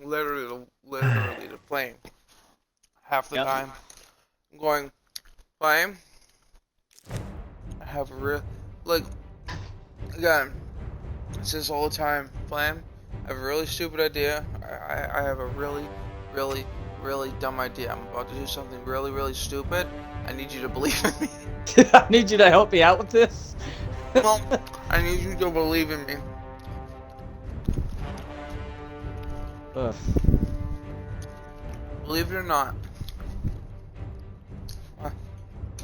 literally the plane. Half the Yep. time, I'm going, Flame. I have a real, like, again, it says all the time, Flame. I have a really stupid idea. I have a really dumb idea. I'm about to do something really stupid. I need you to believe in me. I need you to help me out with this. Well, I need you to believe in me. Ugh. Believe it or not,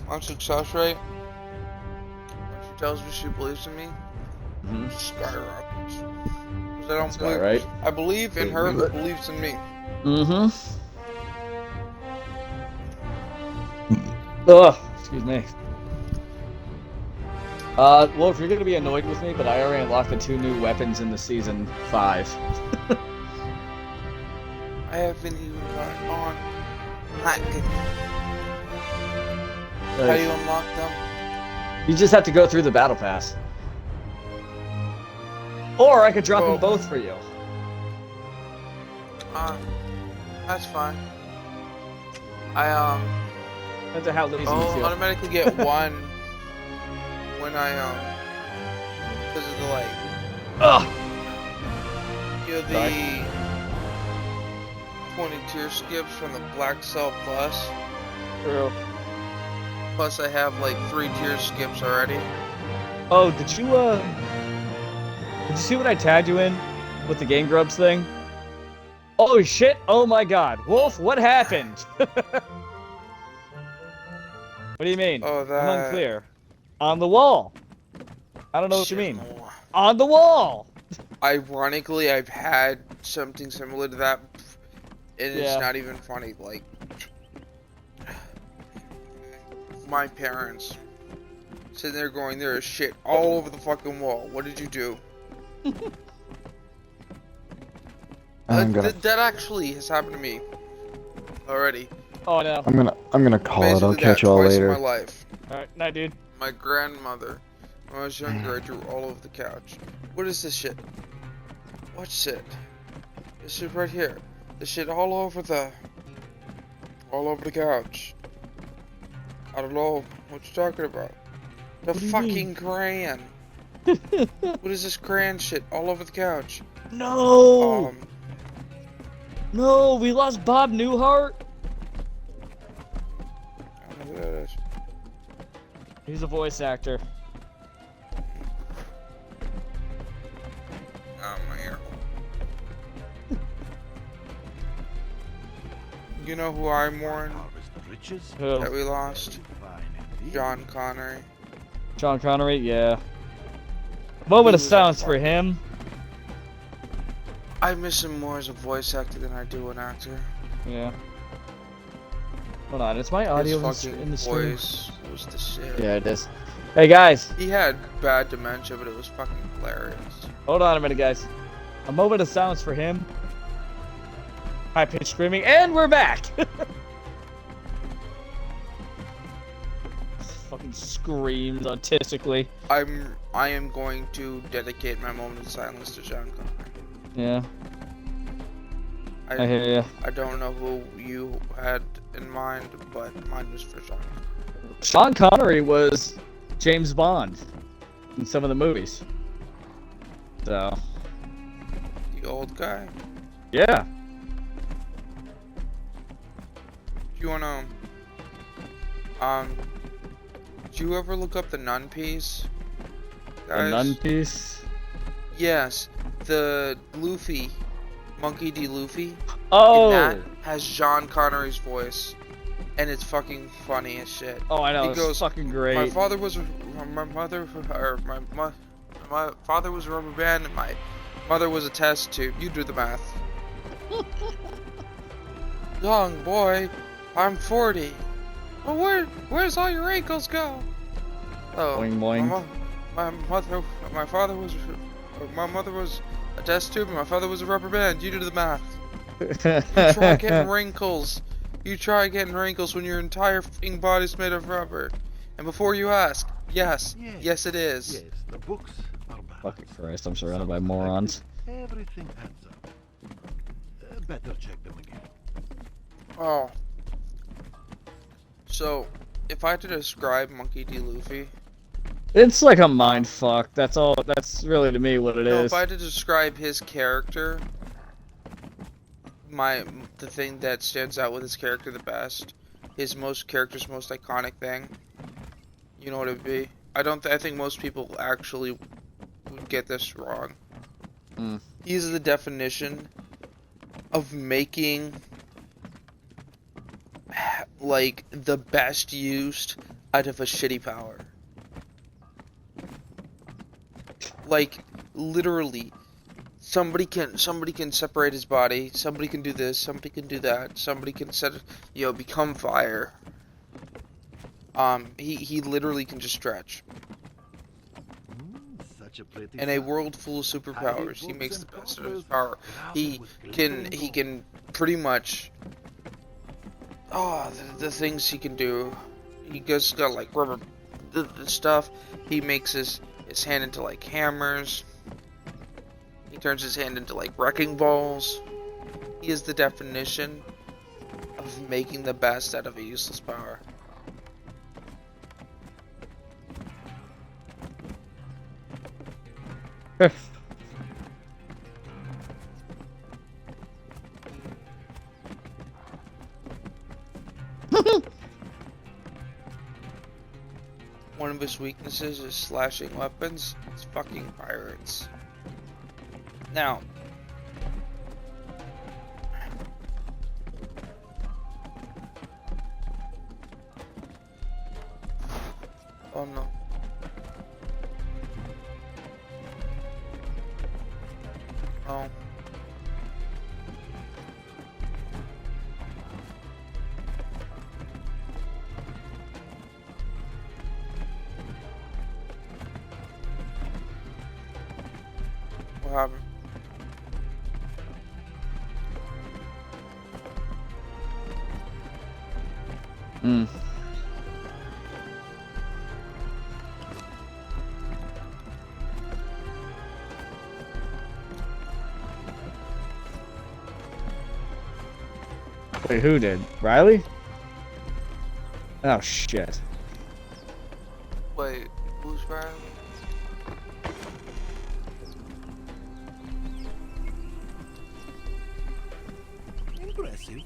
my success rate, when she tells me she believes in me, skyrockets. 'Cause I don't believe. Right. I believe in her who believes in me. Ugh. Excuse me. Well, if you're gonna be annoyed with me, but I already unlocked the 2 new weapons in the season 5. I haven't even gotten on. Hacking. How do you unlock them? You just have to go through the battle pass. Or I could drop them Oh. both for you. That's fine. I Depends on how lazy you I'll feel. automatically get one when I because of the like, Ugh. you know, the Sorry. 20 tier skips from the Black Cell Plus. True. Plus I have like 3 tier skips already. Oh, did you see what I tagged you in with the Game Grumps thing? Oh shit! Oh my god, Wolf, what happened? What do you mean? Oh, I'm that. unclear. On the wall. I don't know what you Shit, mean. no. On the wall. Ironically, I've had something similar to that, and it's Yeah. not even funny. Like, my parents sitting there going, "There is shit all over the fucking wall. What did you do?" That actually has happened to me already. Oh no. I'm gonna call it. I'll Basically, catch that y'all twice in my later. life. Alright, night, dude. My grandmother, when I was younger, I drew all over the couch. What is this shit? What shit? This shit right here. This shit all over the couch. I don't know what you're talking about. The What do you fucking crayon. What is this crayon shit all over the couch? No! No, we lost Bob Newhart. I don't know who that is. He's a voice actor. Oh, my ear. You know who I mourn Who? that we lost? John Connery. Sean Connery, yeah. Moment of was silence a for fuck. him. I miss him more as a voice actor than I do an actor. Yeah. Hold on, is my audio His fucking in the stream? voice was the shit. Yeah, it is. Hey guys, He had bad dementia, but it was fucking hilarious. hold on a minute, guys. A moment of silence for him. High pitched screaming, and we're back. Fucking screams autistically. I am going to dedicate my moment of silence to John Connery. Yeah, I hear ya. I don't know who you had in mind, but mine was for John. Sean Connery was James Bond in some of the movies. So, The old guy. yeah. Do you wanna did you ever look up the Nun piece? The Guys? nun piece. Yes, the Luffy, Monkey D. Luffy. Oh! And that has John Connery's voice, and it's fucking funny as shit. Oh, I know. He It's goes, fucking great. My father was my mother, or my father was a rubber band, and my mother was a test tube. You do the math. Young boy, I'm 40. Well, where's all your ankles go? Oh, Boing, boing. my father was, my mother was a test tube, and my father was a rubber band. You do the math. You try getting wrinkles. You try getting wrinkles when your entire f***ing body's made of rubber. And before you ask, yes it is. Yes, the books are bad. Fucking Christ, I'm surrounded by morons. Everything adds up. Better check them again. Oh. So, if I had to describe Monkey D. Luffy, It's like a mind fuck. That's all. That's really to me what it no, is. if I had to describe his character, the thing that stands out with his character the best, his character's most iconic thing, you know what it'd be? I think most people actually would get this wrong. Mm. He's the definition of making like the best used out of a shitty power. Like literally, somebody can separate his body. Somebody can do this. Somebody can do that. Somebody can become fire. He literally can just stretch. Such a pretty In a sight. world full of superpowers, he Books makes the and best of his covers power. crowded He with glitter and gold. can pretty much. The things he can do. He just got like rubber the stuff. He makes his hand into like hammers. He turns his hand into like wrecking balls. He is the definition of making the best out of a useless power. One of his weaknesses is slashing weapons. It's fucking pirates. Now, oh no. Oh. What happened? Mm. Wait, who did? Riley? Oh shit. Wait, who's Riley? Impressive,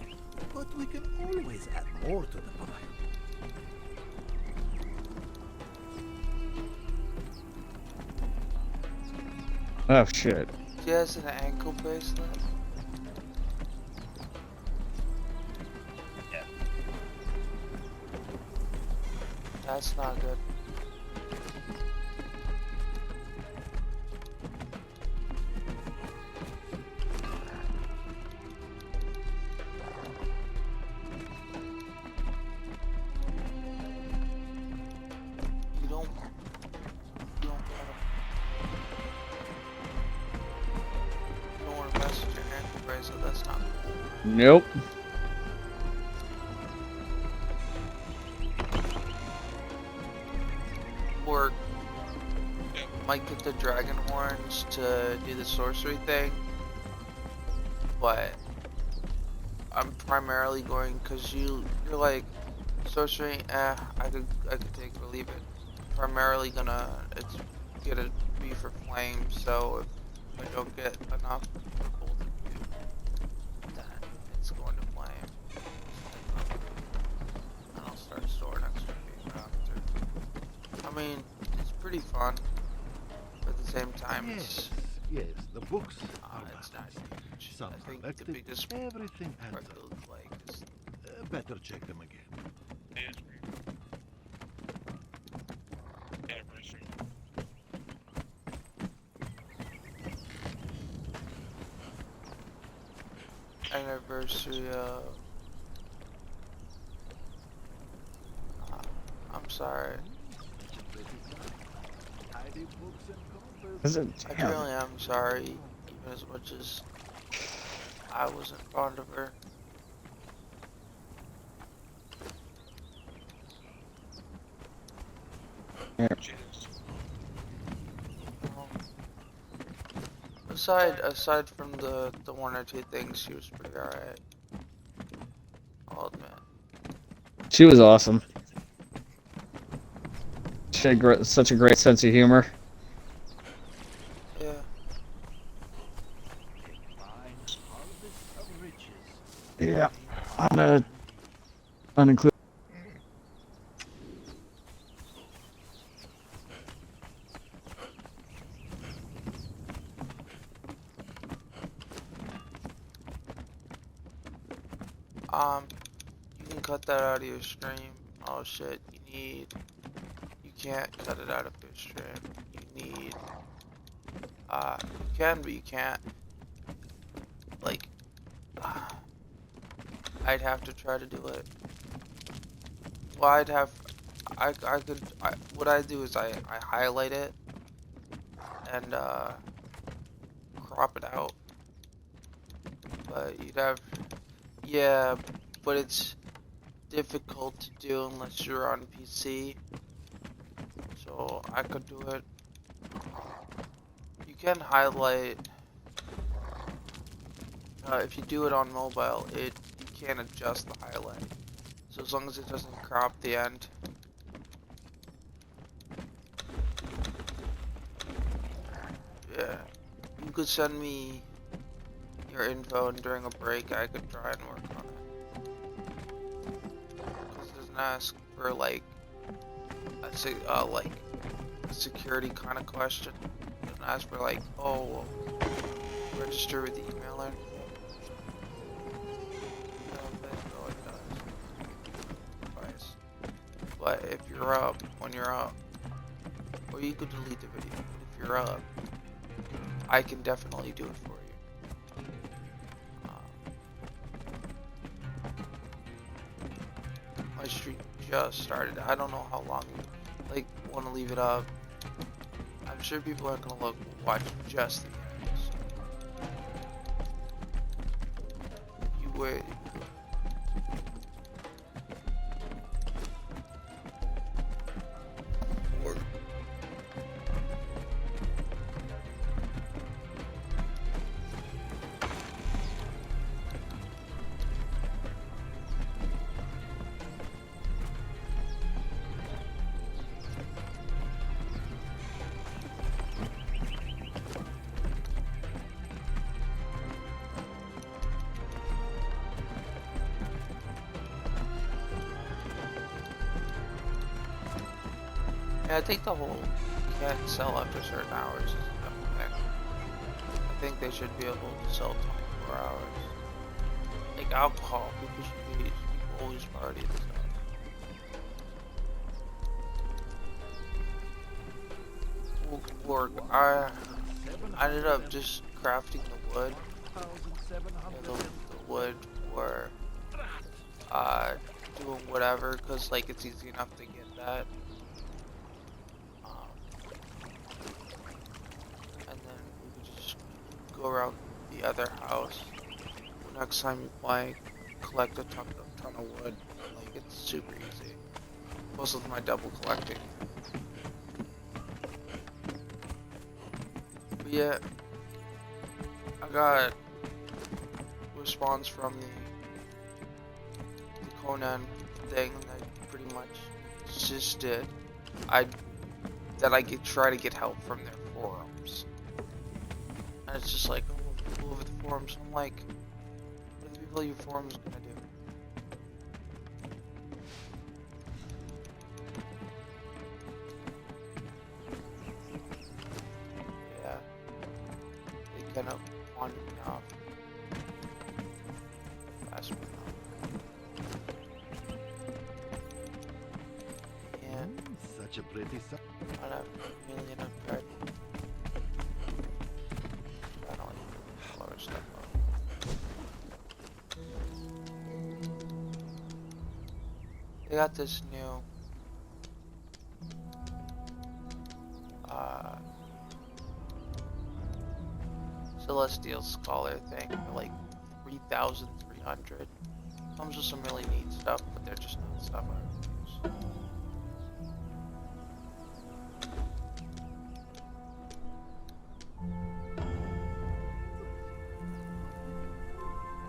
but we can always add more to the pie. Oh shit. She has an ankle bracelet. Yeah. That's not good. You don't want to mess with your ankle bracelet. That's not cool. Nope. Or might get the dragon horns to do the sorcery thing, but I'm primarily going because you're like sorcery. I could take it or leave it. Primarily it's gonna be for flame. So if I don't get enough for both of you, then it's going to flame. And I'll start storing extra feet after. I mean, it's pretty fun, but at the same time, Yes, yes, the books are it's not vast. huge. Some I think the collected, biggest everything part adds to up. look like is Better check them again. anniversary of. I'm sorry. Such a pretty sight. Tidy books and covers. Is it? I Damn. really am sorry, even as much as I wasn't fond of her. Yeah. As aside from the one or two things, she was pretty alright. I'll admit. She was awesome. She had such a great sense of humor. Yeah. Fine harvest of riches. Yeah. I'm gonna uninclude. You can cut that out of your stream. Oh shit, you can't cut it out of your stream. You need, you can, but you can't. Like, I'd have to try to do it. Well, what I do is I highlight it and, crop it out. But you'd have, yeah, but it's difficult to do unless you're on PC. So I could do it. You can highlight. If you do it on mobile, you can't adjust the highlight. So as long as it doesn't crop the end. Yeah. You could send me your info, and during a break I could try and work on it. Because it doesn't ask for like a security kind of question. It doesn't ask for like, oh, register with the email or anything. I don't think so, it does. Twice. But if you're up, when you're up, or you could delete the video, but if you're up, I can definitely do it for you. My stream just started. I don't know how long you want to leave it up. I'm sure people aren't gonna watch just the end. So. You wait. Yeah, I think the whole can't sell after certain hours is a thing. I think they should be able to sell 24 hours. Like alcohol, people always party and stuff. Work. I ended up just crafting the wood. The wood for doing whatever, cause like it's easy enough to get that. And then we could just go around the other house. Next time you play, collect a ton of wood. Like it's super easy. Most of my double collecting. But yeah, I got a response from the Conan thing that pretty much just did. That I could try to get help from their forums. And it's just like, oh, people over the forums. I'm like, what are the people at your forums gonna do? Yeah. They kind of wanted me off. Fast me off. And Such a pretty sight. I have a million of bread. I don't even blow stuff up. They got this new Celestial Scholar thing for like 3,300. Comes with some really neat stuff, but they're just not stuff I would use.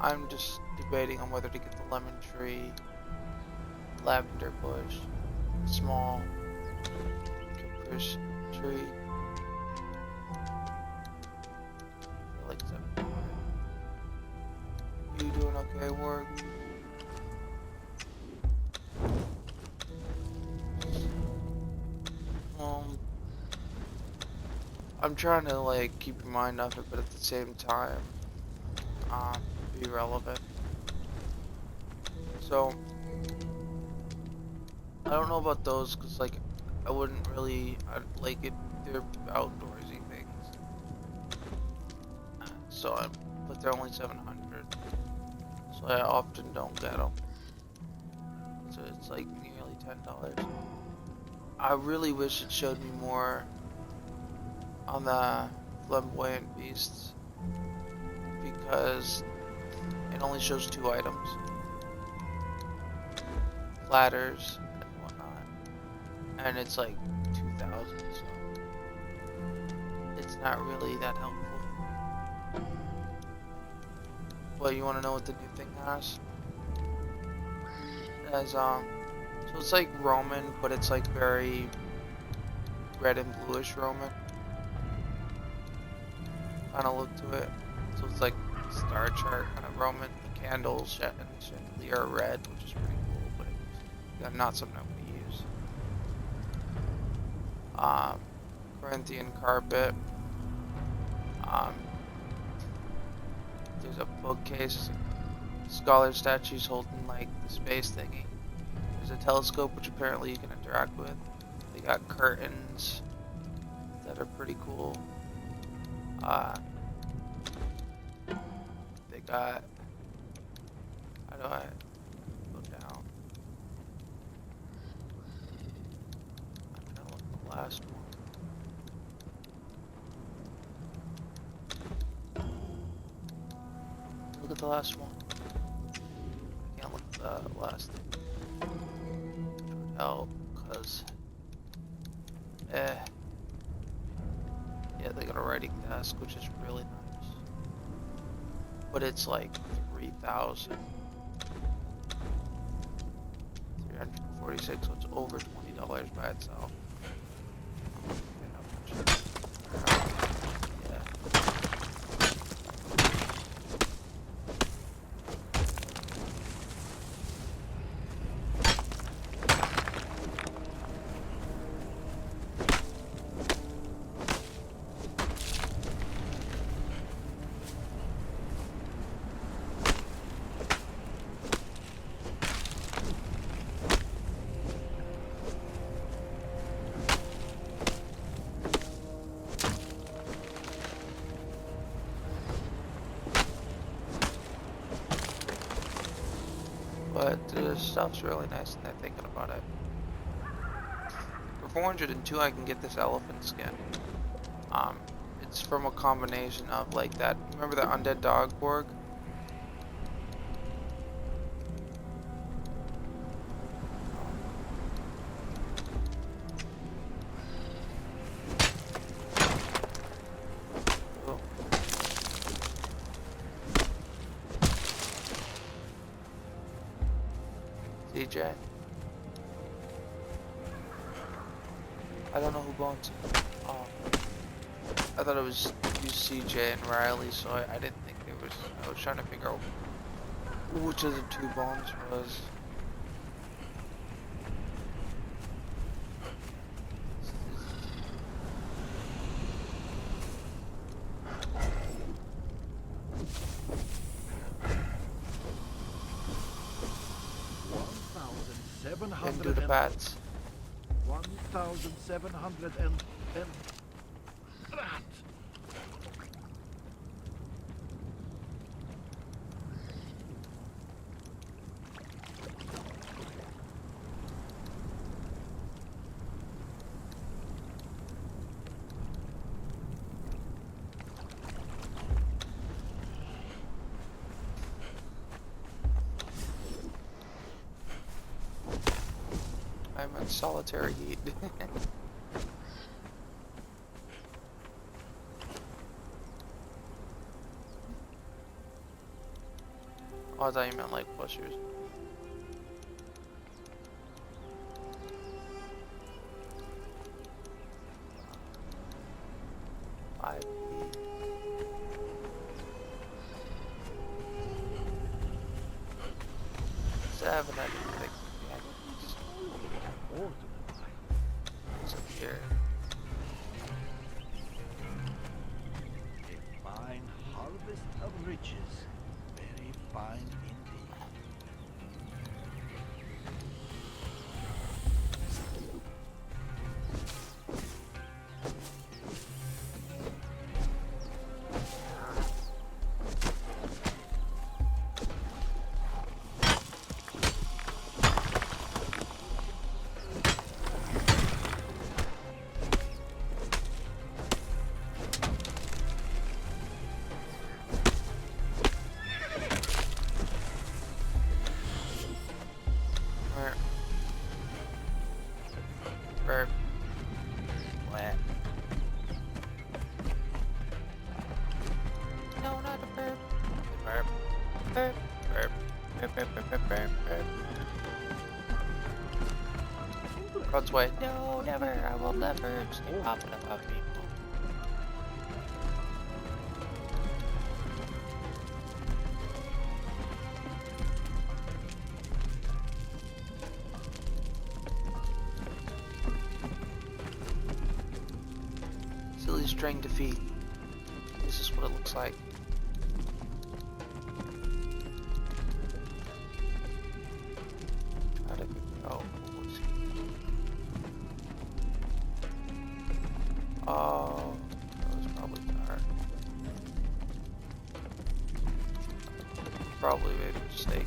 I'm just debating on whether to get the lemon tree, lavender bush, small caprice tree. Like 700. You doing okay, work? I'm trying to like keep your mind off it, but at the same time, be relevant. So I don't know about those, cause like I wouldn't really, like it. They're outdoorsy things. But they're only 700, so I often don't get them. So it's like nearly $10. I really wish it showed me more on the flamboyant beasts, because it only shows 2 items, platters and whatnot, and it's like 2,000, so it's not really that helpful. But you want to know what the new thing has? It has so it's like Roman, but it's like very red and bluish Roman kind of look to it. So it's like star chart kind of Roman. The candles and chandelier are red, which is pretty cool, but it's not something I'm gonna use. Corinthian carpet. There's a bookcase, scholar statues holding like the space thingy. There's a telescope which apparently you can interact with. They got curtains that are pretty cool. They got, how do I go down? I'm gonna look at the last one. Look at the last one. I can't look at the last thing. Which would help, cause yeah, they got a writing desk, which is really nice. But it's like 3,000. 346, so it's over $20 by itself. Yeah. But this stuff's really nice, and they're thinking about it. For 402, I can get this elephant skin. It's from a combination of like that. Remember the undead dog Borg? CJ. I don't know who bones it. Oh. I thought it was you, CJ, and Riley, so I didn't think there was. I was trying to figure out which of the 2 bones was. Didn't do the bats. 1,700 and that. I'm in solitary heat. Oh, I thought you meant like pushers. Five feet. 7, I didn't think. More to the mine. It's up here. A fine harvest of riches. Very fine indeed. Burp. What? No, not a burp. Burp. Burp. Burp. Burp. Burp. Burp. Burp. Burp. Burp. Rod's way. No, never. I will never keep popping above people. Silly string defeat. This is what it looks like. How did we go? Oh, that was probably hard. Probably made a mistake.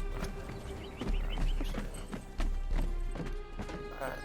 Alright.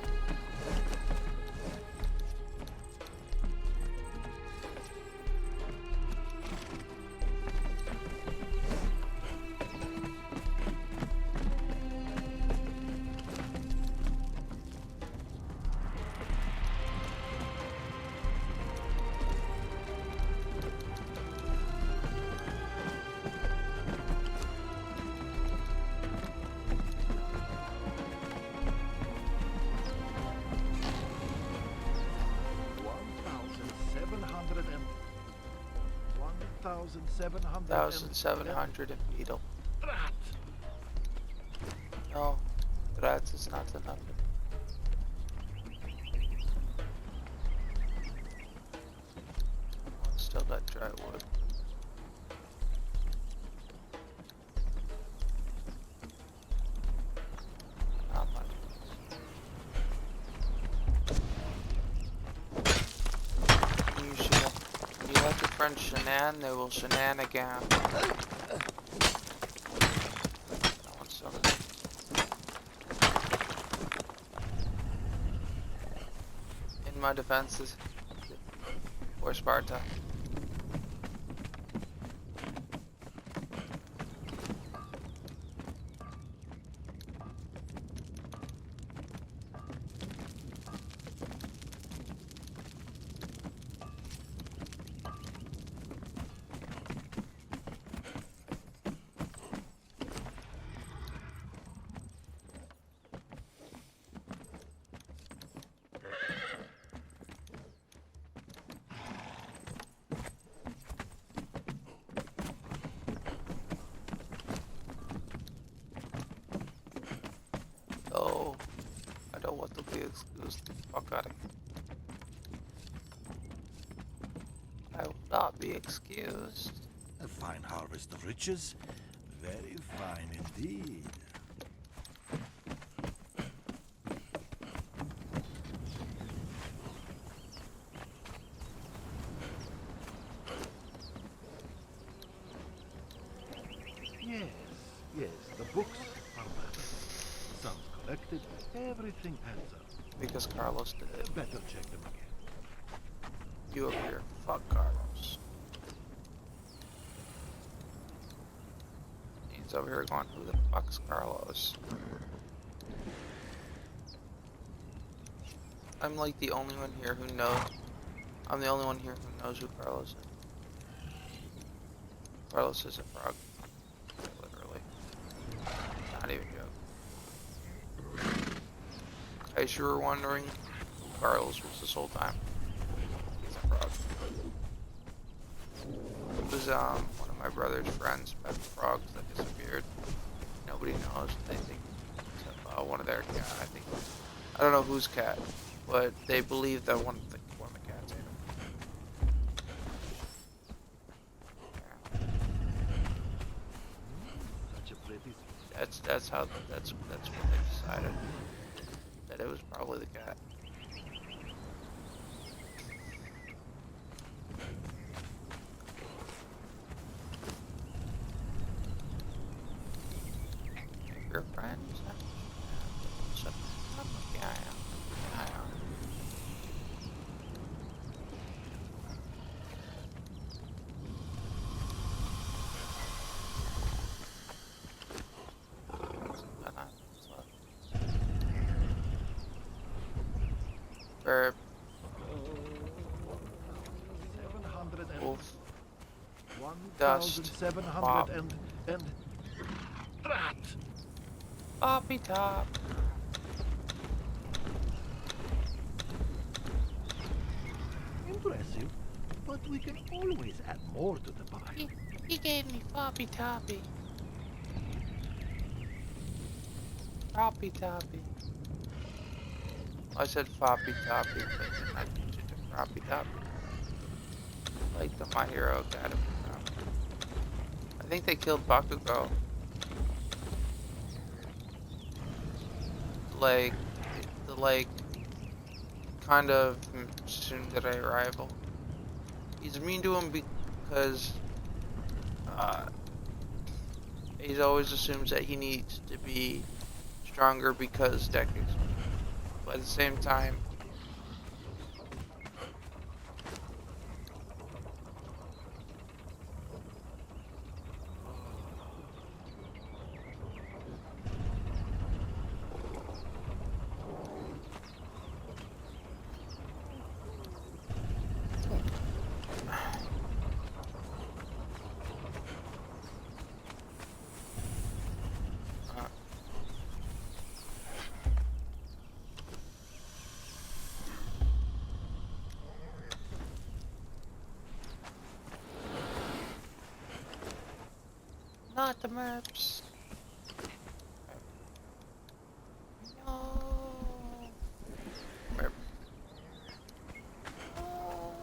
$1,700 in beetle. Rat. No, rats is not enough. Still got dry wood. Not much. You let your friend shenan, they will shenan again. That one's still there. In my defenses, or Sparta. Oh, I don't want to be excused. Fuck out of here. I will not be excused. A fine harvest of riches. Very fine indeed. Yes, the books are better. Sums collected, everything adds up. Because Carlos did it. Better check them again. You over here. Fuck Carlos. He's over here going, who the fuck's Carlos? I'm like the only one here who knows. I'm the only one here who knows who Carlos is. Carlos is a frog. Literally. case you were wondering, Carlos was this whole time. He's a frog. It was one of my brother's friends, pet frogs that disappeared. Nobody knows. They think it's one of their cat. I don't know whose cat, but they believe that one of the cats ate him. Such a pretty. That's what they decided. That it was probably the cat. Your friends. Burp. 700 and Wolf. 1,700 and rat. Poppy top. Impressive, but we can always add more to the pie. He gave me Poppy Toppy. Poppy Toppy. I said Poppy Toppy, but I changed it to Poppy Toppy. Like the My Hero Academy. I think they killed Bakugo. Like, kind of tsundere rival. He's mean to him because, he always assumes that he needs to be stronger because Deku. But at the same time, not the maps. No. Merp. Oh.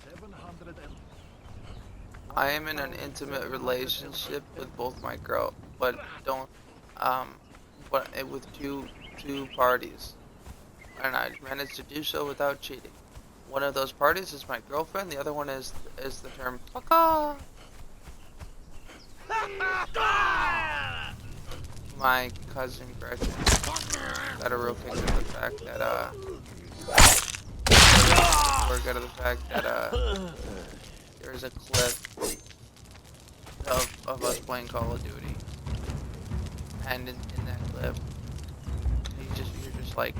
700 and I am in an intimate relationship with both my girl, but with two parties, and I managed to do so without cheating. One of those parties is my girlfriend. The other one is the term "fuck off." My cousin Gretchen got a real kick out of the fact that we're good at the fact that there's a clip of us playing Call of Duty, and in that clip, you're just like,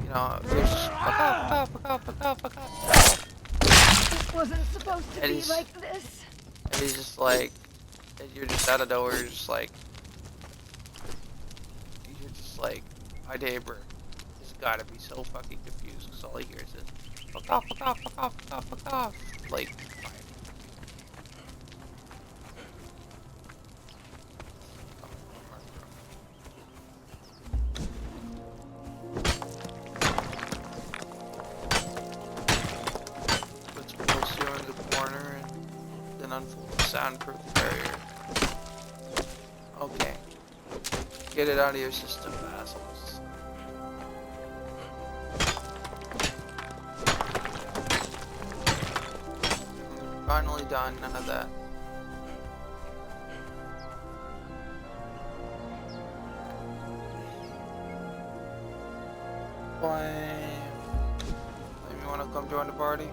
you know, you're just fuck off, fuck off, fuck off, fuck off, fuck off. It wasn't supposed to And be he's- like this. And he's just like, and you're just out of nowhere, you're just like, my neighbor has gotta be so fucking confused because all he hears is fuck off, fuck off, fuck off, fuck off, fuck off. Like, let's post you in the corner and then unfold the soundproof barrier. Okay. Get it out of your system, assholes. Finally done, none of that. Flame. Flame, you wanna come join the party?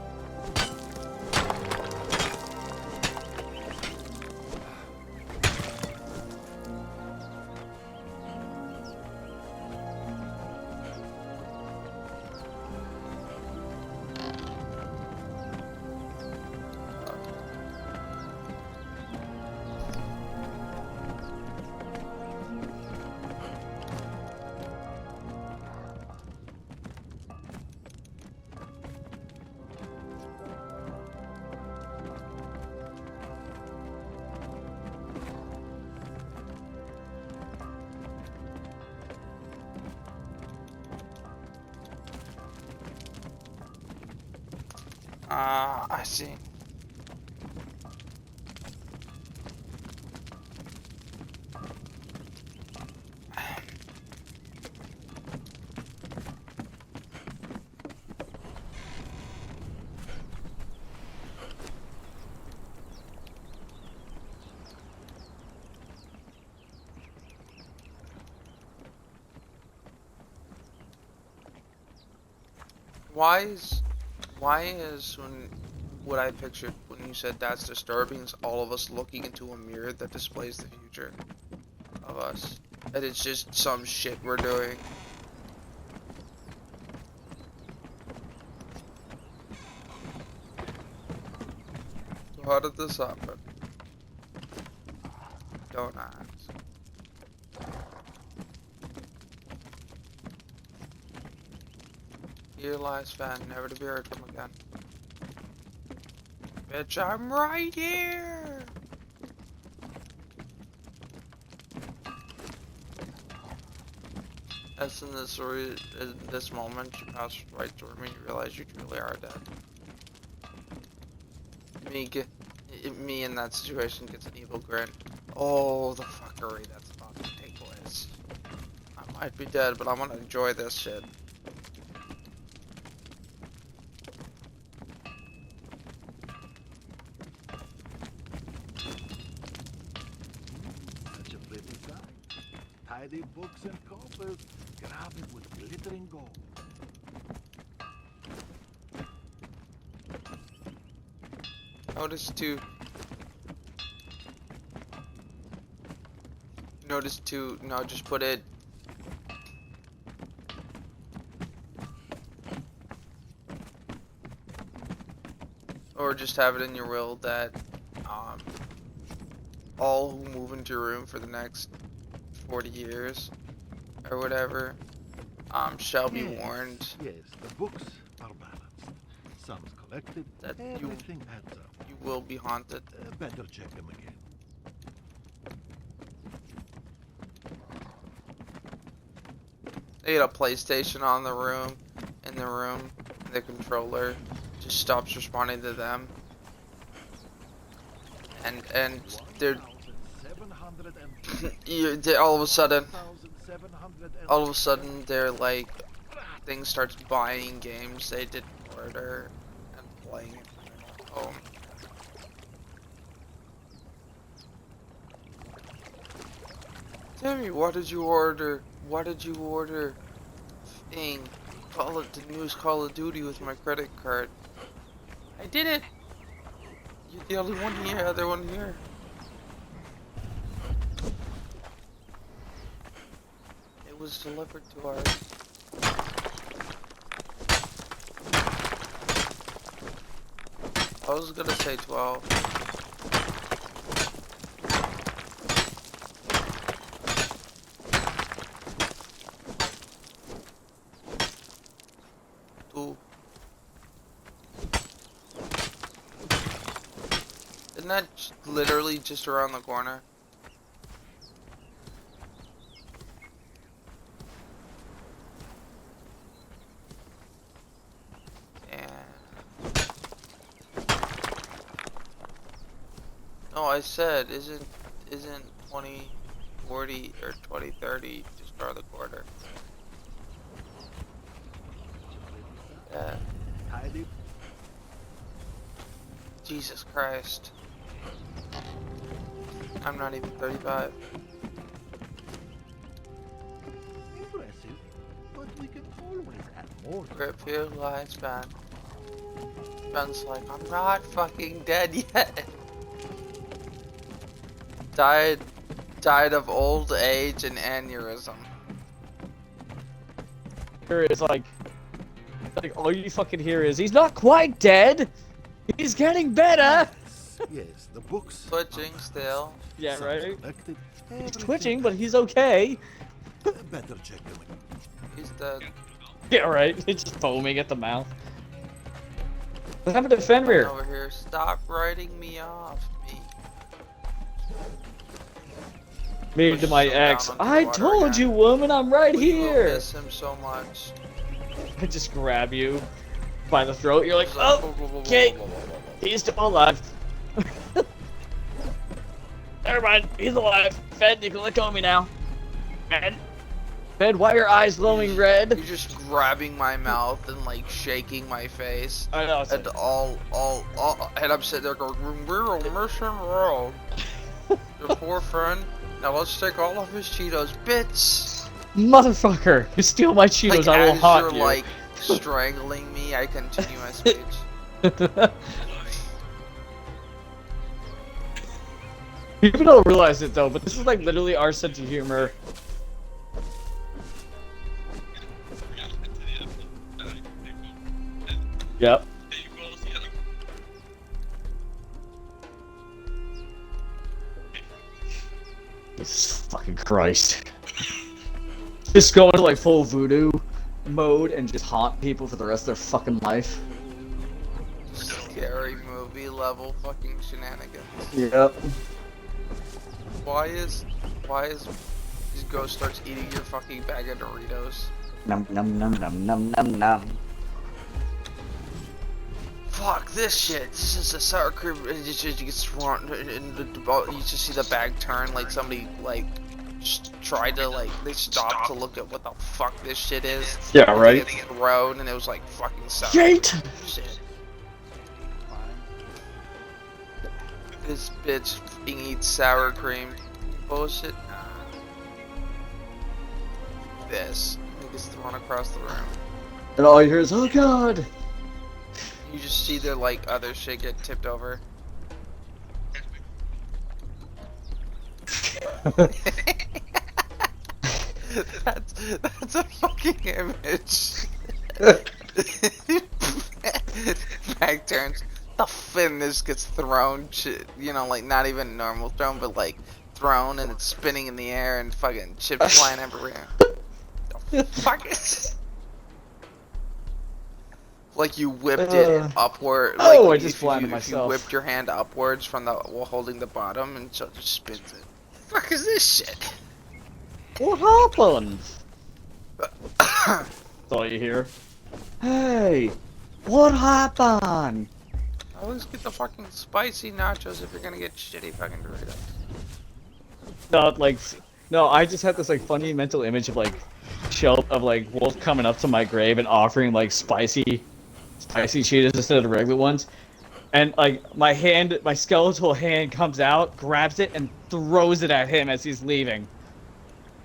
I see. Why is when what I pictured when you said that's disturbing is all of us looking into a mirror that displays the future of us, and it's just some shit we're doing. So how did this happen? Don't ask. Here lies Fan, never to be heard from again. Bitch, I'm right here! As in this story, in this moment, you pass right through me and you realize you truly are dead. Me in that situation gets an evil grin. Oh, the fuckery that's about to take place. I might be dead, but I'm gonna enjoy this shit. Such a pretty sight. Tidy books and coffers, crowded with glittering gold. Notice to, no, just put it. Or just have it in your will that, all who move into your room for the next 40 years, or whatever, shall be warned Yes, the books are balanced. Sums collected, that everything adds up. you will be haunted. Better check them again. They get a PlayStation on the room, in the room, and the controller just stops responding to them. And they're, 1,700 all of a sudden, 1,700 they're like, things starts buying games they didn't order and playing it at home. Timmy, what did you order? What did you order? Thing. Call it the newest Call of Duty with my credit card. I did it! You're the only one here, other one here. It was delivered to our... I was gonna say 12. Isn't that literally just around the corner? And no, I said isn't 2040 or 2030 just around the corner? Yeah. Jesus Christ. I'm not even 35. Impressive, but we can always add more. Grip your lines, Ben. Ben's like, I'm not fucking dead yet. Died of old age and aneurysm. Here is like all you fucking hear is he's not quite dead. He's getting better. Yes, the books. Twitching still. Yeah, Sounds right. collected, He's everything twitching, but he's okay. better check them. He's dead. Yeah, right. He's just foaming at the mouth. What happened to Fenrir? Over here. Stop writing me off, me. Me to my Push him ex. down onto the I water told again. you, woman, I'm right We will here. miss him so much. I just grab you by the throat. You're like, He's oh, okay. He's still alive. Never mind. He's alive. Fed, you can let go of me now. Fed, why are your eyes glowing red? You're just grabbing my mouth and like shaking my face. I know. It's And like, and I'm sitting there going, we're a mission world. Your poor friend. Now let's take all of his Cheetos, bitch. motherfucker, you steal my Cheetos, Like, I will as haunt you're you. like strangling me, I continue my speech. People don't realize it though, but this is like literally our sense of humor. Yep. Jesus fucking Christ. Just go into like full voodoo mode and just haunt people for the rest of their fucking life. Scary movie level fucking shenanigans. Yep. Why is this ghost starts eating your fucking bag of Doritos? Num num num num num num num. Fuck this shit. This is a sour cream. It just gets thrown in the. You just see the bag turn like somebody like tried to like they stopped to look at what the fuck this shit is. Yeah, And right. It gets thrown and it was like fucking sour. Shit! Shit. This bitch fucking eats sour cream. Bullshit. This. It gets thrown across the room. And all you hear is, oh god! You just see their like other shit get tipped over. that's a fucking image. Back turns. The fin this gets thrown, shit, you know, like not even normal thrown, but like thrown and it's spinning in the air and fucking chips flying everywhere. The fuck is? Like you whipped it upward. Like Oh, I just if blinded you myself. whipped your hand upwards from the while holding the bottom, and so it just spins it. Fuck is this shit? What happened? That's all you hear. Hey, what happened? Always get the fucking spicy nachos if you're gonna get shitty fucking Doritos. No, I just had this like funny mental image of like like Wolf coming up to my grave and offering like spicy Cheetos instead of the regular ones. And like my skeletal hand comes out, grabs it, and throws it at him as he's leaving.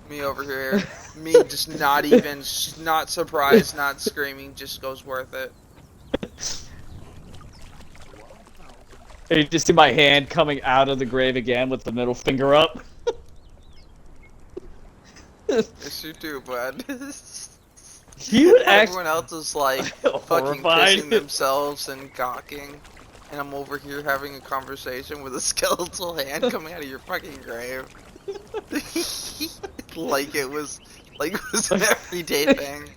Me over here, me just not even, not surprised, not screaming, just goes worth it. And you just see my hand coming out of the grave again with the middle finger up. Yes, you do, bud. He would act Everyone else is like fucking horrified. pissing themselves and gawking, and I'm over here having a conversation with a skeletal hand coming out of your fucking grave. like it was an everyday thing.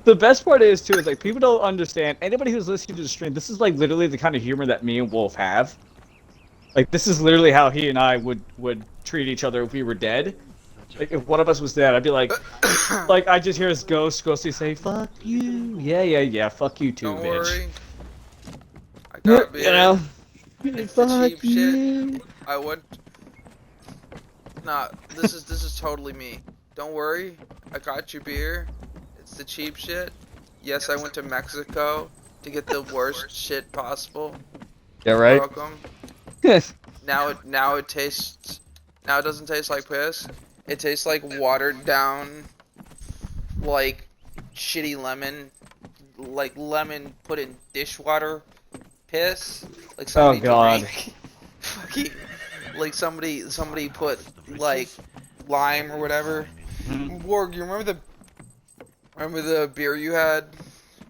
The best part is too is like people don't understand. Anybody who's listening to the stream, this is like literally the kind of humor that me and Wolf have. Like this is literally how he and I would treat each other if we were dead. Like if one of us was dead, I'd be like, I just hear his ghostly say, "Fuck you, yeah, fuck you too, Don't bitch." worry. I got beer. You know, It's the fuck cheap you. shit. I would. Nah, this is totally me. Don't worry, I got you beer. It's the cheap shit. Yes, I went to Mexico to get the worst shit possible. Yeah, right. Welcome. Now it tastes. Now it doesn't taste like piss. It tastes like watered down like shitty lemon, like lemon put in dishwater piss, like somebody God. drank fucking, like somebody put like lime or whatever. Warg, you remember the beer you had?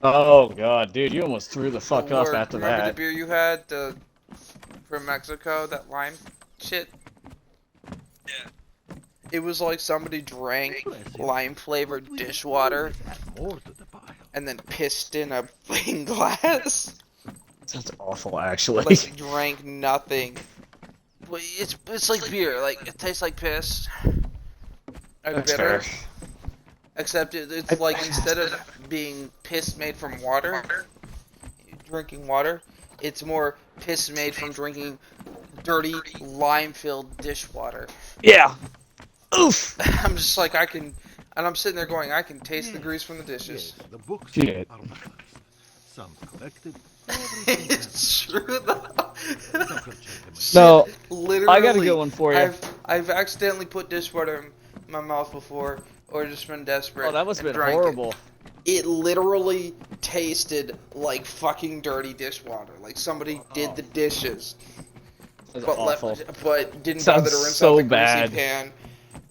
Oh god, dude, you almost threw the fuck up Warg, after remember the that. beer you had from Mexico, that lime shit? It was like somebody drank lime flavored dishwater More to the pile. and then pissed in a fucking glass. Sounds awful, actually. Like drank nothing. But it's like beer. Like it tastes like piss. And That's bitter. fair. Except it's like instead of being piss made from water, drinking water, it's more piss made from drinking dirty lime-filled dishwater. Yeah. Oof. I'm just like and I'm sitting there going, I can taste the grease from the dishes. Yes, the books Shit. are the first. Some collected. It's true though. No, Literally, I got a good one for you. I've accidentally put dishwater in my mouth before, or just been desperate. Oh, that must and have been drank horrible. It literally tasted like fucking dirty dishwater. Like somebody did the dishes, That's but awful. but didn't Sounds bother to rinse so out the bad. greasy pan.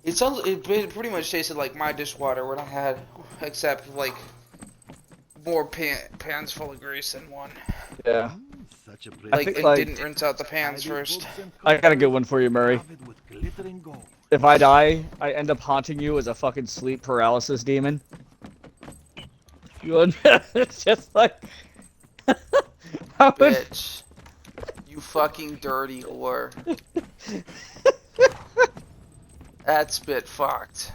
It pretty much tasted like my dishwater when I had, except like more pans full of grease than one. Yeah. Such a place. Like think, it like- didn't rinse out the pans first. I got a good one for you, Murray. Covered with glittering gold. If I die, I end up haunting you as a fucking sleep paralysis demon. You would it's just like I would, Bitch. You fucking dirty whore. That's bit fucked.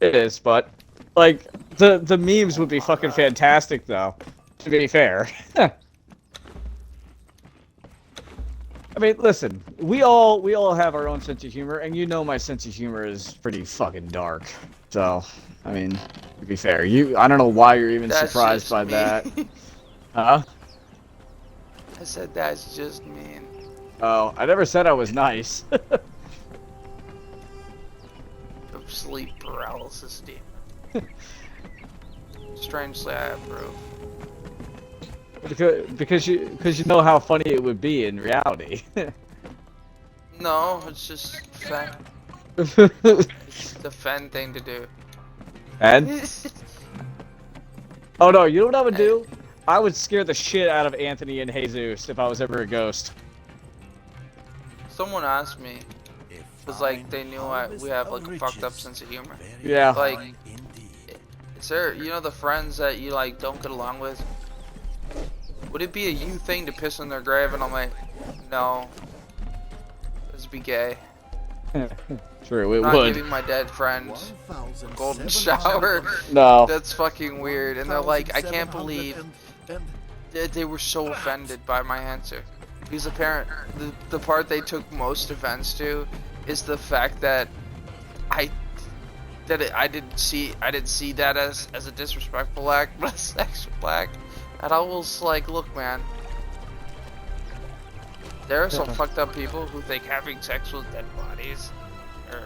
it is, but like the memes would be fucking fantastic though. To be fair. I mean, listen, we all have our own sense of humor, and you know my sense of humor is pretty fucking dark. So, I mean, to be fair, I don't know why you're even That's surprised just by mean. that. Huh? I said that's just mean. Oh, I never said I was nice. Sleep paralysis demon. Strangely, I approve. because you know how funny it would be in reality. No, it's just it's the Fen thing to do. And oh no, you know what I would do? I would scare the shit out of Anthony and Jesus if I was ever a ghost. Someone asked me, was like they knew we have like a fucked up sense of humor. Yeah. Like, is there, you know, the friends that you like don't get along with? Would it be a you thing to piss on their grave? And I'm like, no. Let's be gay. True, it I'm not would. giving my dead friend a golden shower. No. That's fucking weird. And they're like, I can't believe they were so offended by my answer. Because the part they took most offense to is the fact that I didn't see that as a disrespectful act, but a sexual act. And I was like, look, man, there are some fucked up people who think having sex with dead bodies or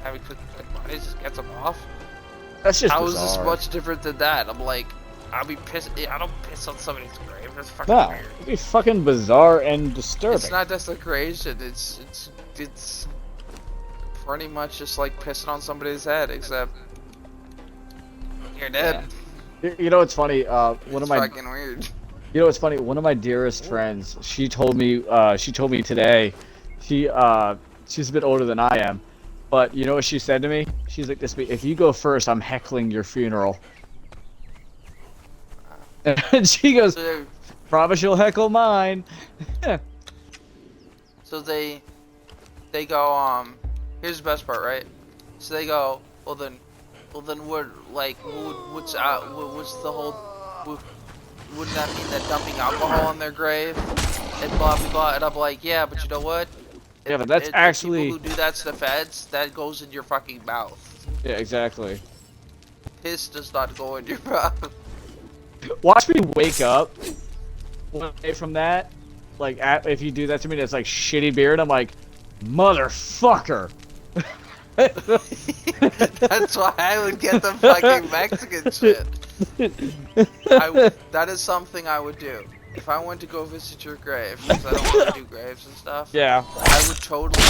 having sex with dead bodies just gets them off. That's just How is this bizarre. much different than that? I'm like, I'll be pissed. I don't piss on somebody's grave. That's fucking No, weird. it'd be fucking bizarre and disturbing. It's not desecration. It's pretty much just like pissing on somebody's head, except you're dead. You know what's funny? One of It's my fucking weird. You know what's funny? One of my dearest friends, she told me today, she's a bit older than I am, but you know what she said to me? She's like, if you go first, I'm heckling your funeral. And she goes, So, promise you'll heckle mine. so they go, here's the best part, right? So they go, well then what, like, what's the whole, wouldn't that mean that dumping alcohol on their grave and blah blah blah? And I'm like, yeah, but you know what? Yeah, but that's The actually, people who do that to the feds, that goes in your fucking mouth. yeah, exactly. Piss does not go in your mouth. Watch me wake up one day from that. Like, if you do that to me, that's like shitty beer, and I'm like, motherfucker. That's why I would get the fucking Mexican shit. That is something I would do. If I went to go visit your grave, because I don't want to do graves and stuff, Yeah. I would totally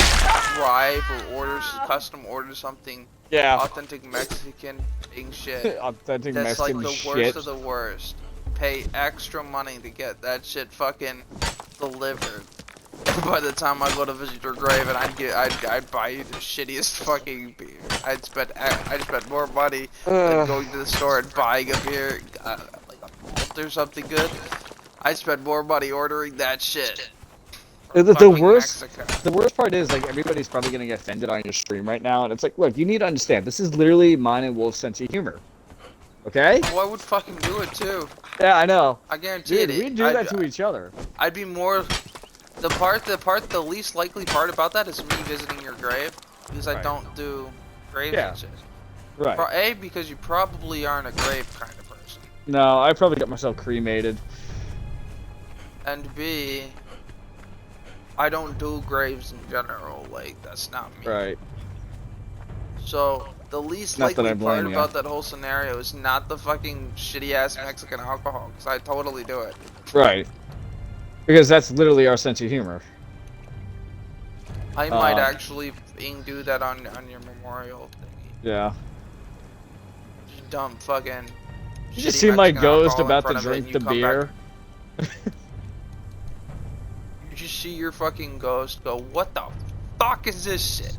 drive or custom order something Yeah. authentic Mexican thing shit. Authentic That's Mexican like the shit. worst of the worst. Pay extra money to get that shit fucking delivered. By the time I go to visit your grave, and I'd buy you the shittiest fucking beer. I'd spend more money than going to the store and buying a beer, like a malt or something good. I'd spend more money ordering that shit. The worst part is, like, everybody's probably gonna get offended on your stream right now, and it's like, look, you need to understand, this is literally mine and Wolf's sense of humor. Okay? Oh, I would fucking do it too. Yeah, I know. I guarantee Dude, it. we do that to each other. I'd be more. The least likely part about that is me visiting your grave, because I Right. don't do graves Yeah. and shit. Right. A, because you probably aren't a grave kind of person. No, I probably got myself cremated. And B, I don't do graves in general. Like, that's not me. Right. So, the least Not that likely I blame part ya. about that whole scenario is not the fucking shitty ass Mexican alcohol, because I totally do it. Right. Because that's literally our sense of humor. I might actually do that on your memorial thingy. Yeah. Just dump fucking. You just shitty seem like Mexican Ghost alcohol in about to front of it, drink and the you come beer. back- You just see your fucking ghost go, what the fuck is this shit?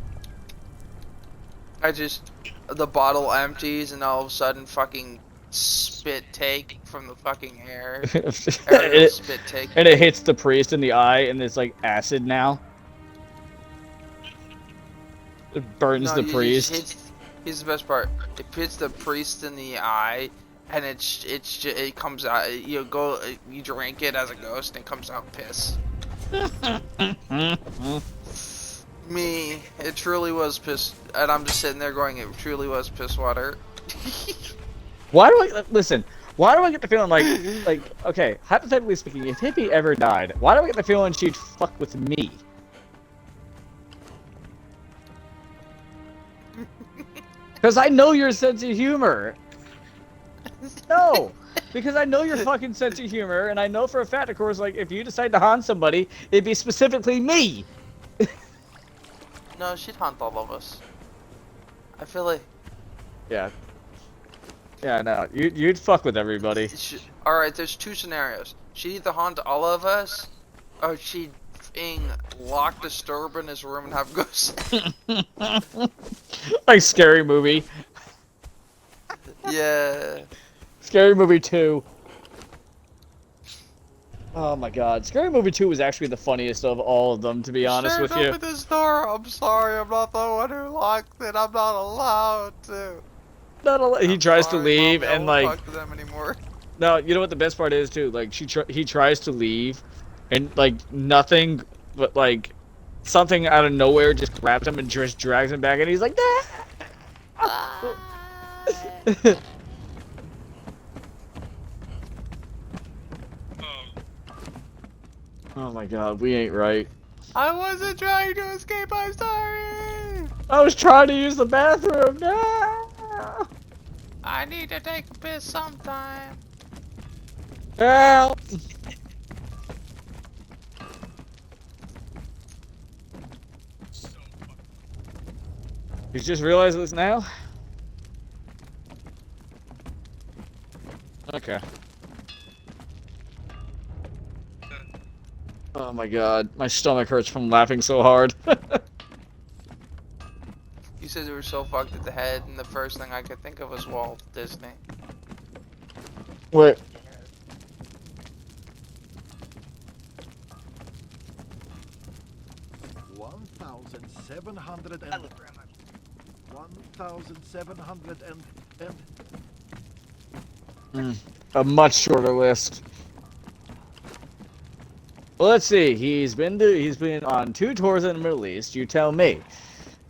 The bottle empties and all of a sudden fucking spit take from the fucking air. Aerial spit take. And it hits the priest in the eye, and it's like acid now. It burns the priest. Here's the best part. It hits the priest in the eye, and it comes out. You drink it as a ghost, and it comes out piss. Me, it truly was piss, and I'm just sitting there going, it truly was piss water. Why do I listen? Why do I get the feeling like okay, hypothetically speaking, if Hippie ever died, why do I get the feeling she'd fuck with me? Because I know your sense of humor. No, because I know your fucking sense of humor, and I know for a fact, of course, like if you decide to haunt somebody, it'd be specifically me. No, she'd haunt all of us. I feel like. Yeah. Yeah, no, you'd fuck with everybody. Alright, there's two scenarios. She'd either haunt all of us, or she'd lock Disturb in his room and have ghosts. Like Scary Movie. Yeah. Scary Movie 2. Oh my god. Scary Movie 2 was actually the funniest of all of them, to be honest with you. Open this door. I'm sorry, I'm not the one who locked it. I'm not allowed to. He tries to leave, Mommy, and I won't like, talk to them anymore. no, you know what the best part is too? Like he tries to leave, and like nothing but like something out of nowhere just grabs him and just drags him back, and he's like, ah! Oh my god, we ain't right. I wasn't trying to escape, I'm sorry! I was trying to use the bathroom. No! I need to take a piss sometime. Help! You just realized this now? Okay. Oh my god, my stomach hurts from laughing so hard. You said you were so fucked at the head, and the first thing I could think of was Walt Disney. What? A much shorter list. Well, let's see. He's been on 2 tours in the Middle East. You tell me.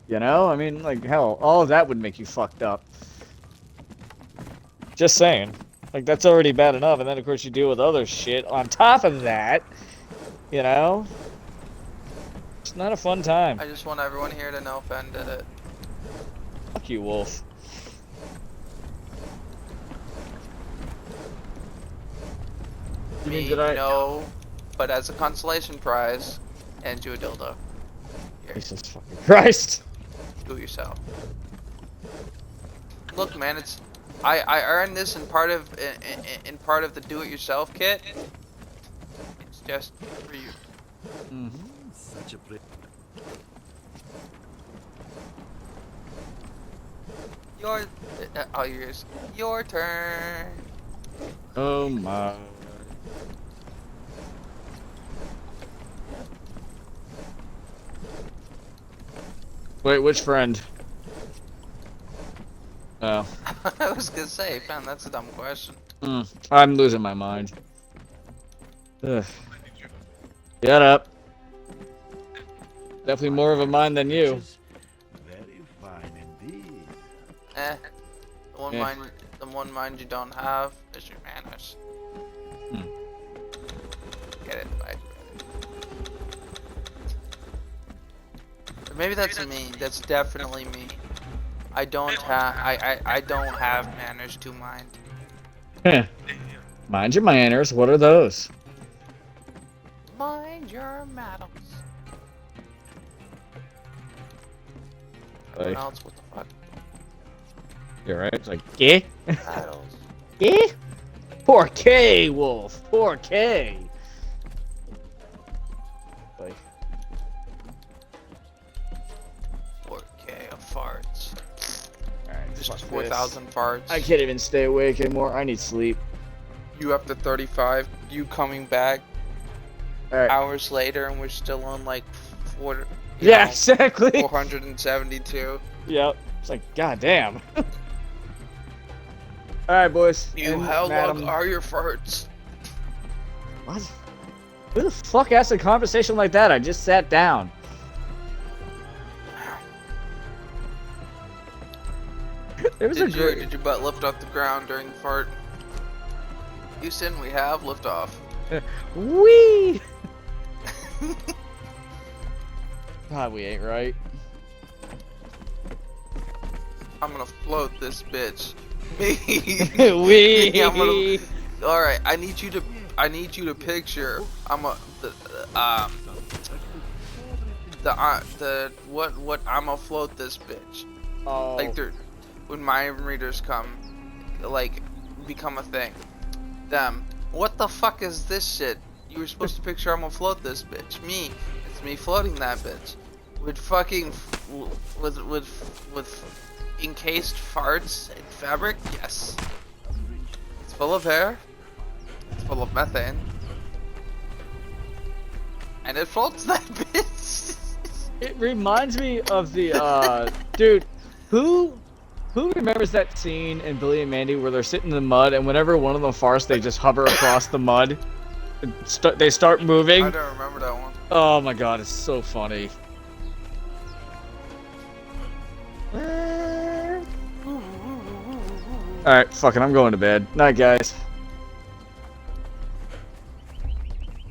You know, I mean, like hell, all of that would make you fucked up. Just saying. Like that's already bad enough, and then of course you deal with other shit on top of that. You know, it's not a fun time. I just want everyone here to know Fen did it. Fuck you, Wolf. You mean, Me, did I? no. But as a consolation prize, and you a dildo. Here, Jesus fucking Christ. do it yourself. Look, man, it's I earned this in part of part of the do-it-yourself kit. It's just for you. Mm. Such a pretty. Your all yours. Your turn. Oh my. Wait, which friend? Oh. I was gonna say, man, that's a dumb question. I'm losing my mind. Ugh. Shut up. Definitely more of a mind than you. Very fine indeed. Eh. Yeah. The one mind you don't have is your manners. Hmm. Get it, right? Maybe that's me. That's definitely me. I don't have manners to mind. Heh. Mind your manners. What are those? Mind your manners. Like, Everyone else, what the fuck? you're right. It's like, yeah, Battles. yeah. Poor K, Wolf. Poor K. Like, 4K of farts. alright, Just fuck 4,000 farts. I can't even stay awake anymore. I need sleep. You up to 35. You coming back Alright. hours later, and we're still on like Yeah, exactly. 472. Yep. It's like, goddamn. Alright, boys. You, and how long madam. are your farts? What? Who the fuck asked a conversation like that? I just sat down. It was a great. Did your butt lift off the ground during the fart? Houston, we have liftoff. Wee! God, we ain't right. I'm gonna float this bitch. Me. Wee! Me, I'm gonna. All right, I need you to picture. What I'm gonna float this bitch. Oh. Like when mind readers come, like become a thing. Them. What the fuck is this shit? You were supposed to picture I'm gonna float this bitch. Me. It's me floating that bitch. With fucking with encased farts and fabric. Yes. It's full of hair. It's full of methane. And it floats that bitch. It reminds me of the dude, who remembers that scene in Billy and Mandy where they're sitting in the mud and whenever one of them farts, they just hover across the mud, and they start moving. I don't remember that one. Oh my god, it's so funny. Alright, fucking, I'm going to bed. Night, guys.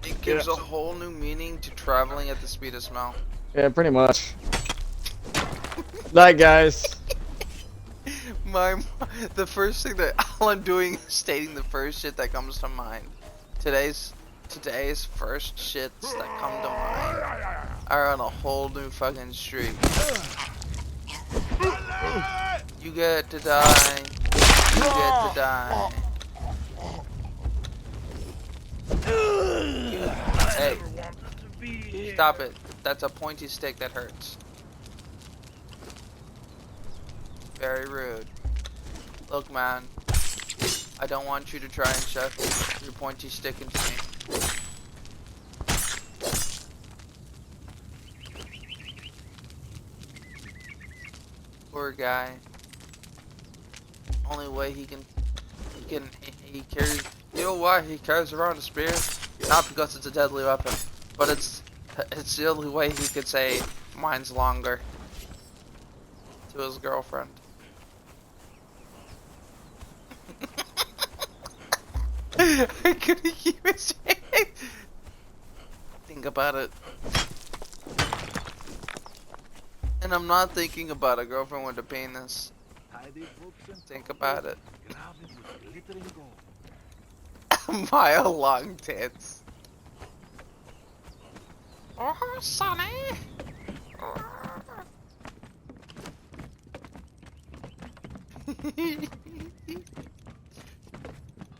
It gives a whole new meaning to traveling at the speed of smell. Yeah, pretty much. Night, guys. The first thing that all I'm doing is stating the first shit that comes to mind. Today's first shits that come to mind are on a whole new fucking streak. You get to die. You get to die. Hey, stop it. That's a pointy stick that hurts. Very rude. Look, man. I don't want you to try and shove your pointy stick into me. Poor guy. Only way he carries. You know why he carries around a spear? Not because it's a deadly weapon, but it's the only way he could say mine's longer to his girlfriend. I couldn't even say it. Think about it. And I'm not thinking about a girlfriend with a penis. Tidy books and Think coffers, about it. crowded with glittering gold. Mile long tits. Oh, Sonny.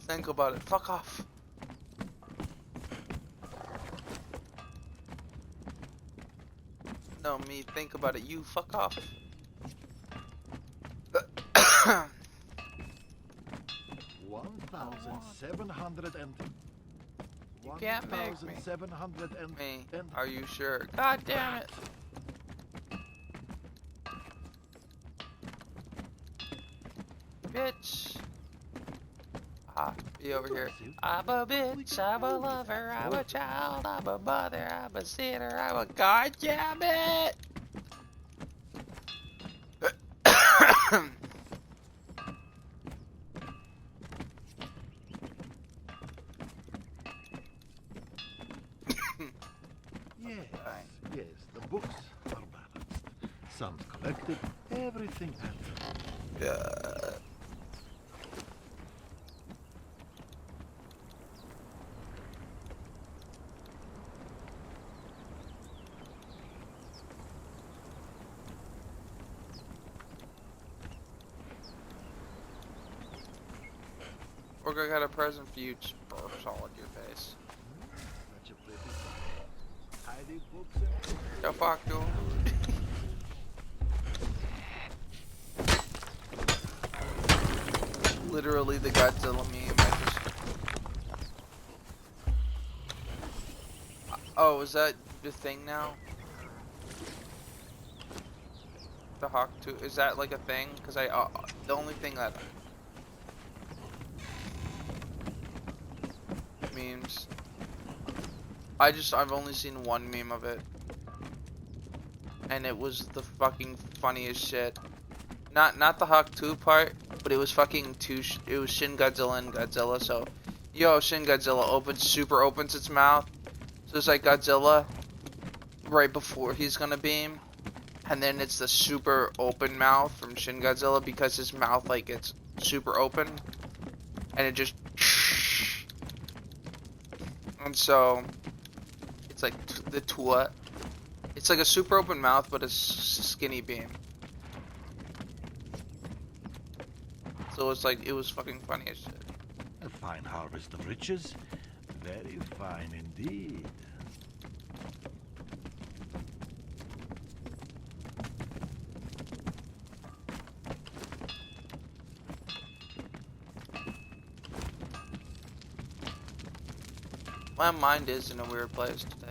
Think about it. Fuck off. No, me. Think about it. You fuck off. 1,700 and... You can't make me. 1,700 and... Me. and... Are you sure? God damn it. Bitch. Ah, be over here. I'm a bitch, I'm a lover, I'm a child, I'm a mother, I'm a sinner, I'm a goddamn it! Yes, yes, the books are balanced. Some collected, everything else. Yeah. Or I got a present for you, just burps all in your face. Such a pretty sight. Tidy books and... The fuck, dude? Literally the Godzilla meme. Oh, is that the thing now? The Hawk 2? Is that like a thing? Because the only thing that memes. I've only seen one meme of it. And it was the fucking funniest shit. Not the Hawk 2 part, but it was fucking it was Shin Godzilla and Godzilla. So, yo, Shin Godzilla super opens its mouth. So it's like Godzilla right before he's gonna beam. And then it's the super open mouth from Shin Godzilla because his mouth like it's super open. And it just and so it's like the Tua. It's like a super open mouth, but a skinny beam. So it's like, it was fucking funny as shit. A fine harvest of riches. Very fine indeed. My mind is in a weird place today.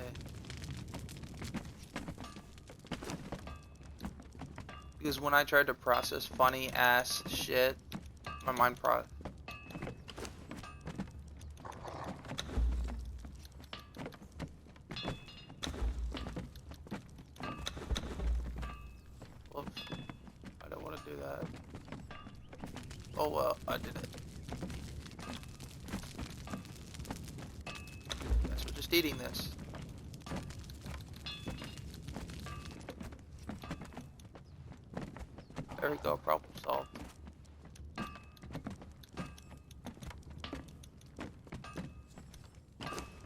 Because when I tried to process funny ass shit, my mind Oops. I don't want to do that. Oh well, I did it. Guess we're just eating this. There we go, problem solved.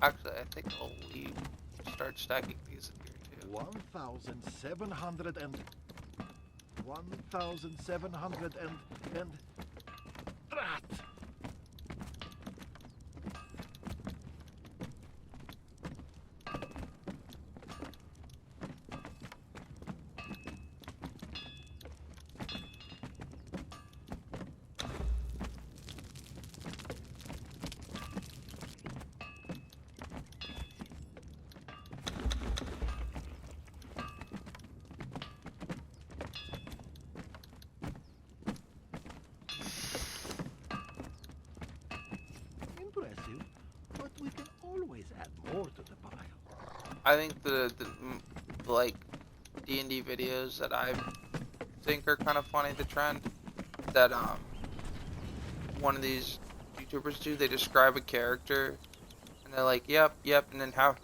Actually, I think I'll leave. Start stacking these in here too. 1,700 and 1,700 and rat. Impressive, but we can always add more to the pile. I think the like D&D videos that I think are kind of funny, the trend that one of these YouTubers do, they describe a character and they're like, yep, and then how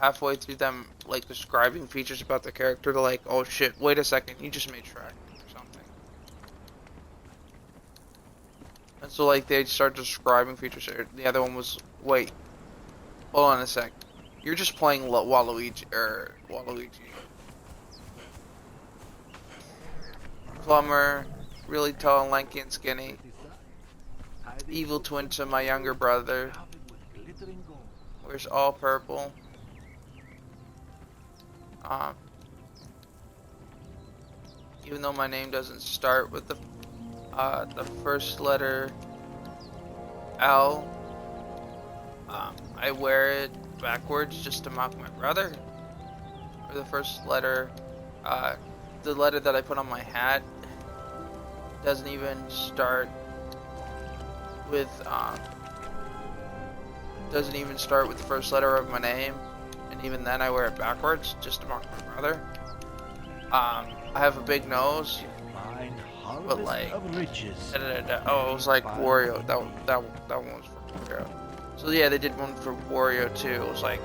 halfway through them like describing features about the character to like, oh shit, wait a second, you just made Shrek or something. And so like they'd start describing features. The other one was, wait, hold on a sec, you're just playing Waluigi or Waluigi. Plumber, really tall, lanky, and skinny. Evil twin to my younger brother. Wears all purple. Even though my name doesn't start with the first letter L, I wear it backwards just to mock my brother. Or the first letter, the letter that I put on my hat doesn't even start with the first letter of my name, and even then I wear it backwards just to mock my brother. I have a big nose, but like, oh, it was like Wario. That one was for Wario. So yeah, they did one for Wario too. It was like,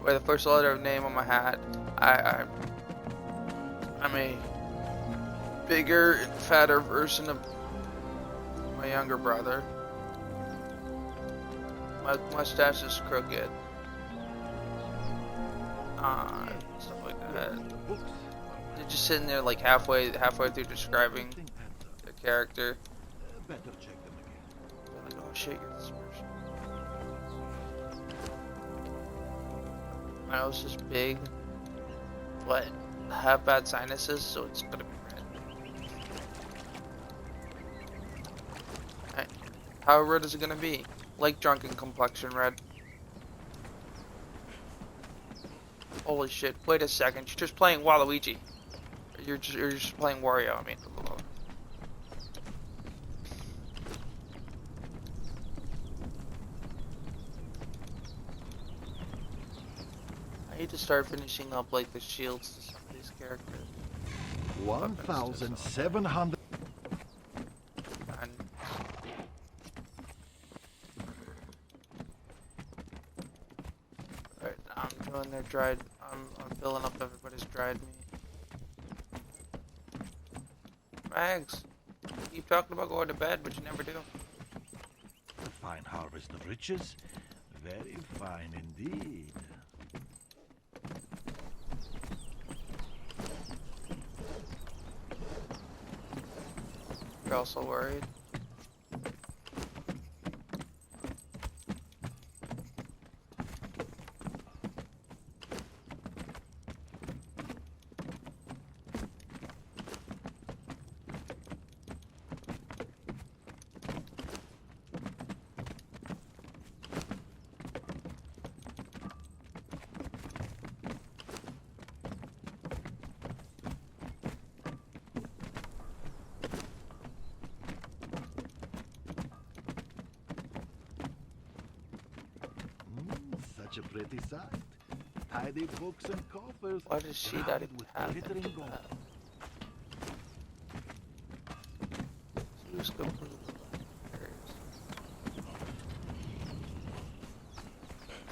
wear the first letter of name on my hat. I'm a bigger, fatter version of my younger brother. My mustache is crooked. Stuff like that. They're just sitting there like halfway through describing the character. Better check them again. Like, oh shit, you're this person. My nose is big, but I have bad sinuses, so it's gonna be red. Right. How red is it gonna be? Like drunken complexion red. Holy shit! Wait a second. You're just playing Waluigi. You're just playing Wario. I mean. I need to start finishing up like the shields to some of these characters. 1,700. Alright, I'm doing their dried. I'm filling up everybody's dried meat. Mags, you keep talking about going to bed, but you never do. A fine harvest of riches. Very fine indeed. You're also worried. Such a pretty sight. Tidy books and coffers. Why does she not crowded even with have glittering it? gold. Use complete.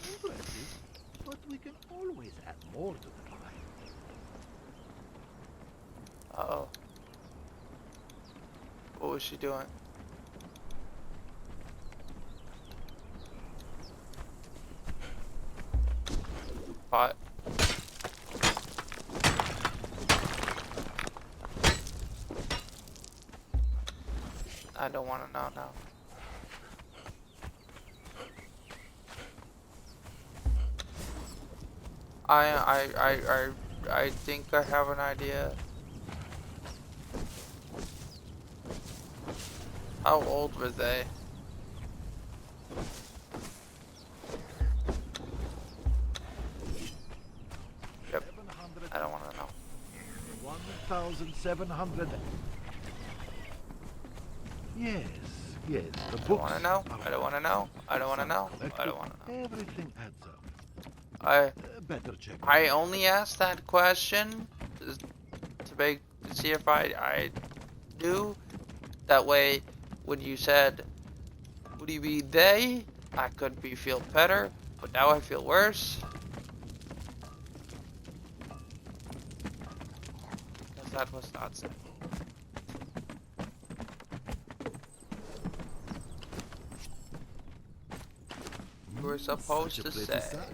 Impressive, but we can always add more to the pie. Uh-oh. What was she doing? Pot. I don't want to know now. I think I have an idea. How old were they? Yep. I don't want to know. 1,700. Yes, yes. The I don't books. want to know. are I don't want to know. I don't want to some know. I collected. don't want to know. Everything adds up. Better check. I only asked that question to see if I knew. That way, when you said, "What do you mean they?" I could feel better. But now I feel worse. Because that was not said. You were supposed Such a to pretty say. sight.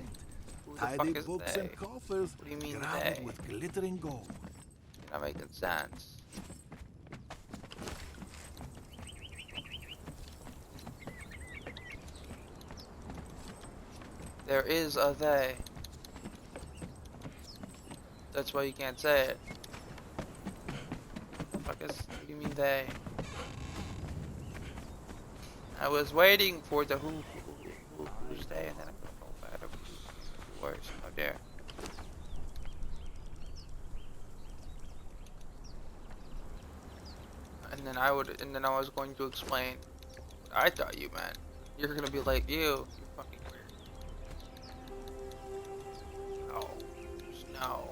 Who the Tidy fuck is books they? and coffers What do you mean crowded they? with glittering gold. Not making sense. There is a they. That's why you can't say it. What do you mean they? I was waiting for the who's they, and then I go, oh, bad. Worse. How dare. And then I was going to explain what I thought you meant. You're gonna be like, you fucking weird. No. Just no.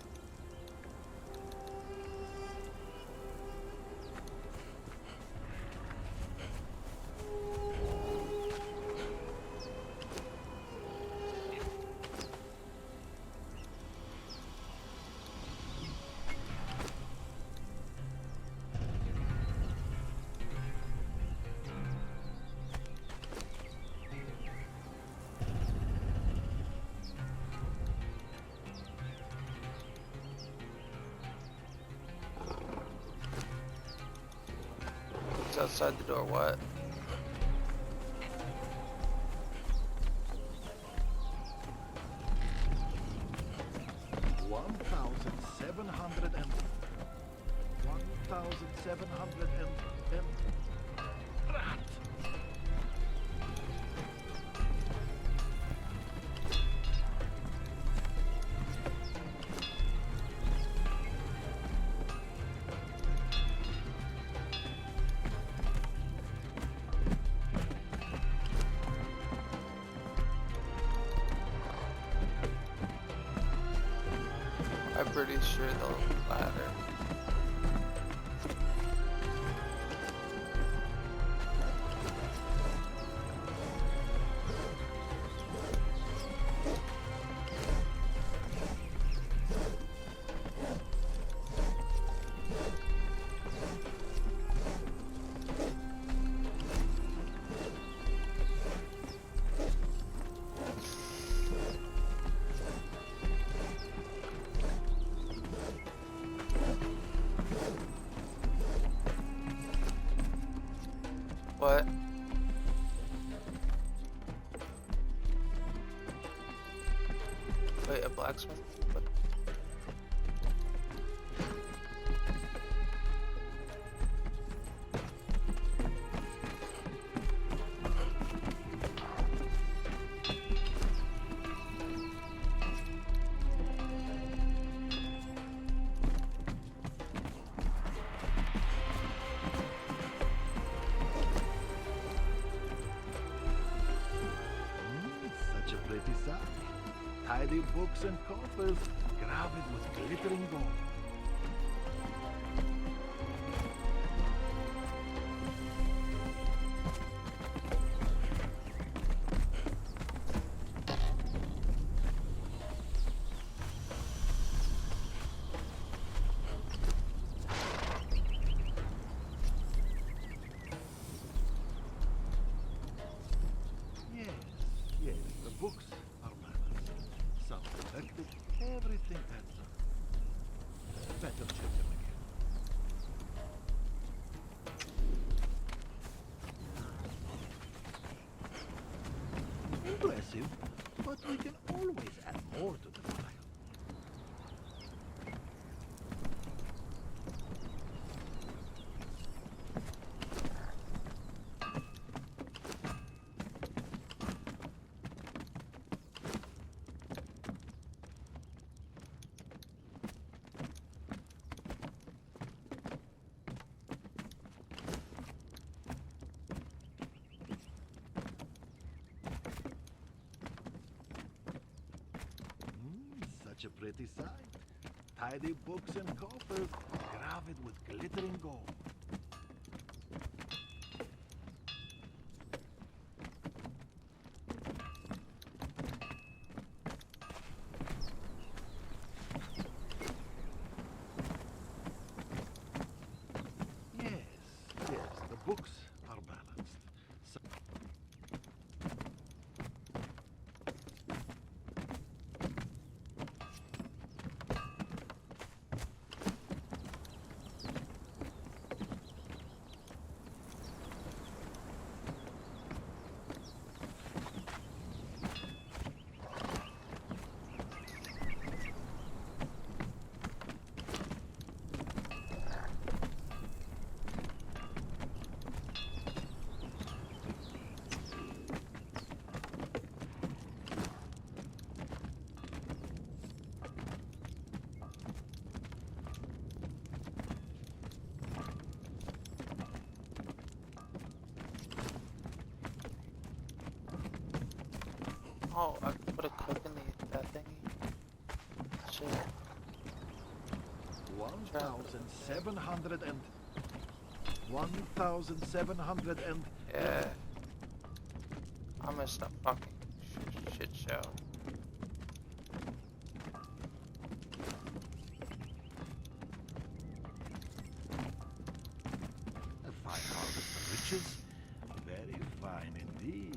It's outside the door, what? One thousand seven hundred and 1,700 and rat. I'm pretty sure the ladder. What? Wait, a blacksmith? What? Such a pretty sight. Tidy books and coffers crowded with glittering gold. Yes, yes, the books are manners. Some collected, everything adds up. Better check them again. Impressive, but we can always add more to the file. Such a pretty sight. Tidy books and coffers crowded with glittering gold. 1,700 and 1,700 and Yeah. I missed a fucking shit show. a fine harvest of riches. Very fine indeed.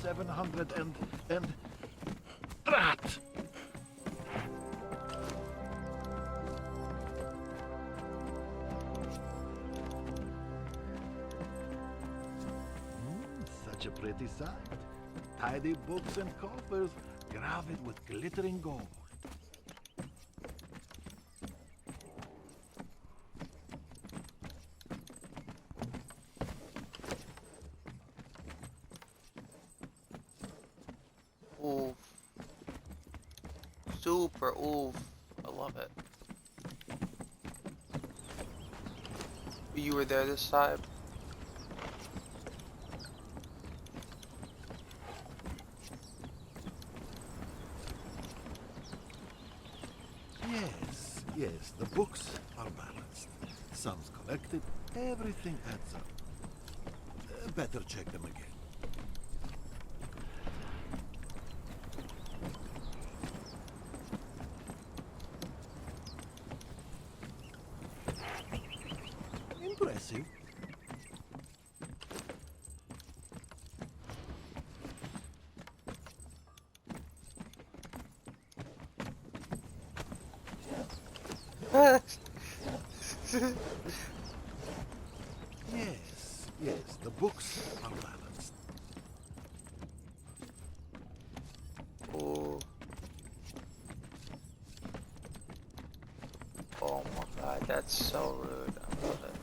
Seven hundred and rat. Such a pretty sight. Tidy books and coffers, graved with glittering gold. Oof. Super oof. I love it. You were there this time? Yes, yes, the books are balanced. Sums collected, everything adds up. Better check them again. Impressive. Yes, yes, the books are balanced. Ooh. Oh my god, that's so rude. I love it.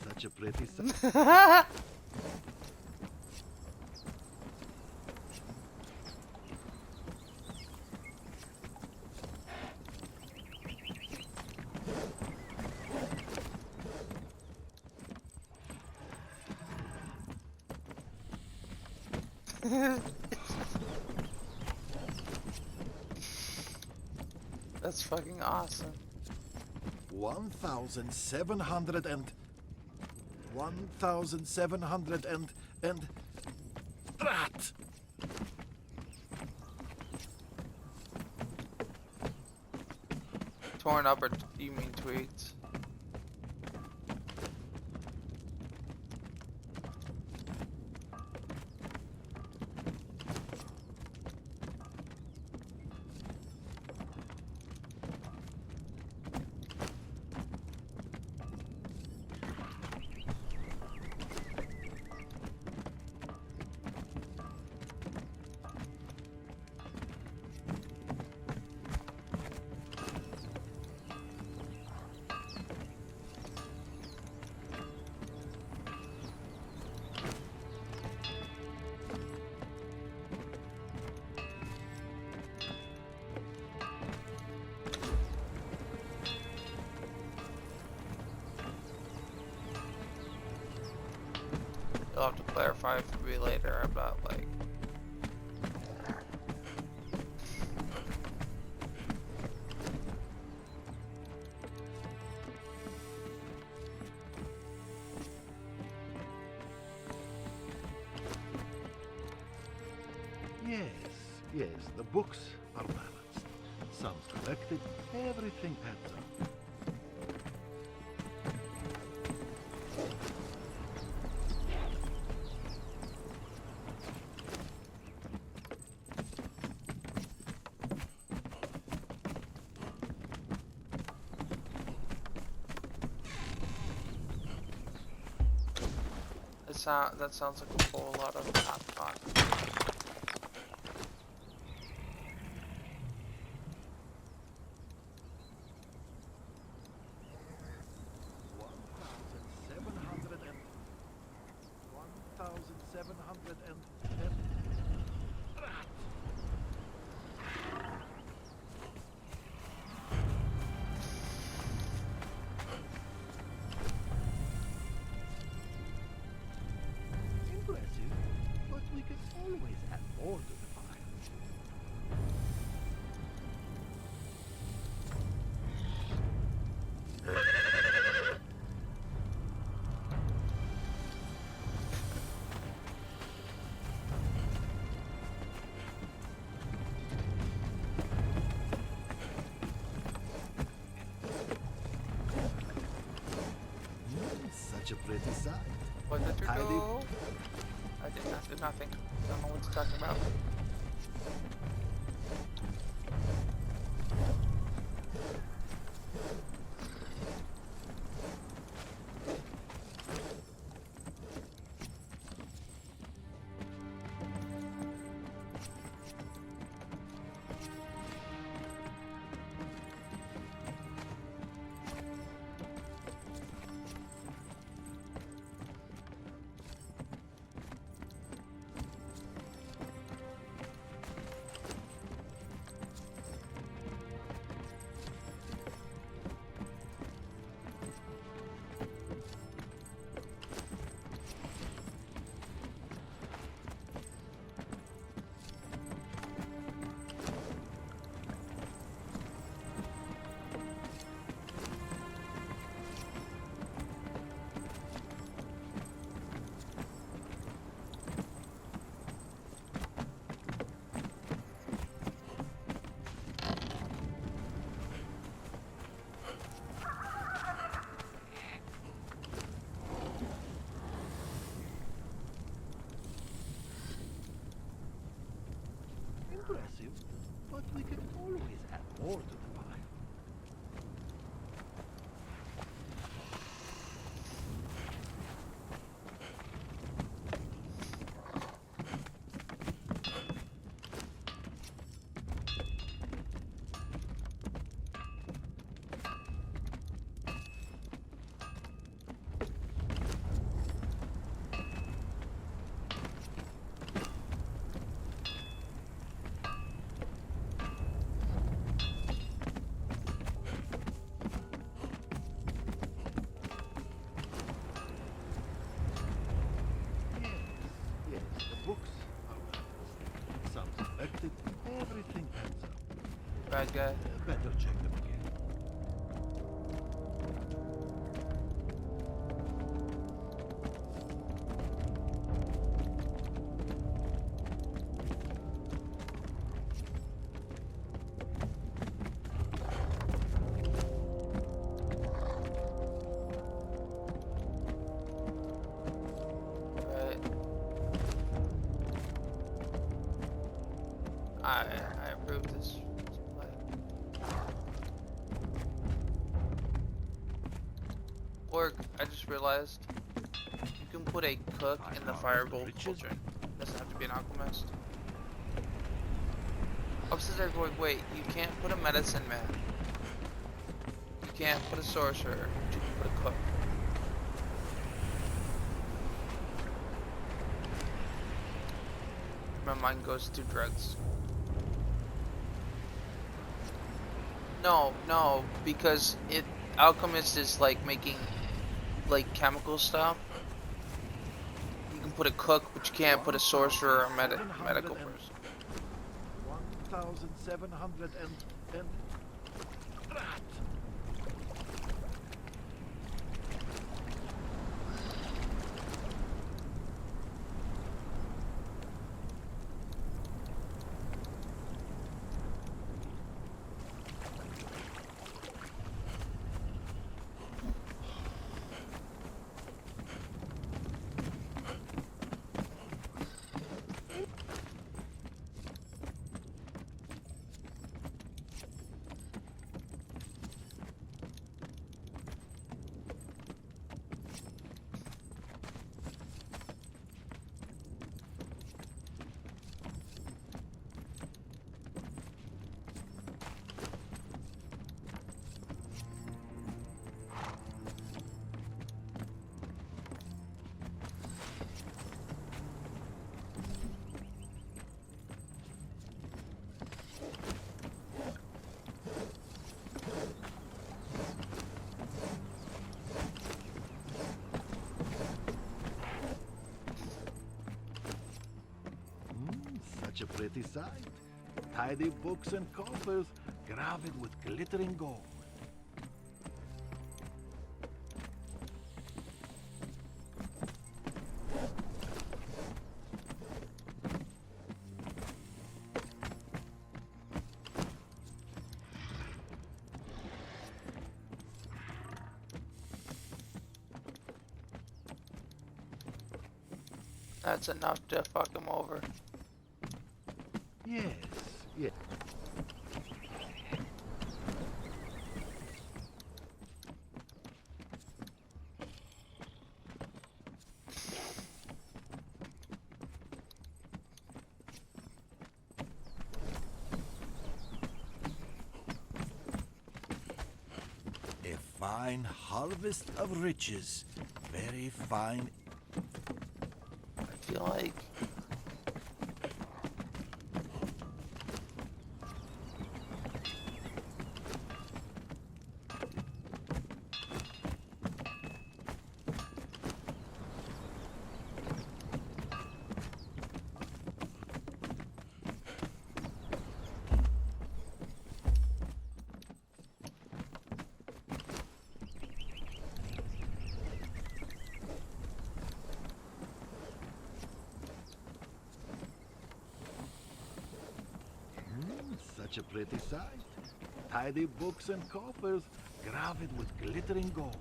Such a pretty sight. That's fucking awesome. 1,700 and 1,700 and rat. Torn up, or you mean tweets? You'll have to clarify for me later. I'm not like. Yes, yes, the books are balanced. Sums collected, everything adds up. That sounds like a whole lot of hot pot. 1,710. Impressive, but we can always add more to the file. Such a pretty sight. What did you I do? did- I did not do nothing. Don't know what you're talking about. Impressive, but we can always add more to the file. Yes, the books are balanced. Some selected, everything adds up. Bad guy. Better check them again. Right. I approve this play. Orc, I just realized you can put a cook in the fireball cauldron. Doesn't have to be an alchemist. Upstairs they're going, wait, you can't put a medicine man. You can't put a sorcerer, but you can put a cook. My mind goes to drugs. No, because alchemist is like making like chemical stuff. You can put a cook, but you can't put a sorcerer or medical person. 1,710. pretty sight. Tidy books and coffers, graved with glittering gold. That's enough to fuck him over. Yes, yes. A fine harvest of riches. Very fine. I feel like Such a pretty sight. Tidy books and coffers, graved with glittering gold.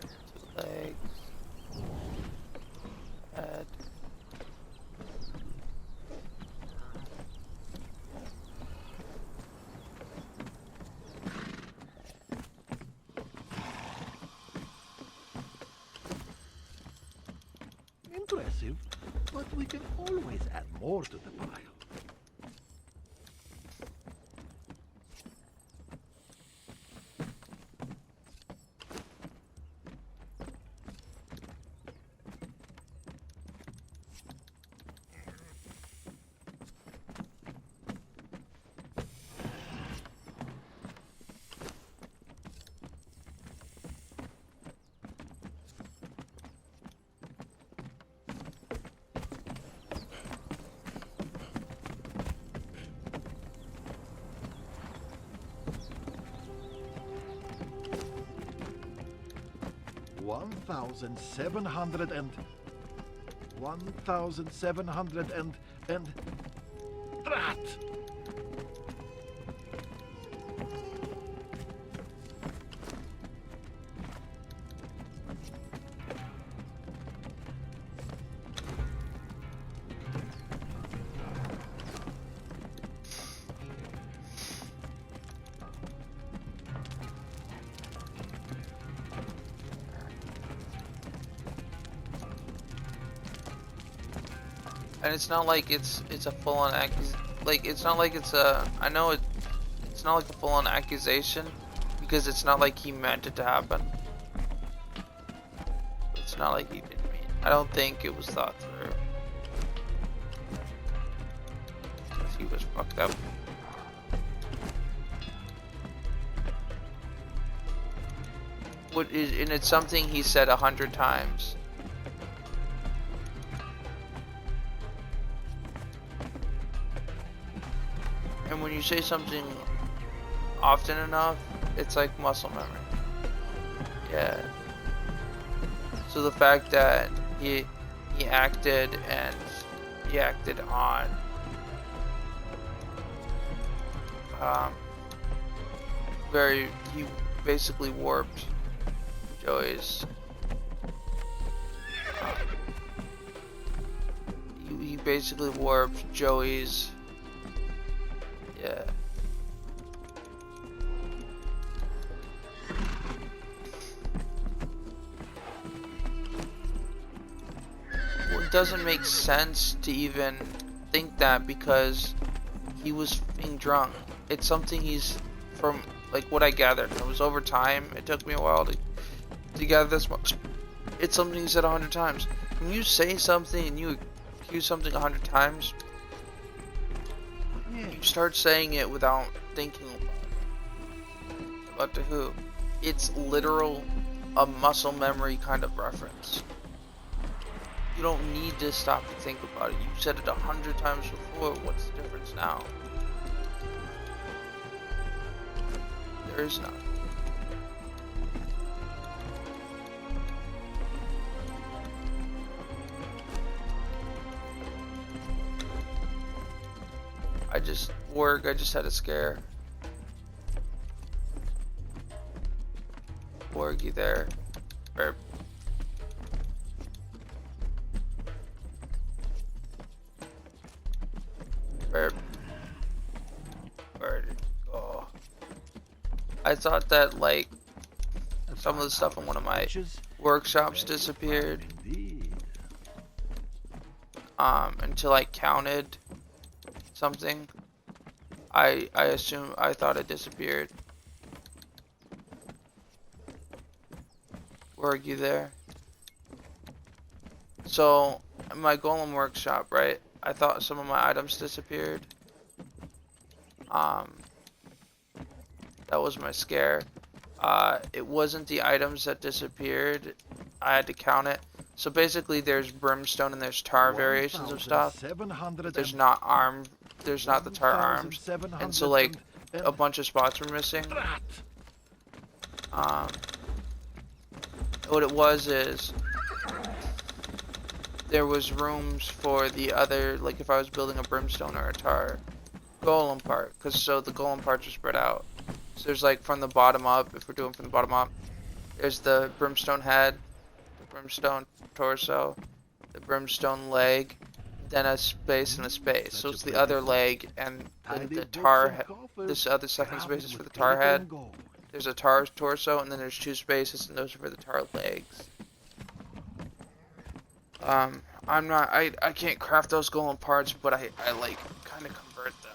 two legs, head. Impressive, but we can always add more to the pile. $1,700 and Drat! And it's not like it's a full-on like it's not like it's a I know it's not like a full-on accusation because it's not like he meant it to happen. It's not like he didn't mean. I don't think it was thought through. Because he was fucked up. And it's something he said 100 times. And when you say something often enough, it's like muscle memory. Yeah. So the fact that he acted on he basically warped Joey's he basically warped Joey's yeah. Well, it doesn't make sense to even think that because he was being drunk. It's something he's from like what I gathered. It was over time. It took me a while to gather this much. It's something he said 100 times. When you say something and you accuse something 100 times, you start saying it without thinking about the who. It's literal, a muscle memory kind of reference. You don't need to stop to think about it. You've said it 100 times before. What's the difference now? There is none. I just had a scare. Borg, you there? Burp. Burp. Where did it go? I thought that, like, some of the stuff in one of my workshops disappeared. Until I counted something. I thought it disappeared. Were you there? So, in my Golem workshop, right? I thought some of my items disappeared. That was my scare. It wasn't the items that disappeared. I had to count it. So basically there's brimstone and there's tar variations of stuff. There's not the tar arms. And so like a bunch of spots were missing. What it was is there was rooms for the other, like if I was building a brimstone or a tar golem part, so the golem parts are spread out. So there's like from the bottom up, if we're doing from the bottom up, there's the brimstone head, the brimstone torso, the brimstone leg, then a space and a space. So it's the other leg and the tar, this other second space is for the tar head. There's a tar torso and then there's two spaces and those are for the tar legs. I can't craft those golem parts, but I like kind of convert them.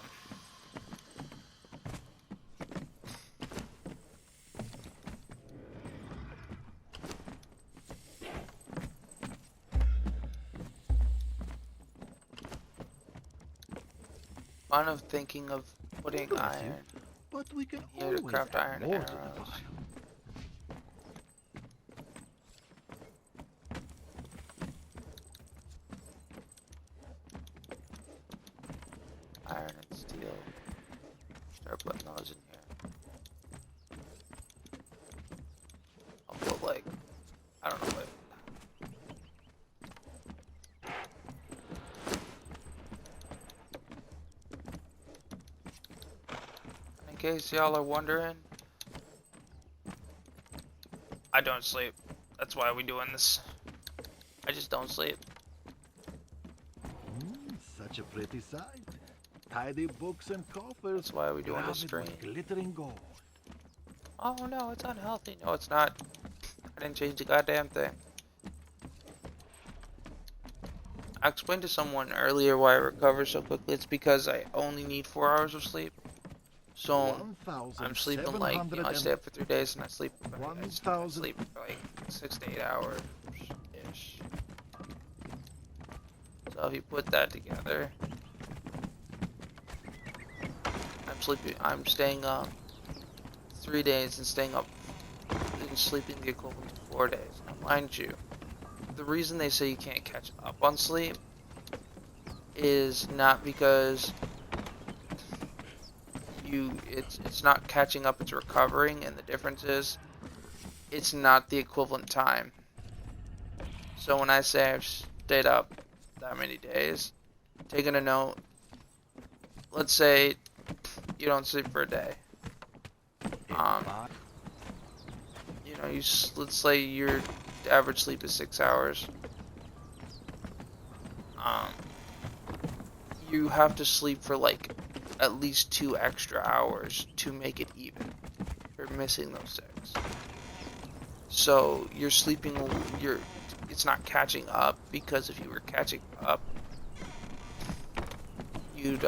Fun of thinking of putting iron But we can here to always craft add iron more to the arrows. pile. Iron and steel. Start putting those in here. I'll put like, I don't know what. In case y'all are wondering, I don't sleep. That's why we doing this. I just don't sleep. Such a pretty sight. Tidy books and coffers. That's why we doing this crowded stream. with glittering gold. Oh no, it's unhealthy. No, it's not. I didn't change the goddamn thing. I explained to someone earlier why I recover so quickly. It's because I only need 4 hours of sleep. So I'm sleeping like, you know, I stay up for 3 days and I sleep for like 6 to 8 hours ish. So if you put that together, I'm staying up 3 days and staying up and sleeping the equivalent to 4 days. Now mind you, the reason they say you can't catch up on sleep is not because it's not catching up, it's recovering, and the difference is it's not the equivalent time. So when I say I've stayed up that many days, taking a note, let's say you don't sleep for a day. You know, let's say your average sleep is 6 hours. You have to sleep for like at least 2 extra hours to make it even. You're missing those 6. So you're sleeping, it's not catching up, because if you were catching up, you'd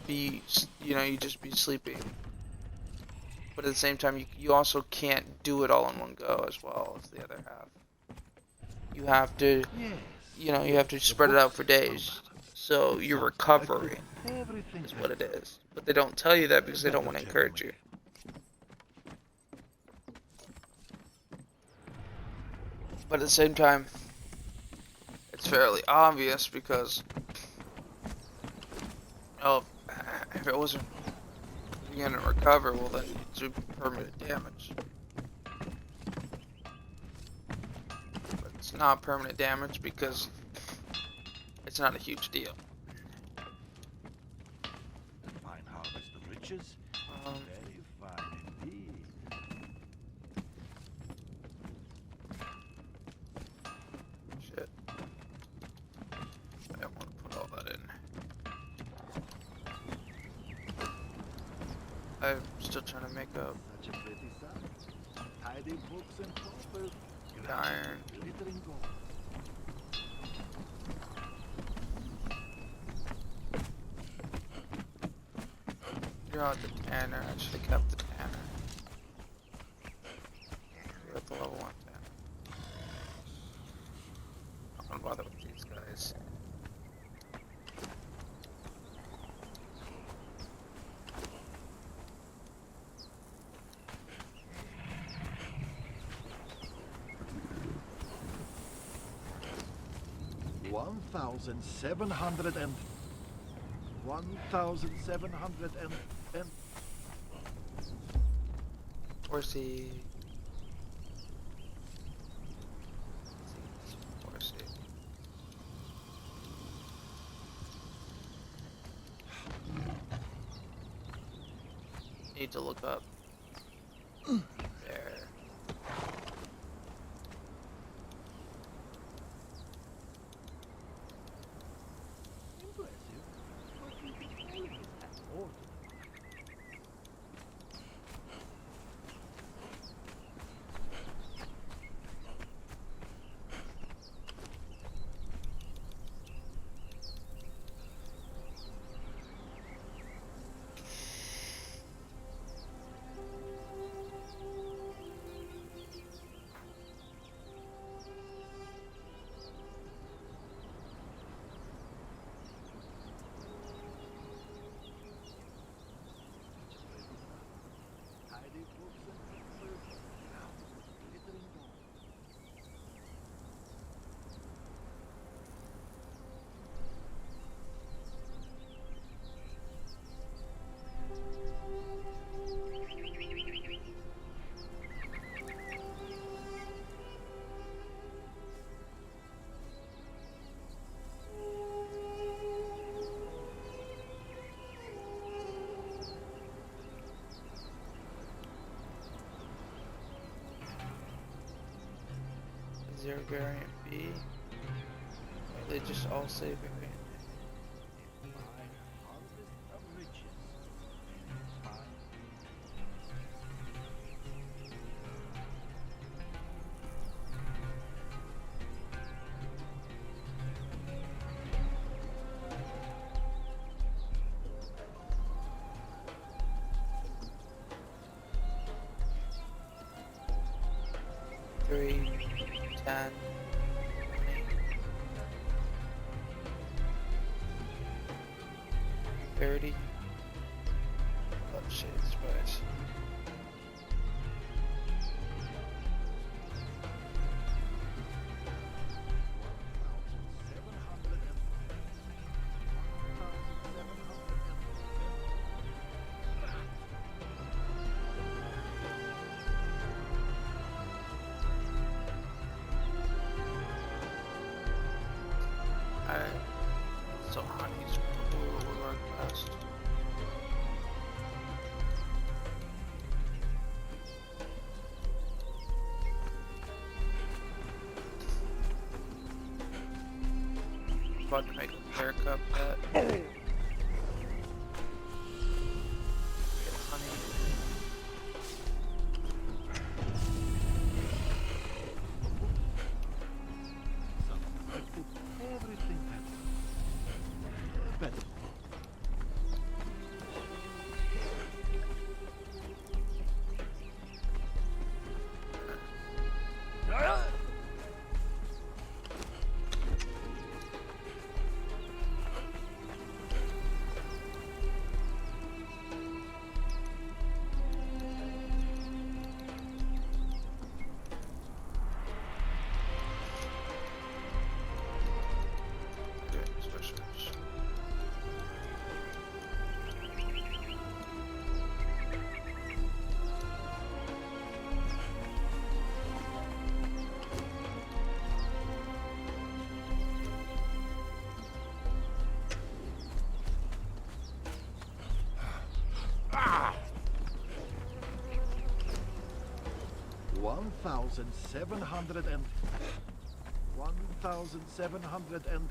be, you know, you'd just be sleeping. But at the same time, you also can't do it all in one go as well as the other half. You have to, you know, you have to spread it out for days. So you're Sounds recovering effective. Everything is what it adds up. is. But they don't tell you that because they don't Better want to check encourage them you. again. But at the same time, it's fairly obvious because, oh, if it wasn't beginning to recover, well then you'd do permanent damage. But it's not permanent damage because it's not a huge deal. Fine harvest of riches. Um, Very fine indeed. Shit. I don't want to put all that in. I'm still trying to make up Such a pretty sight. Tidy books and copper. the iron. Glittering gold. You're out the tanner. I should have kept the tanner. You're at the level 1 tanner. I'm not gonna bother with these guys. $1,700 Where's the... Where's the... Need to look up. There. Impressive. But you can always add more to tidy books and copper. Glittering gold. Is there a variant B? Or they just all say variant A? Fine harvest of riches. Fine. Three, 10, 20. $30. Oh shit, it's price. So honey's will work best. About to make a haircut bet. Get honey. Everything better. 1,700 and 1,700 and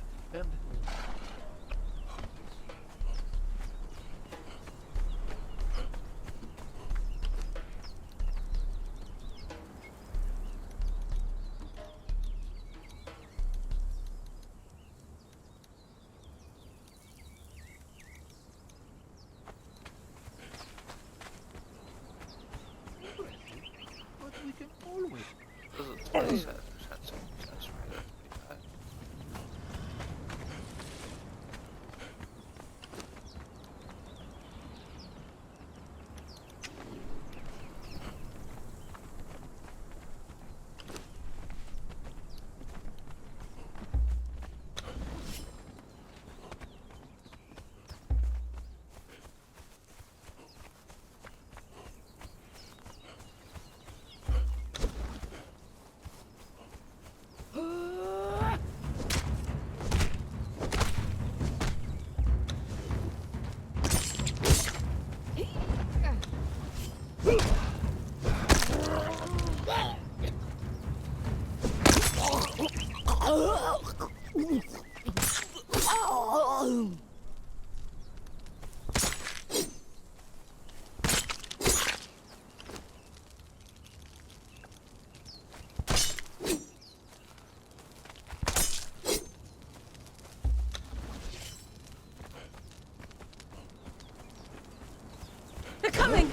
but we can always. This is 27%. That's right. That's pretty They're coming!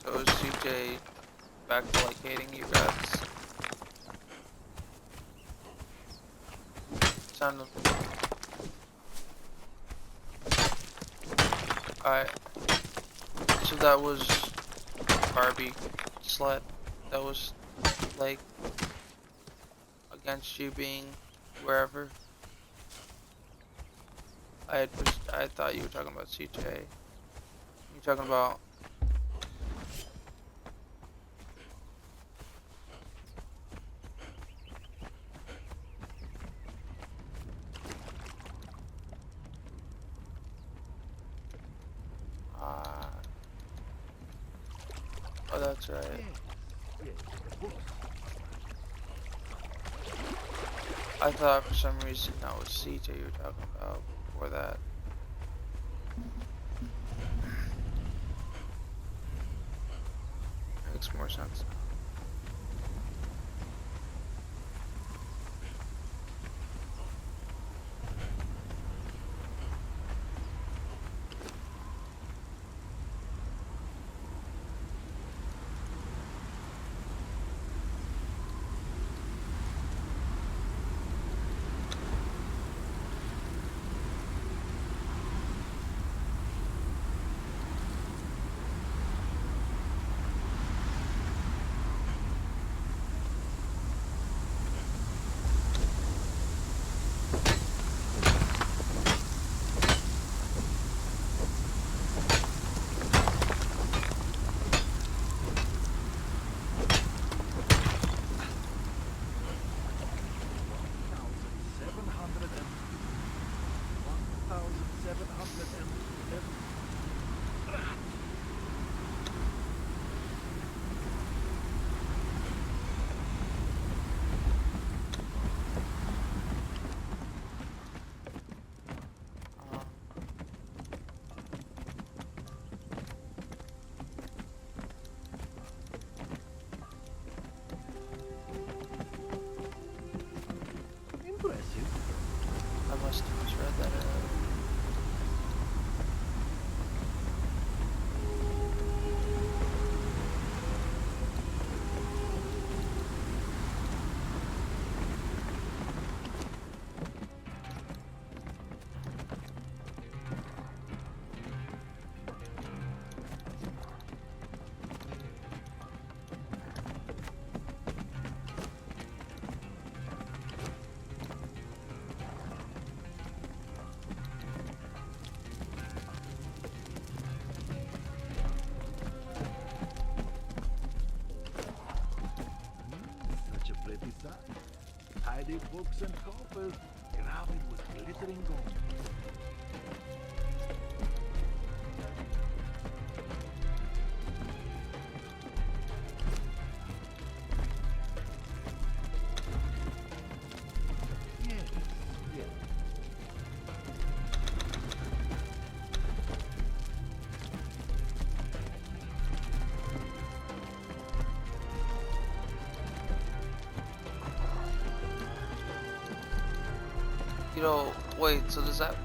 So is CJ back to like hating you guys? Sound. Alright. So that was Barbie slut. That was like against you being wherever. I thought you were talking about CJ. You talking about oh, that's right. Yes, the books. I thought for some reason that was CJ you were talking about before that. Makes more sense now. sight. Tidy books and copper, crowded with glittering gold. Yes, yes. You know, wait, so does that,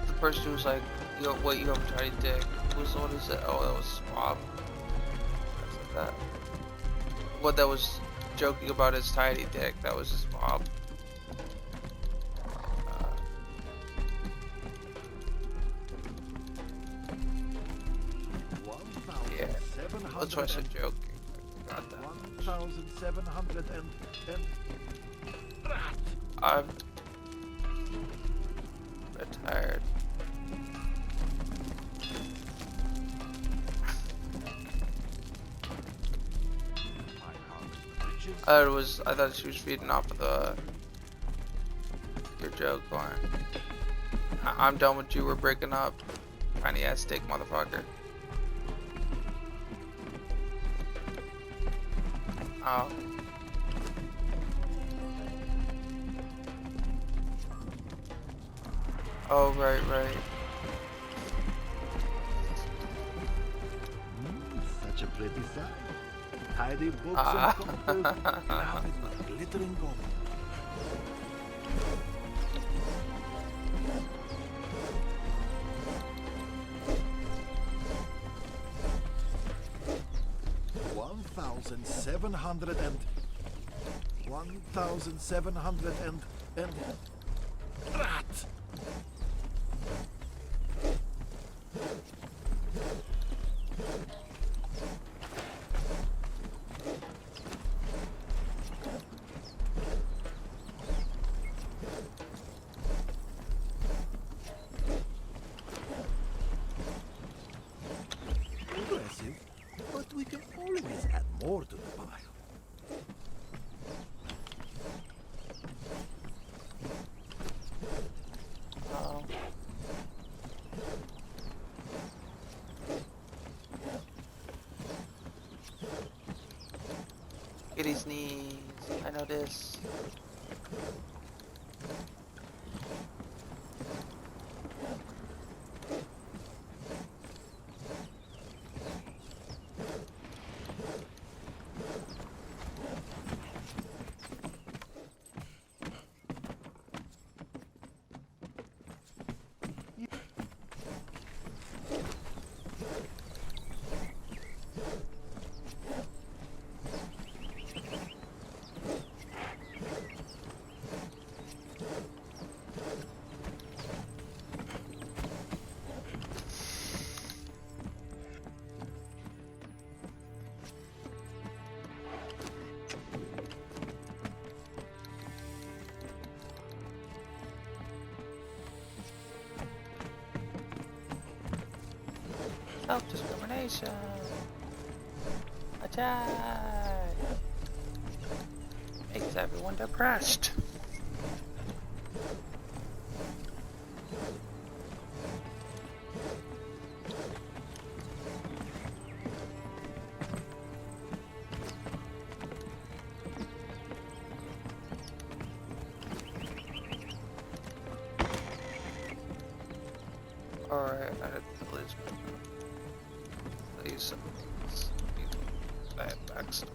the person who's like, yo, wait, you have a tiny dick, who's the one who said, oh, that was Bob? That's like that. What that was joking about his tiny dick, that was his Bob. Yeah, that's why I said joking. I forgot that. 1,700 and I'm retired. I thought she was feeding off of your joke going. I'm done with you, we're breaking up. Tiny ass dick motherfucker. Oh. Oh, right. Such a pretty sight. Tidy books and copper, crowded with glittering gold. One thousand seven hundred and rat. Impressive, but we can always add more to the pile. Oh. Kitty's knees. I know this. Self-discrimination. Attack. Makes everyone depressed. Alright, I had to lose my please. That backstop.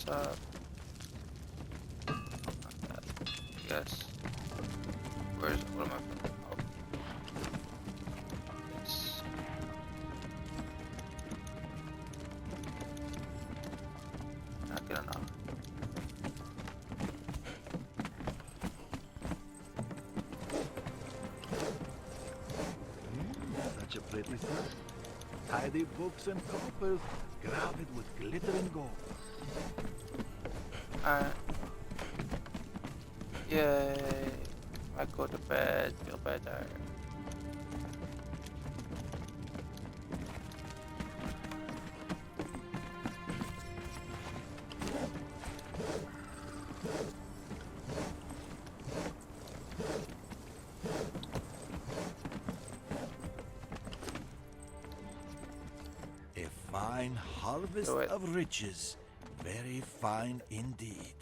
this up. Yes. Where's what am I? Oh. Yes. Not good enough. Such a pretty sight. Tidy books and coppers, crowded with glittering gold. Alright. Yay. I go to bed, feel better. A fine harvest Do it. of riches. Very fine indeed.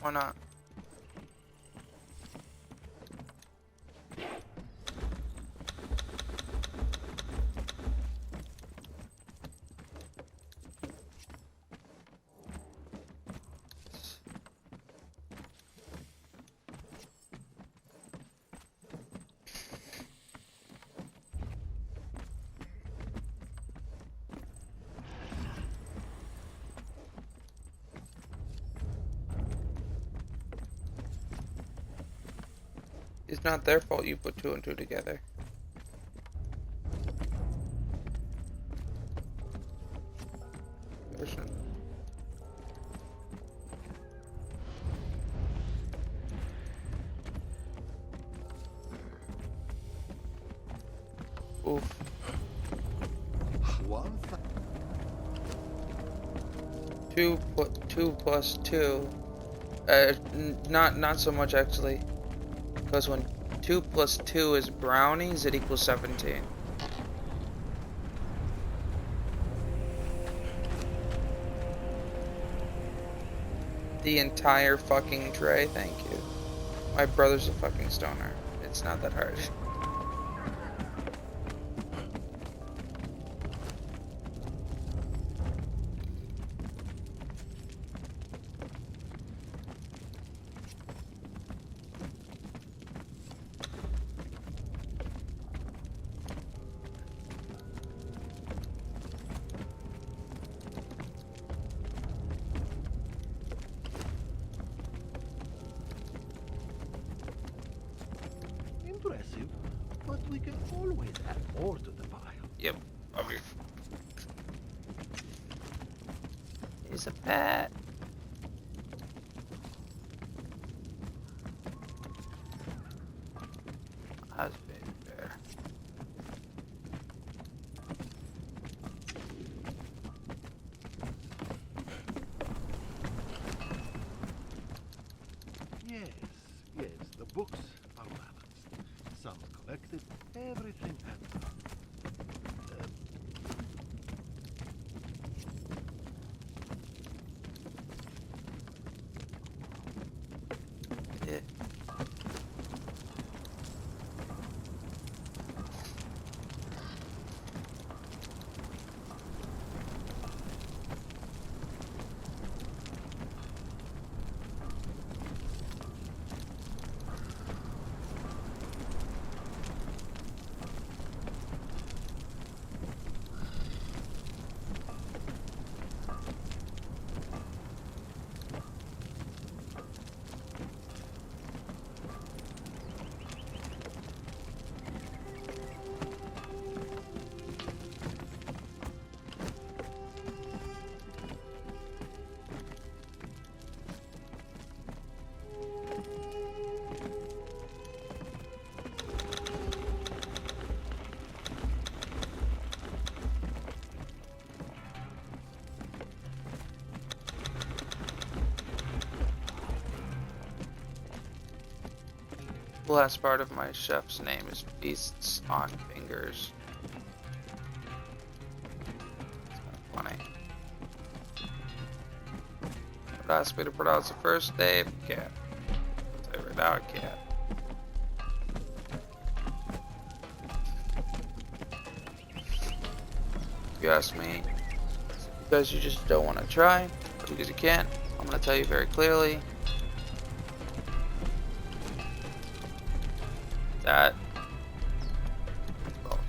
Why not? It's not their fault you put 2 and 2 together. Person. Oof. One 2 plus 2. Not so much actually. Because when 2 plus 2 is brownies, it equals 17. The entire fucking tray, thank you. My brother's a fucking stoner. It's not that hard. impressive, but we can always add more to the pile. Yep. Okay. He's a pet. That's baby bear. Yes, yes, the books are balanced. Some collected, everything adds up. Yeah. The last part of my chef's name is Feasts on Fingers. It's kind of funny. Would ask me to pronounce the first name, can't. Say right now, I can't. If you ask me, because you just don't want to try, But because you can't, I'm gonna tell you very clearly that both.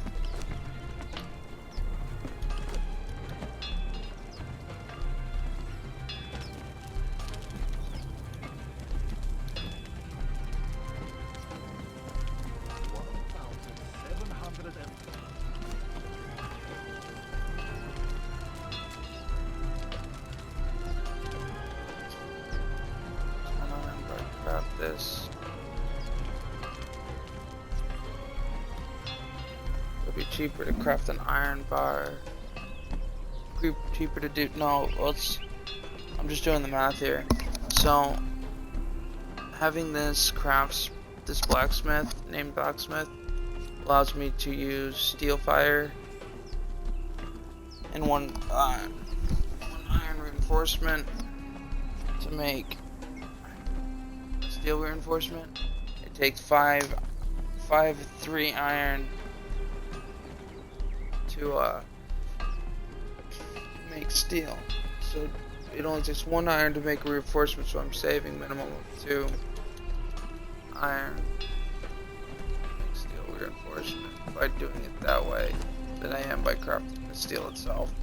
Grab this. It'll be cheaper to craft an iron bar. Cheaper to do. No, I'm just doing the math here. So, having this blacksmith named Blacksmith allows me to use steel fire and one iron reinforcement to make steel reinforcement. It takes 3 iron to make steel. So it only takes 1 iron to make a reinforcement, so I'm saving minimum of 2 iron to make steel reinforcement by doing it that way than I am by crafting the steel itself.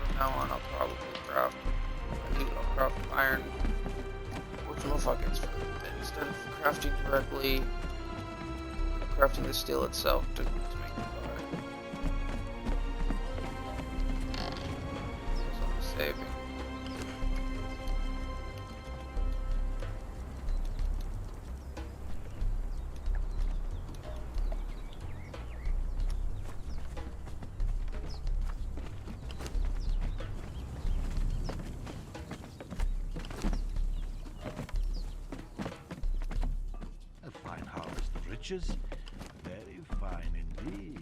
From now on, I'll probably craft iron instead of crafting directly, crafting the steel itself to make the bar. So I'm saving. A fine harvest of riches. Very fine indeed.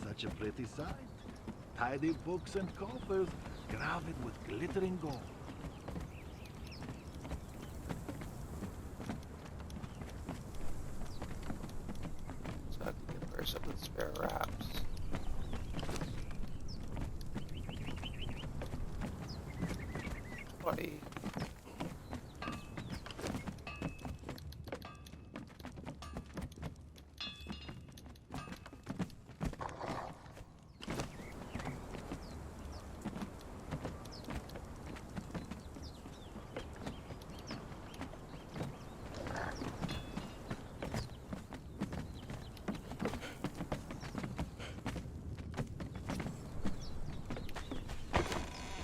Such a pretty sight. Tidy books and coffers, graved with glittering gold. So I can converse up with spare wraps. Buddy.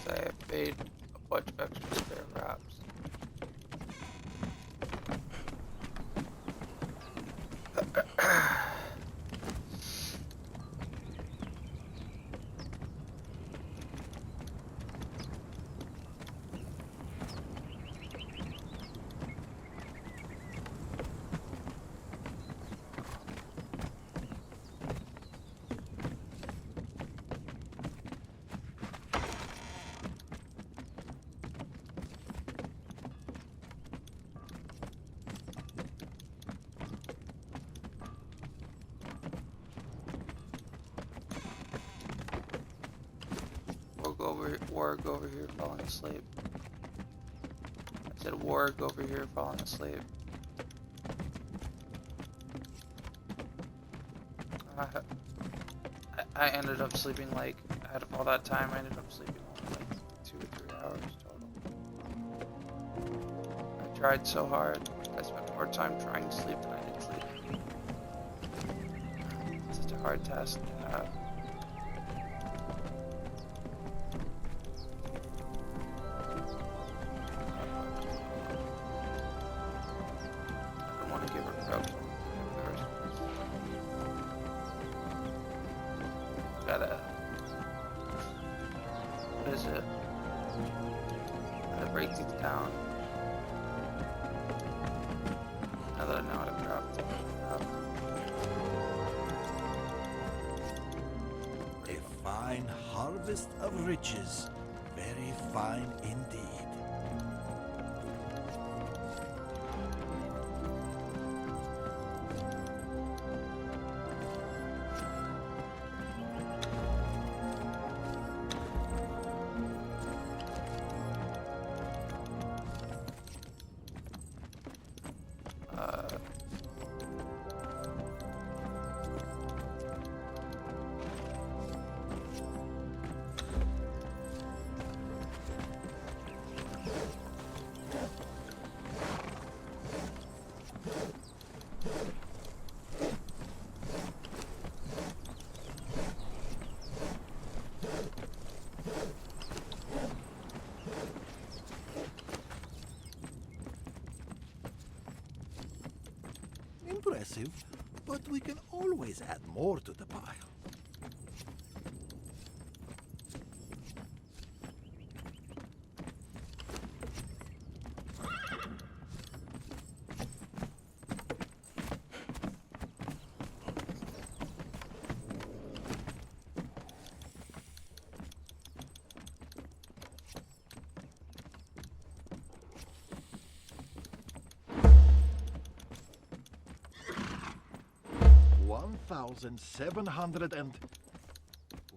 I have made a bunch of extra spare wraps. Warg over here falling asleep. I said Warg over here falling asleep. I ended up sleeping like, out of all that time, I ended up sleeping only like 2 or 3 hours total. I tried so hard. I spent more time trying to sleep than I did sleeping. It's such a hard task to have. gotta. What is it? Gotta break these down. Now that I know how to craft them. A fine harvest of riches. Very fine indeed. Impressive, but we can always add more to the pile.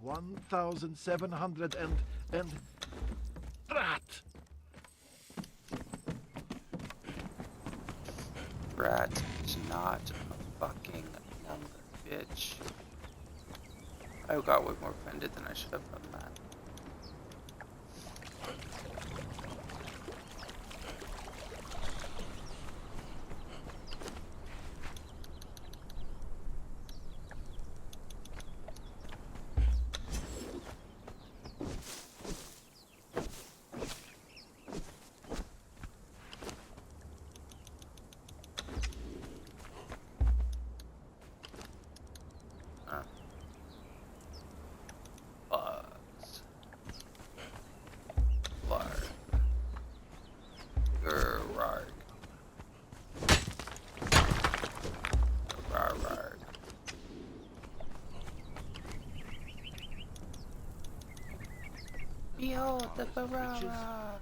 $1,700 and rat. Rat is not a fucking number, bitch. I got way more offended than I should have done that. Behold the Barara!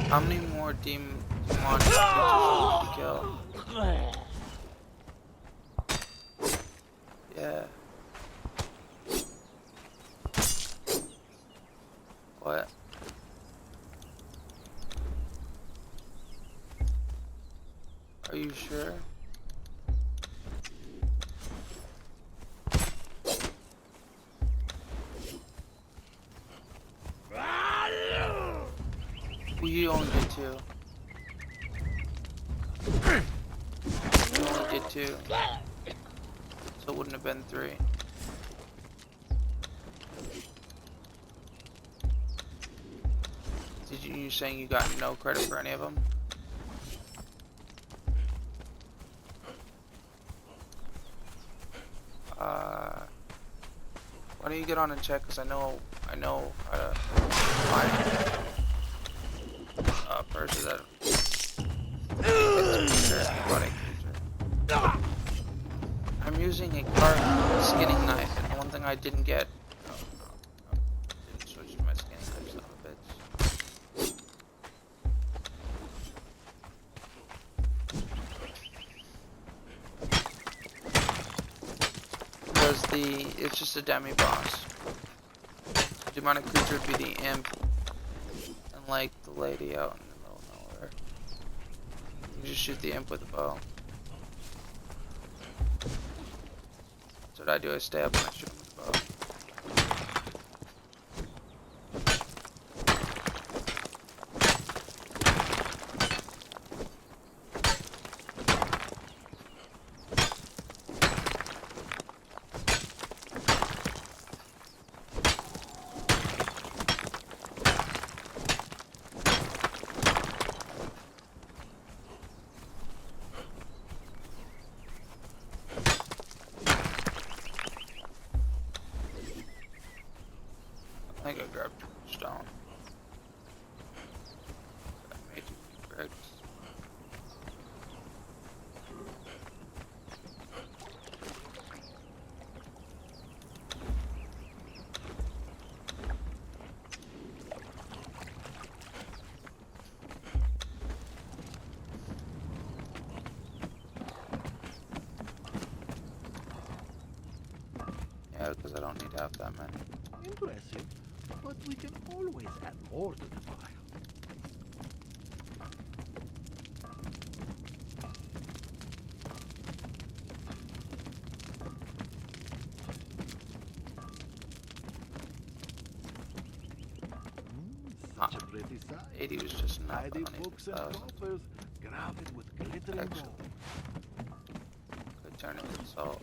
How many more demon monsters to kill? Yeah. What? Are you sure? You only did 2. You only did 2. So it wouldn't have been 3. Did you saying you got no credit for any of them? Why don't you get on and check? Cause I know how to find a person that I'm using a carved skinning knife, and one thing I didn't get. No, didn't switch to my skinning knife, son of a bitch. Because it's just a demi boss. Demonic creature would be the imp, and like the lady out in the middle of nowhere. You just shoot the imp with a bow. That's what I do. I stay up and I shoot him with a bow. I think I grabbed stone. I made 2 bricks. Yeah, because I don't need half that many. Impressive, but we can always add more to the pile. Such a pretty sight. 80 was just enough. I Tidy don't need books and 1,000. coffers, crowded with glittering Actually. gold. Could turn it into salt.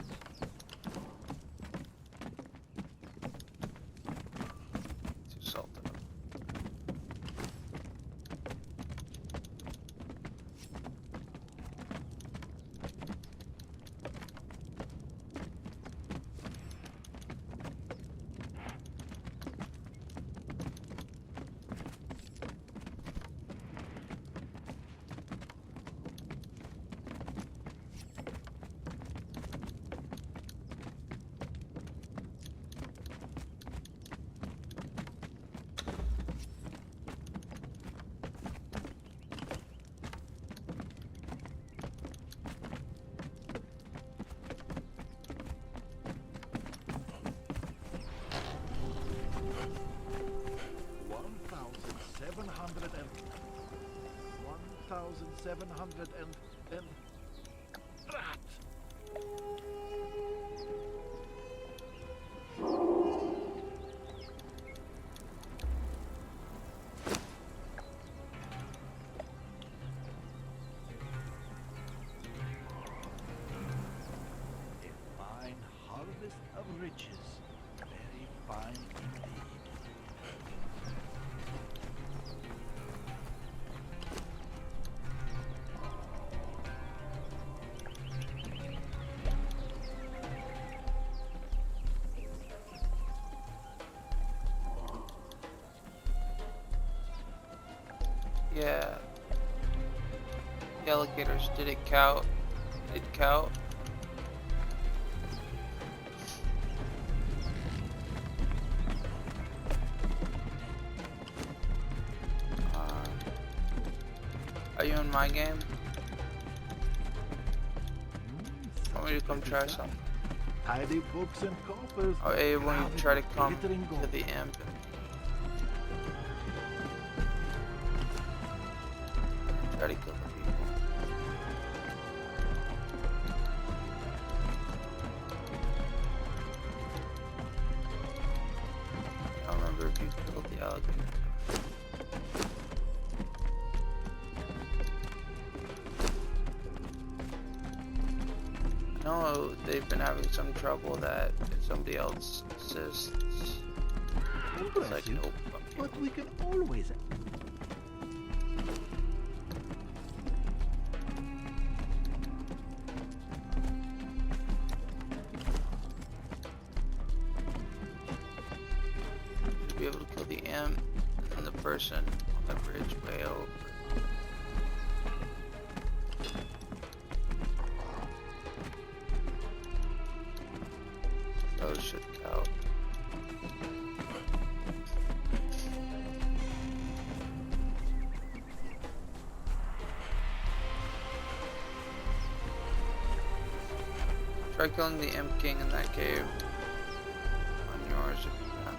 Too salted. And rat. A fine harvest of riches, very fine indeed. Yeah. The alligators, did it count? Did it count? Are you in my game? Want me to come try some? Tidy books and coffers. Oh, hey, when you crowded try to with come glittering to gold. the imp. Try to kill the people. I don't remember if you killed the alligator. No, they've been having some trouble that if somebody else assists, it's like, Impressive, nope, fuck you. but we can always. To be able to kill the imp and the person on the bridge way over. Those should count. Try killing the Imp King in that cave. On yours if you can.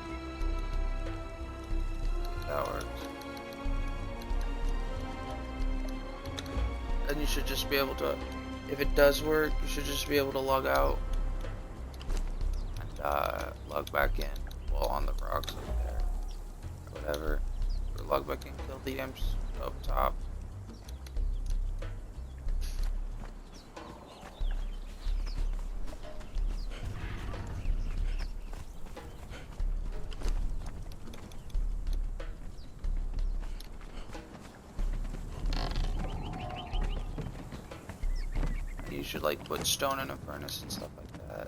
That works. And you should just be able to, if it does work, you should just be able to log out and log back in while on the rocks up there. Or whatever. Or log back in, kill the imps up top. You should like put stone in a furnace and stuff like that.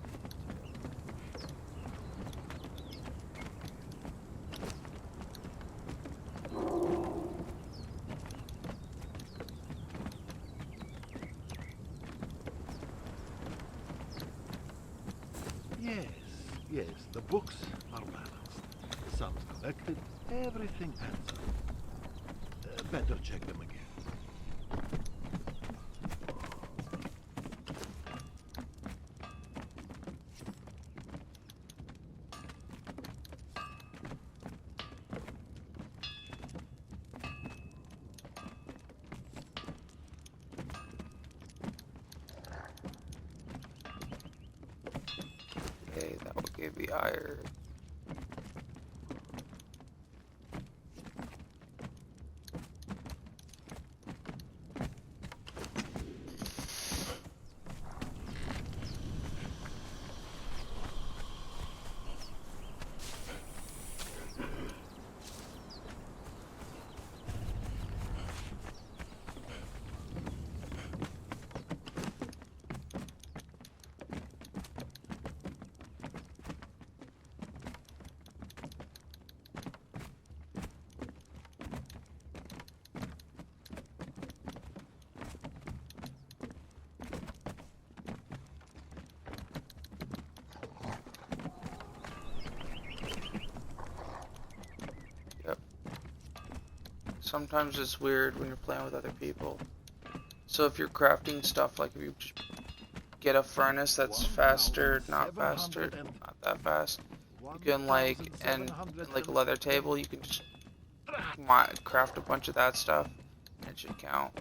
books are balanced. Sounds collected. Everything adds up. Better check them again. Okay, that will give me iron. Sometimes it's weird when you're playing with other people. So if you're crafting stuff, like if you just get a furnace that's faster, not faster, not that fast, you can like, and like a leather table, you can just craft a bunch of that stuff, and it should count.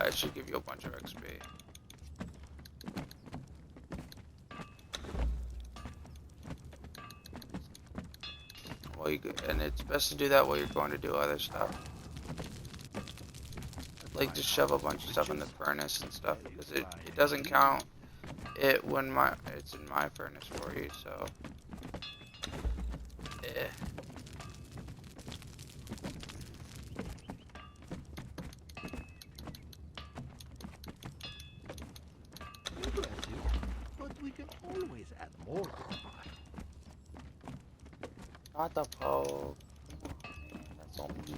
It should give you a bunch of XP. Well, and it's best to do that while you're going to do other stuff. Like just shove a bunch of stuff in the furnace and stuff, because it doesn't count it when it's in my furnace for you, so Impressive, but we can always add more to the pile. not the poke. Man, that's all me.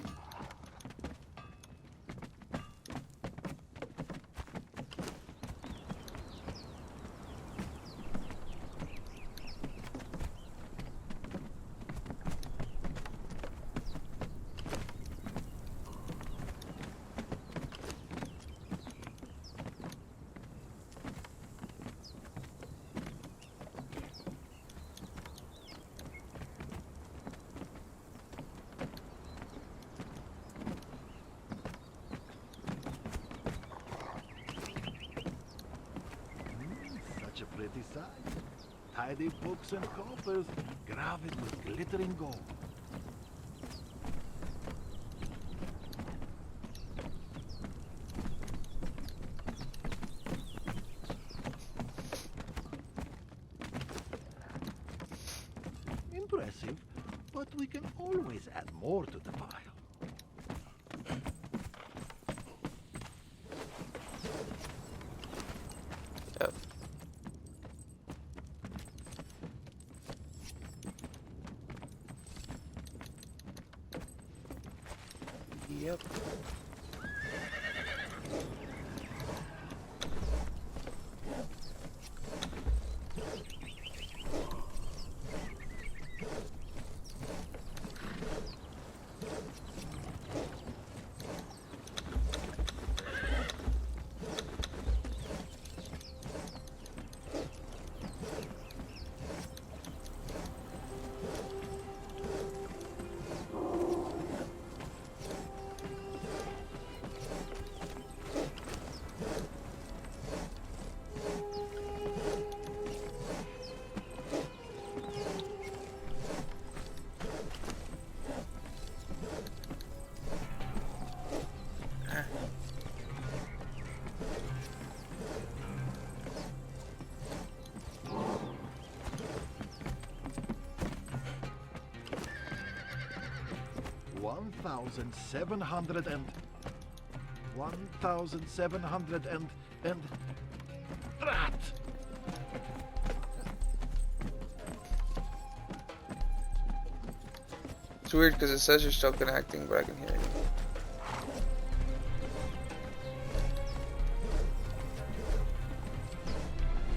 Such a pretty sight. Tidy books and coffers, gravid with glittering gold. Impressive, but we can always add more to the pile. Yep. Yep. One thousand seven hundred and rat. It's weird because it says you're still connecting, but I can hear you.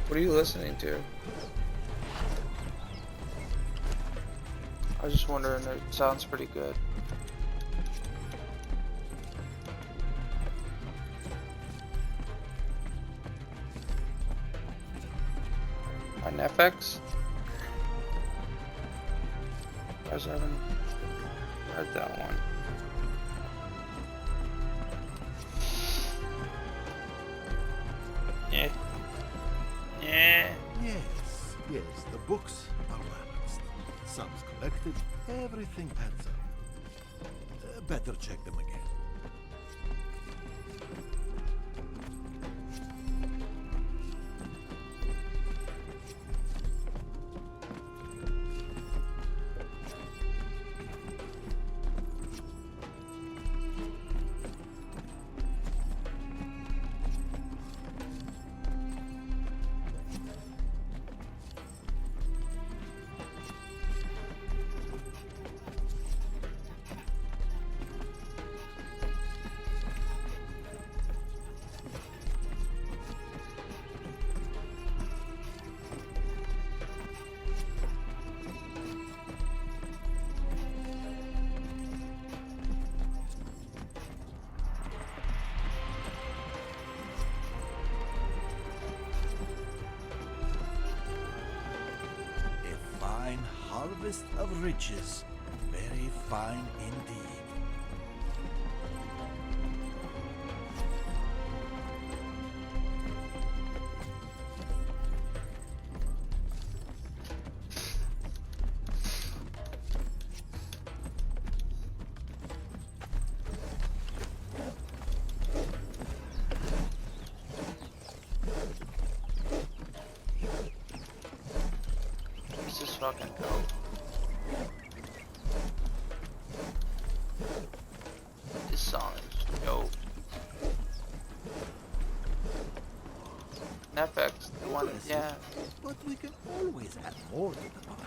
What are you listening to? I was just wondering, it sounds pretty good. On FX? I haven't read that one. Yeah. Yeah. Yes, yes, the books are balanced. Sums collected, everything adds up. Better check them again. A fine harvest of riches. Very fine indeed. This is fucking dope. This song is dope. FX, the one, yeah. But we can always add more to the pile.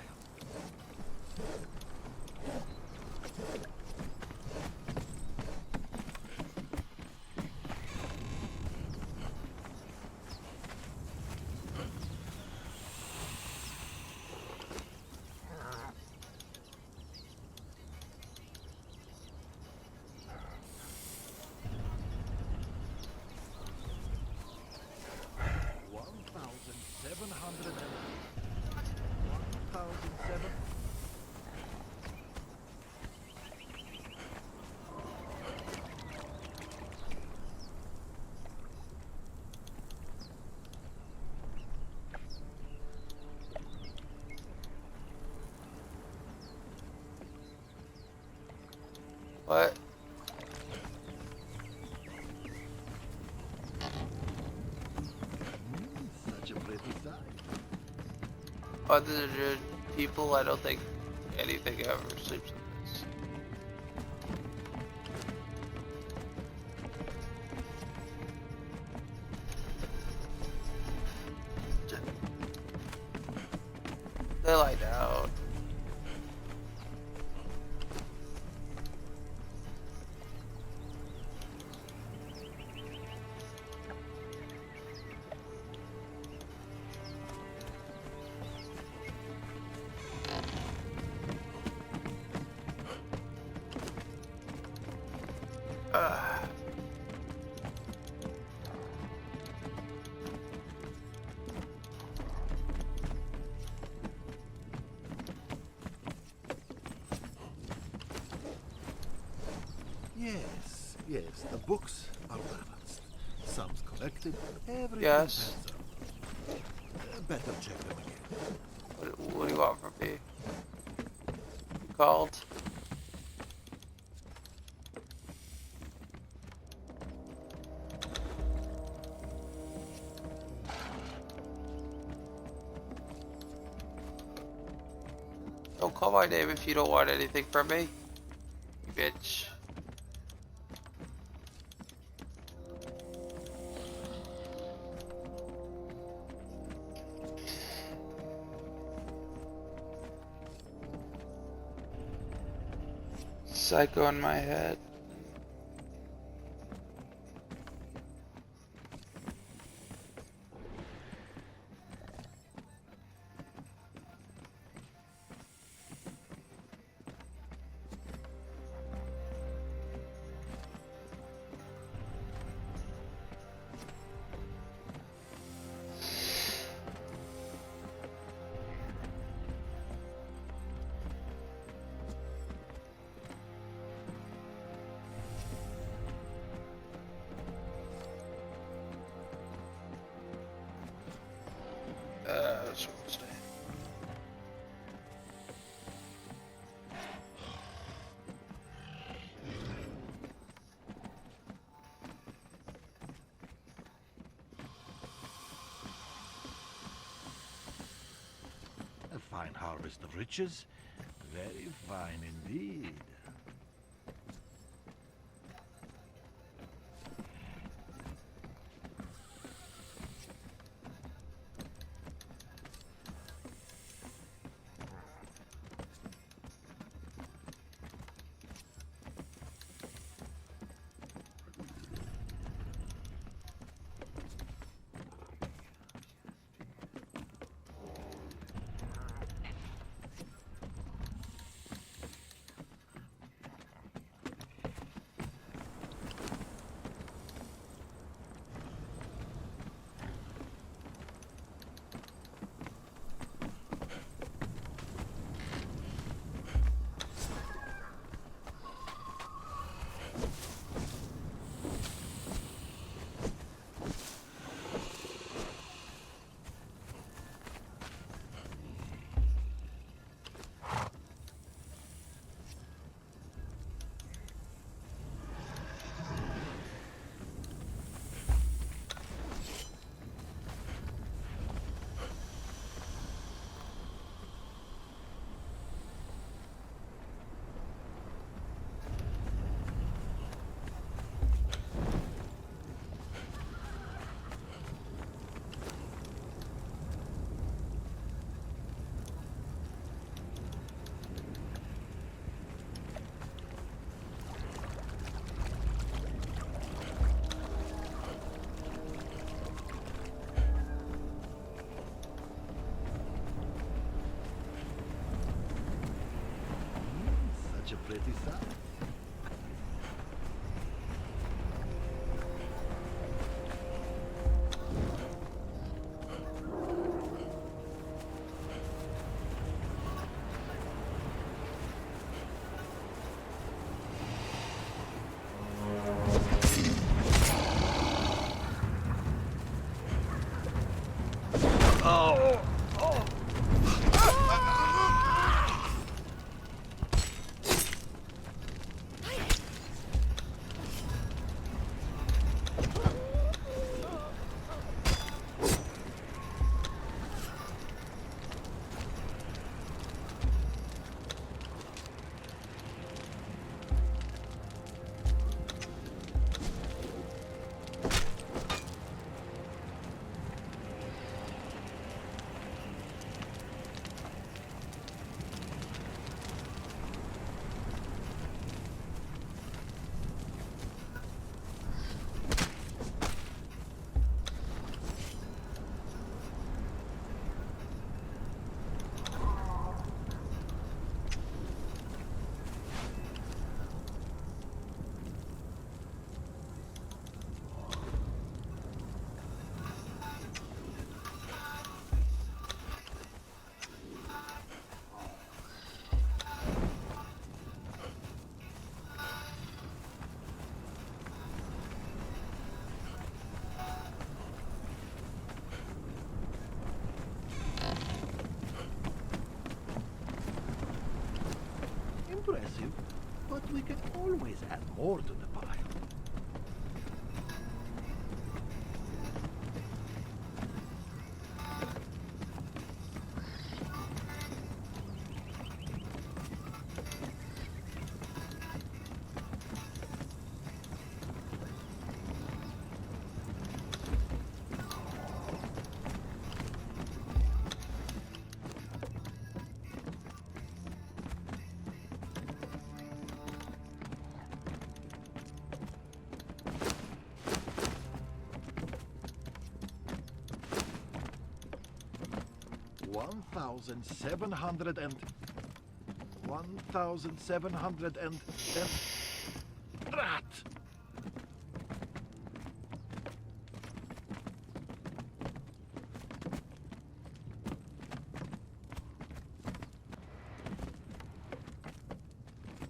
What? Such a pretty sight. Other than people, I don't think anything ever sleeps in this. They lie down. Yes, yes, the books are balanced. Sums collected, everything Yes. adds up. Better check them again. What do you want from me? You called? Don't call my name if you don't want anything from me, you bitch. Psycho in my head. fine harvest of riches. Very fine indeed. Such a pretty sight. Impressive, but we can always add more to the pile. One thousand seven hundred and 1,700 and rat.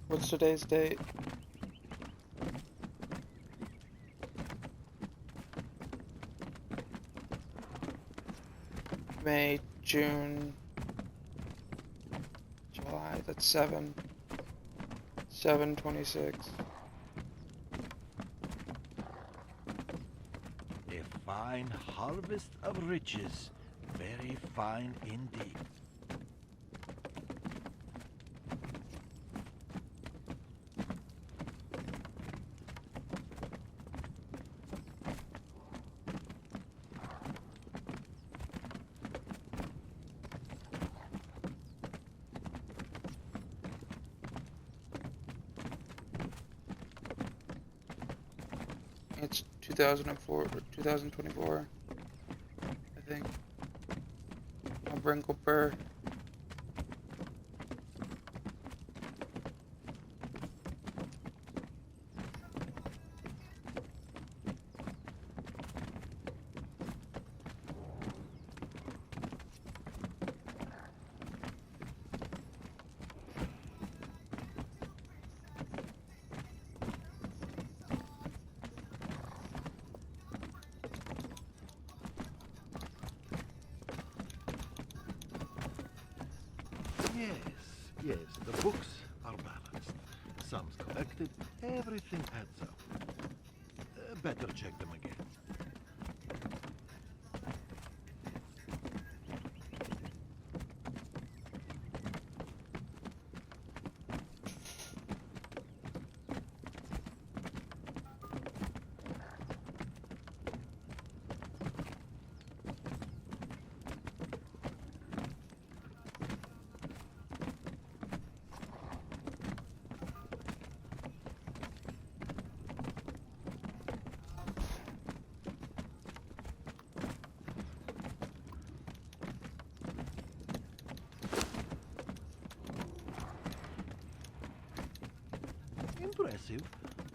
What's today's date? May, June, July, that's 7/26. A fine harvest of riches, very fine indeed. It's 2004 or 2024, I think. A Brinklepur. Yes, yes, the books are balanced. Sums collected, everything adds up. Better check them again. Impressive,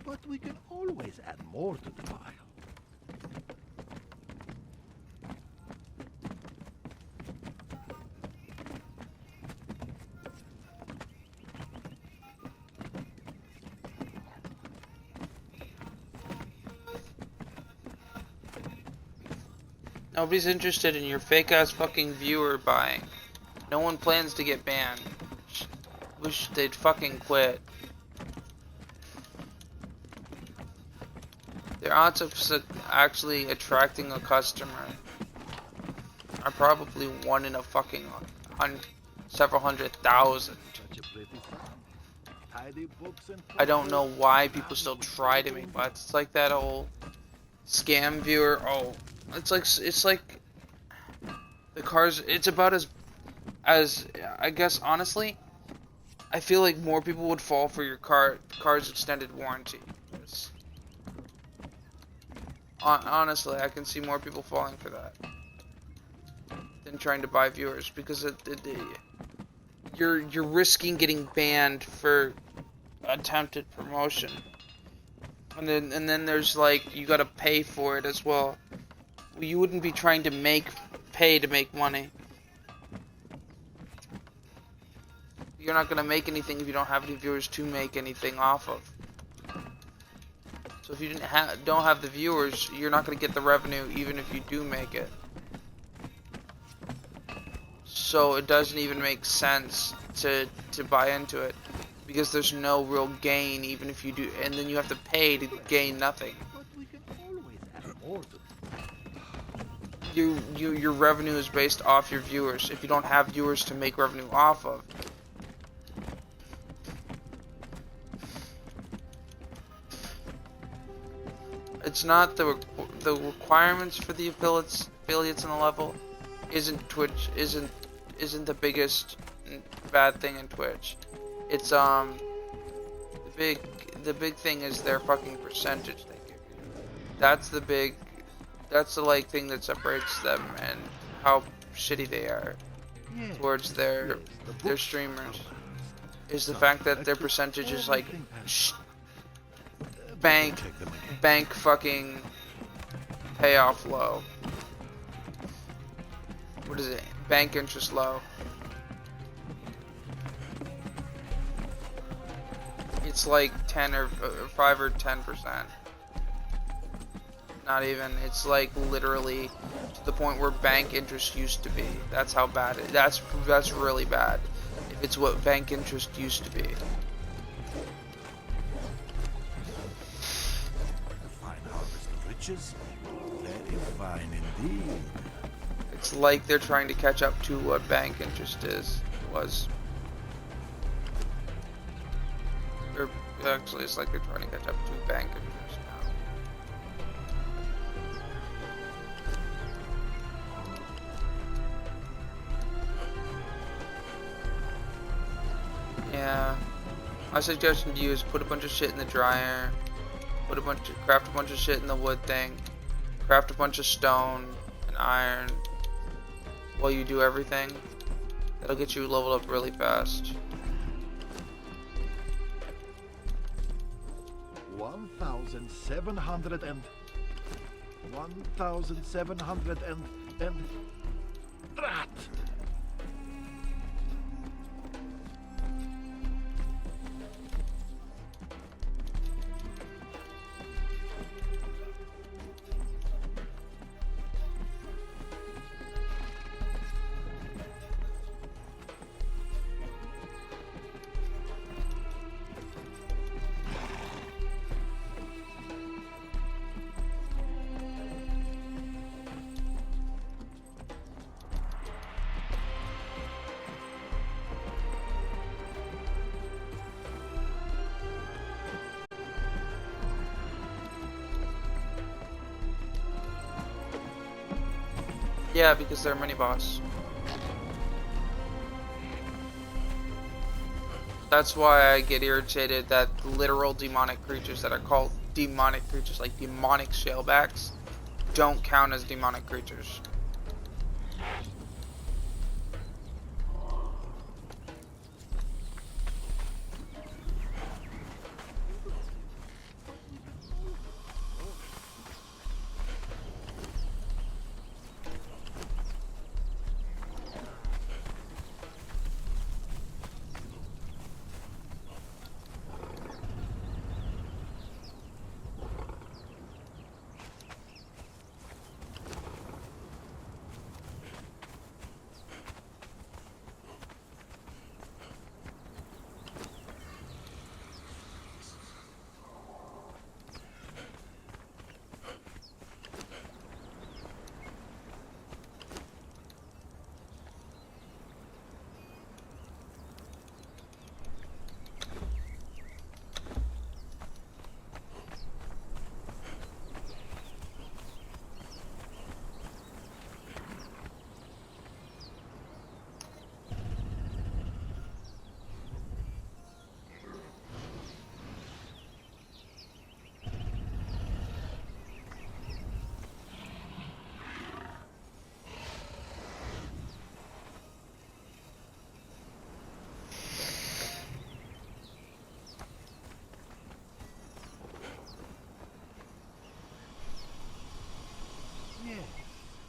but we can always add more to the pile. Nobody's interested in your fake ass fucking viewer buying. No one plans to get banned. Wish they'd fucking quit. Their odds of actually attracting a customer are probably one in a fucking several hundred thousand. Such a pretty sound. Tidy books and I don't know why people still try to make bots. It's like that old scam viewer. Oh, it's like the cars. It's about as I guess honestly, I feel like more people would fall for your car's extended warranty. Honestly, I can see more people falling for that than trying to buy viewers because you're risking getting banned for attempted promotion, and then there's like you gotta pay for it as well. You wouldn't be trying to pay to make money. You're not gonna make anything if you don't have any viewers to make anything off of. So if you don't have the viewers, you're not gonna get the revenue even if you do make it. So it doesn't even make sense to buy into it because there's no real gain even if you do, and then you have to pay to gain nothing. But we can always add more to Your revenue is based off your viewers. If you don't have viewers to make revenue off of, it's not the requirements for the affiliates in the level isn't Twitch isn't the biggest bad thing in Twitch. It's the big thing is their fucking percentage they give you. That's the like thing that separates them and how shitty they are Yes, towards their yes, the books streamers. are balanced. Is the Some fact that their collected, percentage is like everything adds up. Better bank check them again. bank fucking payoff low. What is it? Bank interest low. It's like 10 or 5 or 10%. Not even. It's like literally to the point where bank interest used to be. That's how bad it. That's really bad. If it's what bank interest used to be. A fine harvest of riches. Very fine indeed. It's like they're trying to catch up to what bank interest was. Or actually, it's like they're trying to catch up to bank interest now. Yeah. My suggestion to you is put a bunch of shit in the dryer. craft a bunch of shit in the wood thing, craft a bunch of stone and iron while you do everything. That'll get you leveled up really fast. 1,700 and 1,700 and rat. Yeah, because they're a mini boss. That's why I get irritated that literal demonic creatures that are called demonic creatures, like demonic shellbacks, don't count as demonic creatures.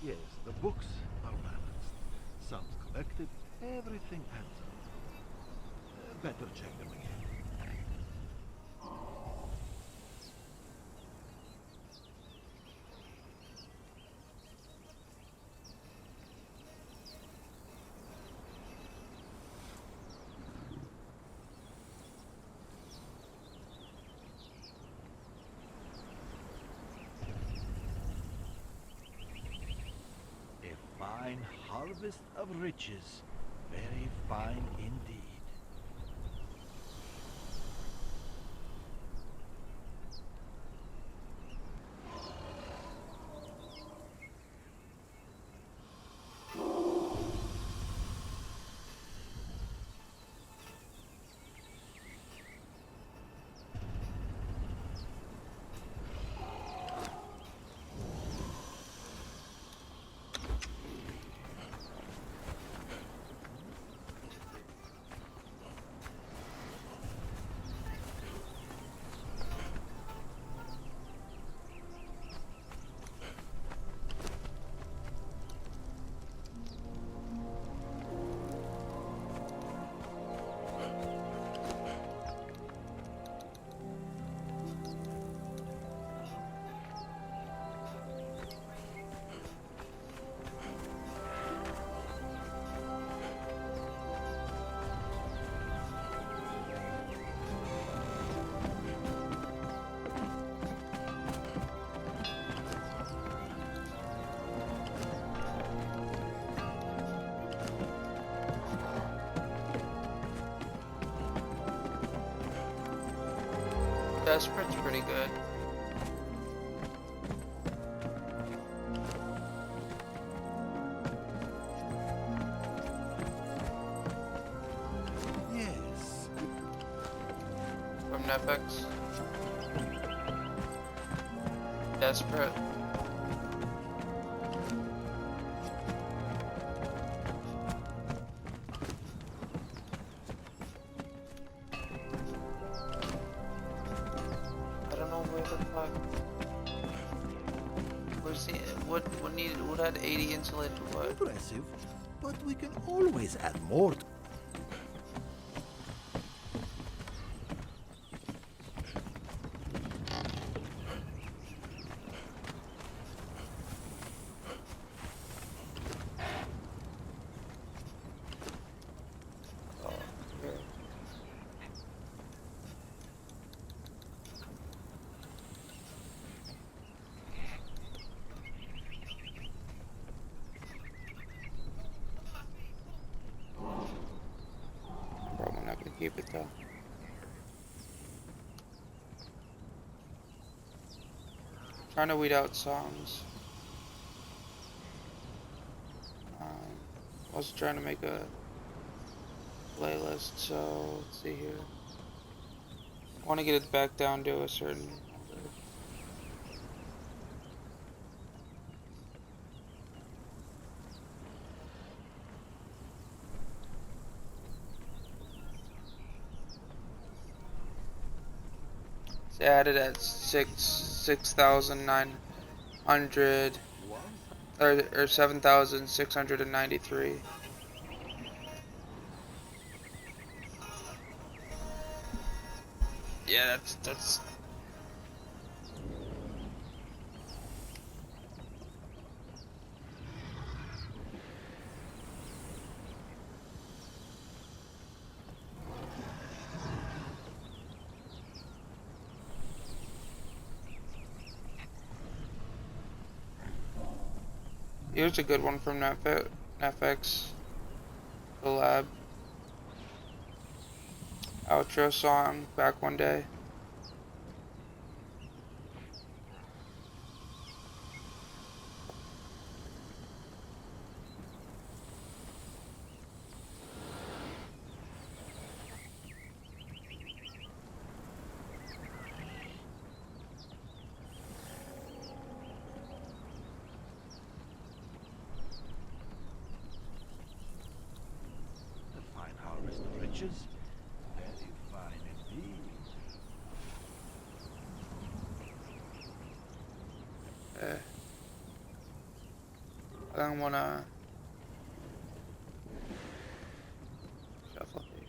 Yes, the books are balanced. Some collected, everything adds up. Better check them again. Fine harvest of riches, very fine indeed. Desperate's pretty good. Yes. From Netflix. desperate. I don't know where the fuck. Where's the what had 80 insulate to what? Impressive, but we can always add more. Oh, here. Probably not gonna keep it though. Trying to weed out songs. I was trying to make a playlist, so let's see here. I want to get it back down to a certain number. It's added at 6,900 or 7,693. Yeah, that's here's a good one from NFX collab. Outro song, Back One Day. A fine harvest of riches. Very fine indeed. I don't wanna shuffle these.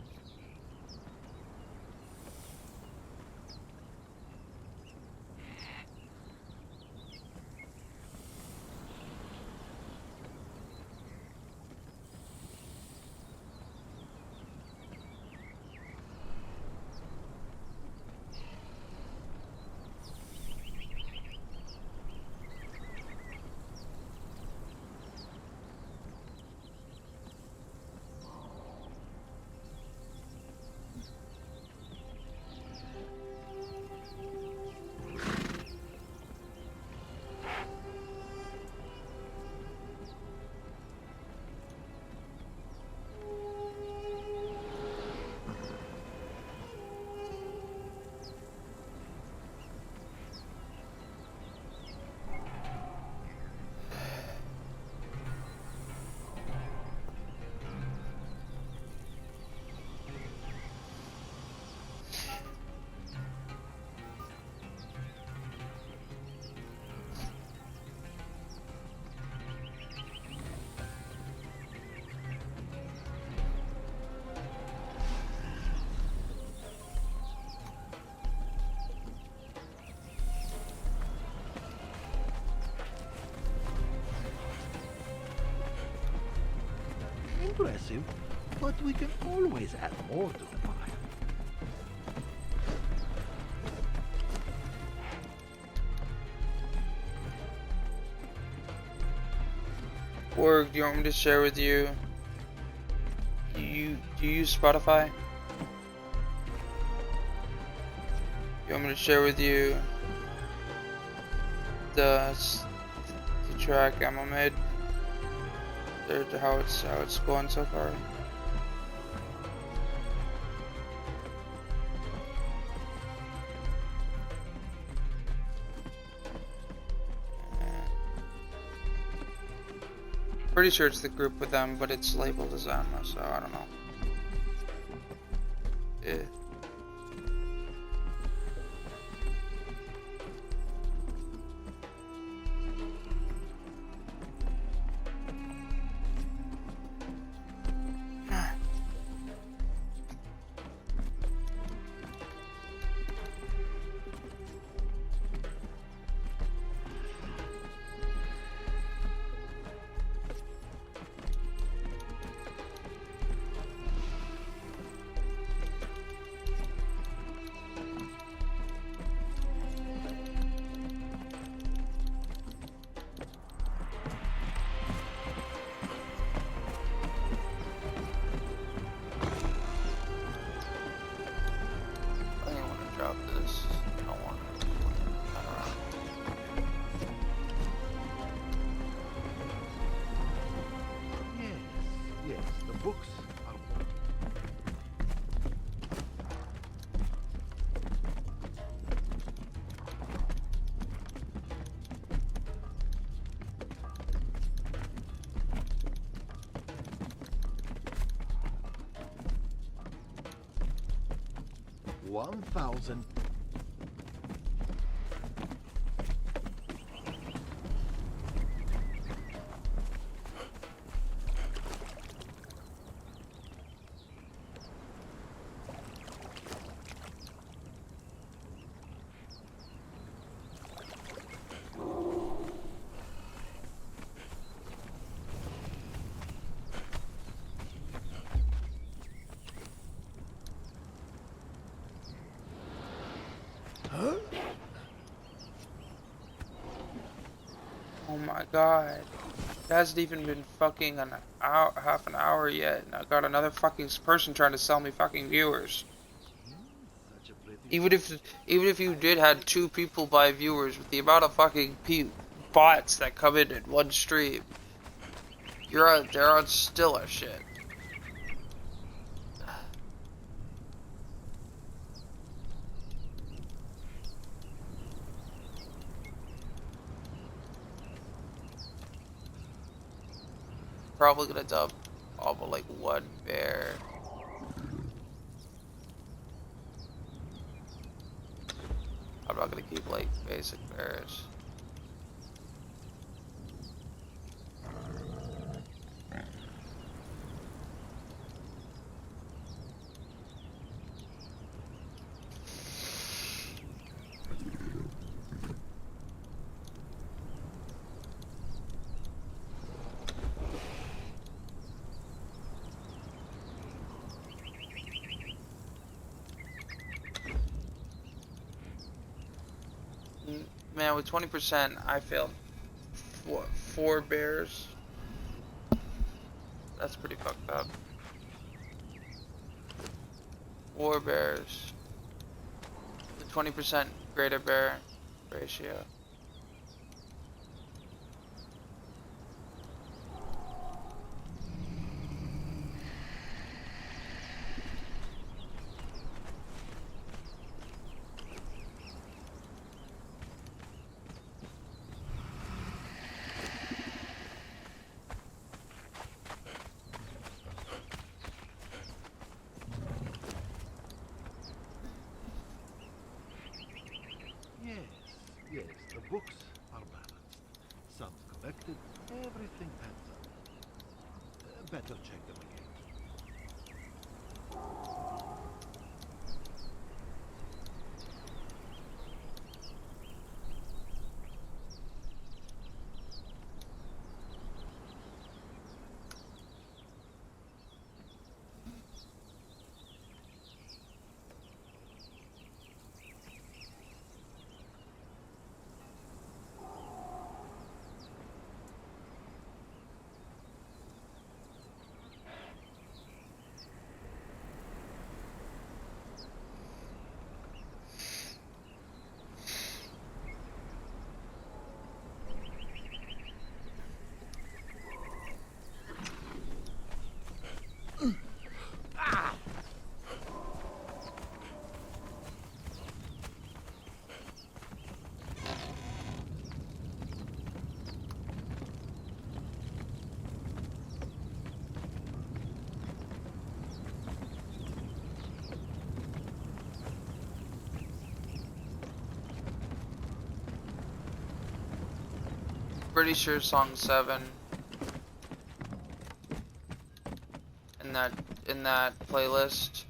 Impressive, but we can always add more to the pile. Or do you want me to share with you? Do you use Spotify? You want me to share with you the track Emma made? Or how it's going so far? Pretty sure it's the group with them, but it's labeled as Emma, so I don't know. Yeah. I don't want to drop this. I don't want to. Yes, yes, the books are working. 1,000. Oh my god. It hasn't even been fucking an hour, half an hour yet, and I got another fucking person trying to sell me fucking viewers. Such a pretty Even if you did had 2 people buy viewers, with the amount of fucking bots that come in one stream, they're on still our shit. Probably gonna dump all but like 1 bear. I'm not gonna keep like basic bears. Man, with 20%, I failed 4 bears. That's pretty fucked up. 4 bears. The 20% greater bear ratio. Yes, yes, the books are balanced. Sums collected, everything adds up. Better check them again. pretty sure song 7 in that playlist.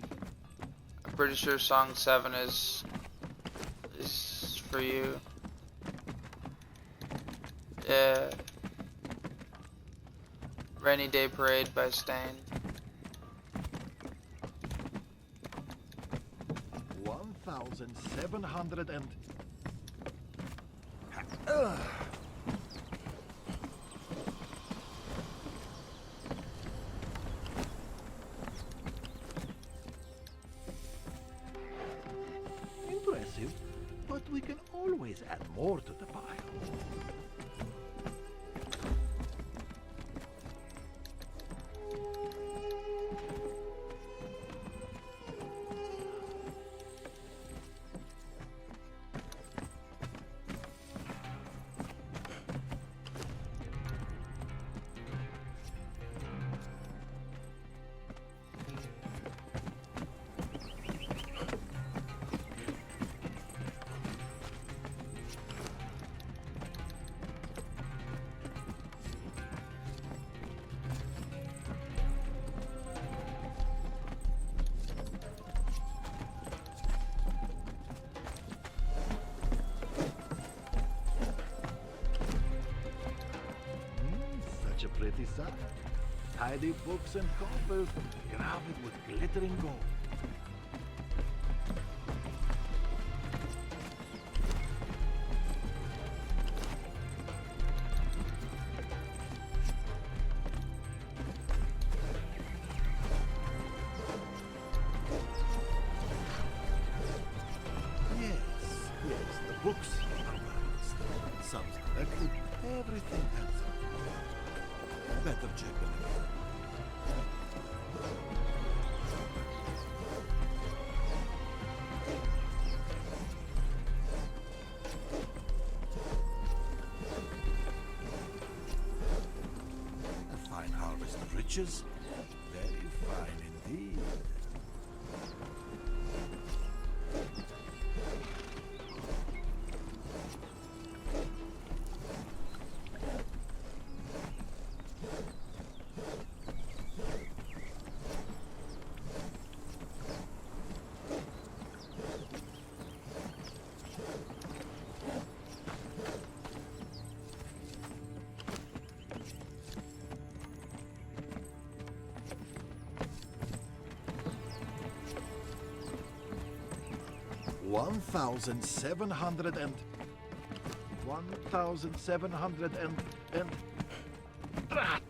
I'm pretty sure song 7 is for you. Yeah. Rainy Day Parade by Stain. 1,700 and... Impressive, but we can always add more to the pile. Such a pretty sight. Tidy books and coffers, crowded with glittering gold. Yes, the books are balanced. Some selected, everything adds up. Better check them again. A fine harvest of riches. Very fine indeed. $1,700 and Drat!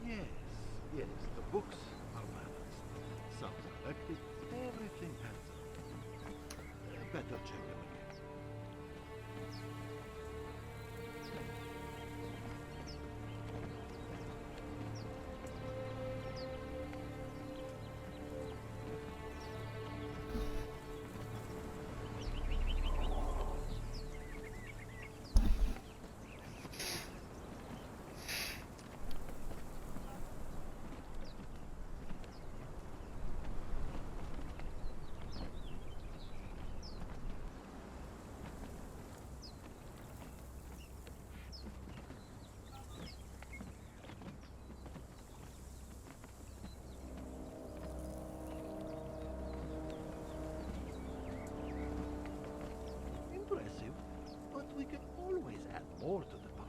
Yes, the books are balanced. Some selected, everything adds up. Better check them again. Impressive, but we can always add more to the pile.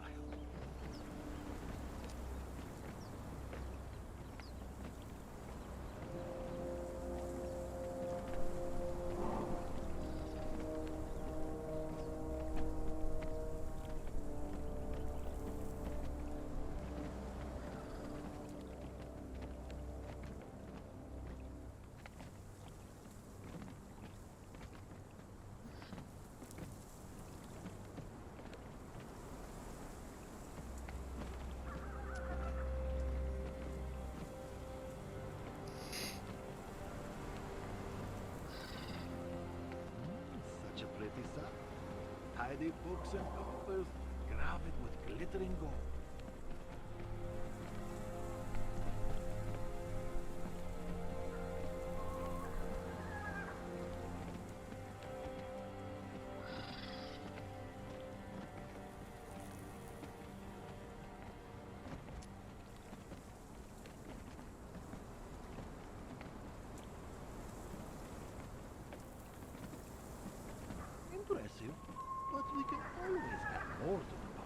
Such a pretty sight. Tidy books and coffers, crowded with glittering gold. more to the pie.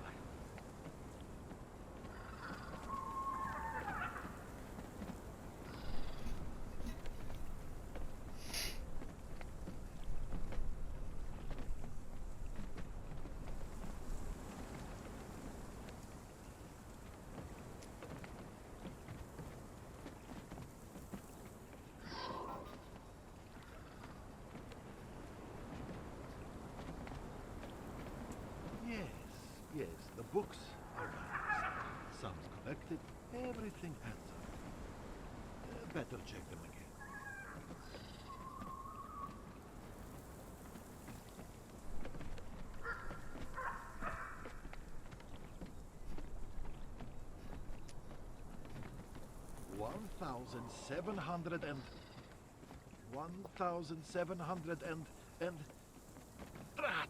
Yes, yes, the books are mine. Sums collected, everything adds up. Better check them again. $1,700 and drat!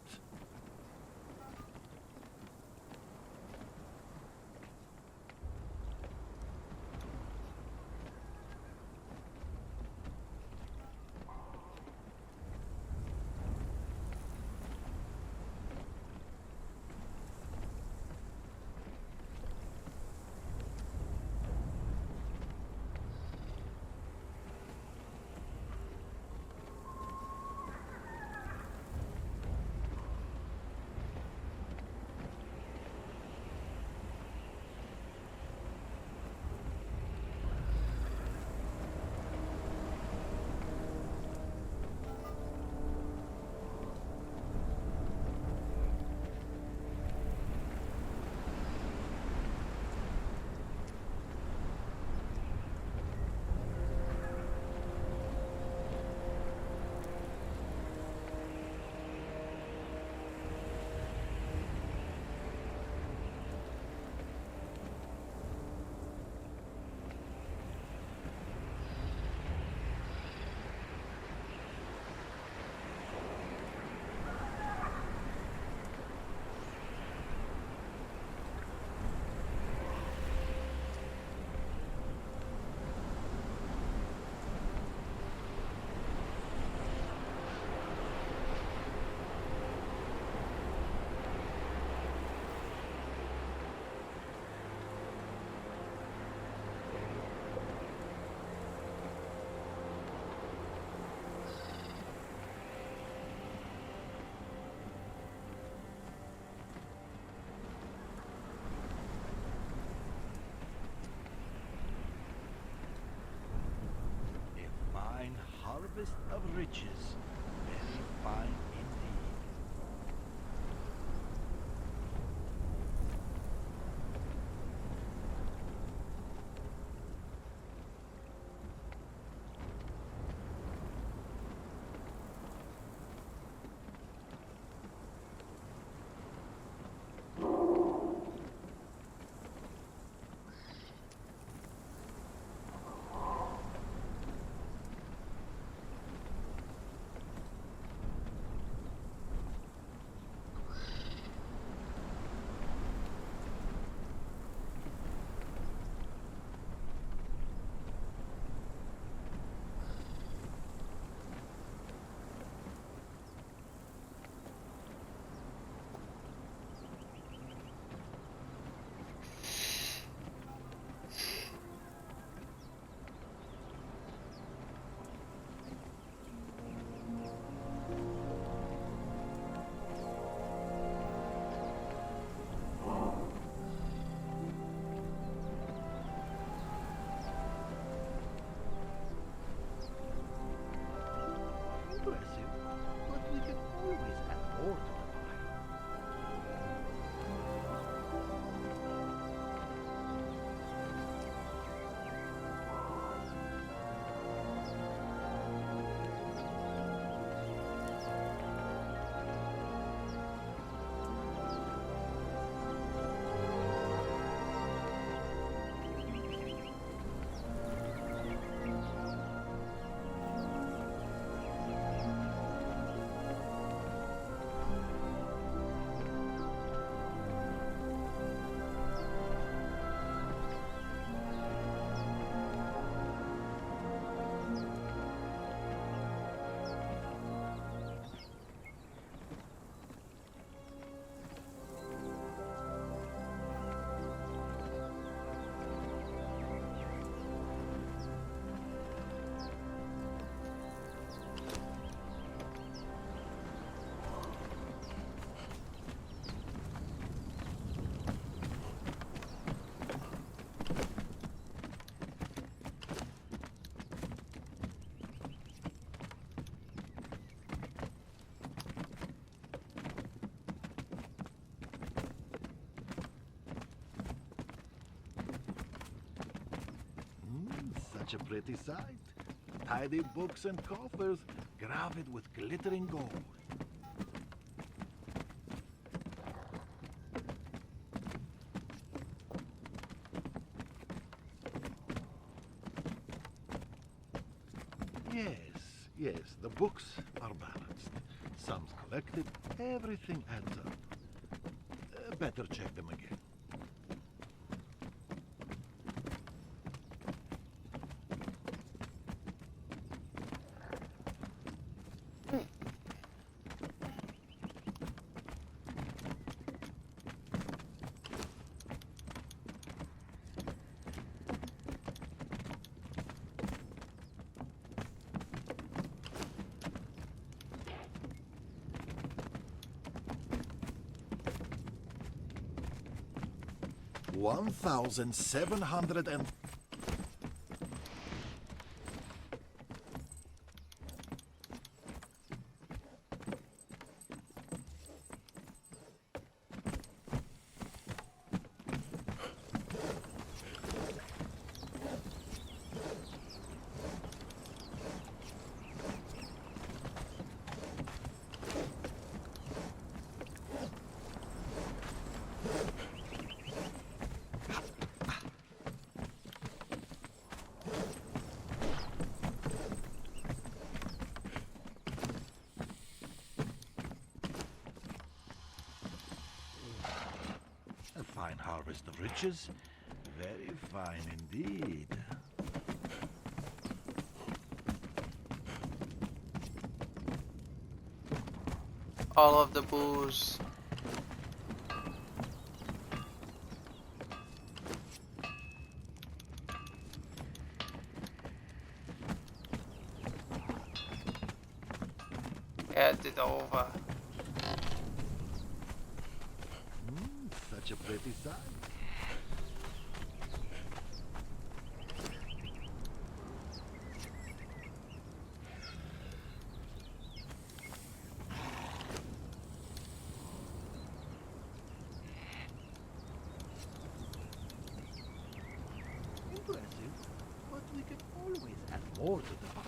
A fine harvest of riches. Very fine indeed. such a pretty sight. Tidy books and coffers, graved with glittering gold. Yes, the books are balanced. Sums collected, everything adds up. Better check them again. $1,700 A fine harvest of riches. Very fine indeed. All of the booze. Add it over. Such a pretty sight. Impressive, but we can always add more to the pile.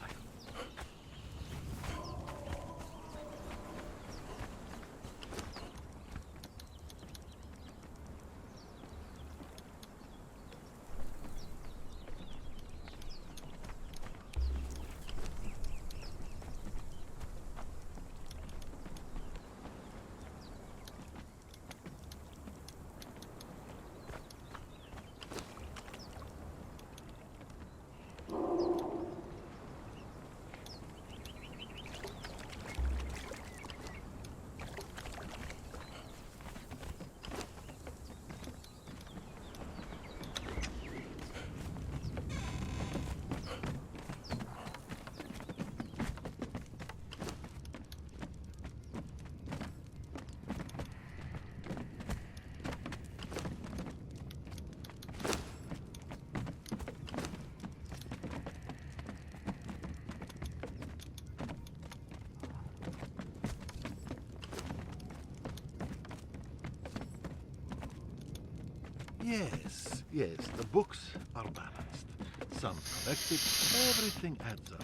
Yes, the books are balanced. Sums collected, everything adds up.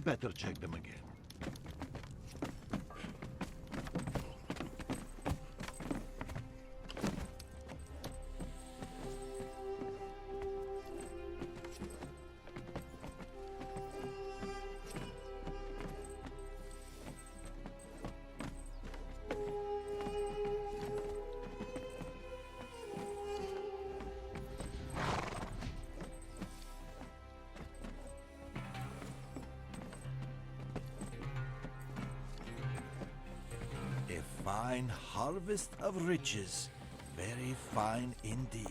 Better check them again. A fine harvest of riches. Very fine indeed.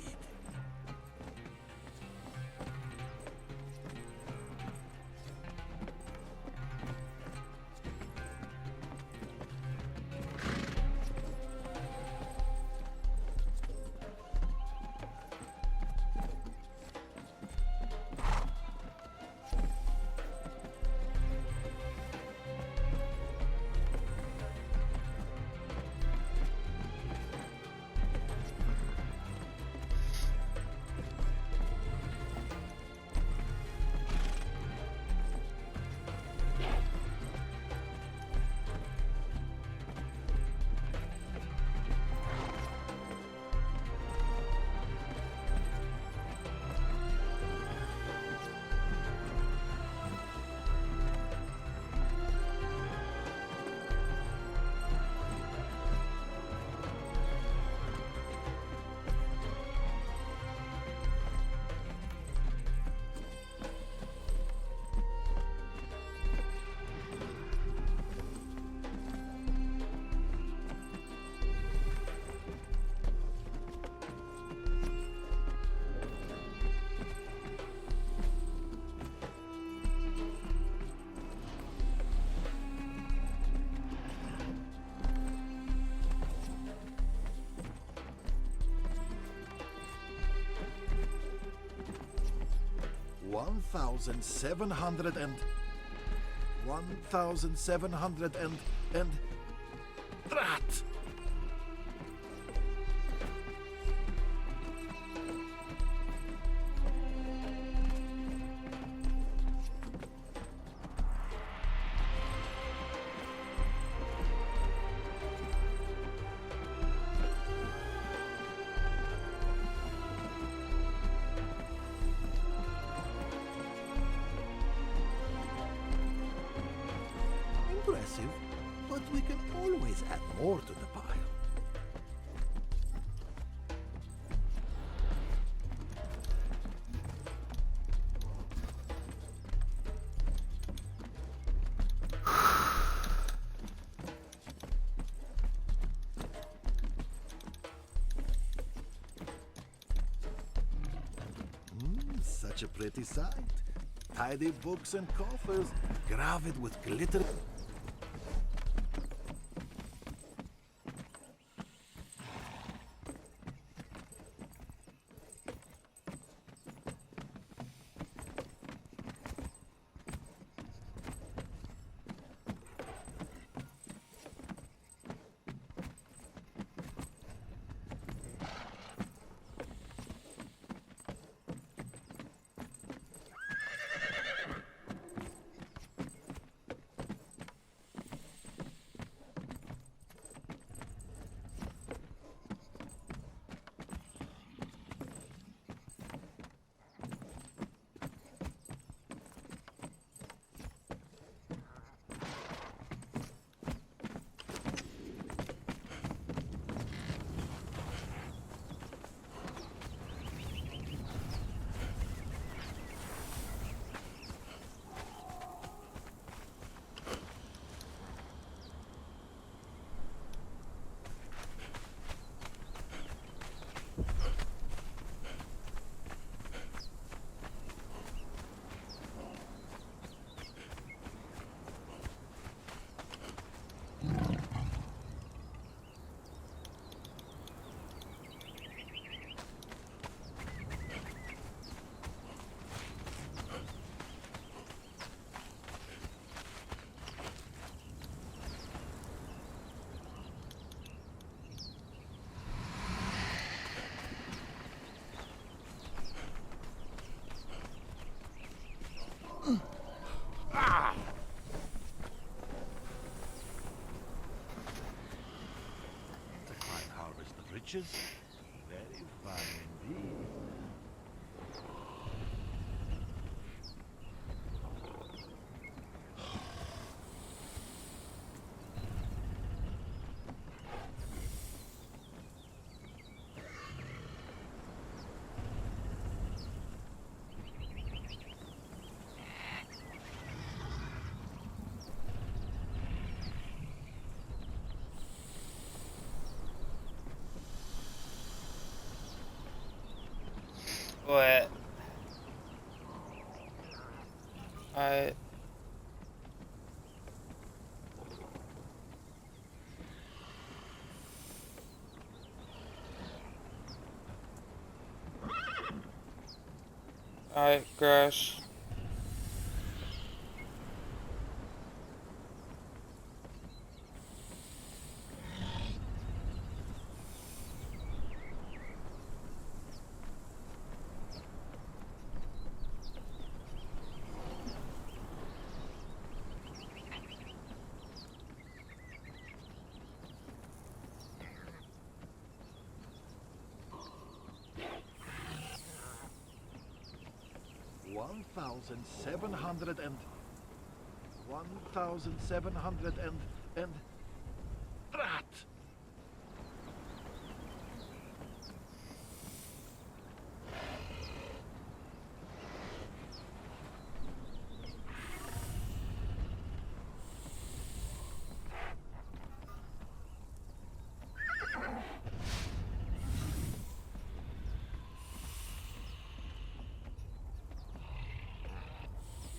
1,700 and 1,700 and Drat! Impressive, but we can always add more to the pile. Such a pretty sight. Tidy books and coffers, graved with glitter. A fine harvest of riches. Very fine indeed. But I Crash. One thousand seven hundred and 1,700 and Drat!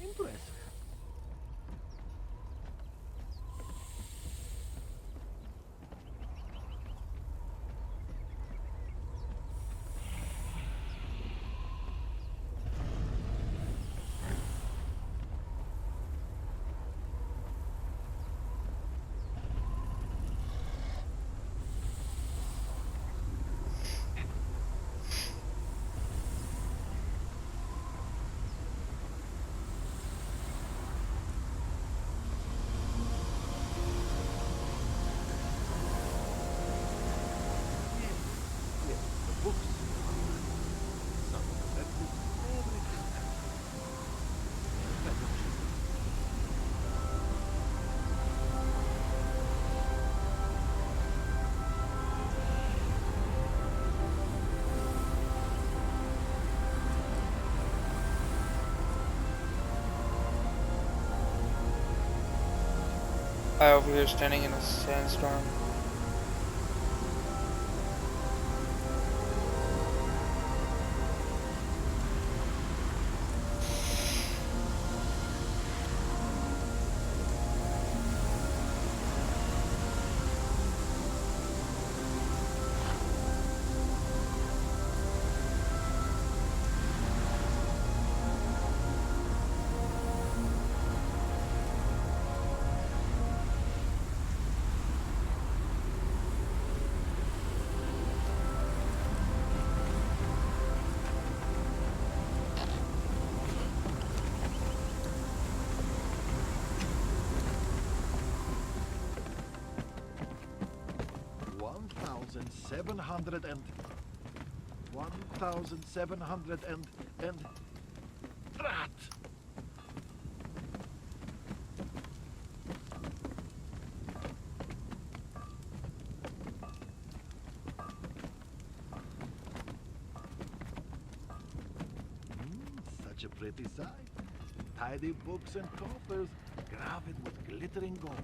Impressive. over here standing in a sandstorm. Seven hundred and 1,700 and rat. Such a pretty sight. Tidy books and coffers, graved with glittering gold.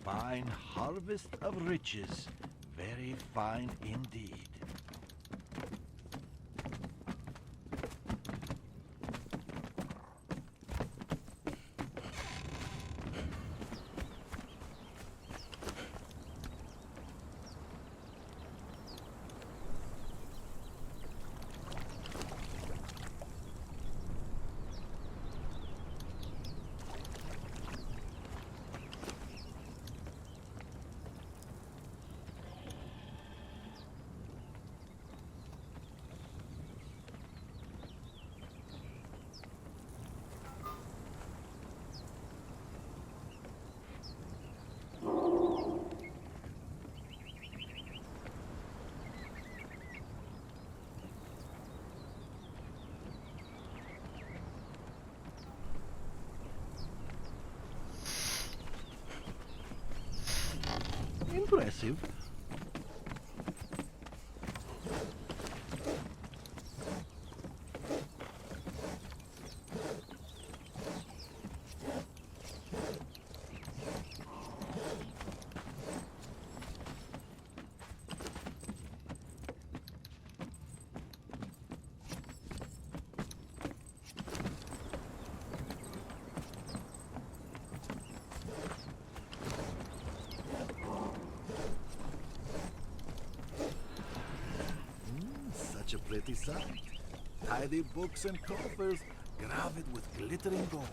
Fine harvest of riches, very fine indeed. Impressive. Such a pretty sight. Tidy books and coffers, graved with glittering gold.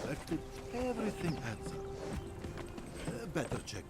collected, everything adds up. Better check.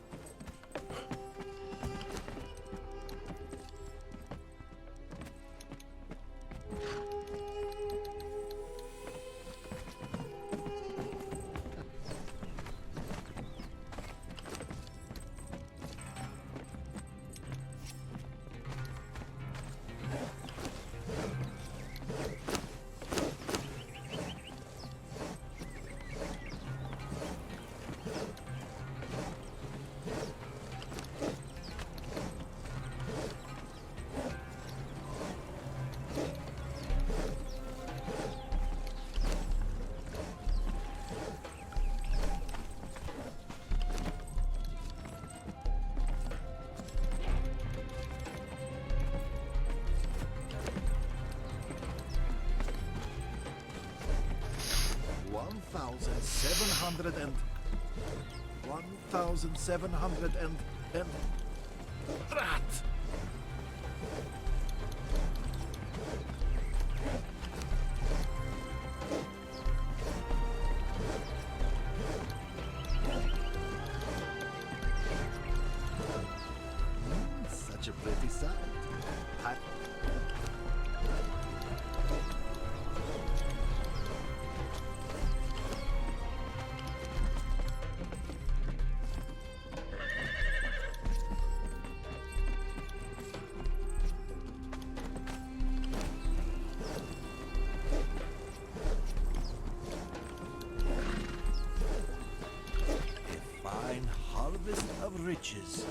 $1,700 and rat. Such a pretty sight. Harvest of riches.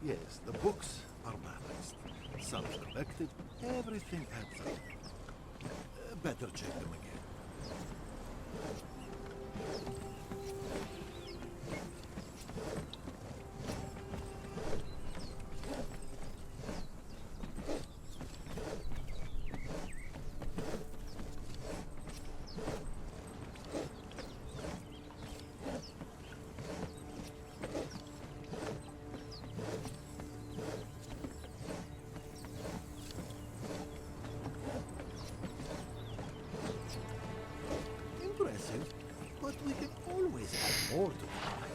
Yes, the books are balanced. Sums collected, everything adds up. Better check them again. Impressive, but we can always add more to the pie.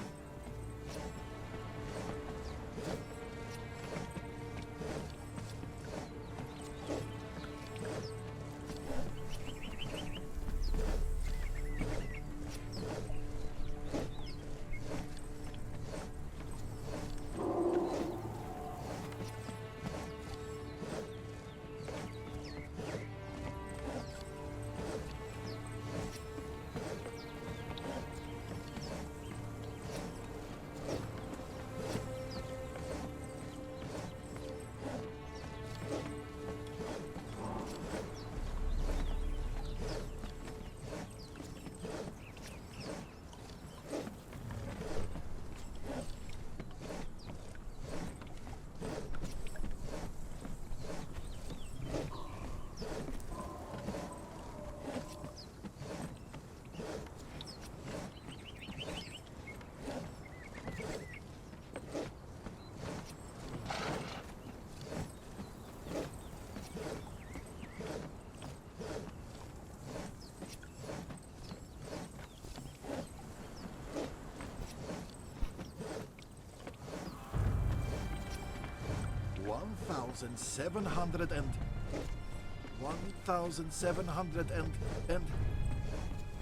$1,700 and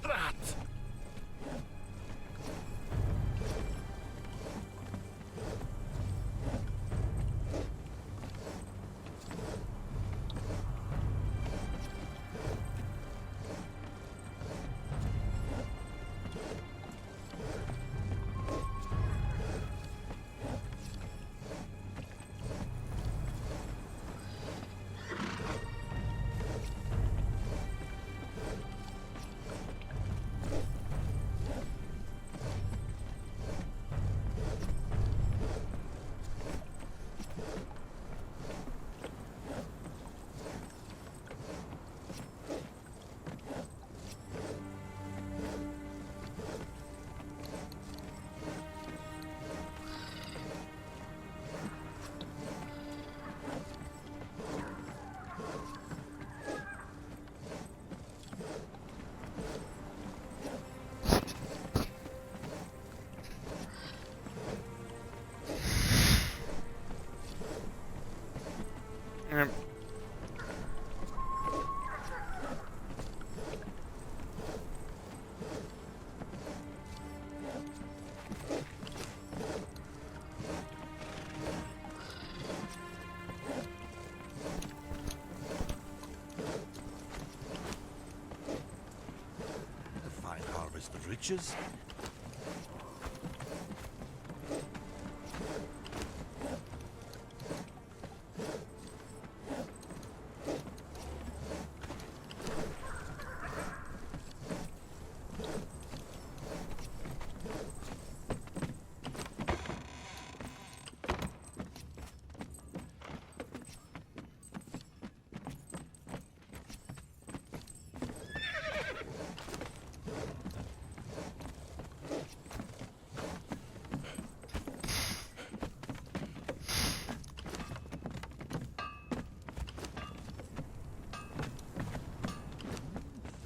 rat! A fine harvest of riches.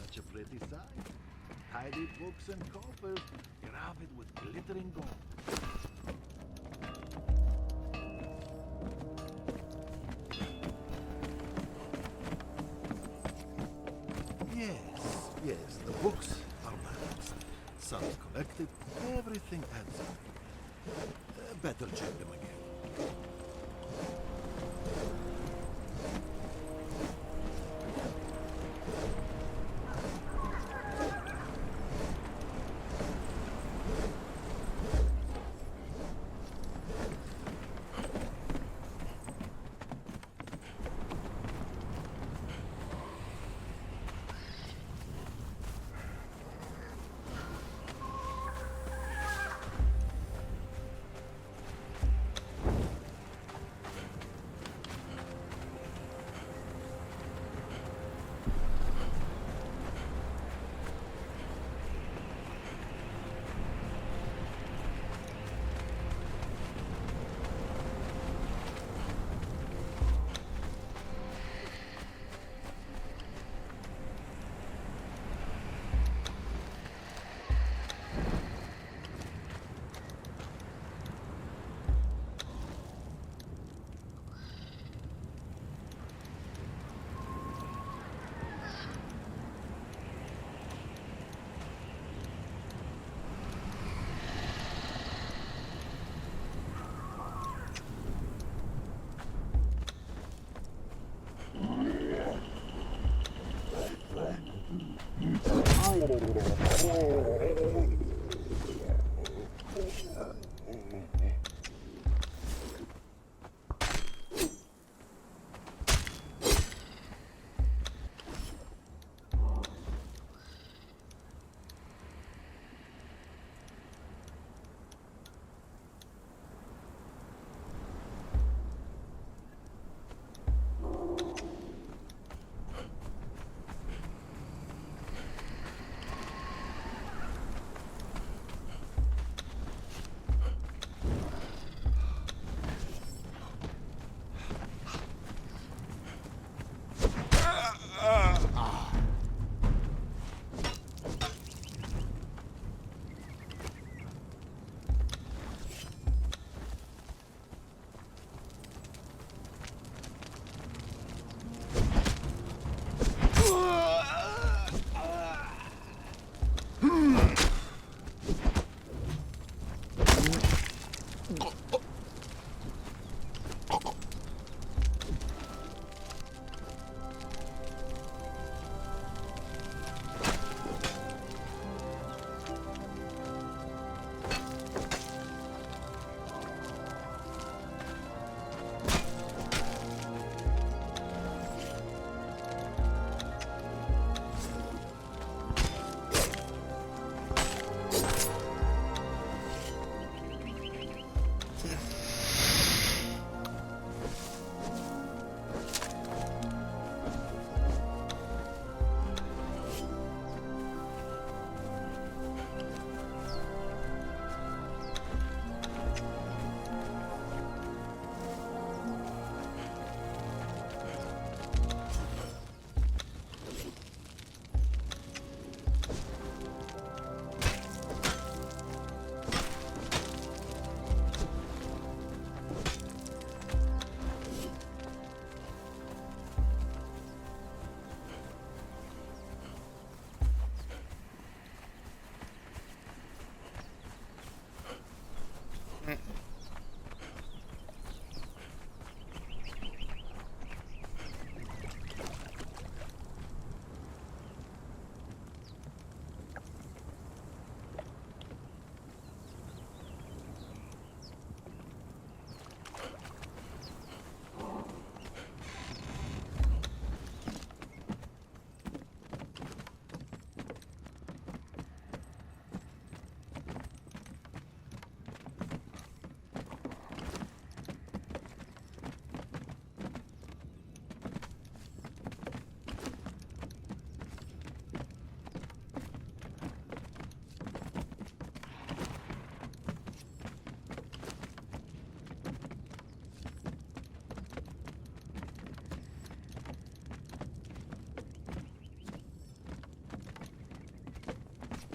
Such a pretty sight. Tidy books and coffers, graved with glittering gold. Yes, the books are balanced. Sums collected, everything adds up. Better check them again.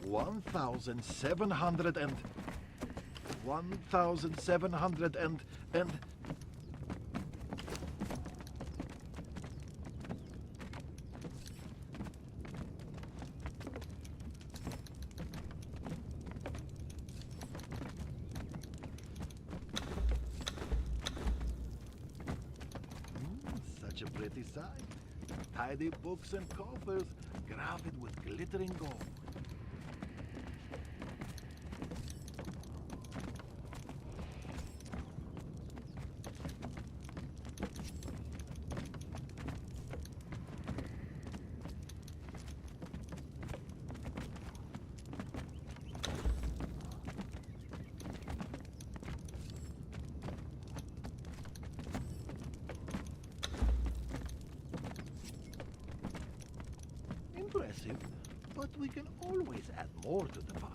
1,700 and 1,700 and such a pretty sight. Tidy books and coffers, graved with glittering gold. Impressive, but we can always add more to the pile.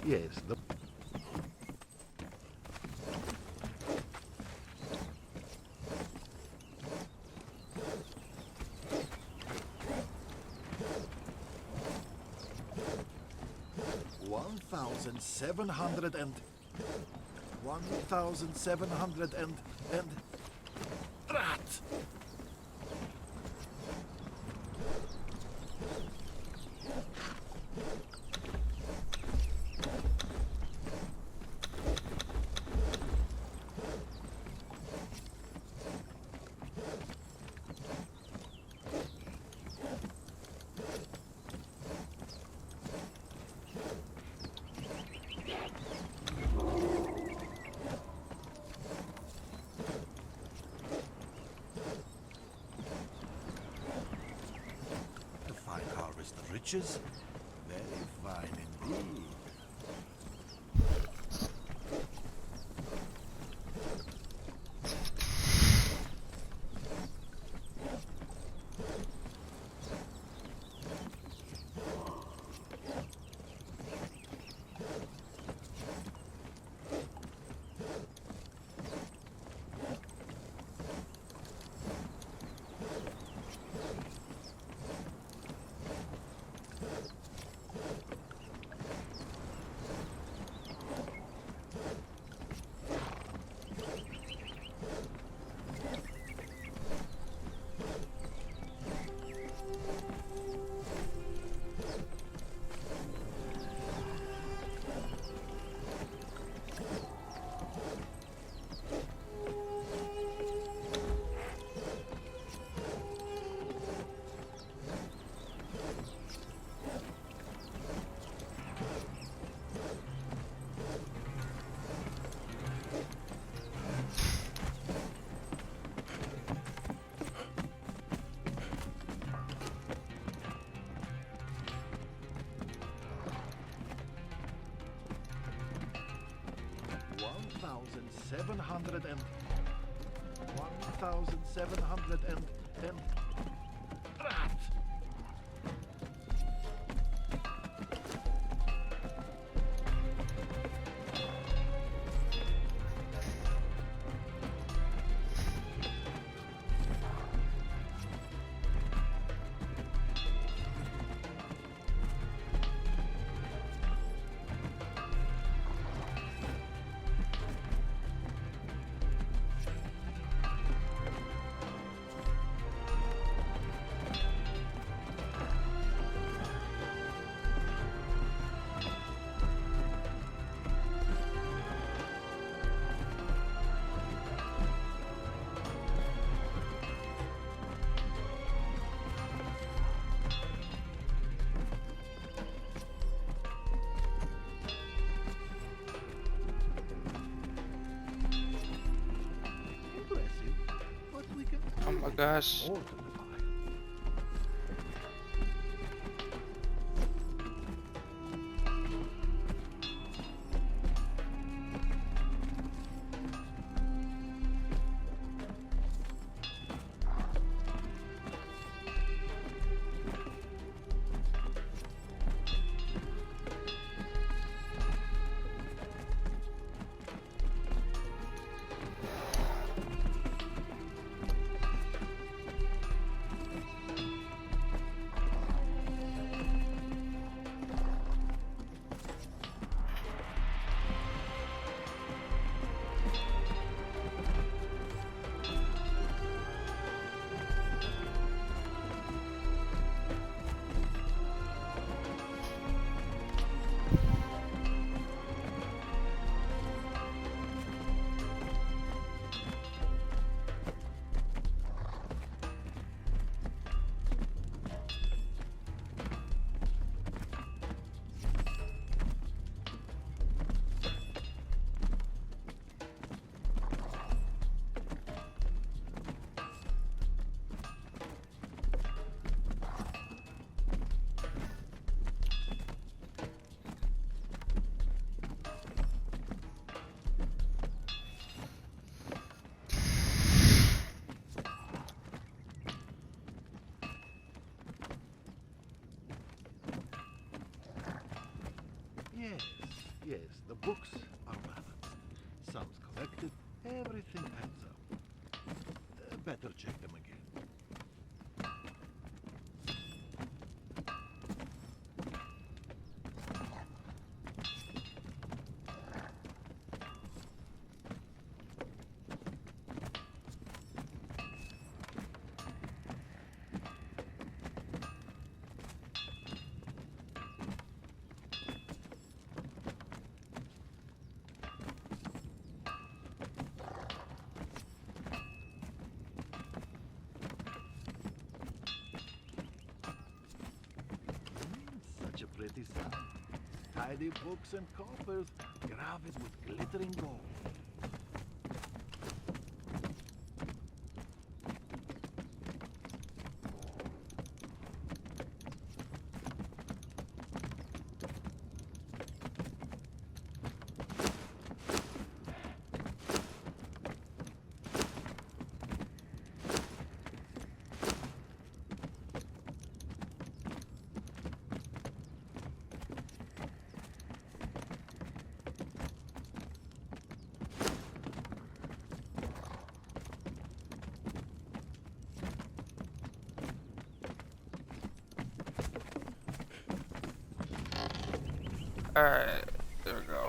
Yes, the 1,700 and 1,700 and rat. A fine harvest of riches. Very fine indeed. Seven hundred and 1,700 and rat. my gosh. More to the file. Yes, yes, the books are balanced. Sums collected, everything adds up. Better check them again. Such a pretty sound. Tidy books and coppers, gravid with glittering gold. Alright, there we go.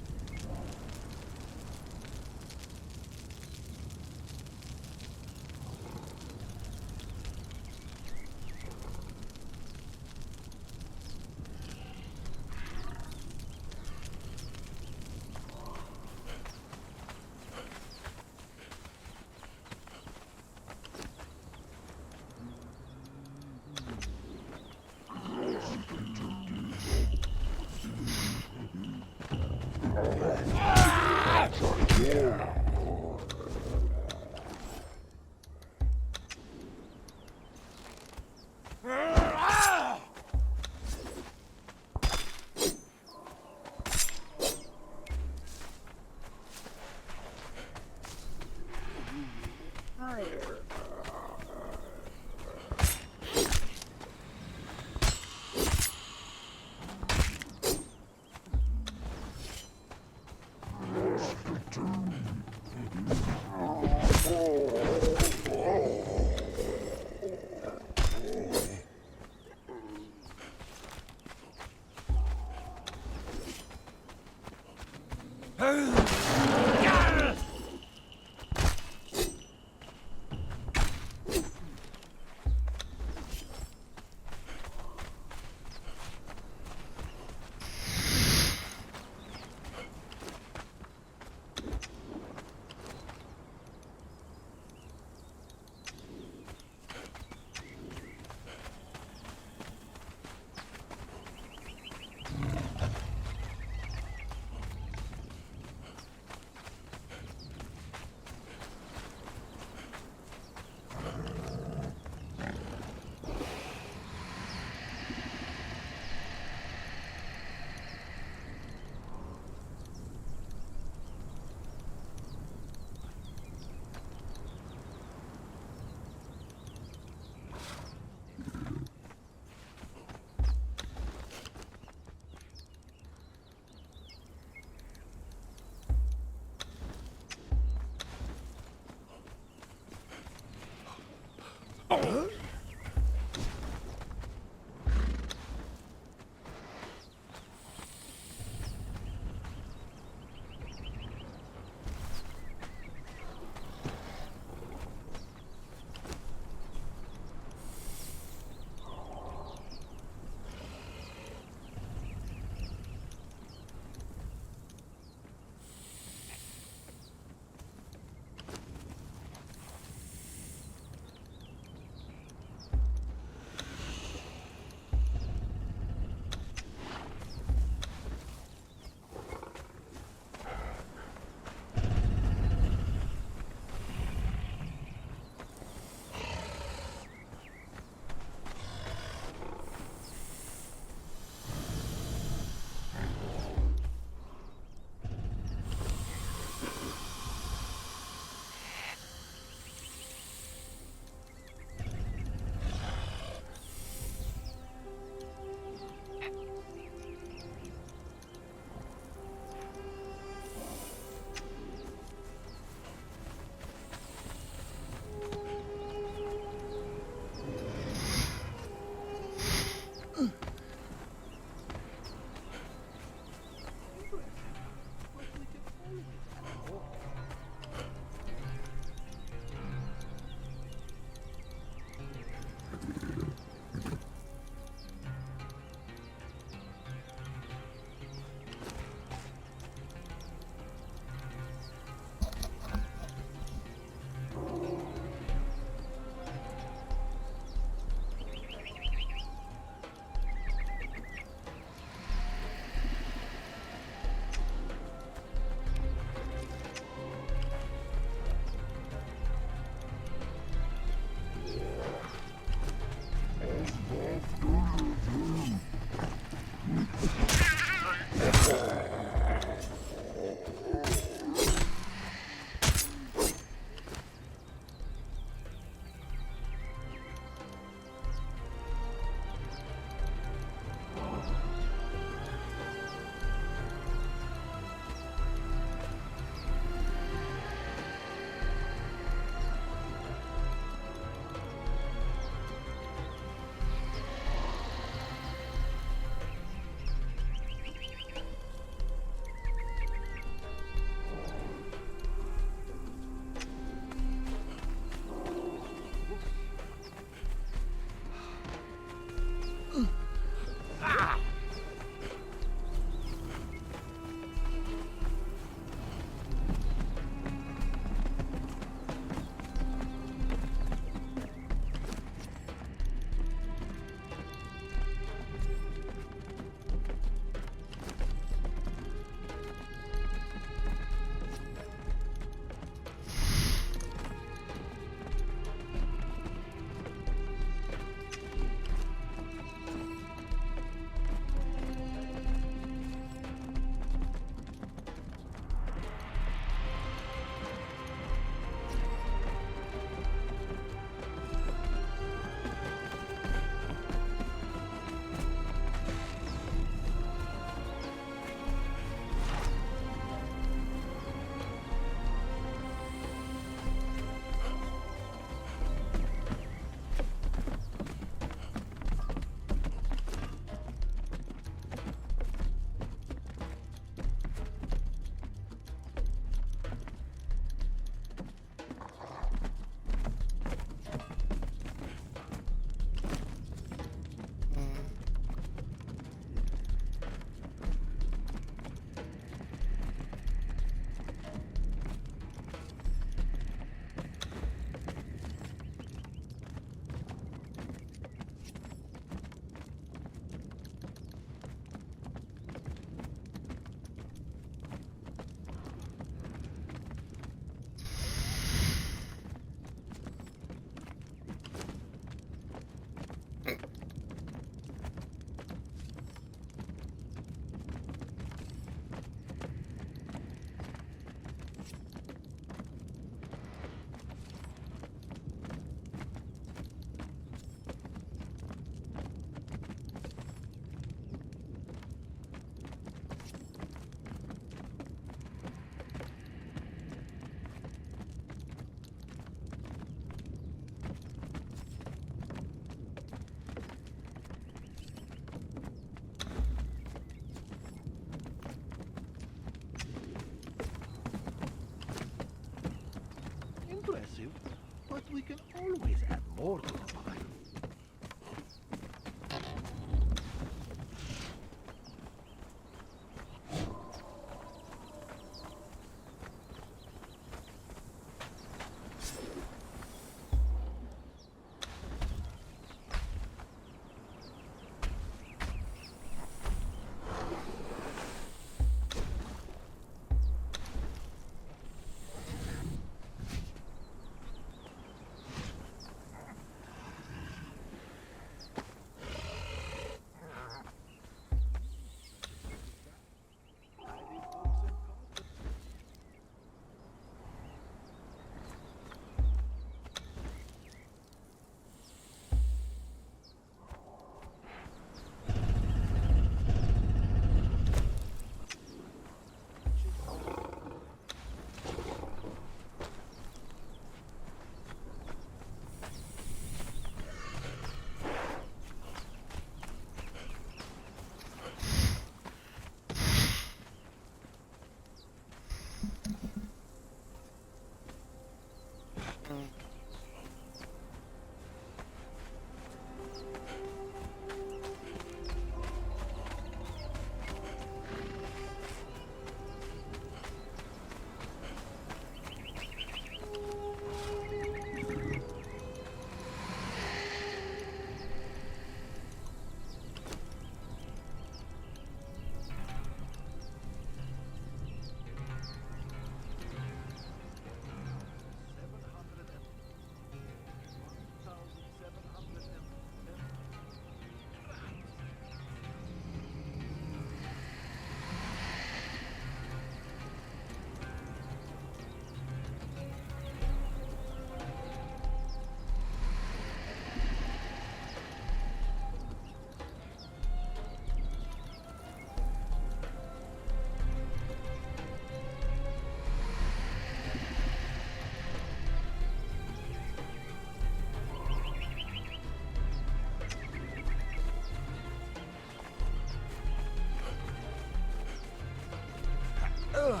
Bless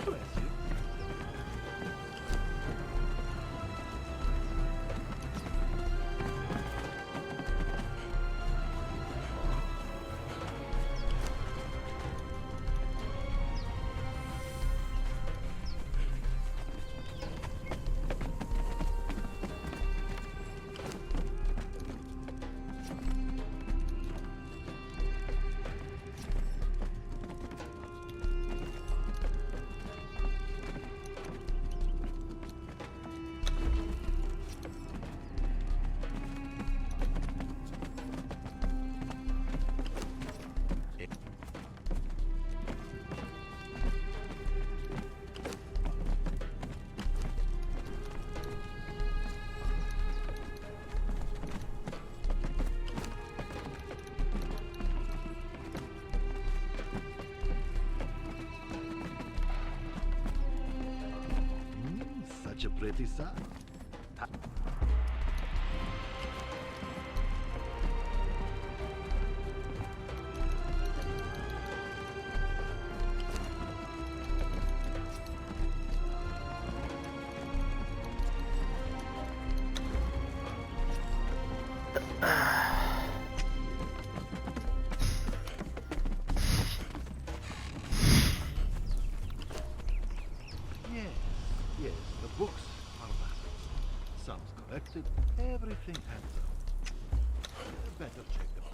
you. Such a pretty sight. Yes, yes, the books are balanced. Some's collected, everything adds up. Better check them out.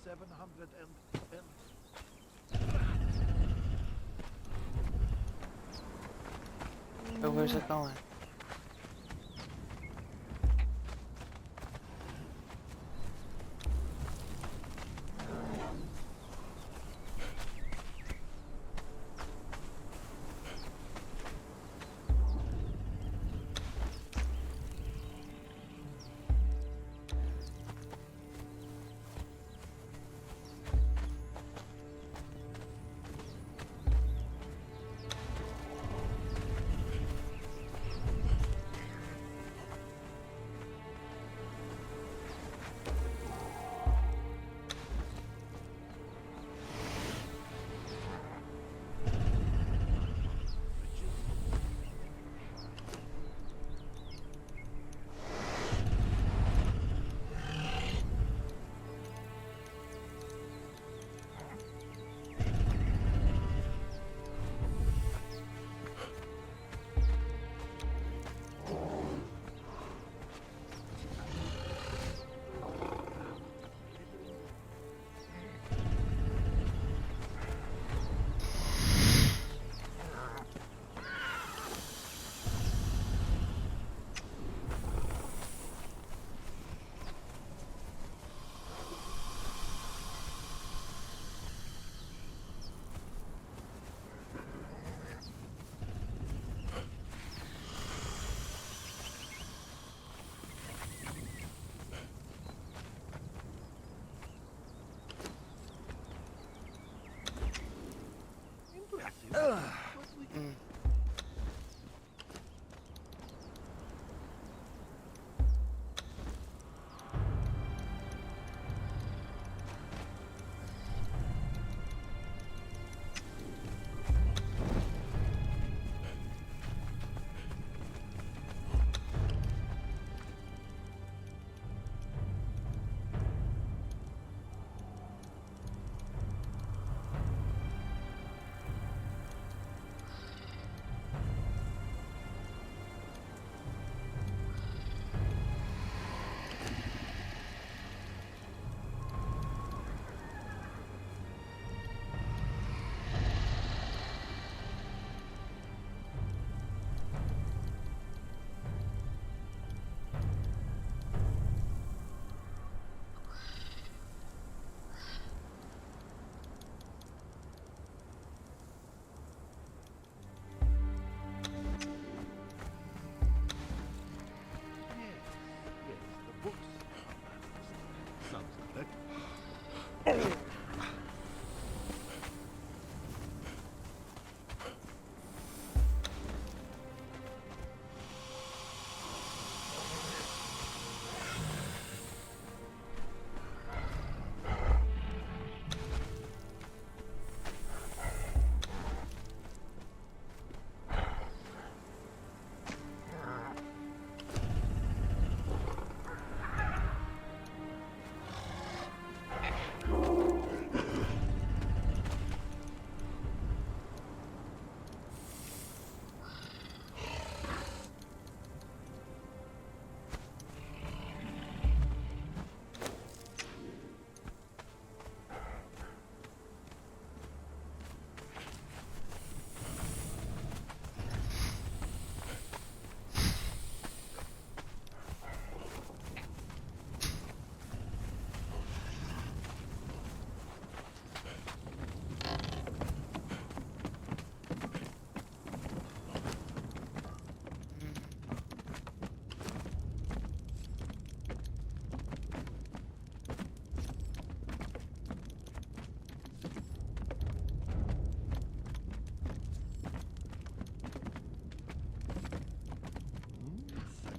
Seven hundred and Oh, where's it going?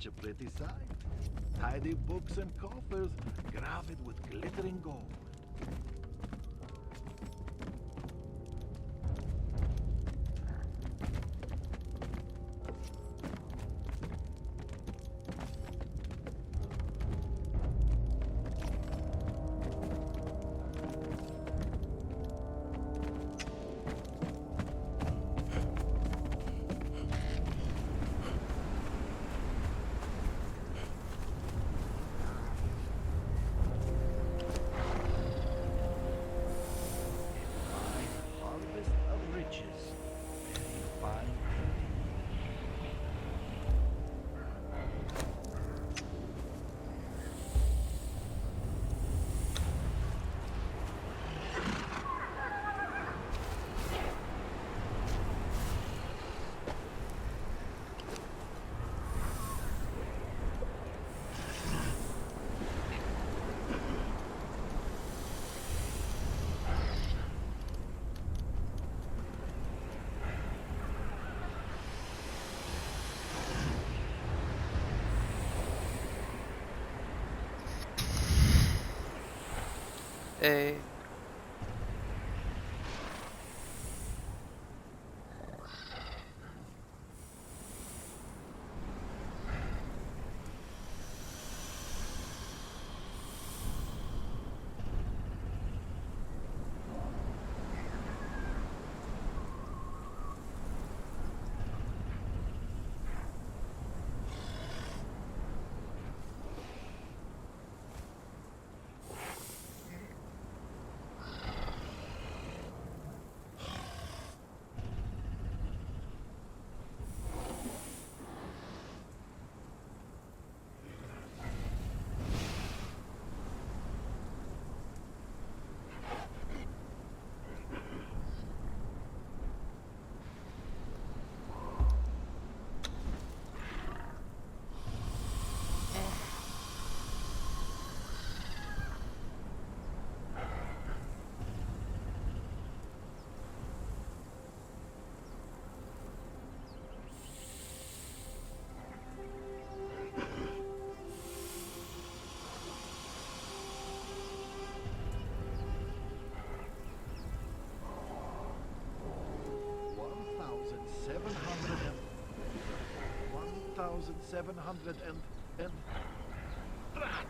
such a pretty sight. Tidy books and coffers, graved with glittering gold. Harvest of riches. Fine. 哎。1,700 and rat.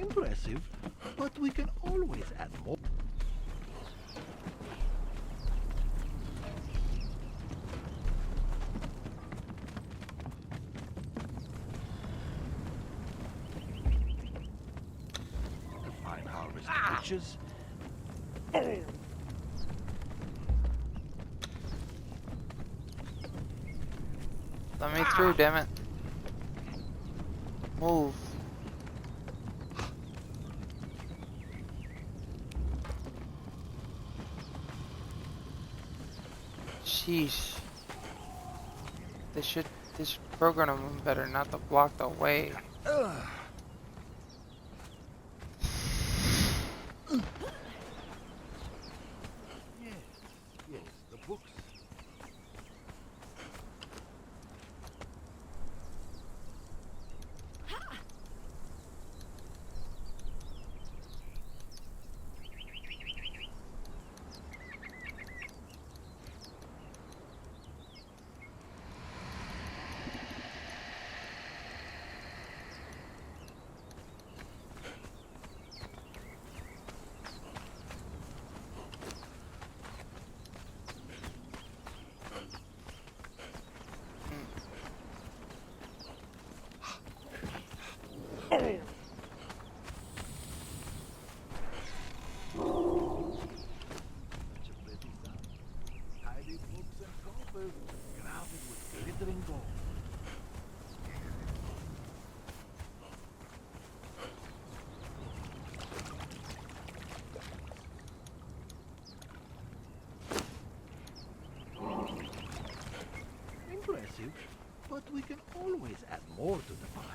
Impressive, but we can always add more. A fine harvest of riches. Let me through, damn it. Move. Sheesh. This program better not to block the way. Yes, yes, the books. Such a pretty sound. Tidy books and coffers, crowded with glittering gold. Impressive, but we can always add more to the pile.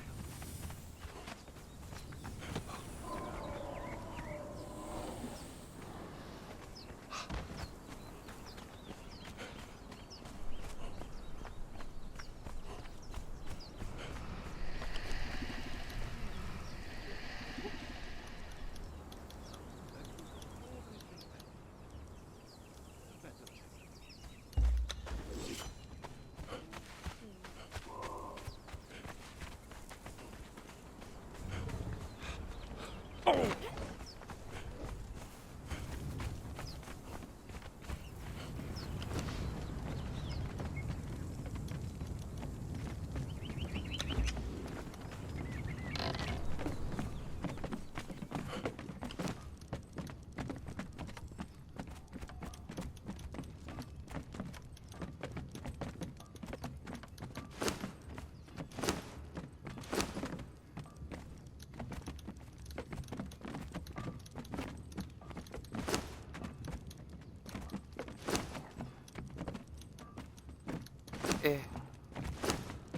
Eh.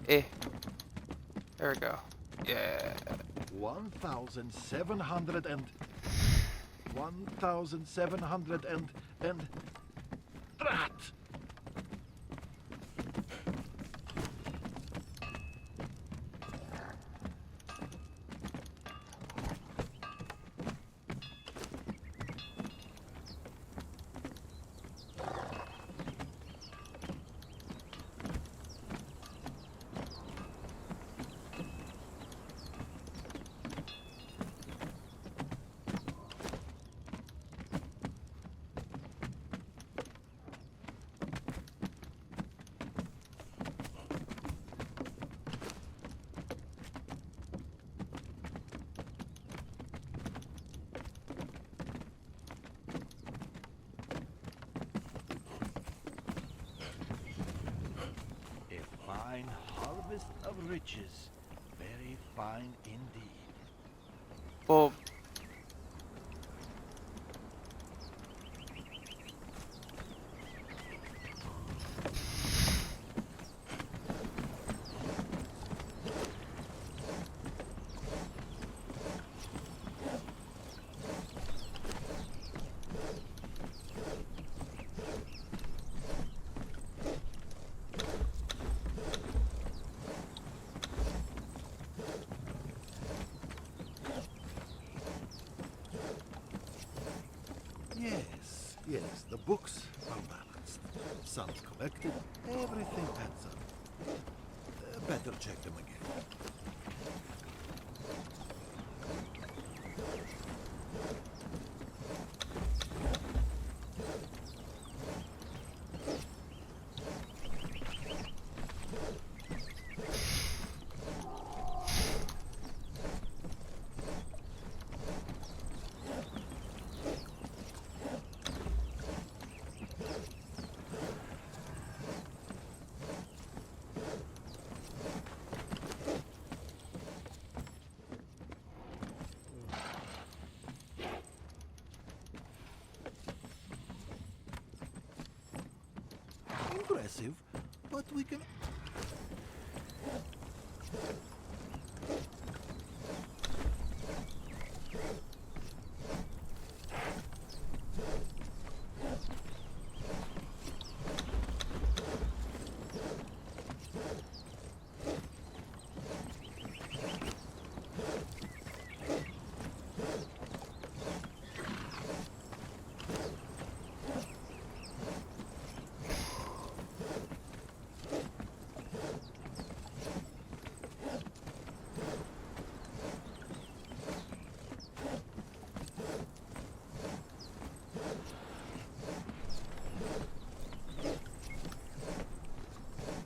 Eh. There we go. Yeah. 1,700 and 1,700 and rat. A fine harvest of riches. Very fine indeed. Well, Yes, yes, the books are balanced. Some collected, everything adds up. Better check them again. Impressive, but we can.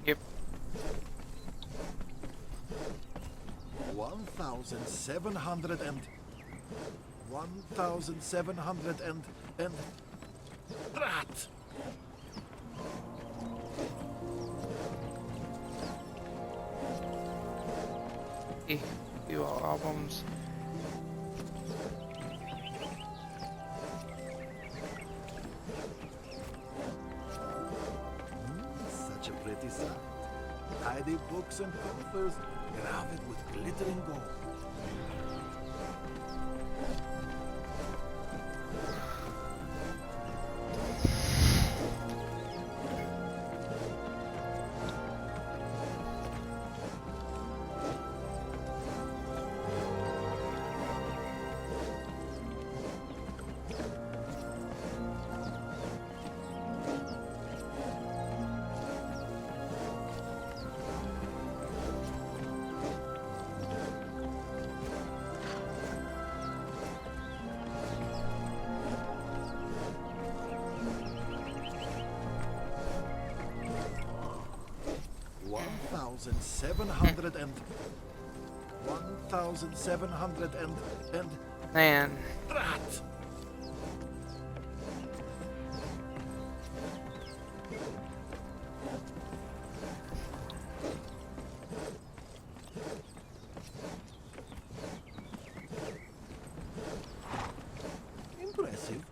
Yep. 1,700 and 1,700 and Drat! Few albums. Such a pretty sound. Tidy books and coffers, graved with glittering gold. Thousand seven hundred and 1,700 and Man. Drat! Impressive.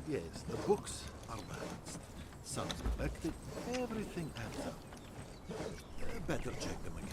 Yes, the books are balanced. Sounds collected, everything adds up. Better check them again.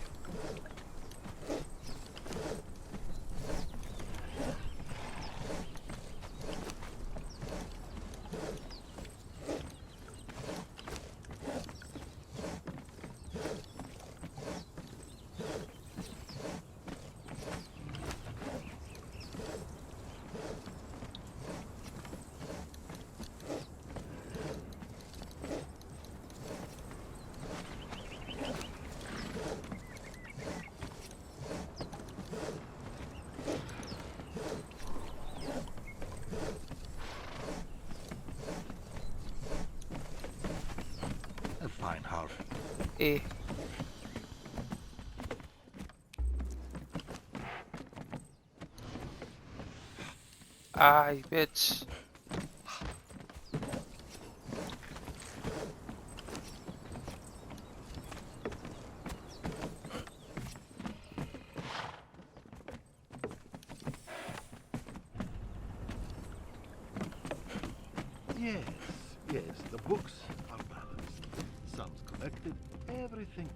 A fine harvest. Eh. Ay, bitch. Yes, the books are balanced. Sums collected, everything.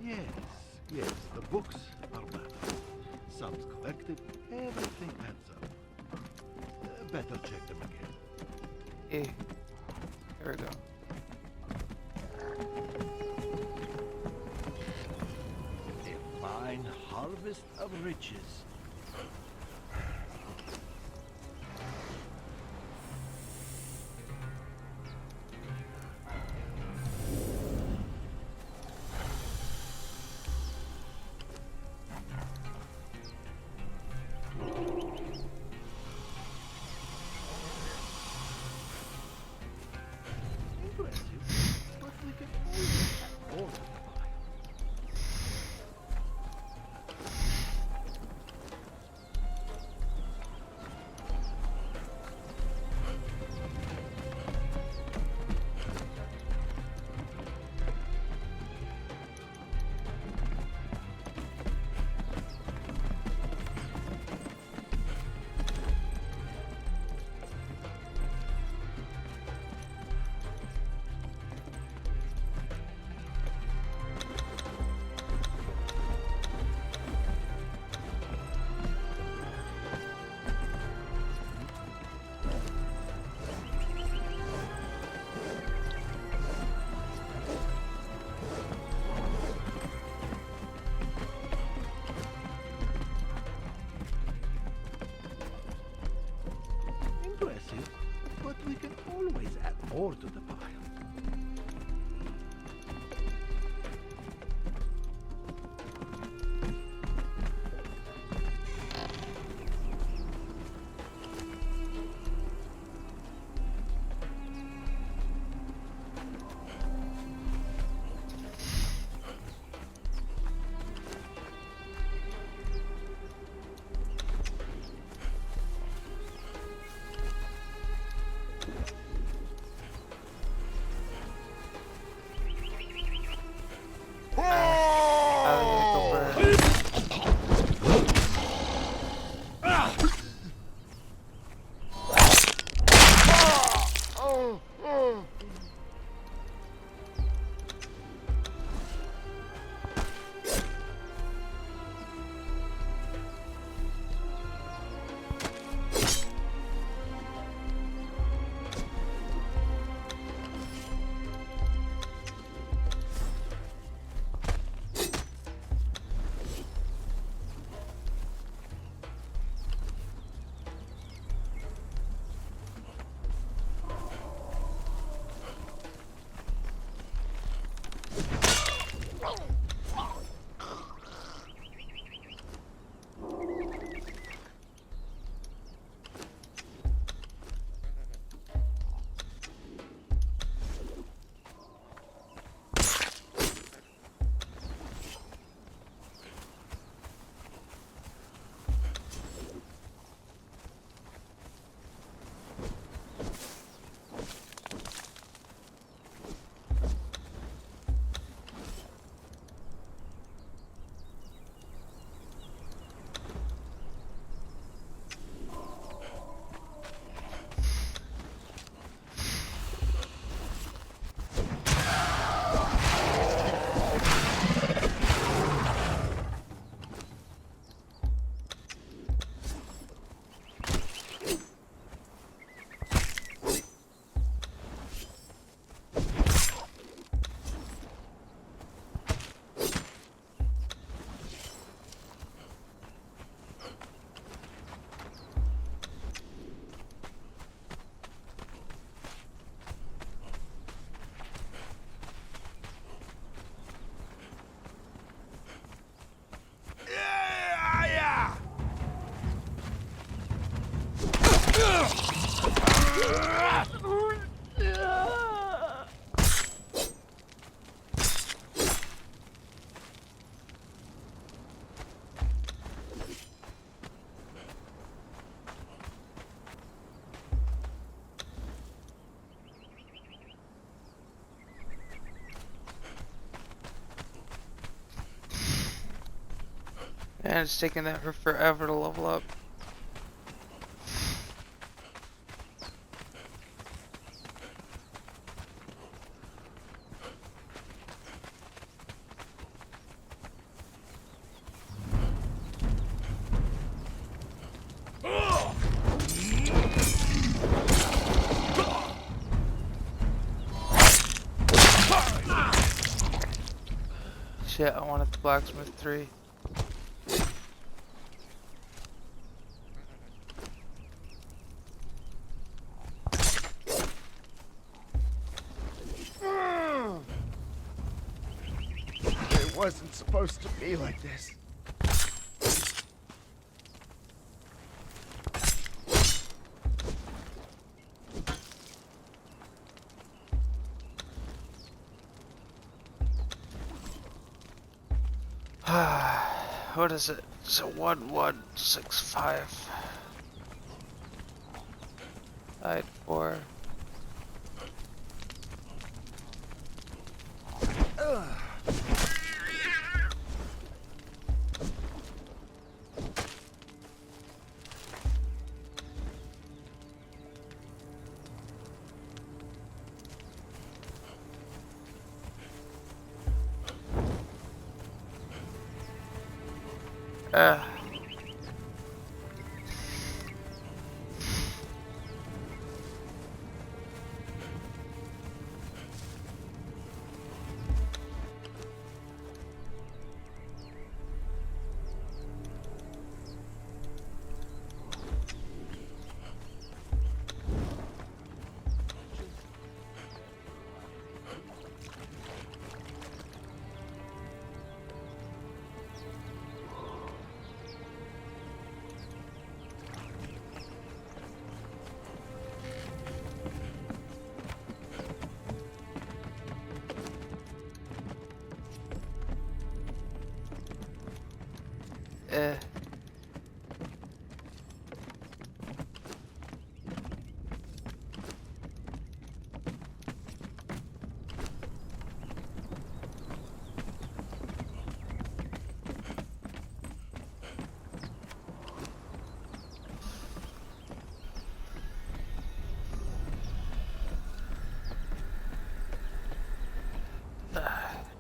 Yes, yes, the books are matters. Sums collected, everything adds up. Better check them again. Here we go. A fine harvest of riches. Impressive, but we can always add more to the pile. Impressive, but we can always add more to the pile. And it's taking that for forever to level up. Shit, I wanted the blacksmith 3. It wasn't supposed to be like this. What is it? It's a 1165. Died for.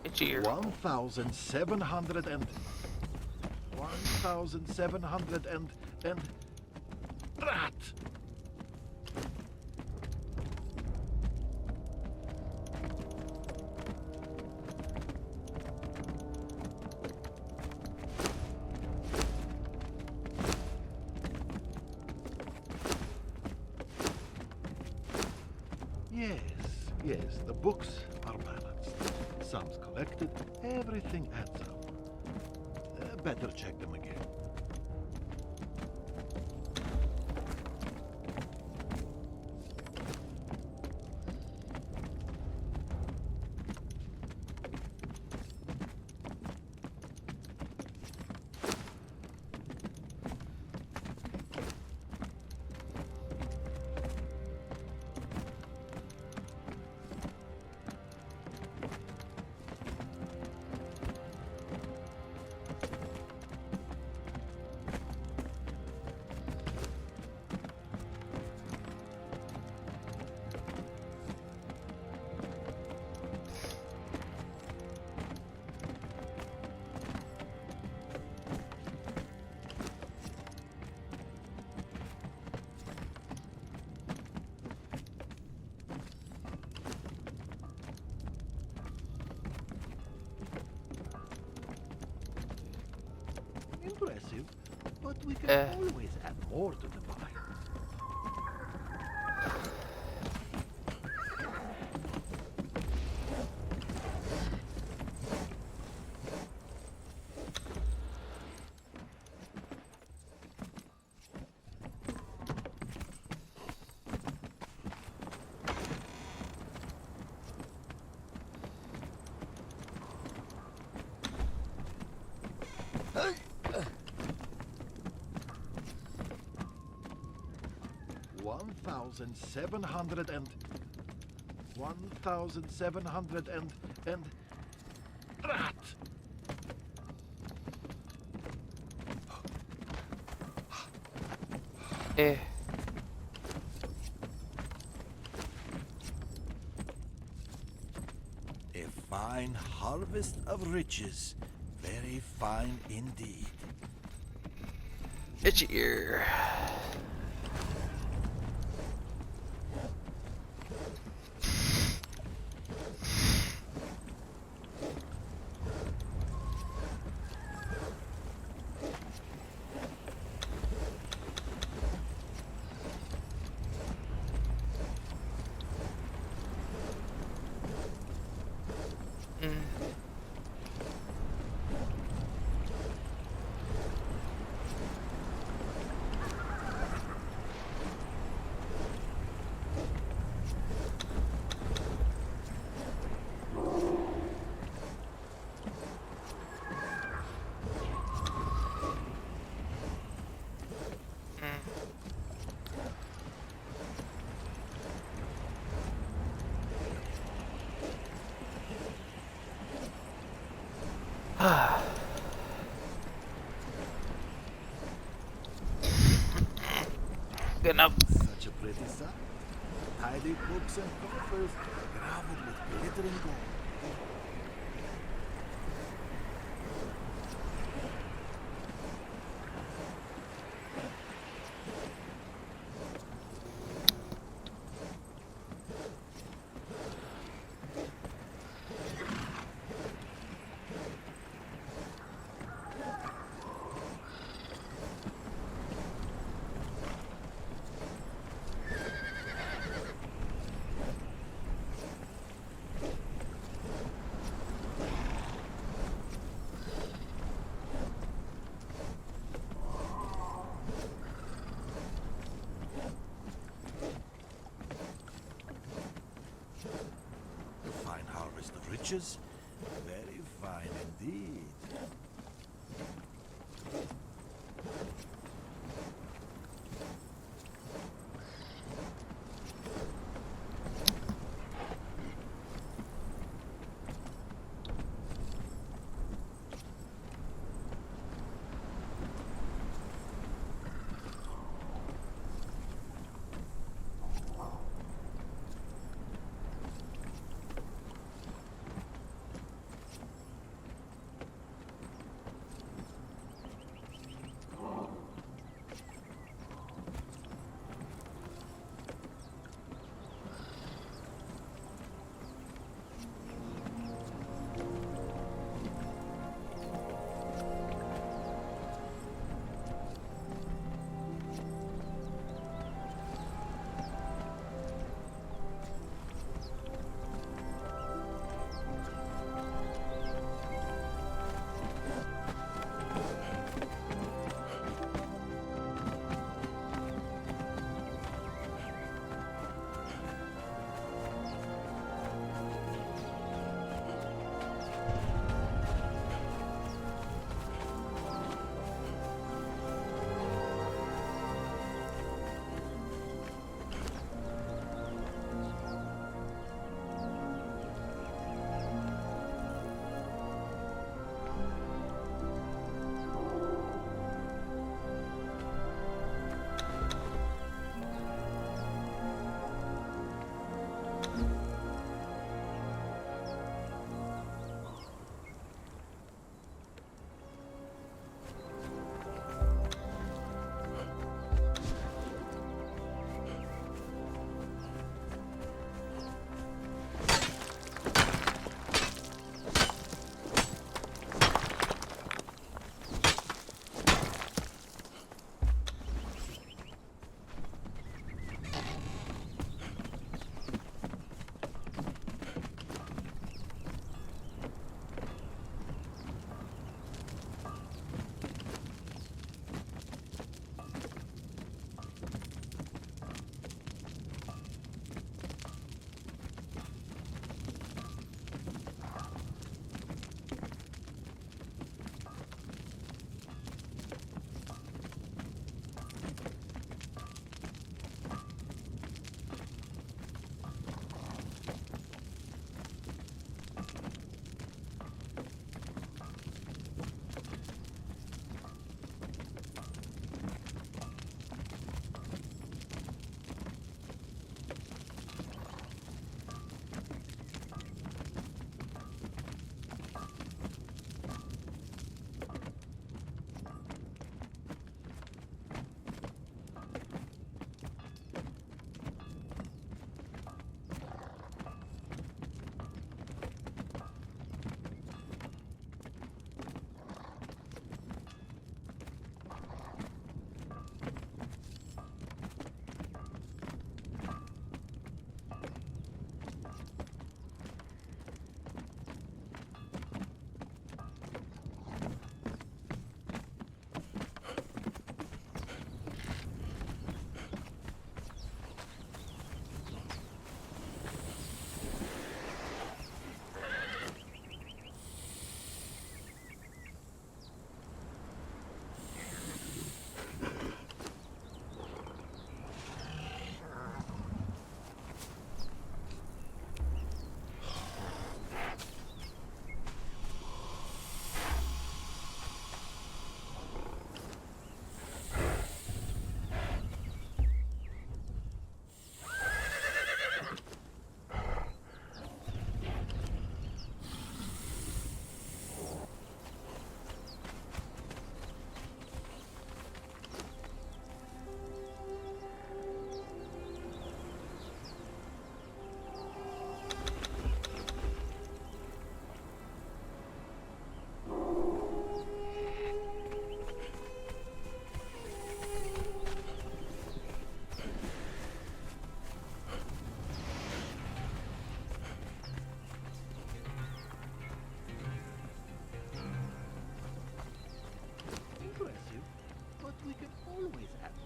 Itchy ear. 1,700 and 1,700 and rat. Yes, the books are balanced. Sums collected, everything adds up. Better check them again. Impressive, but we can always add more to the pile. One thousand seven hundred and rat. Eh. A fine harvest of riches. Very fine indeed. Itchy ear. Good enough. Such a pretty sight. Tidy books and coffers, gravelled with glittering gold. A fine harvest of riches. Very fine indeed.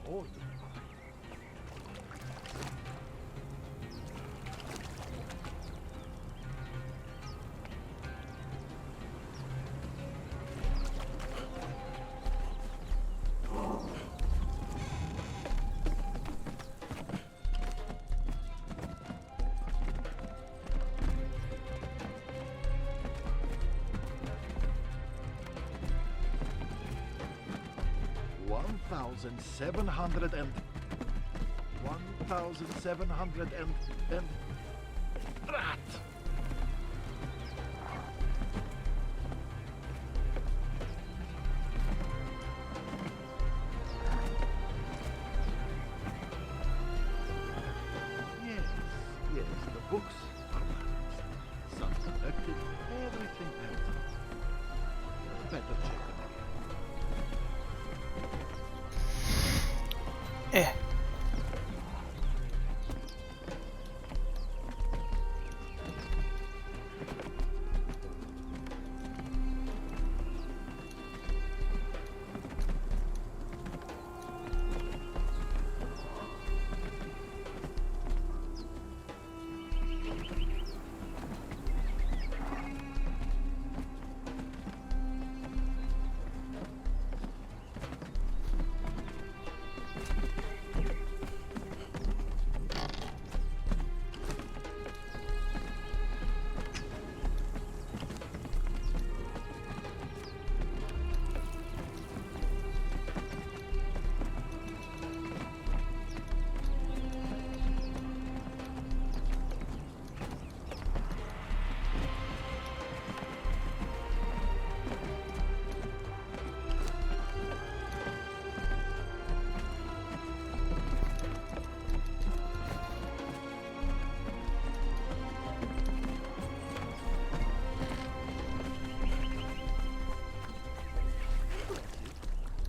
order. 1,700 and 1,700 and rat. Yes, yes, the books are balanced. Some collected, everything adds up. Better check them again. Eh.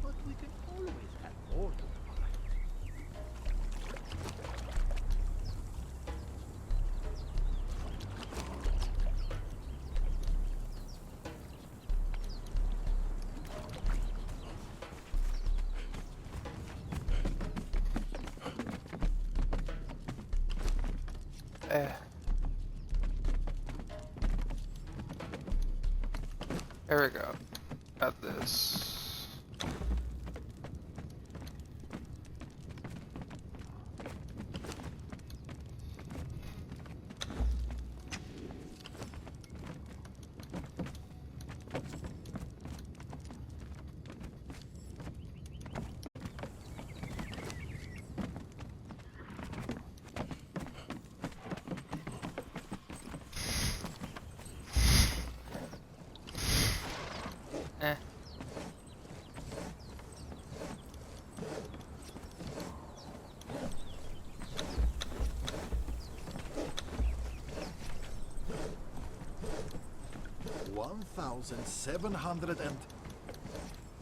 But we can always have more to the fight. Eh. There we go. Got this. Eh. 1,700 and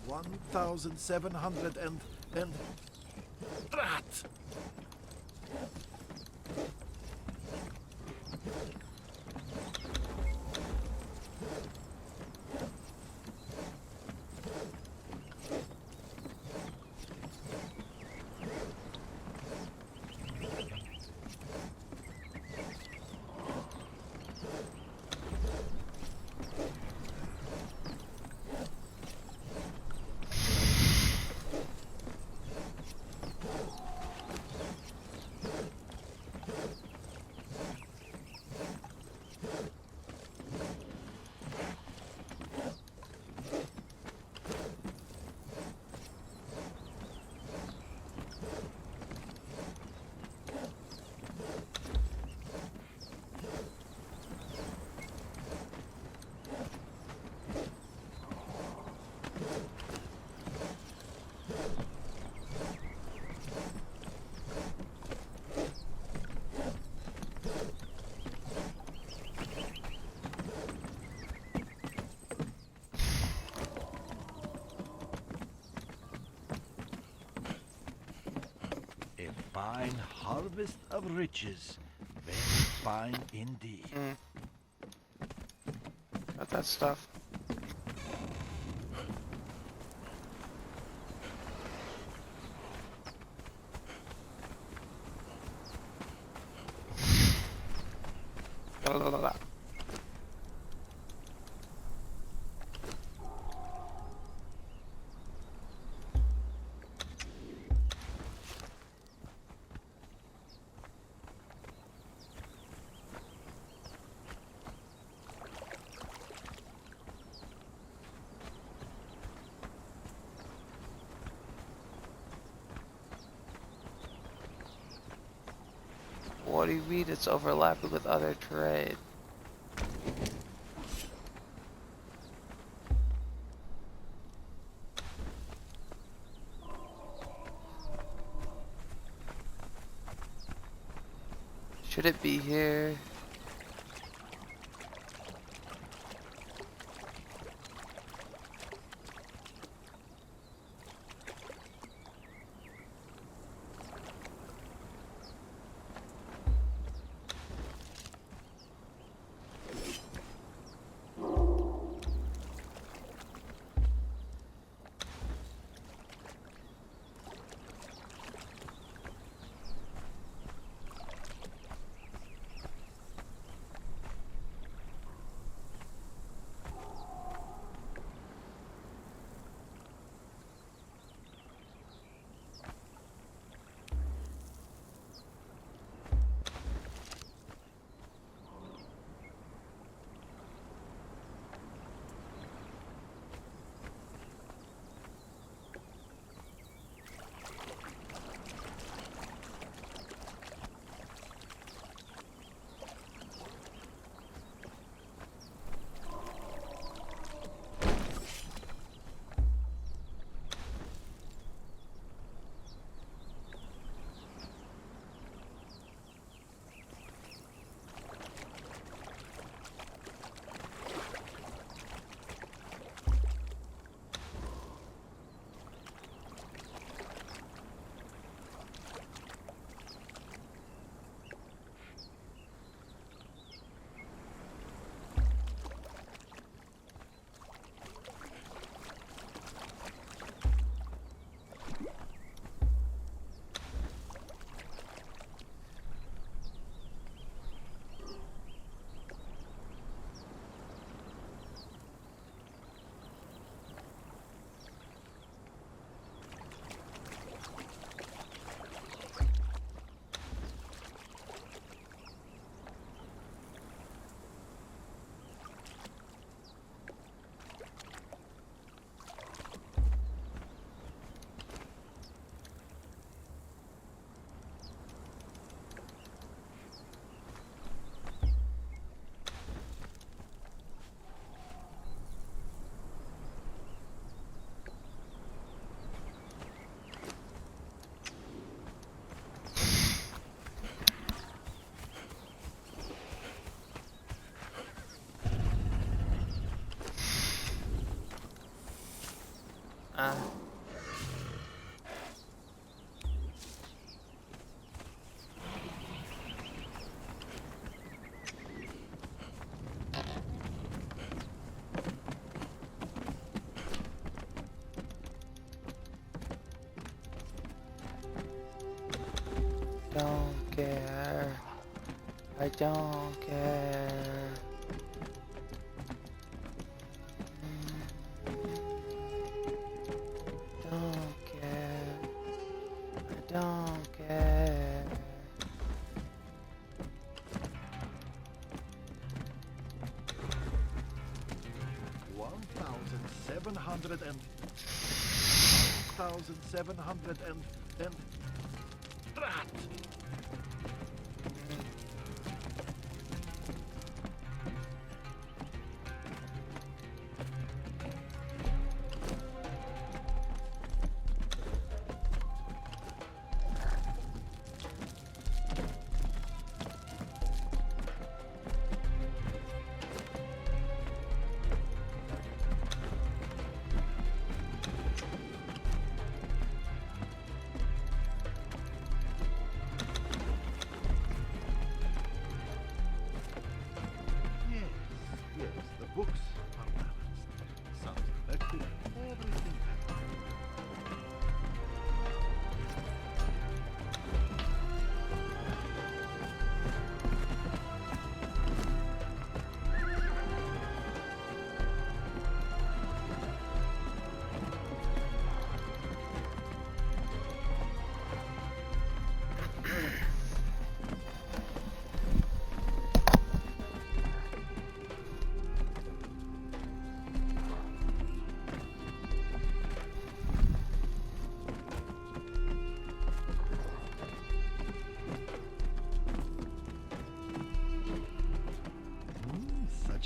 1,700 and rat. A fine harvest of riches. Very fine indeed. Got that stuff. do you mean it's overlapping with other terrain? Should it be here? Don't care. I don't care. Don't care. I don't care. and drat.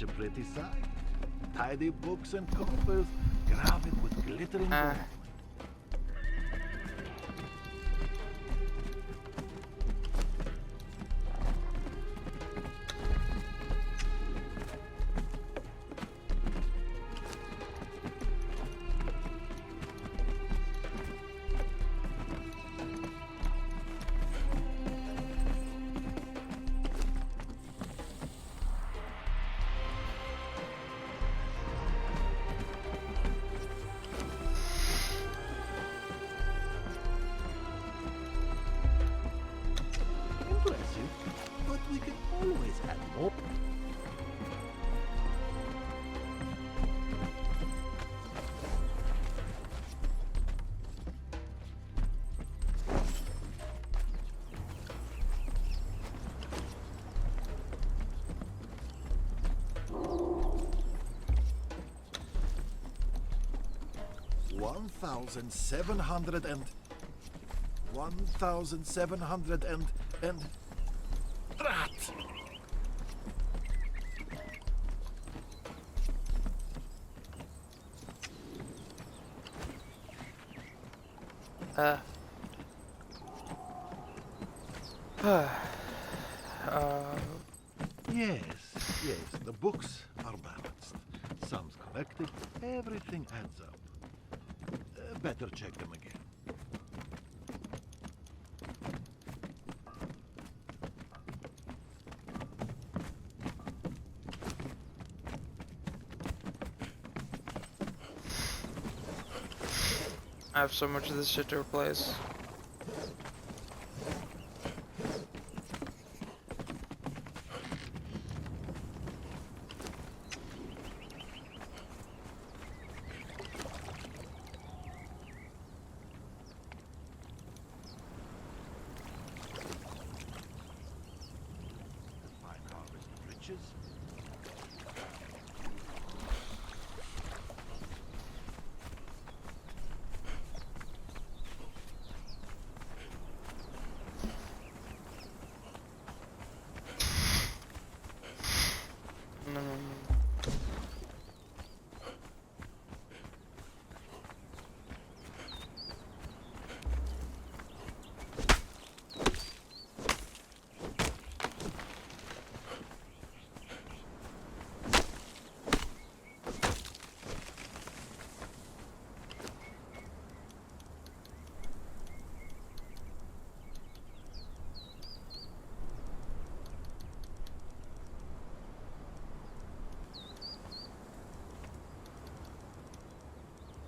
Such a pretty sight. Tidy books and coffers, graved with glittering gold. 1,700 and 1,700 and rat. Uh, Yes, yes, the books are balanced. Sums collected, everything adds up. Better check them again. I have so much of this shit to replace. Fine harvest of riches.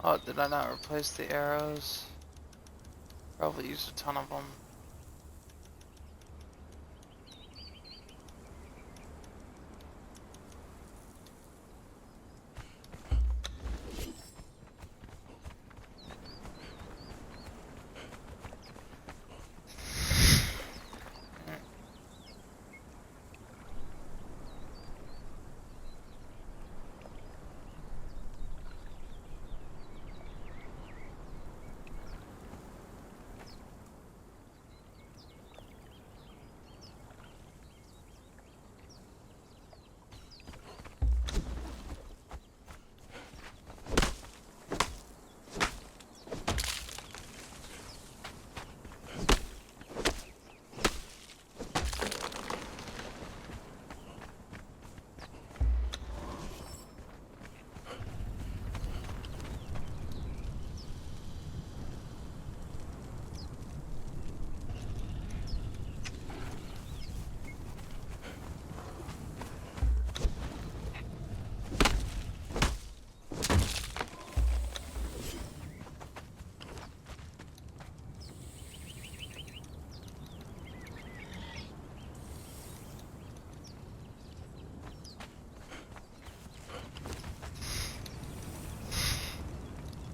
Oh, did I not replace the arrows? Probably used a ton of them.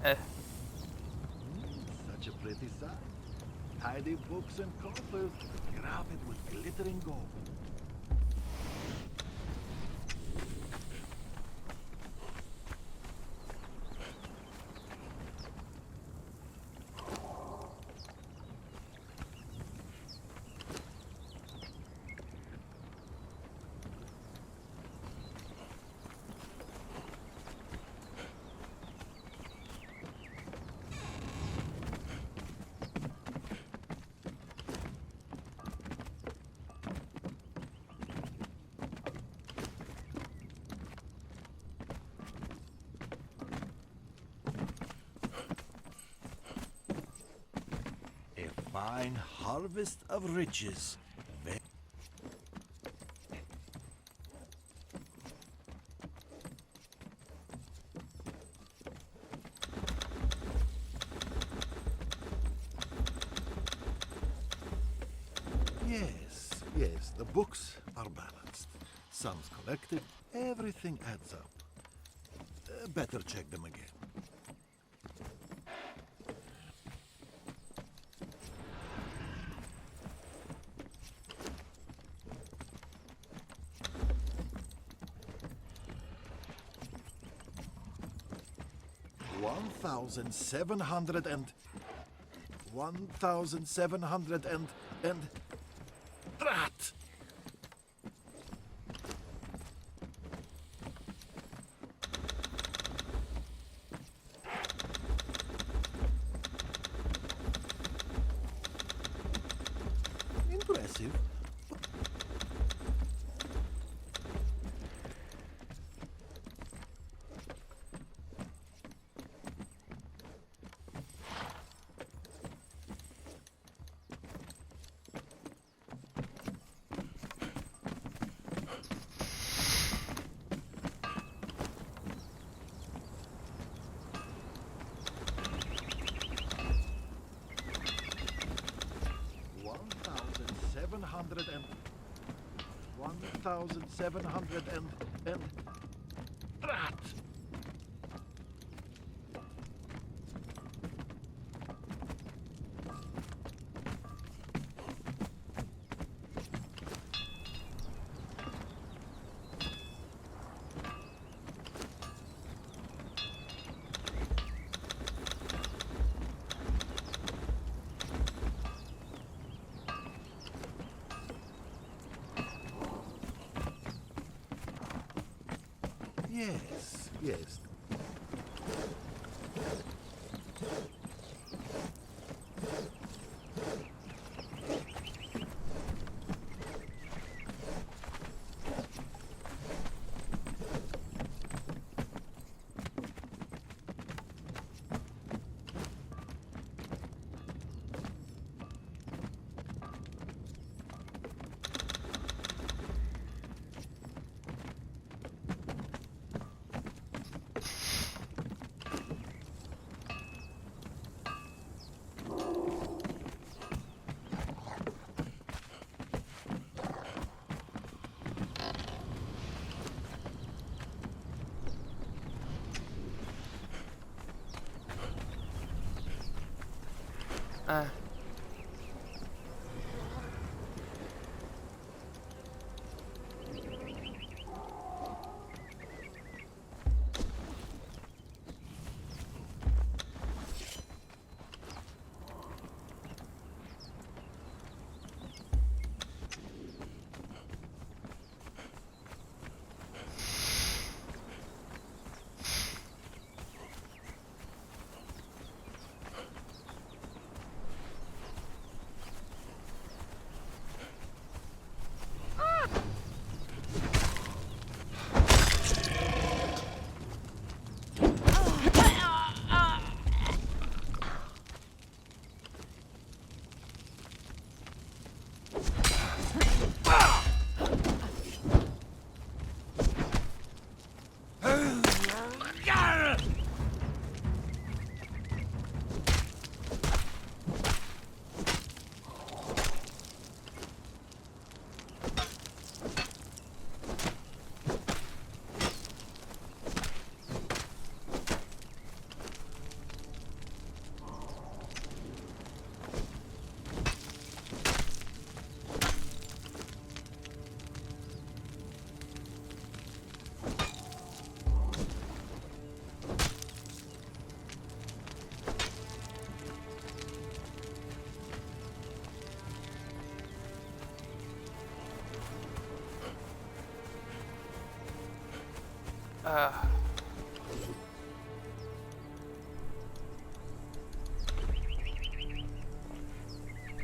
Such a pretty sight. Tidy books and coffers, graved with glittering gold. fine harvest of riches. Yes, the books are balanced. Sums collected, everything adds up. Better check them again. $1,700 and Drat! Impressive. $1,700 and Drat! Yes.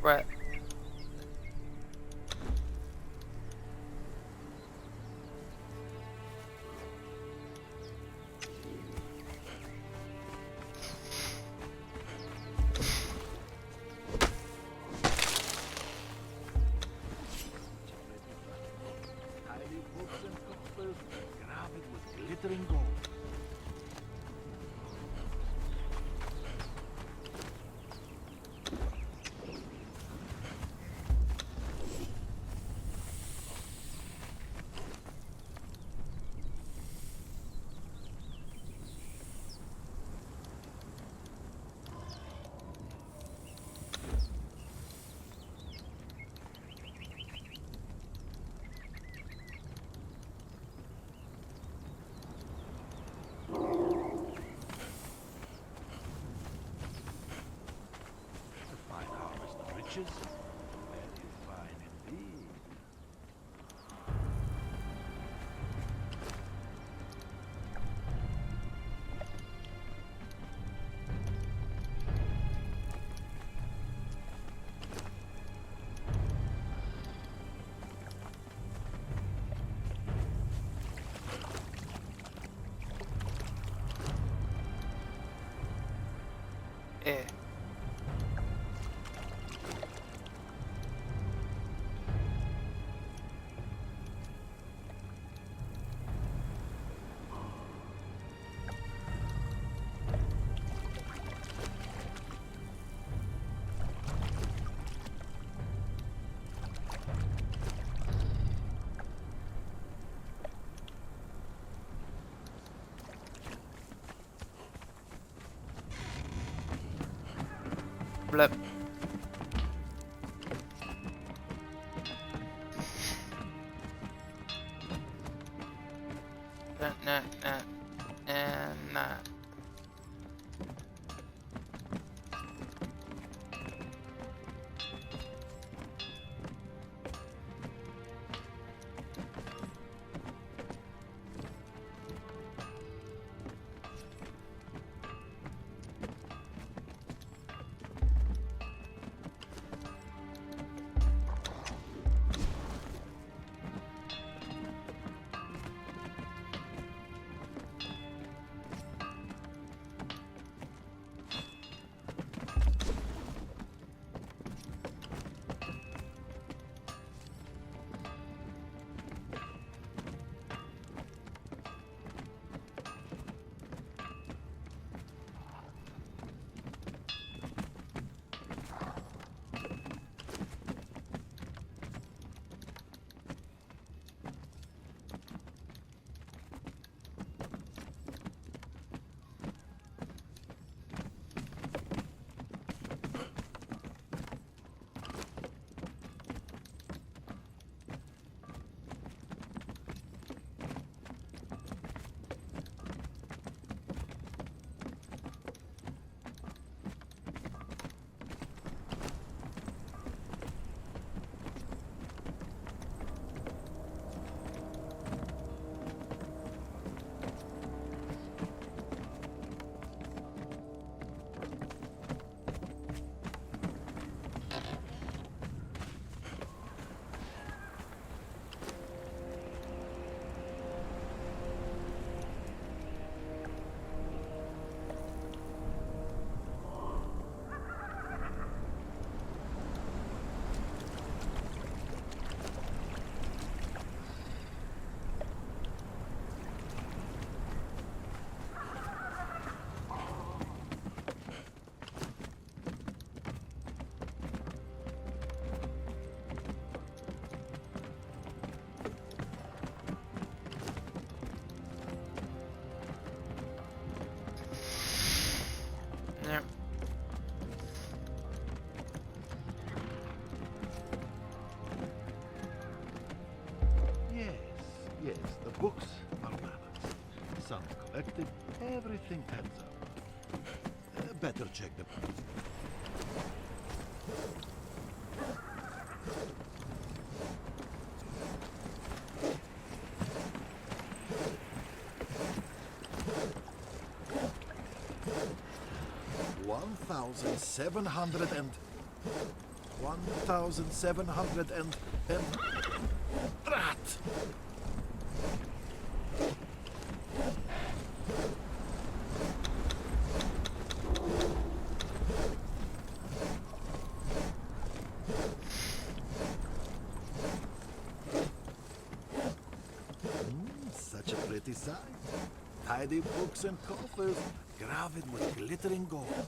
Right. riches? Very fine indeed. Eh. Blip. Nah, and nah. Yep. Yes, yes, the books are balanced. Some collected, everything adds up. Better check the... 1,700 and... 1,700 and... Rat! Such a pretty sight. Tidy books and coffers, graved with glittering gold.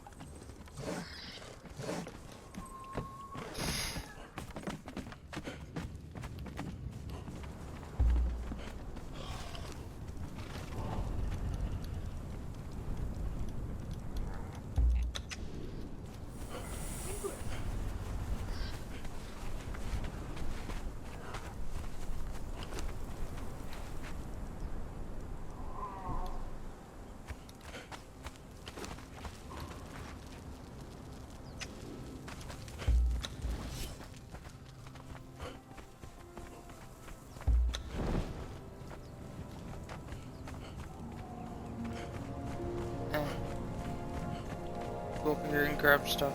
go in here and grab stuff.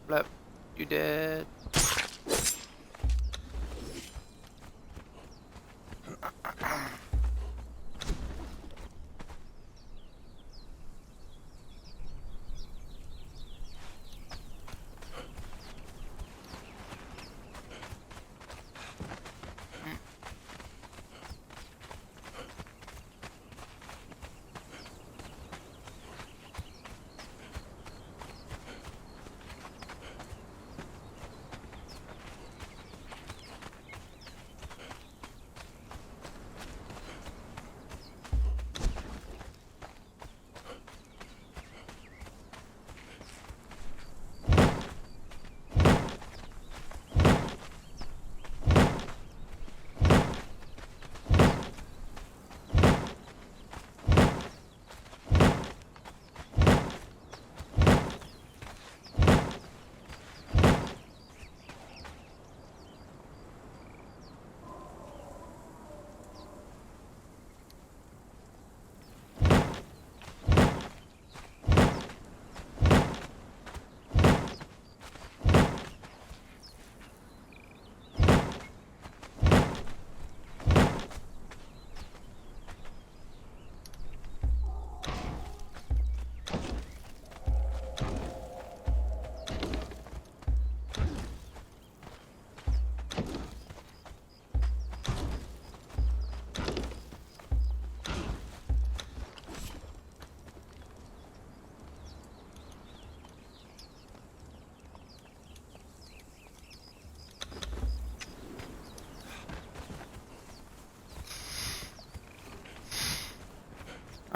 Blep, you dead.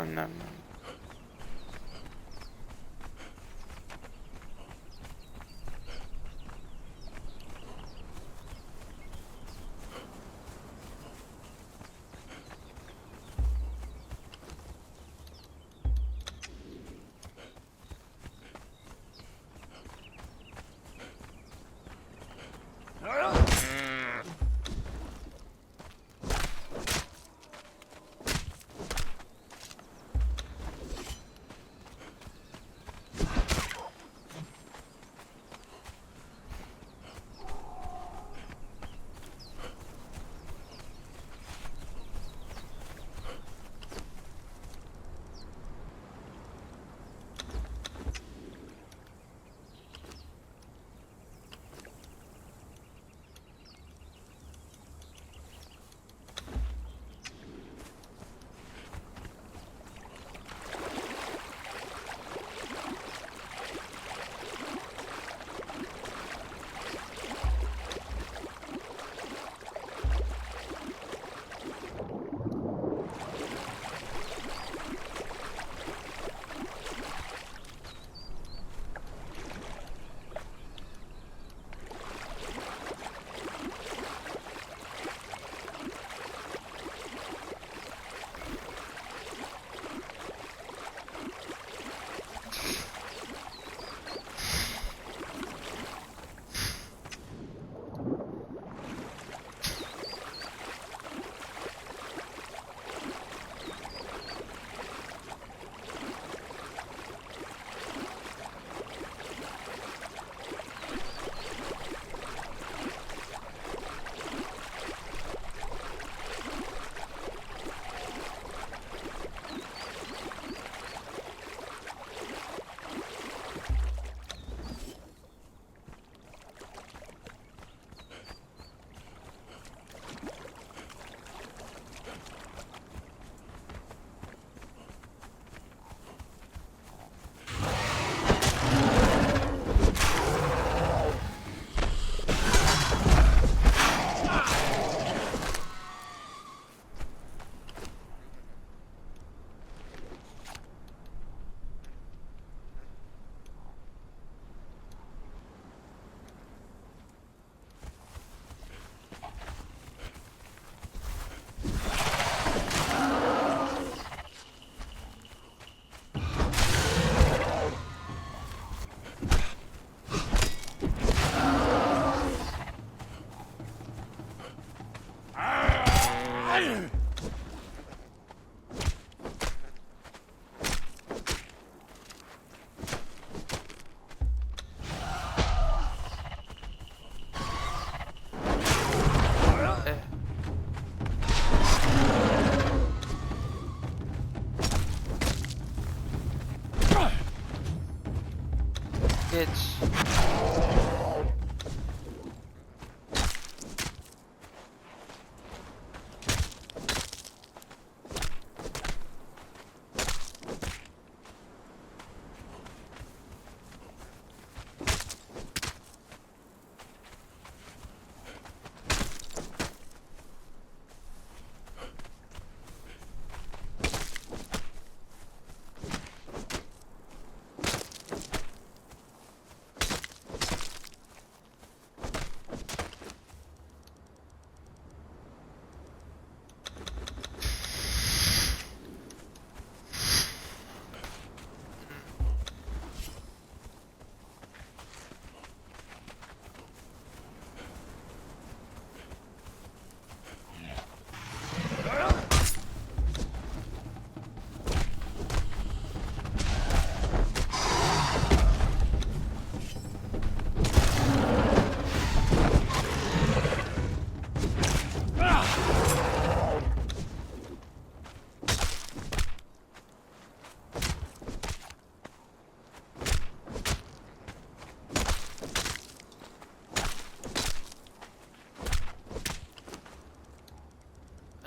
No.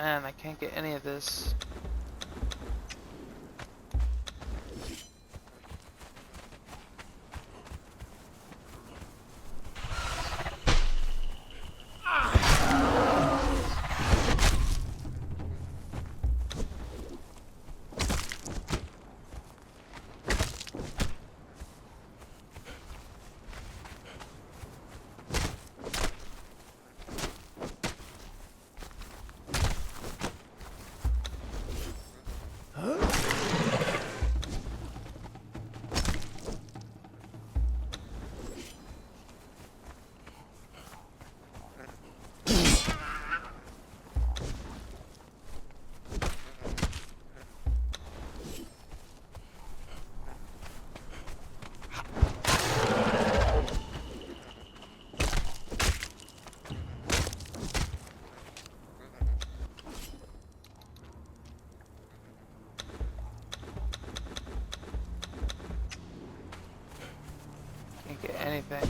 Man, I can't get any of this. Can't get anything.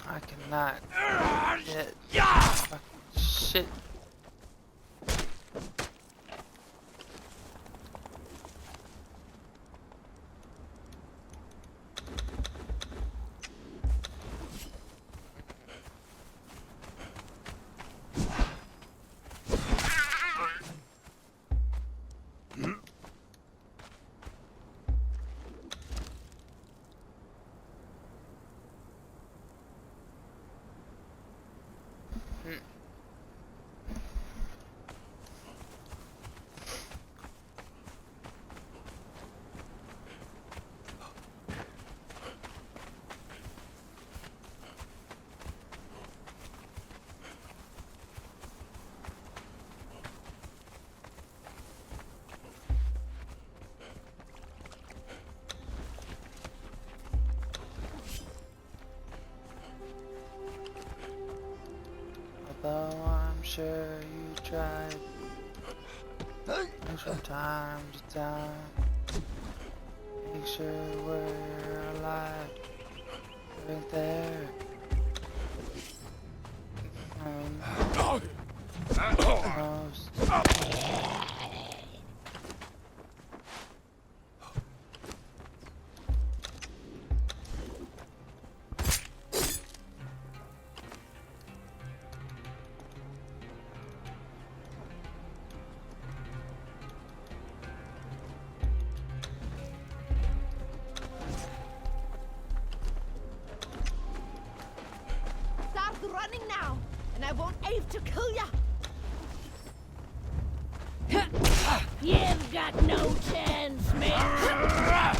I cannot get fucking shit. Although I'm sure you tried from time to time, make sure we're alive, right there. Most. running now, and I won't aim to kill ya. You've got no chance, man.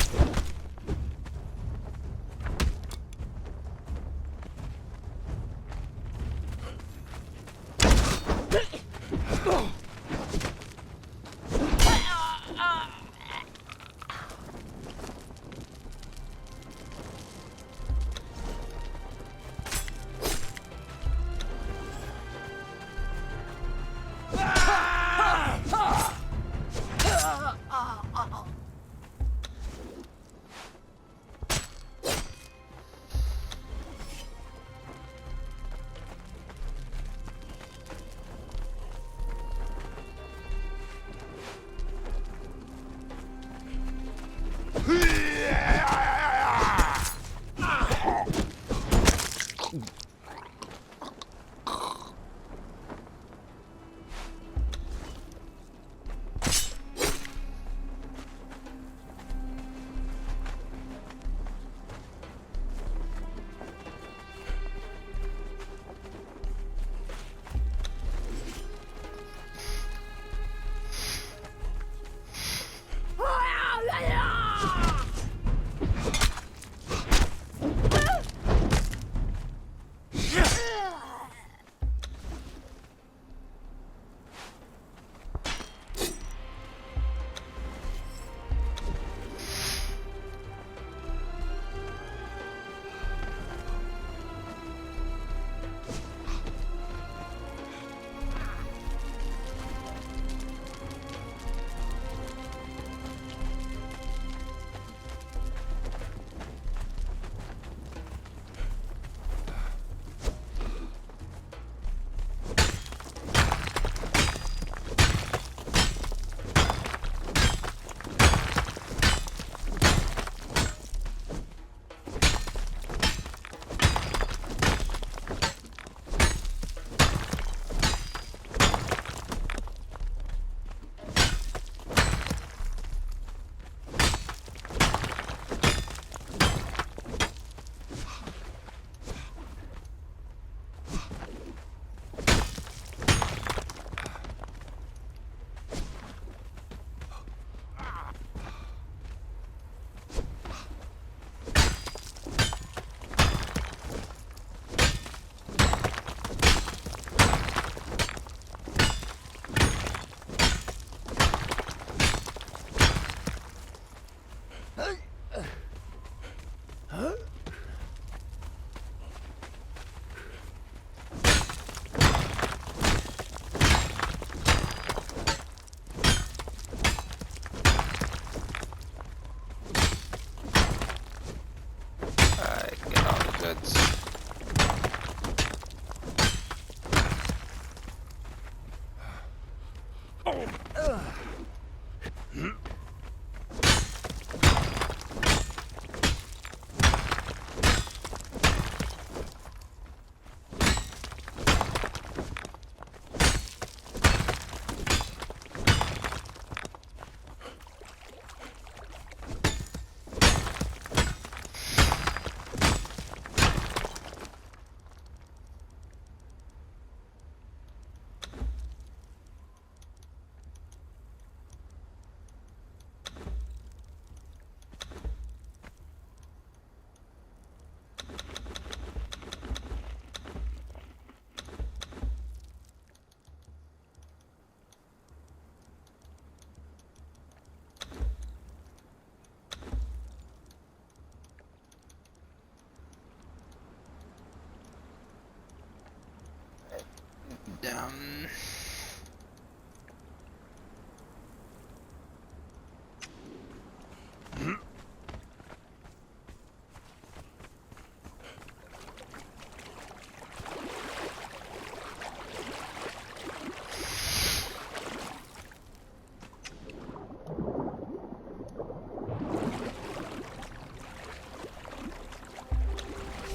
Down.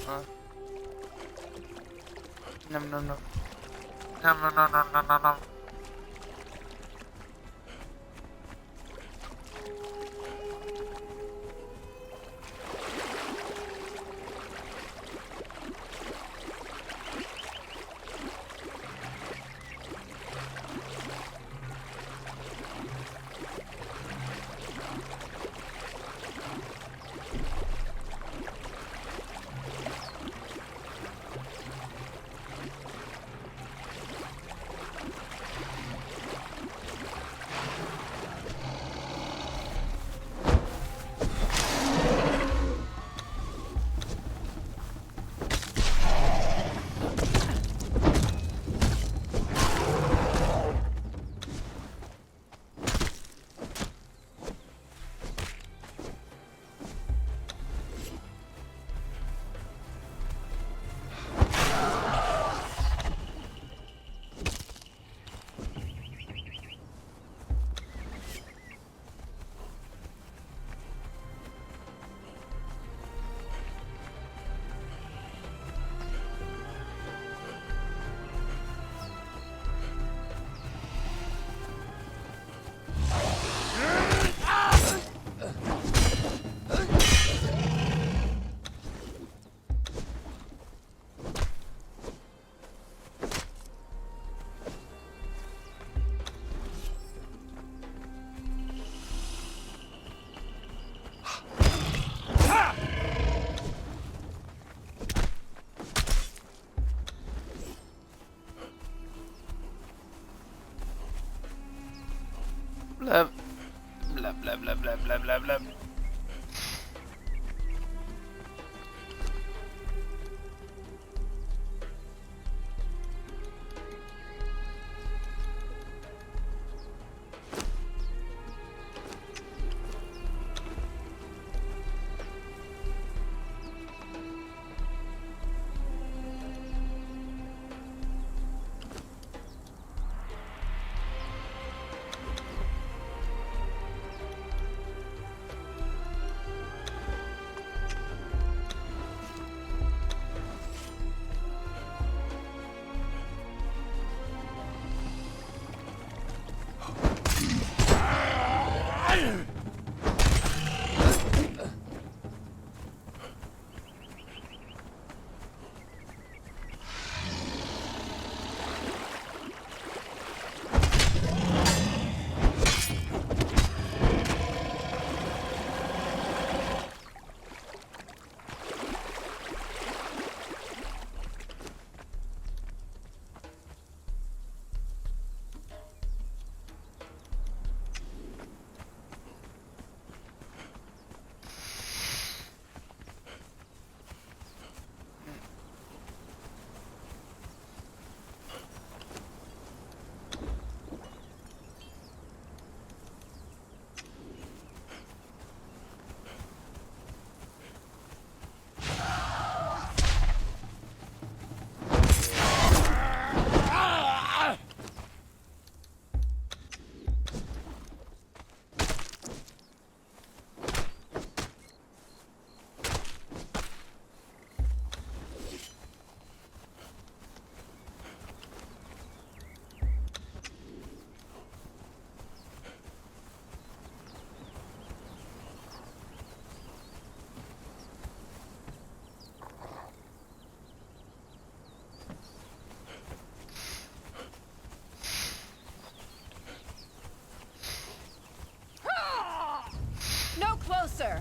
Huh? No, no, no. No, no, no, no, no, no, no. Blah blah blah blah blah blah blah blah. No closer.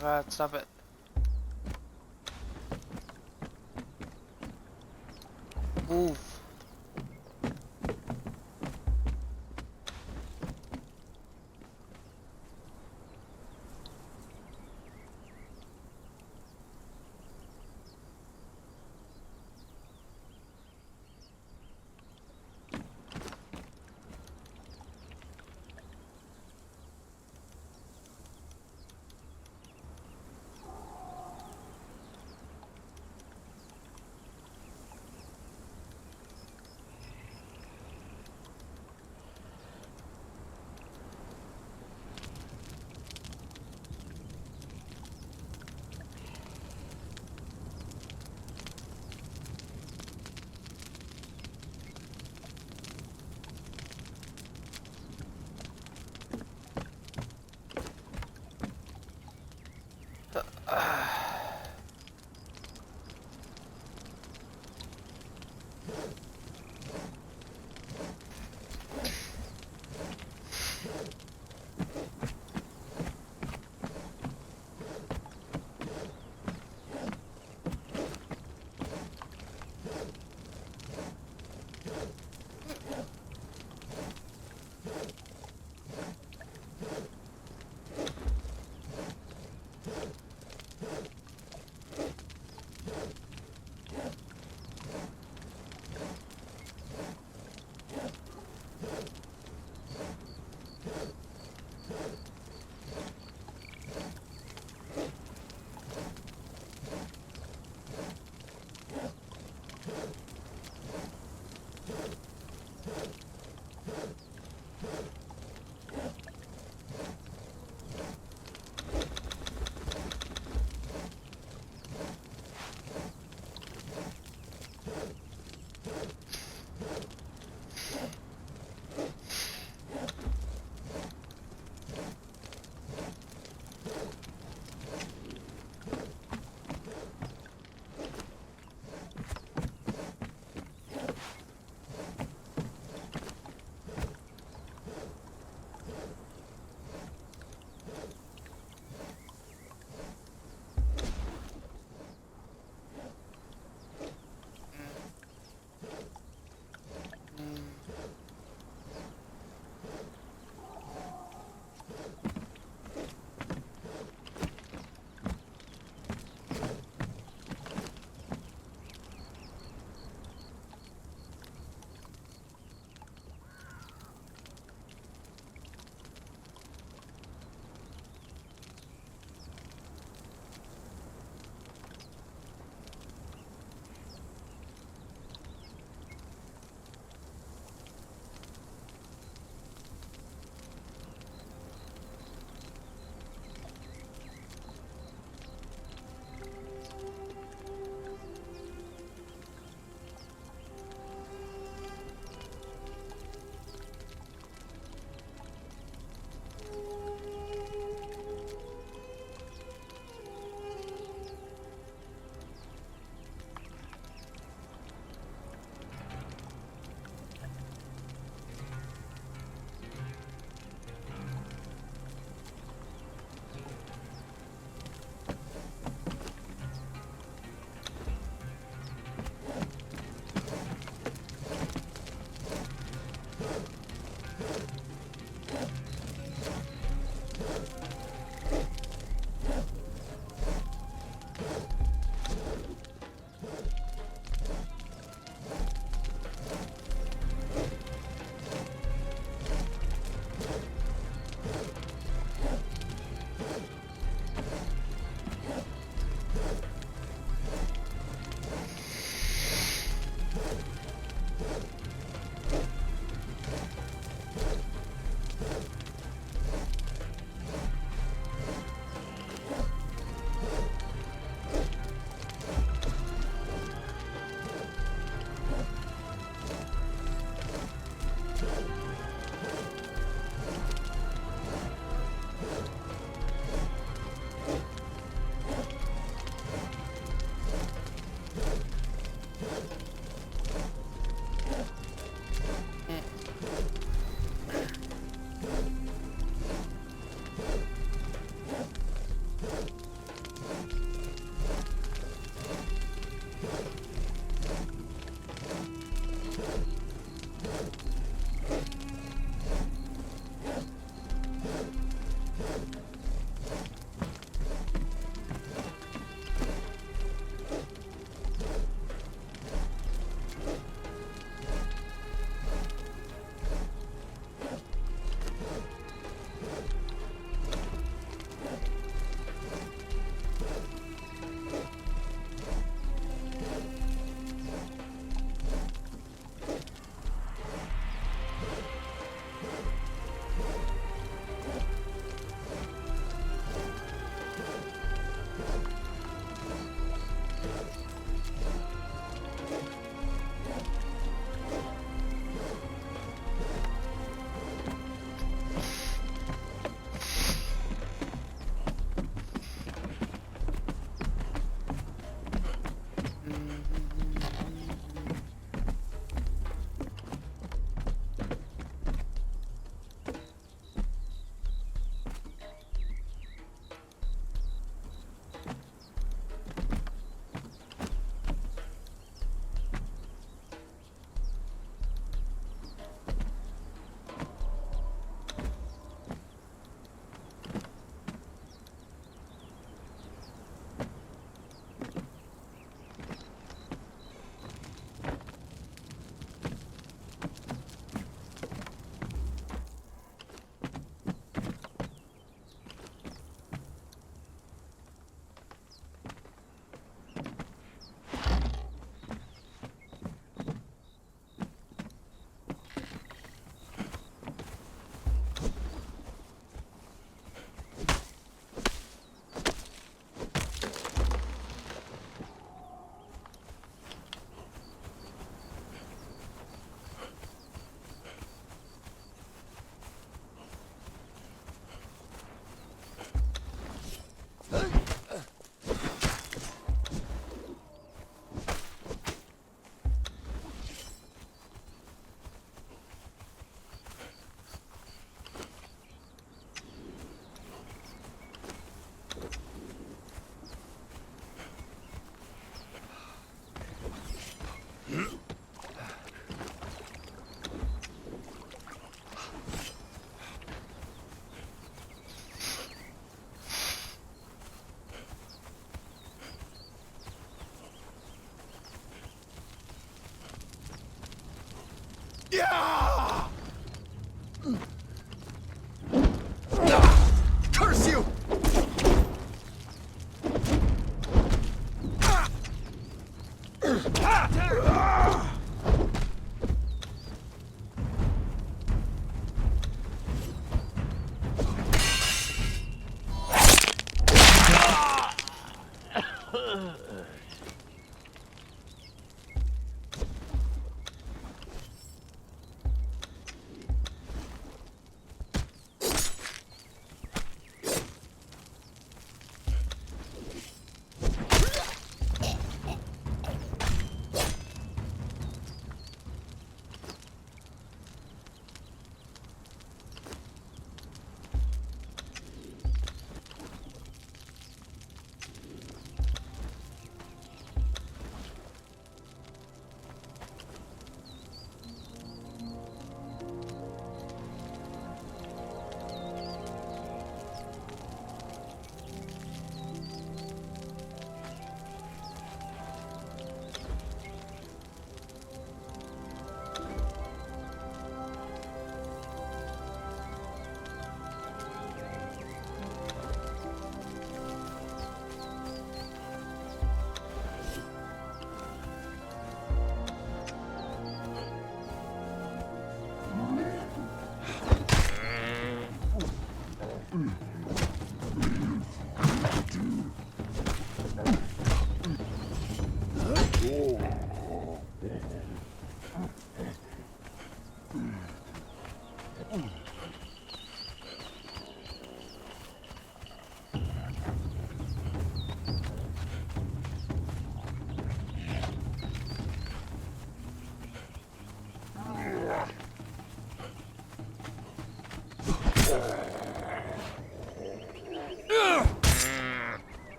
my god, stop it. Move.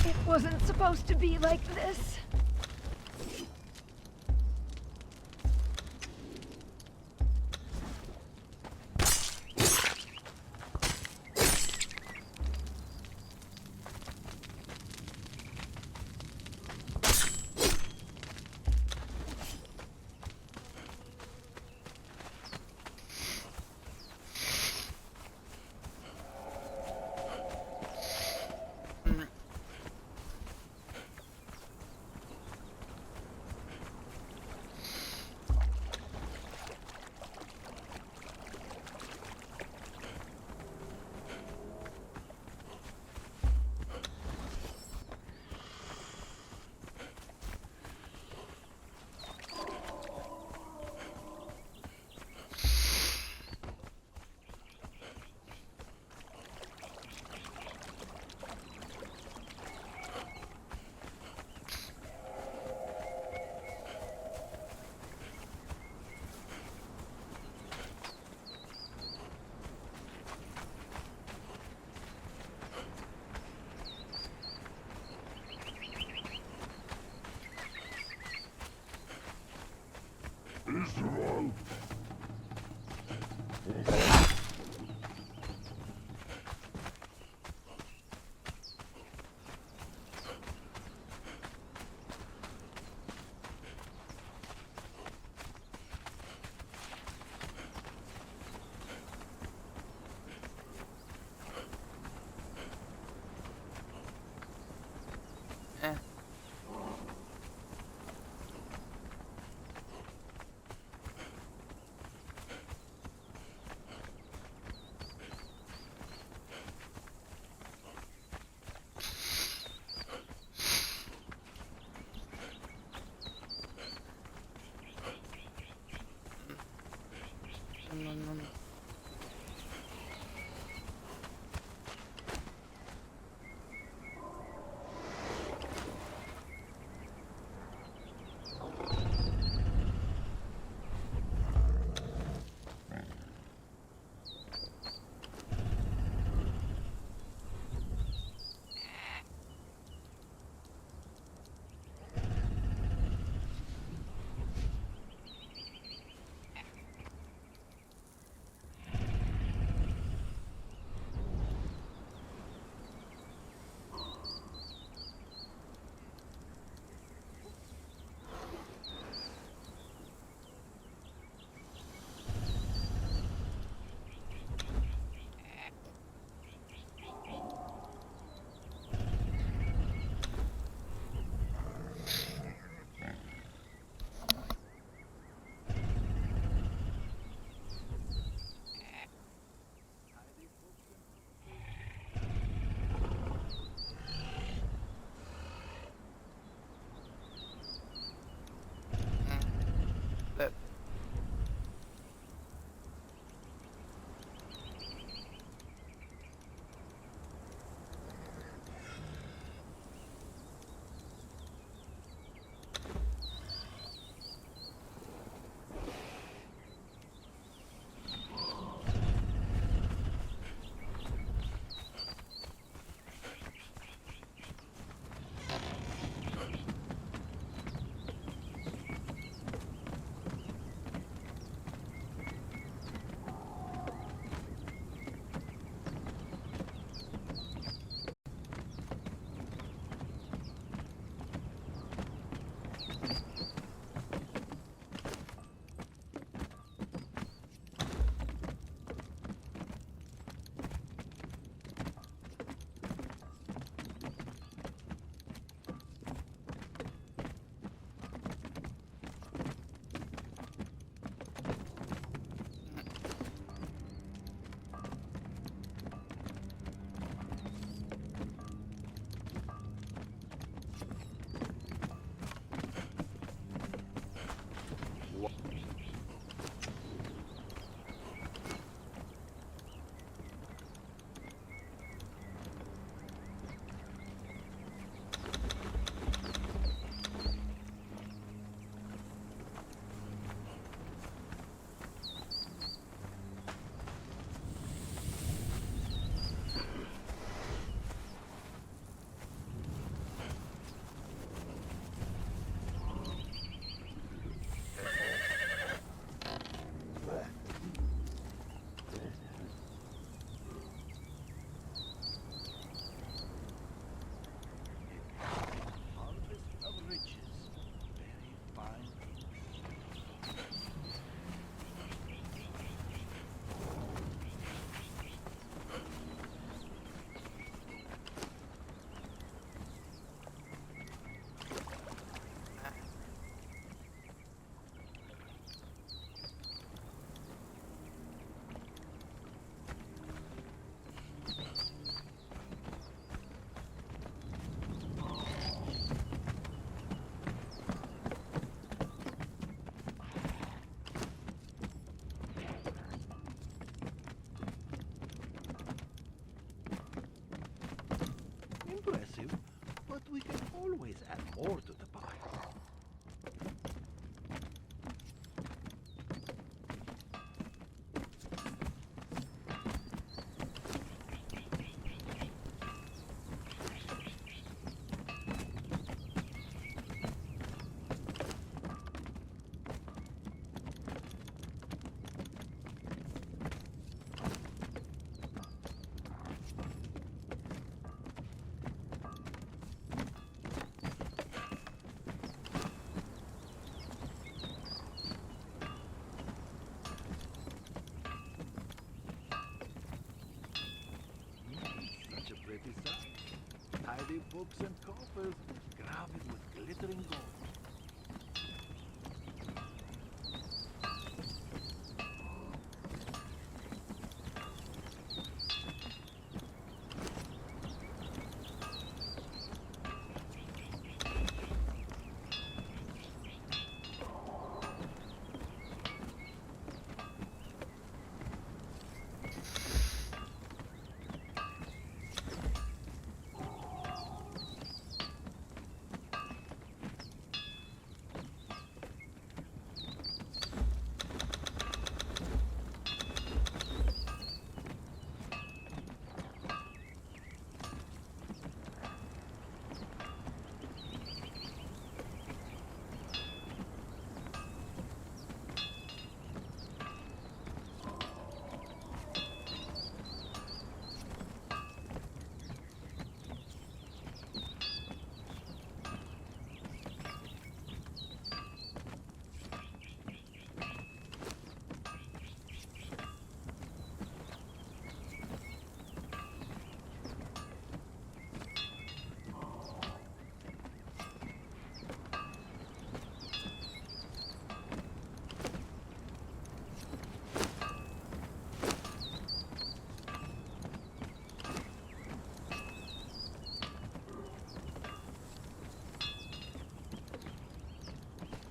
It wasn't supposed to be like this. books and coffers, graved with glittering gold.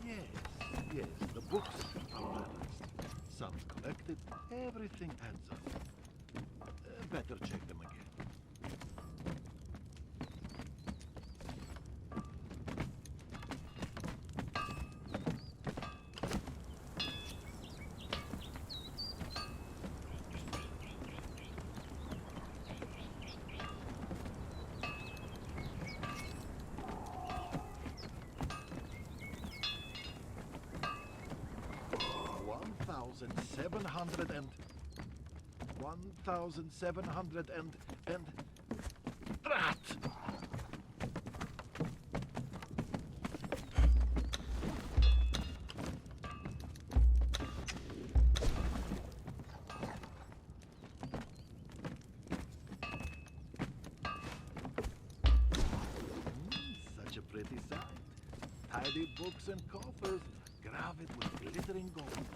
Yes, yes, the books are balanced. Sums collected, everything adds up. Better check them again. One thousand seven hundred and rat. Such a pretty sight. Tidy books and coffers, graved with glittering gold.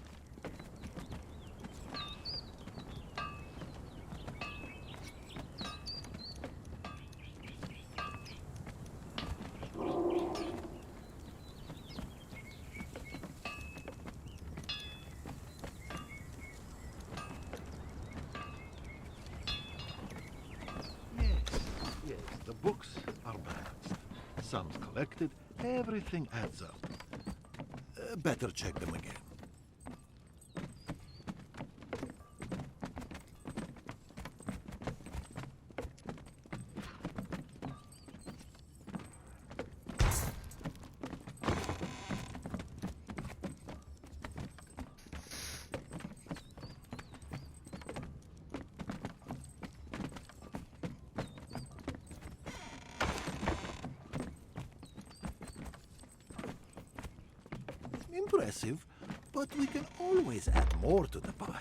Yes, the books are balanced. Sums collected, everything adds up. Better check them again. Impressive, but we can always add more to the pile.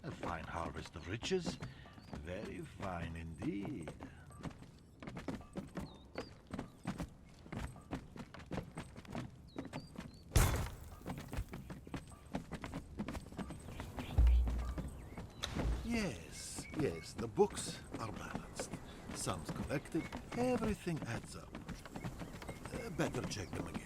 A fine harvest of riches. Very fine indeed. Yes, the books are balanced. Sums collected, everything adds up. Better check them again.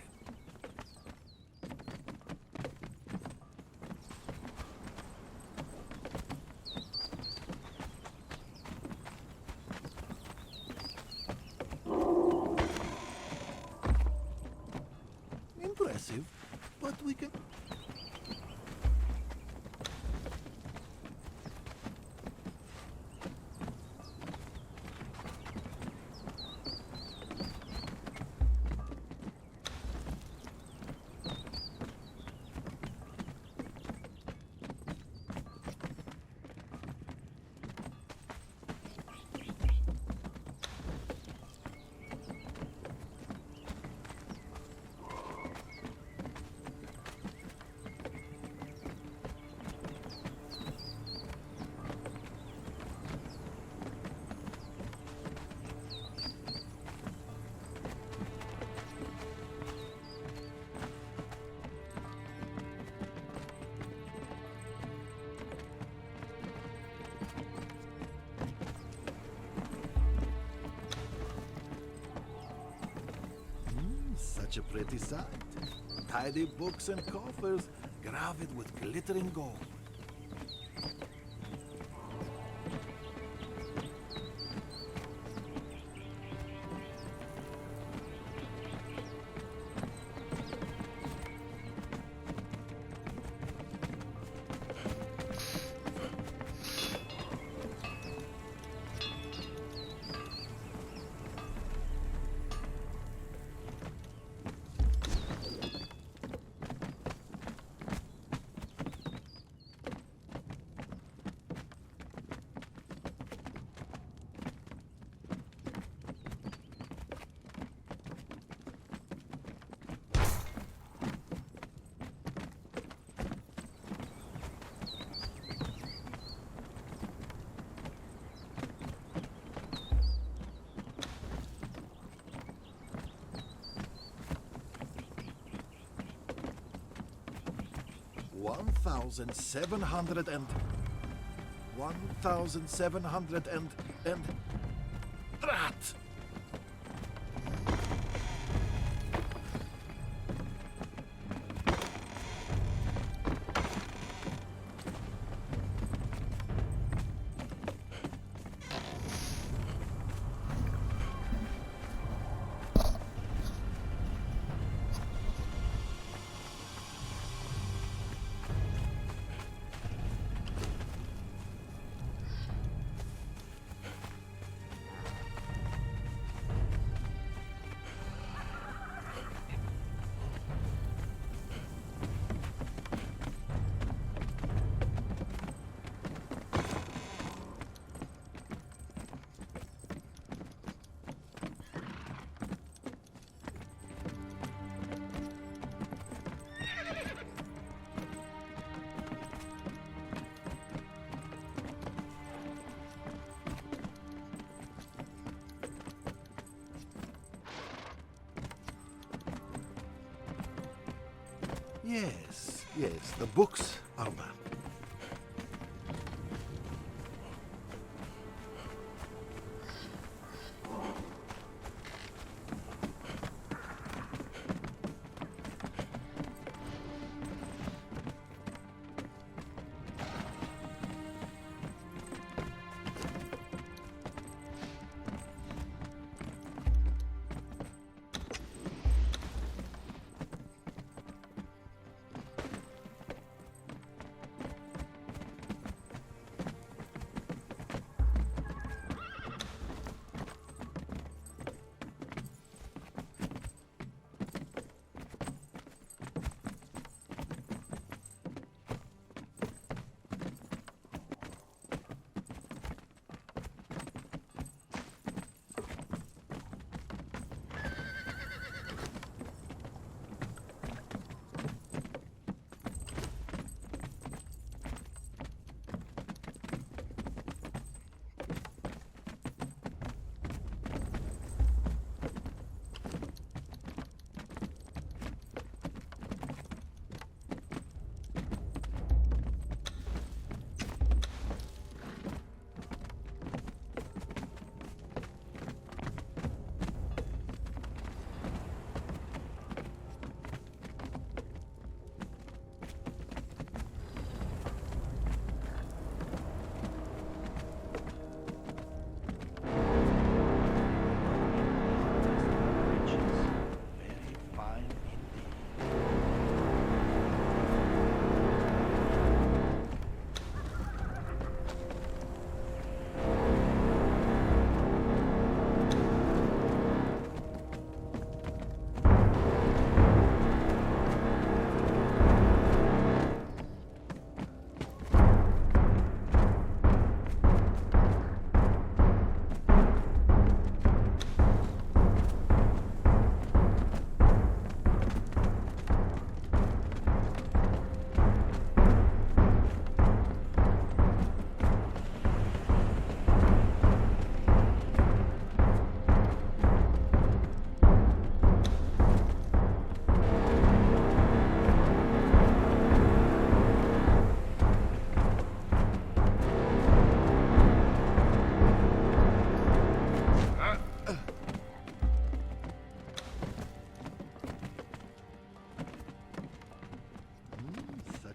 Impressive, but we can... such a pretty sight. Tidy books and coffers, graved with glittering gold. One thousand seven hundred and Drat! Yes, yes, the books are back.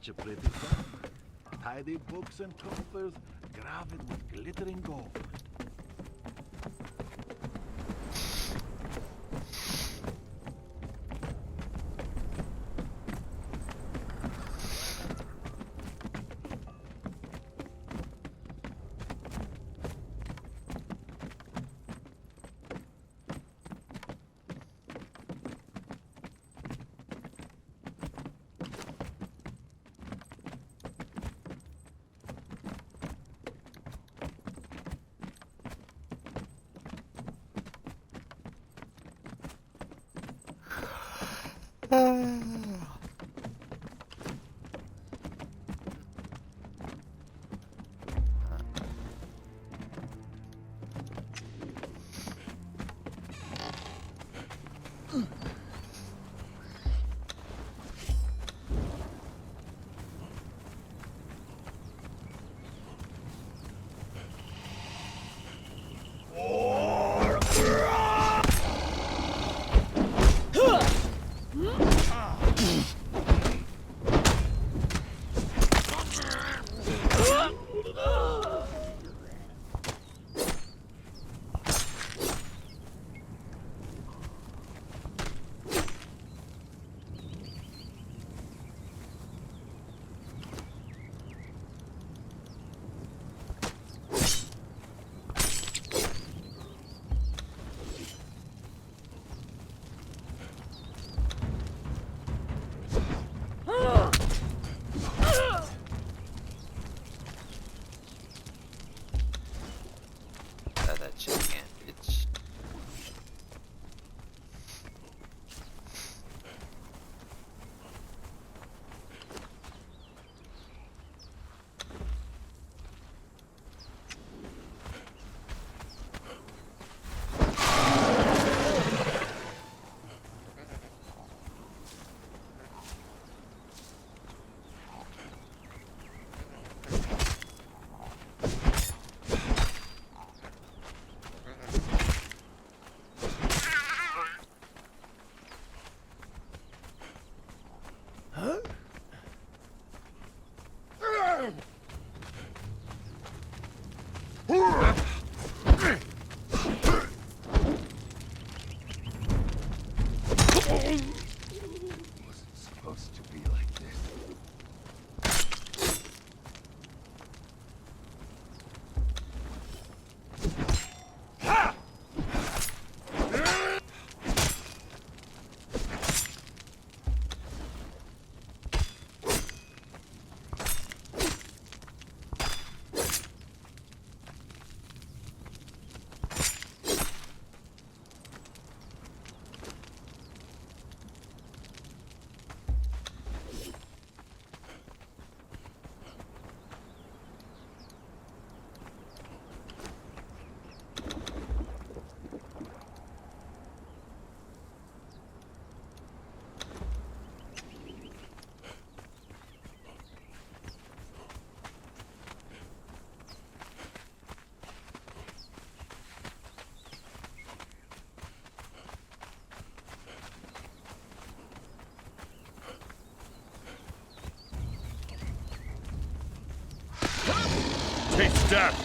Such a pretty sight. Tidy books and coffers, gravid with glittering gold. That chicken, bitch. Wasn't supposed to be like this. Taste death!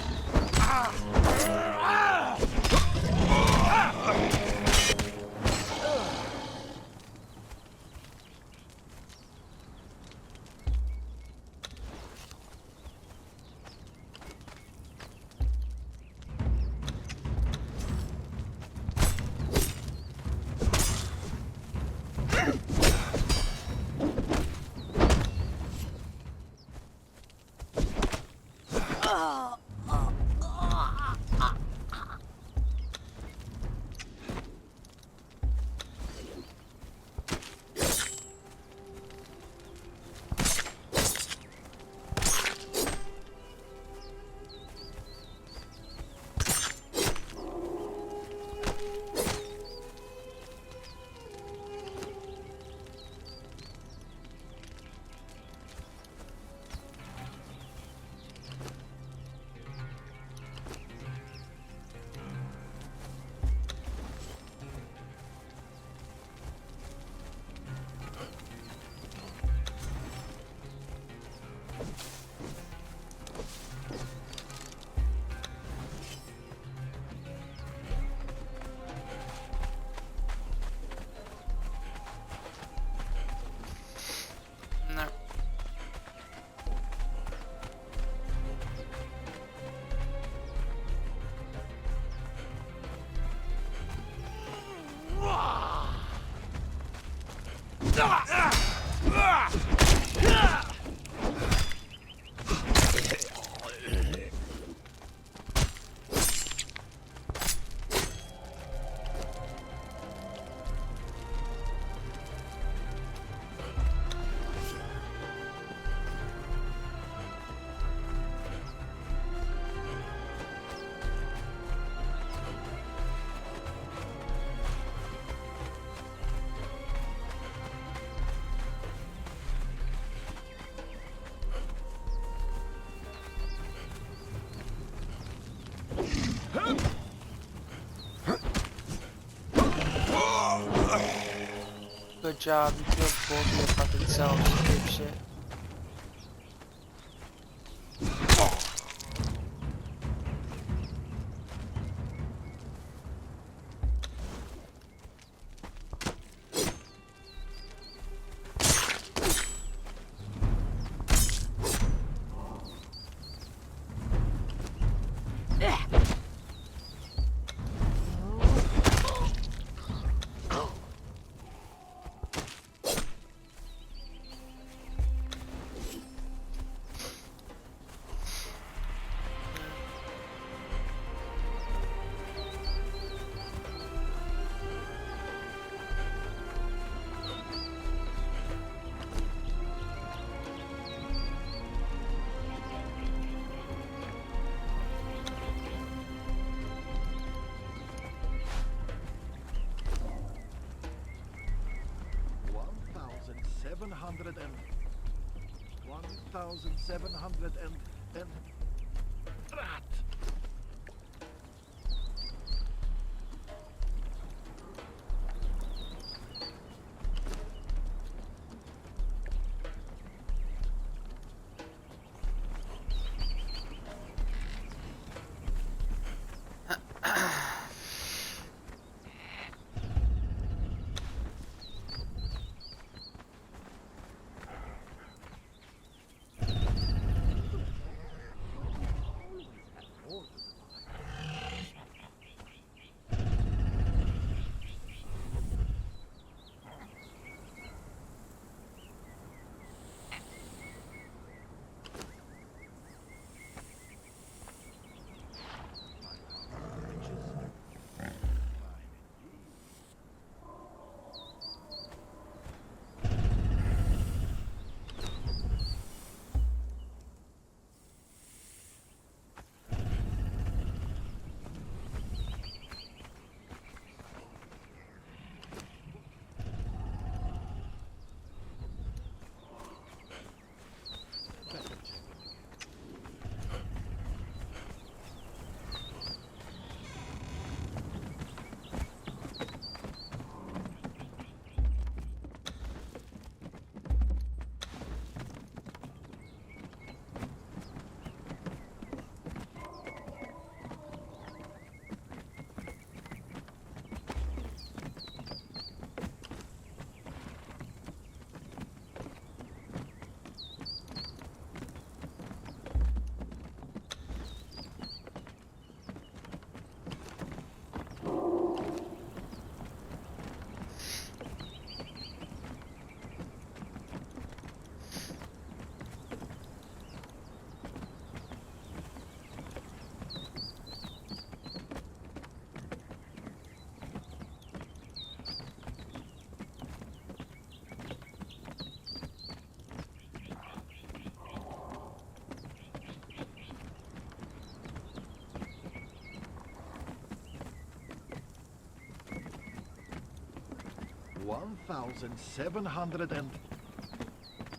No. Good job, you killed both of your fucking selves, dipshit. and rat.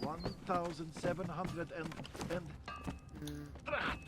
One thousand seven hundred and rat.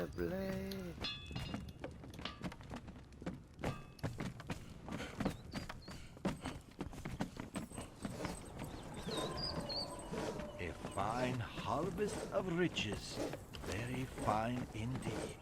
the blade. A fine harvest of riches. Very fine indeed.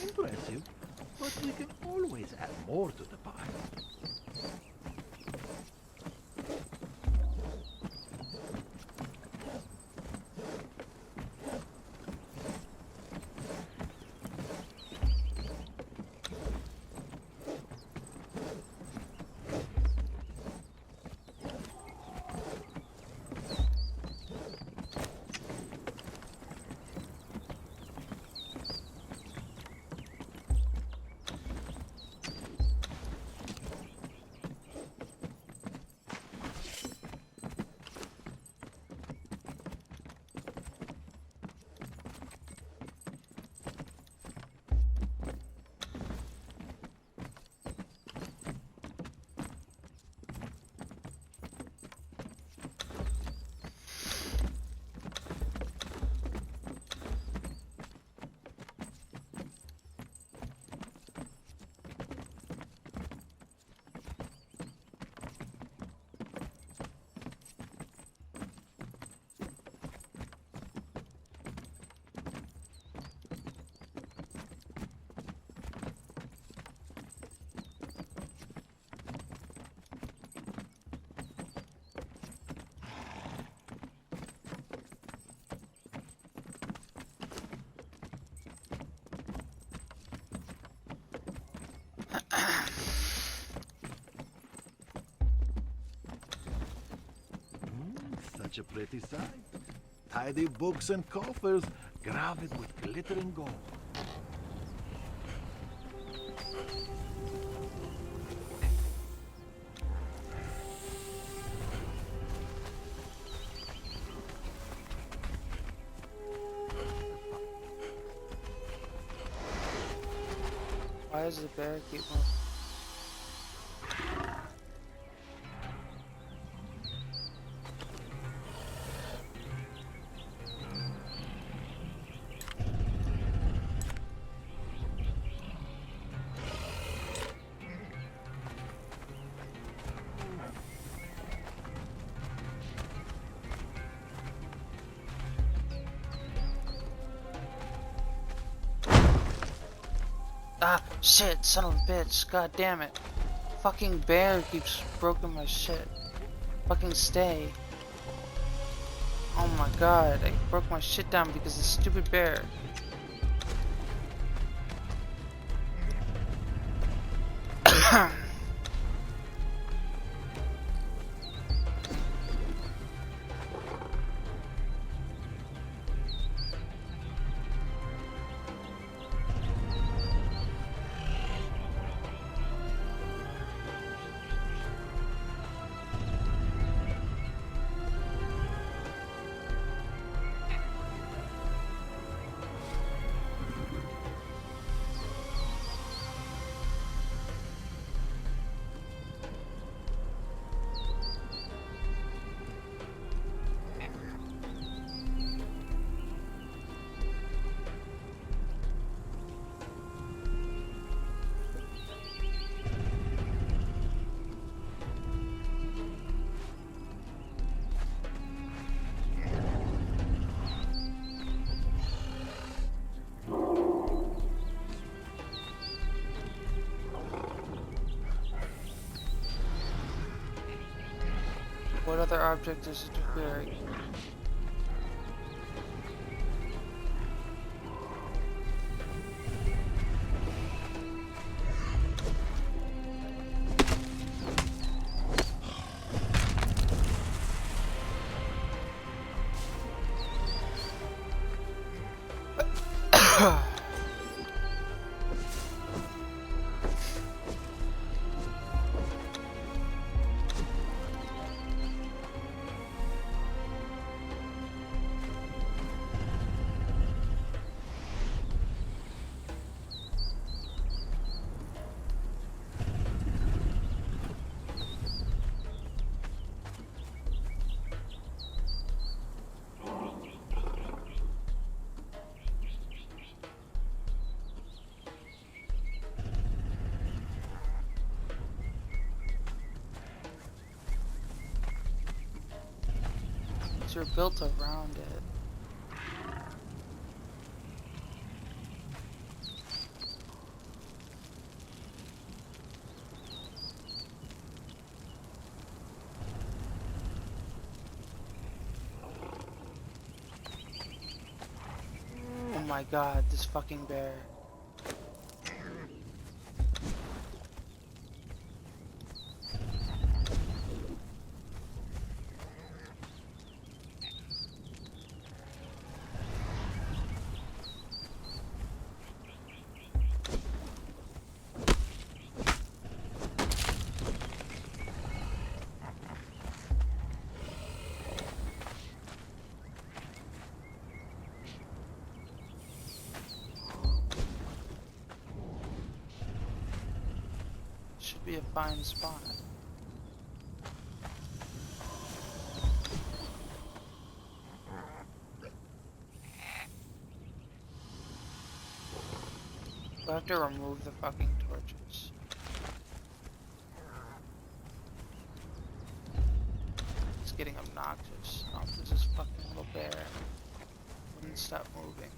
Impressive, but we can always add more to the pie. Such a pretty sight. Tidy books and coffers, graved with glittering gold. Why does the bear keep moving? Ah, shit, son of a bitch, god damn it. Fucking bear keeps broken my shit. Fucking stay. Oh my god, I broke my shit down because of the stupid bear. What other object is it to query? These are built around it. Oh my god, this fucking bear. Should be a fine spot. Do I have to remove the fucking torches? It's getting obnoxious. Oh, this is fucking little bear. Wouldn't stop moving.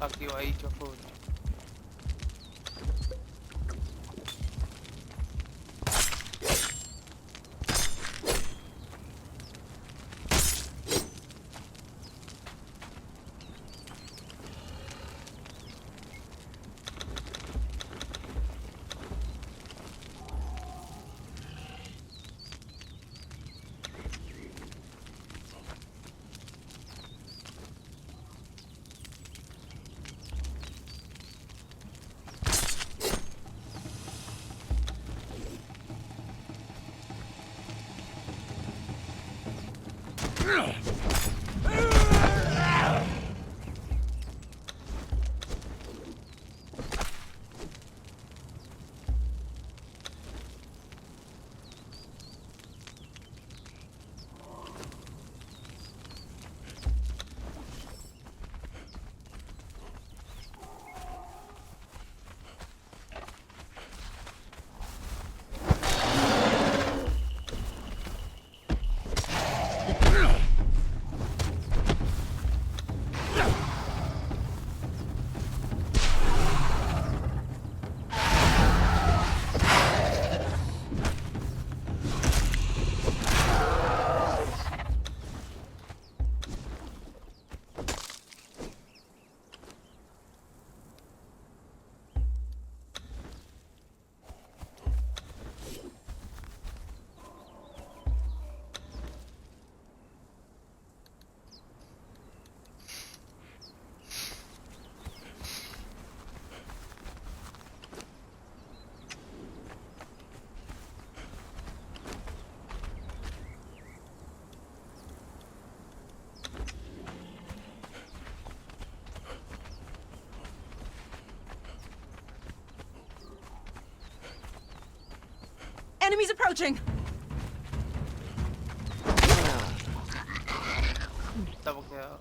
Fuck you, I eat your food. Enemies approaching! Double kill.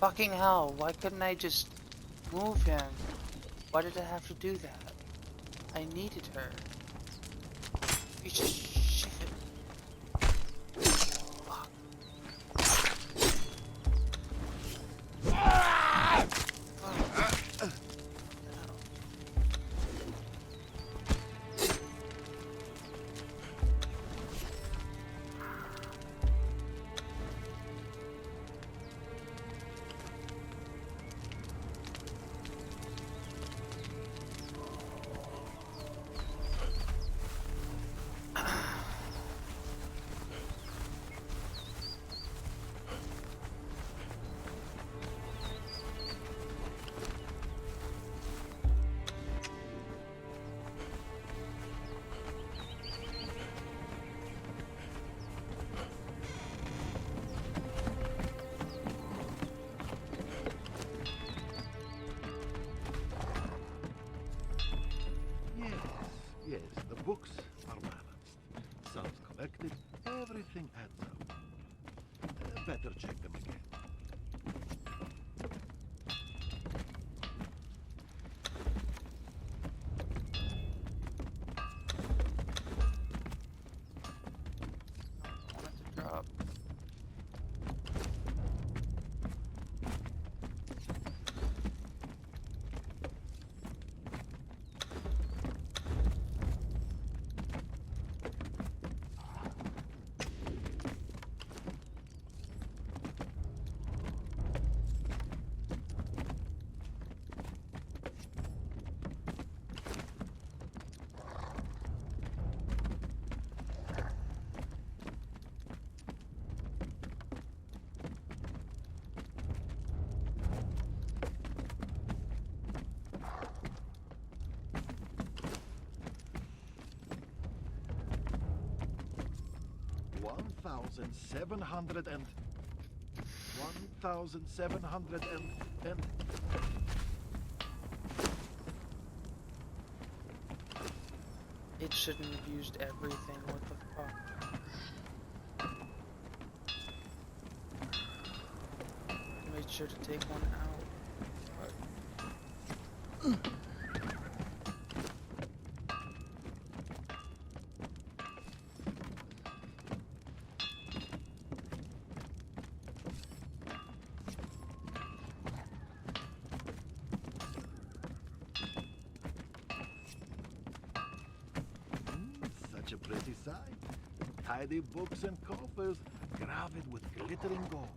Fucking hell, why couldn't I just move him? Why did I have to do that? I needed her. Piece of shit. Fuck. Yes, the books are balanced. Sums collected, everything adds up. Better check them again. I want it to drop. One thousand seven hundred and 1,700 and It shouldn't have used everything, what the fuck? Made sure to take one out. Fuck. such a pretty sight. Tidy books and coffers, graved with glittering gold.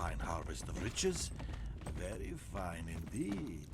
fine harvest of riches. Very fine indeed.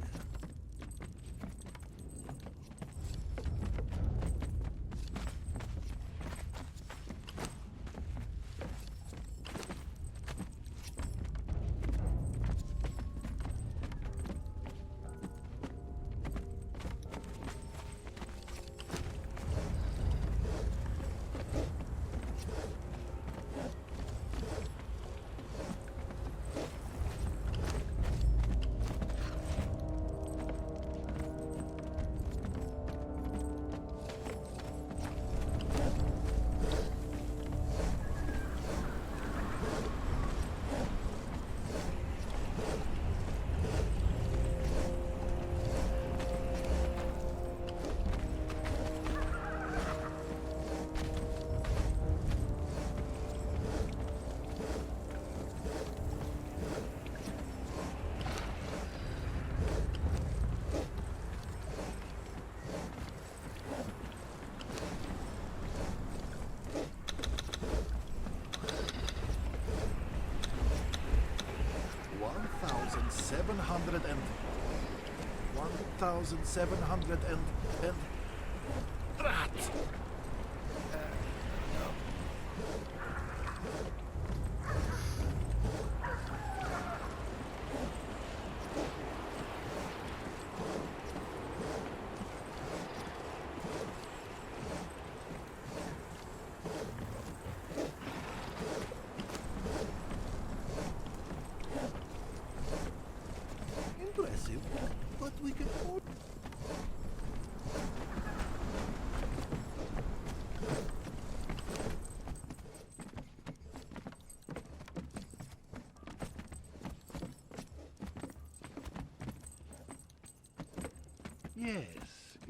And rat. Impressive, but we can afford.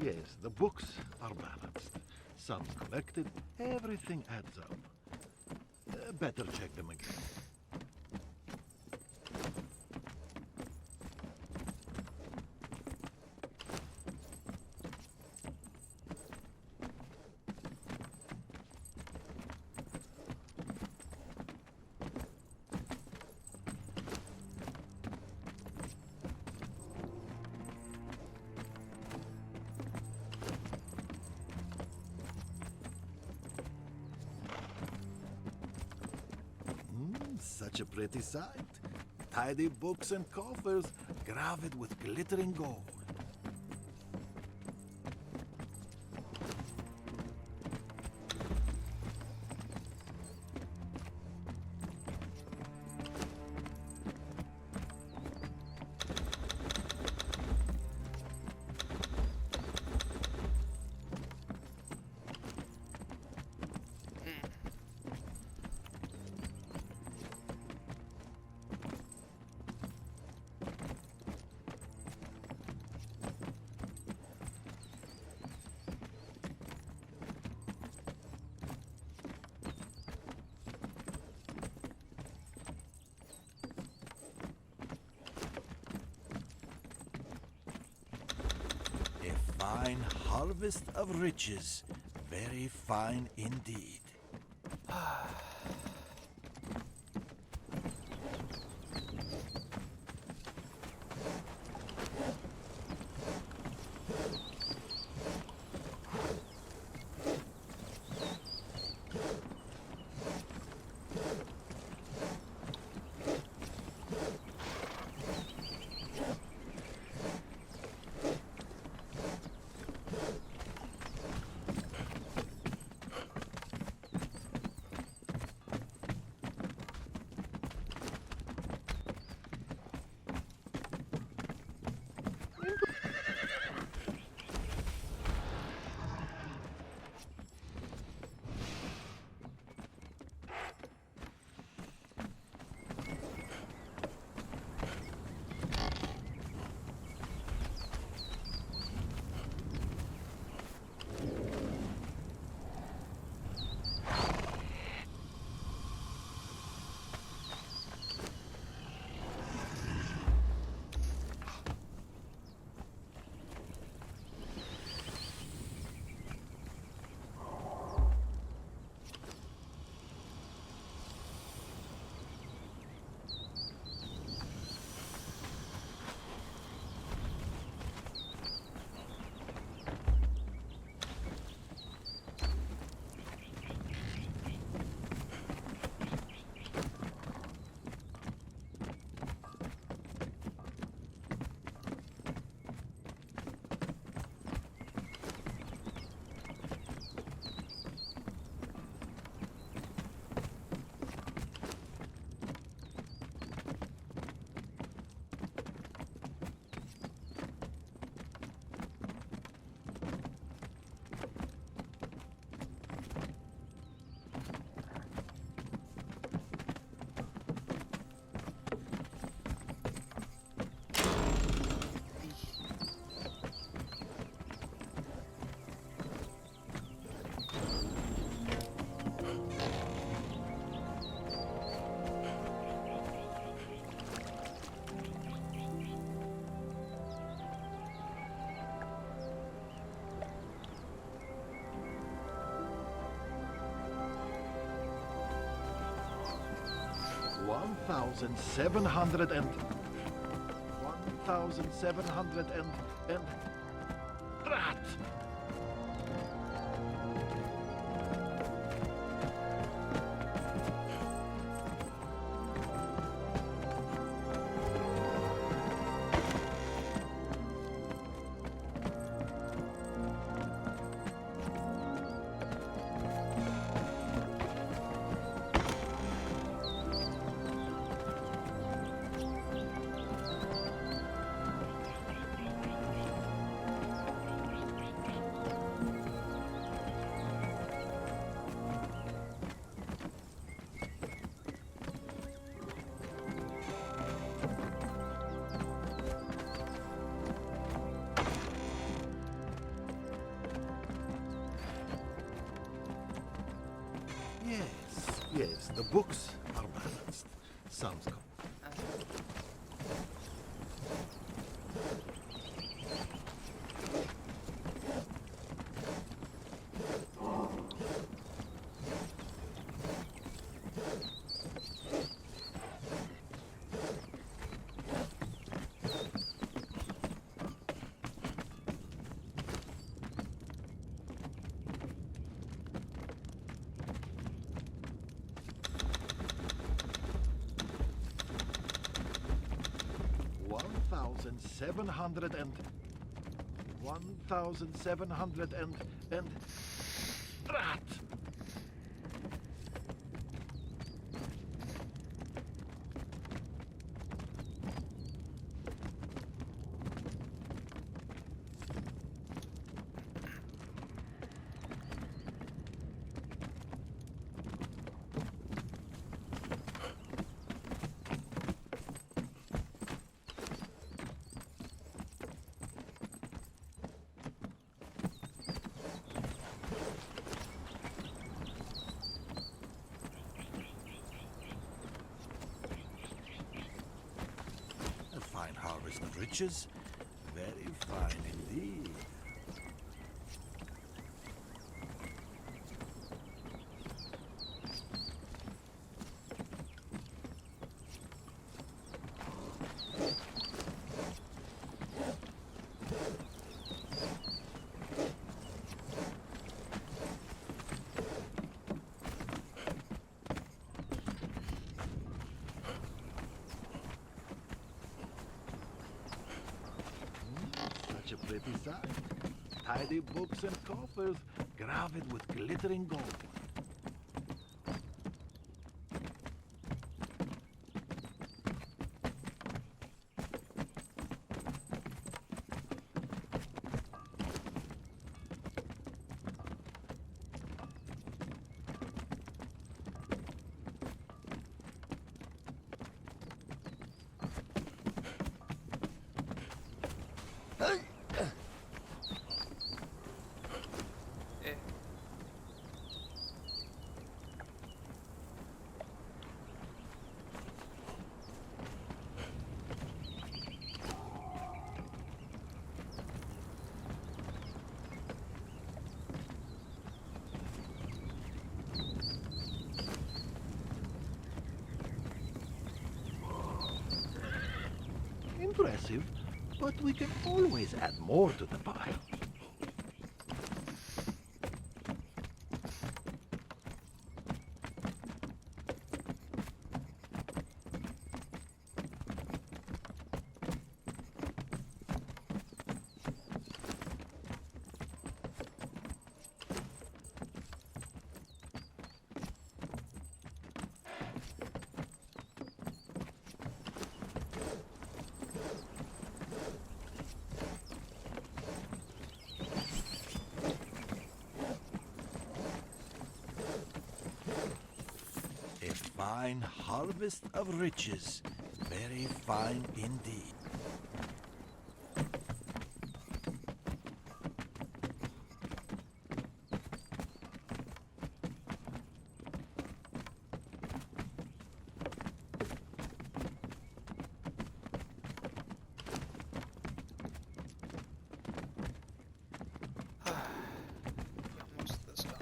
Yes, the books are balanced. Sums collected, everything adds up. Better check them again. Such a pretty sight. Tidy books and coffers, graved with glittering gold. Fine harvest of riches. Very fine indeed. 1,700 and 1,700 and rat. Yes, the books are balanced. Sounds good. Seven hundred and 1,700 and rat. A fine harvest of riches. Very fine indeed. Such a pretty sight. Tidy books and coffers, graved with glittering gold. Eh. Impressive, but we can always add more to the pile. A fine harvest of riches. Very fine indeed. Most of this done.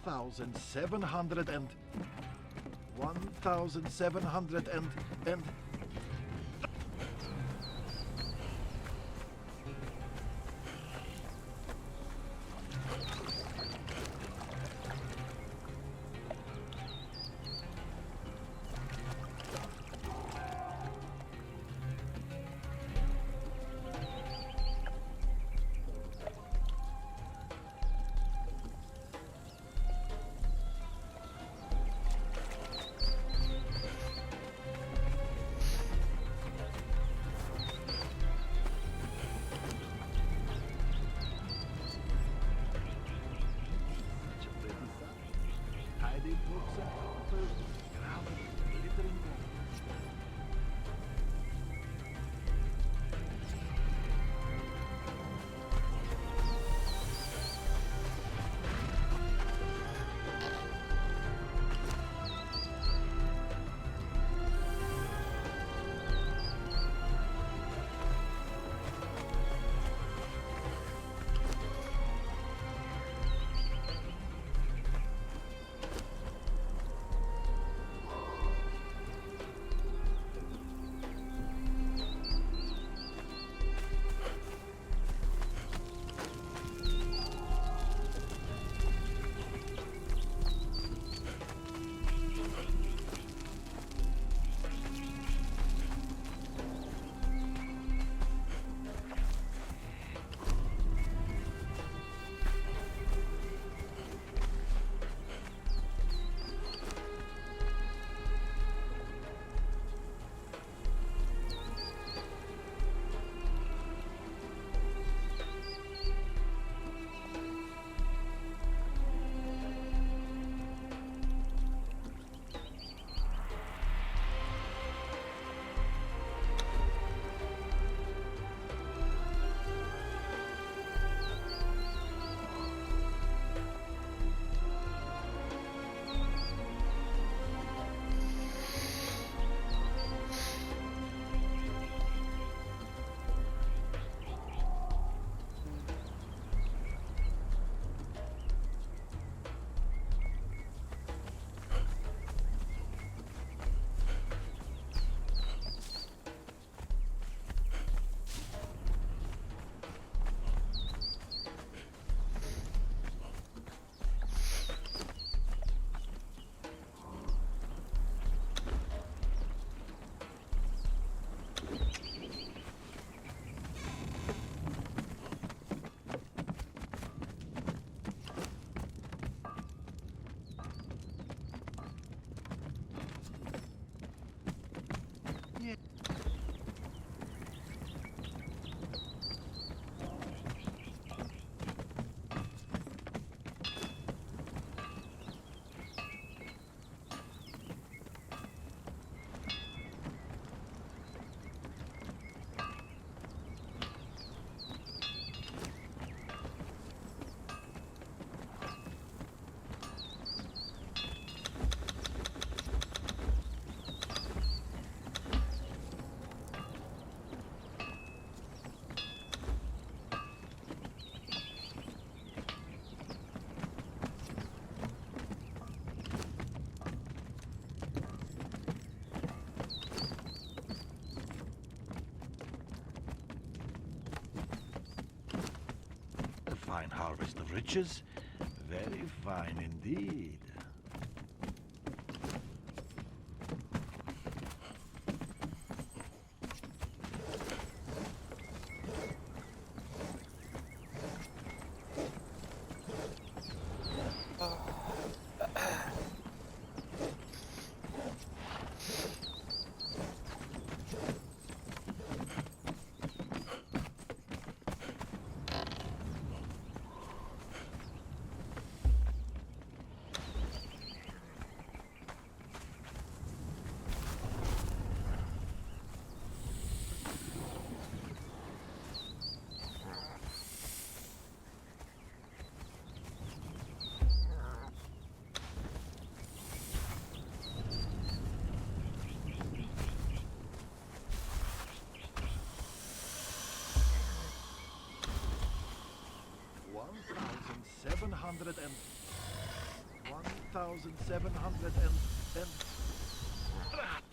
1,700 and 1,700 and tidy books and authors, grammar, glittering gold. A fine harvest of riches, very fine indeed. $1,700 and 1,700 and... Rat!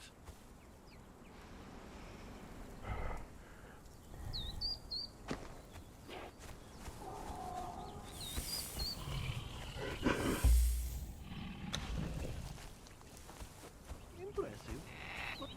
Impressive. But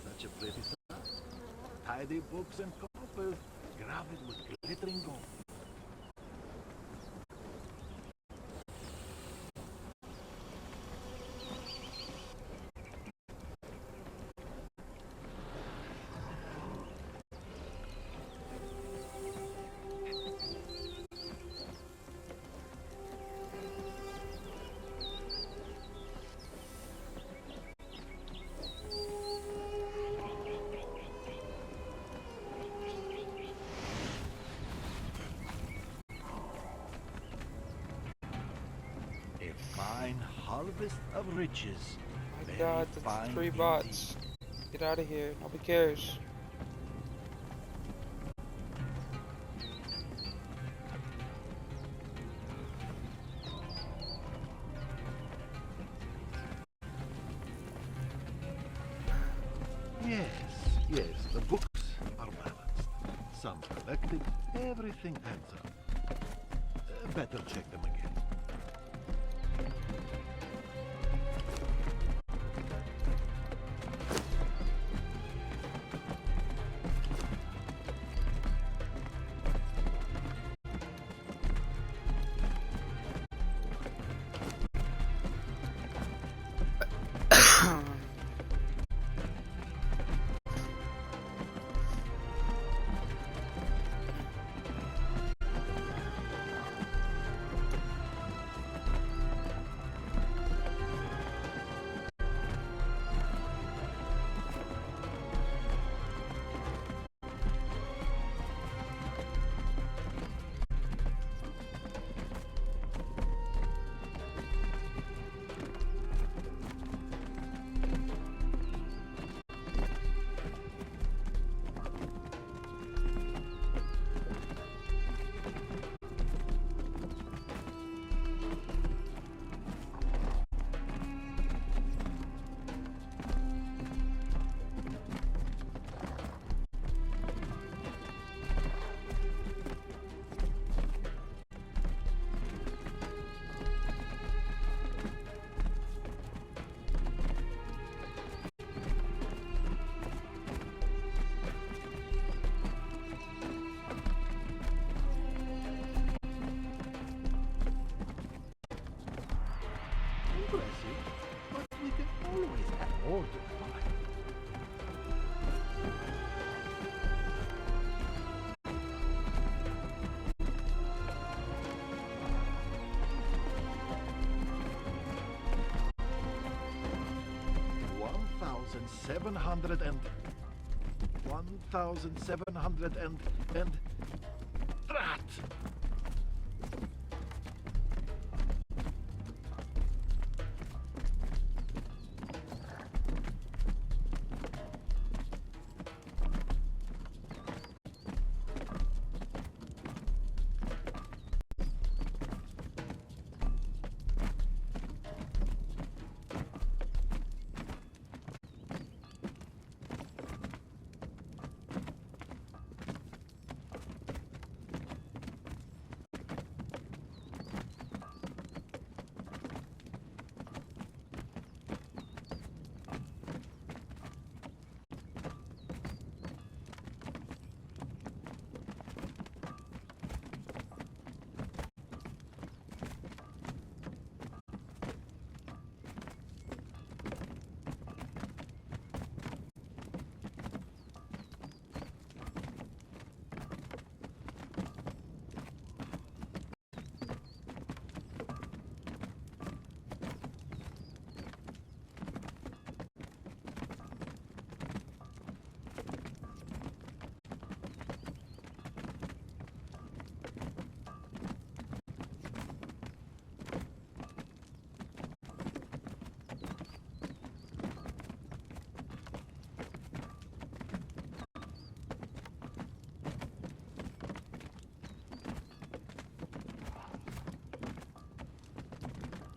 such a pretty sight. Tidy books and copper, graved with glittering gold. A fine harvest of riches. My Very god, that's fine 3 indeed. bots. Get out of here. Nobody cares. Yes, yes, the books are balanced. Some collected, everything adds up. Better check them again. 1,700 and 1,700 and rat.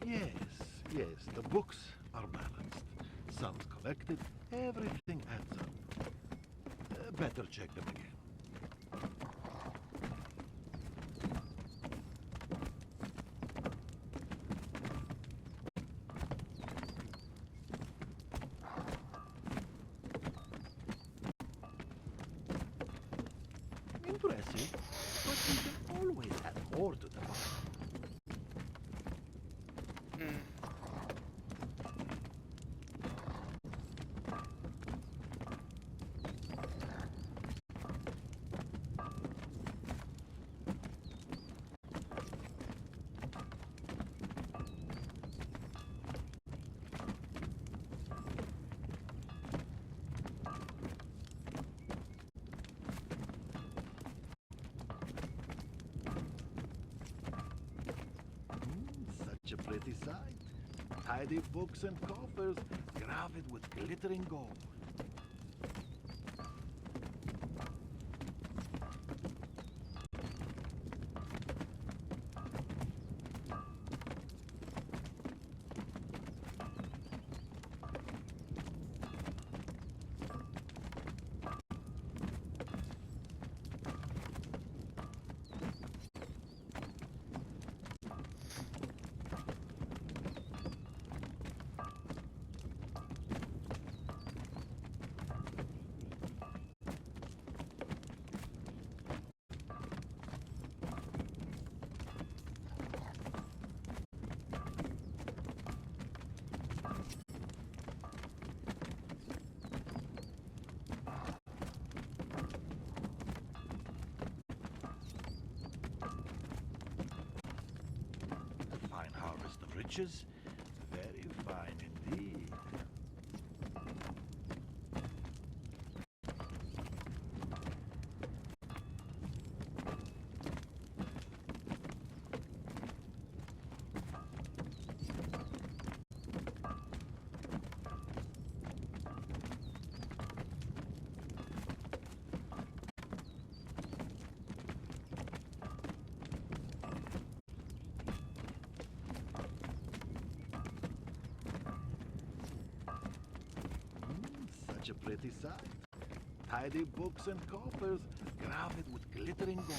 Yes, yes, the books are balanced. Sums collected, everything adds up. Better check them again. Impressive, but we can always add more to them. Such a pretty sight. Tidy books and coffers, graved with glittering gold. Fine harvest of riches. Very fine indeed. Such a pretty sight. Tidy books and coffers, graved with glittering gold.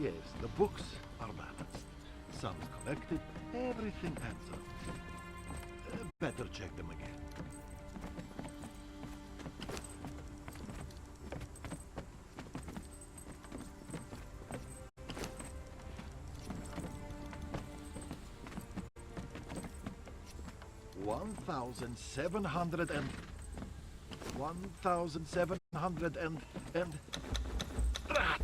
Yes, the books are balanced. Sums collected, everything adds up. Better check them again. $1,700 and rat.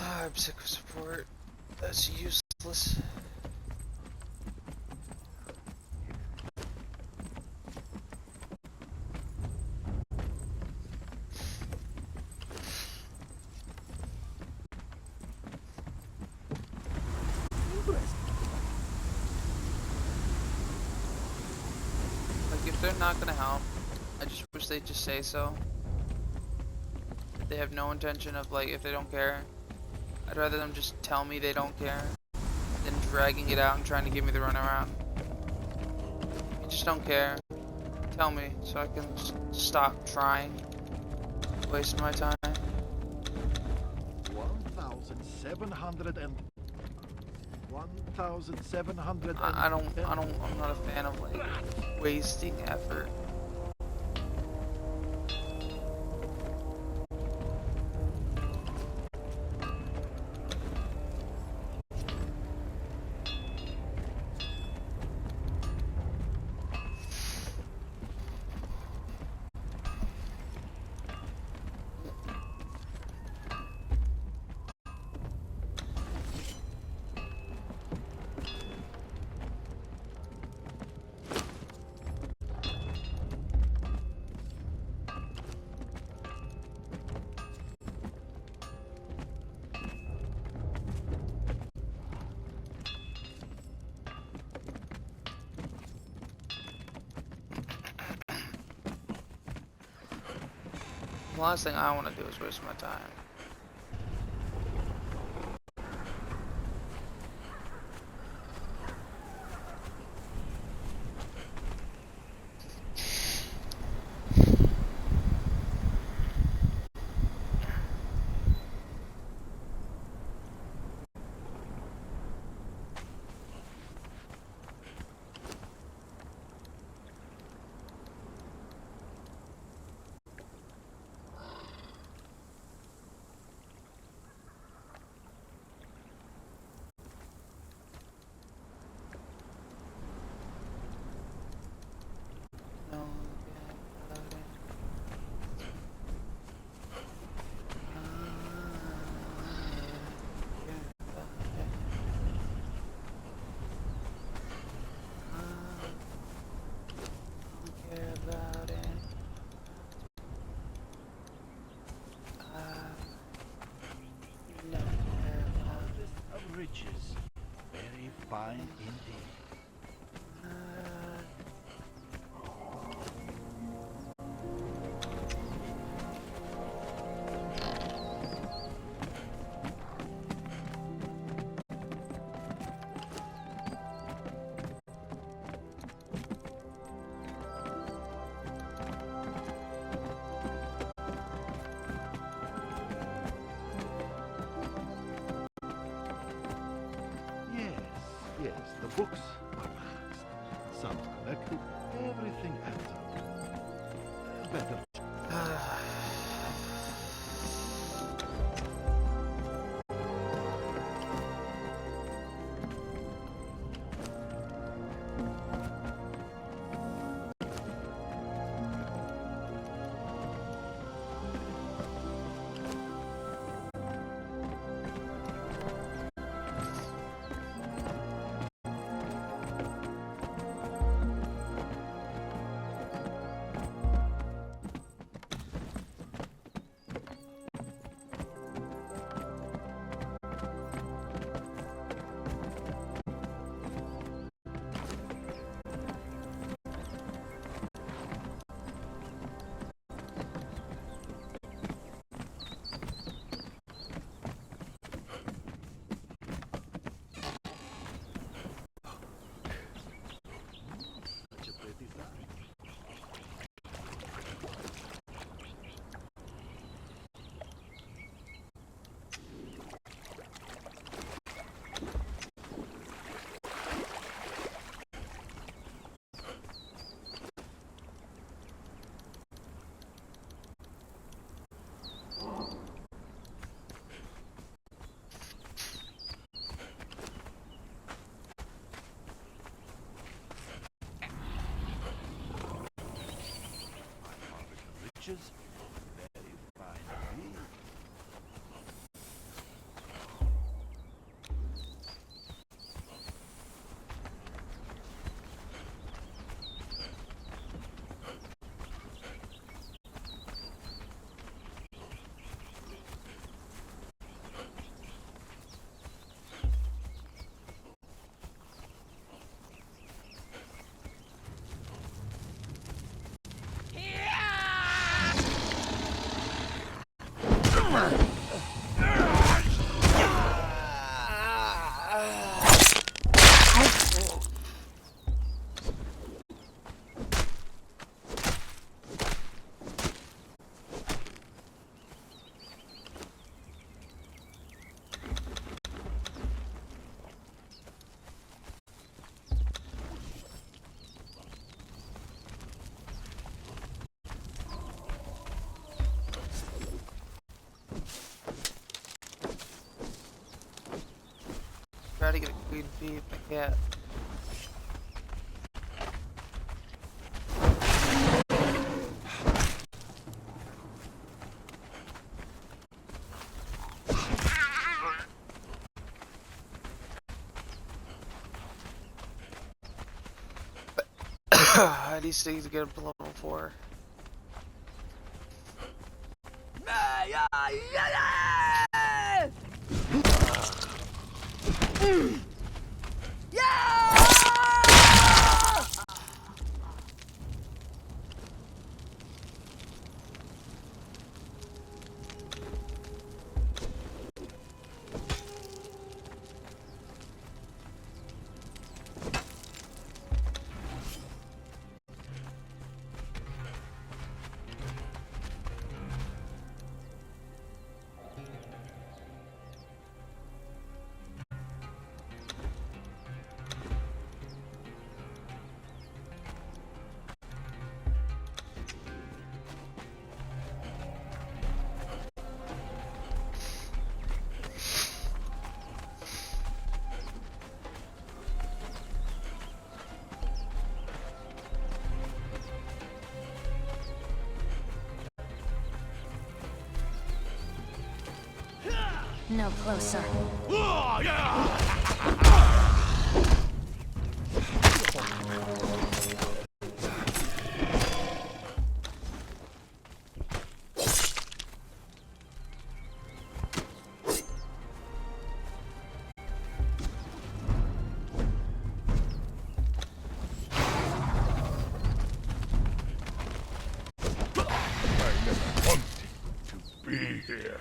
I'm sick of support. That's useless. Like, if they're not gonna help, I just wish they'd just say so. If they have no intention of, like, if they don't care, I'd rather them just tell me they don't care than dragging it out and trying to give me the runaround. If you just don't care, tell me so I can stop trying, wasting my time. 1,700 and 1,700 and I'm not a fan of, like, wasting effort. The last thing I want to do is waste my time. riches. Very fine indeed. Yes, the books are balanced. Some collected, everything adds up. Better. creatures. Very fine indeed. Try to get a queen bee if I can. These things get up to level 4. No closer. Be here.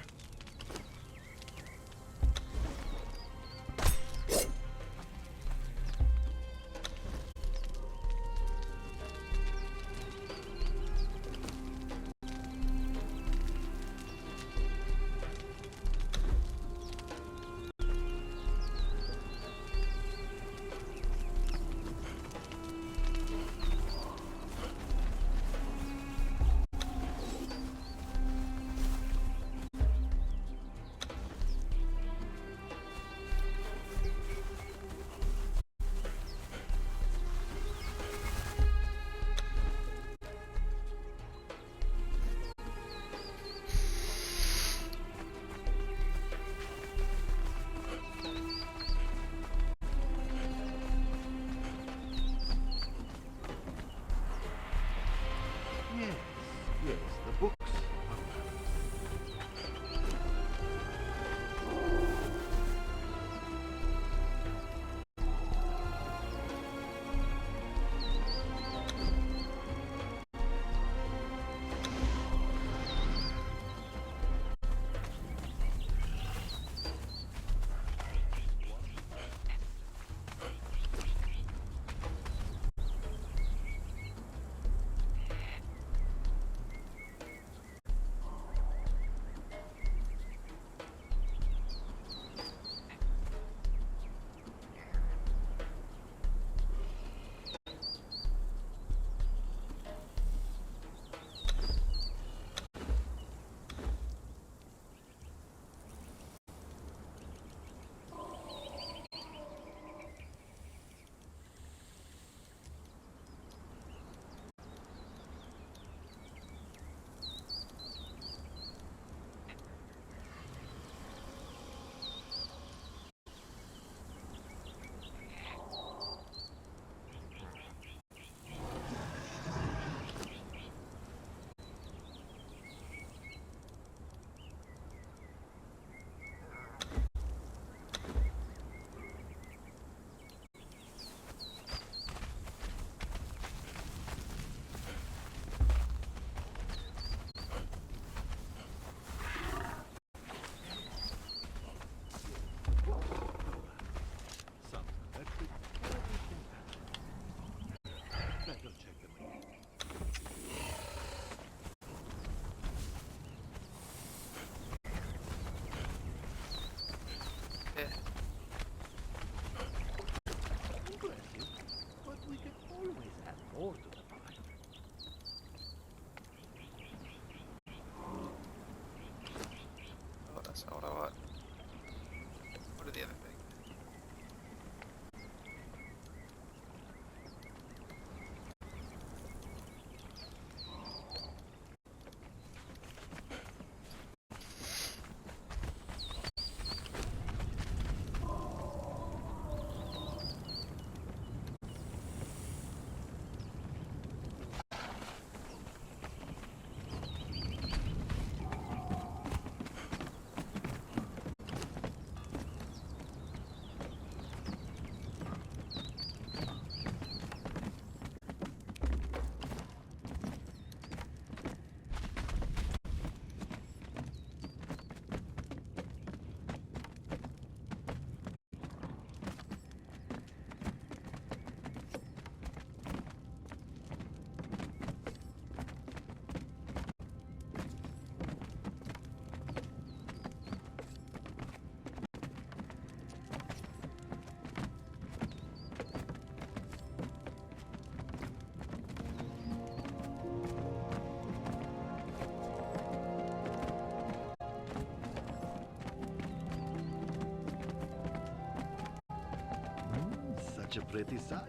such a pretty sight.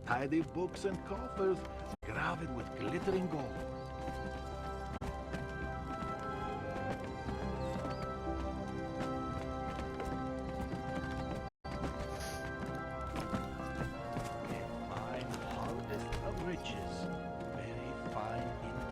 Tidy books and coffers, graved with glittering gold. A fine harvest of riches. Very fine indeed.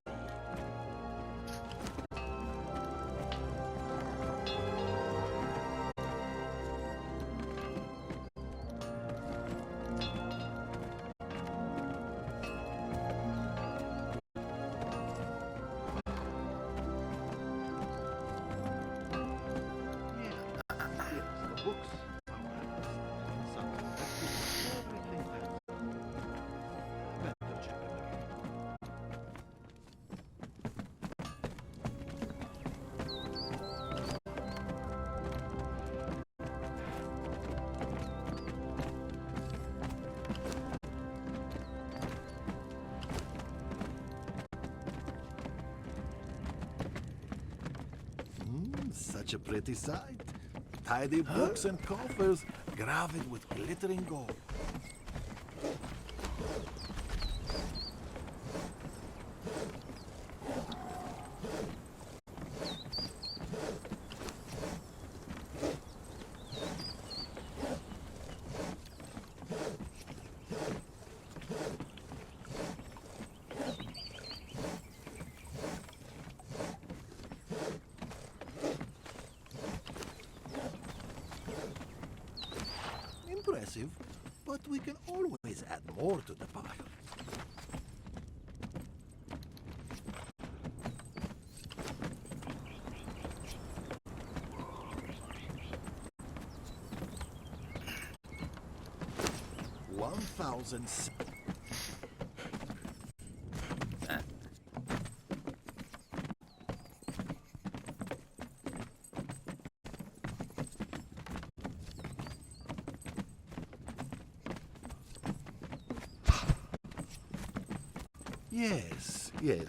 Yes, the books are marvelous. Some everything that's better check it out. Such a pretty sight. Tidy books and coffers, graved with glittering gold. Impressive, but we can always add more to the pile. $1,000. Yes, yes.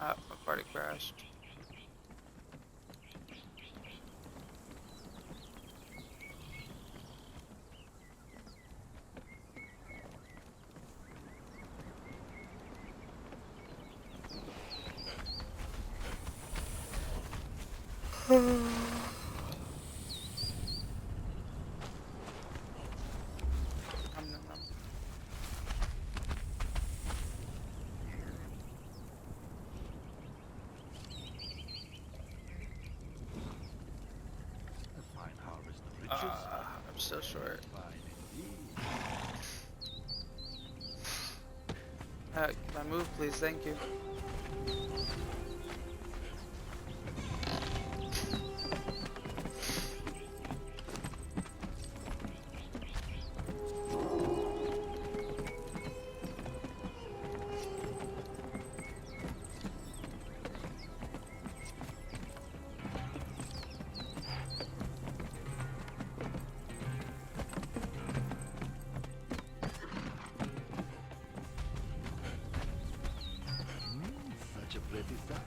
Ah, my party crashed. Nom, nom, nom. A fine harvest of riches. I'm so short. Fine indeed. Can I move, please? Thank you. Such a pretty sight.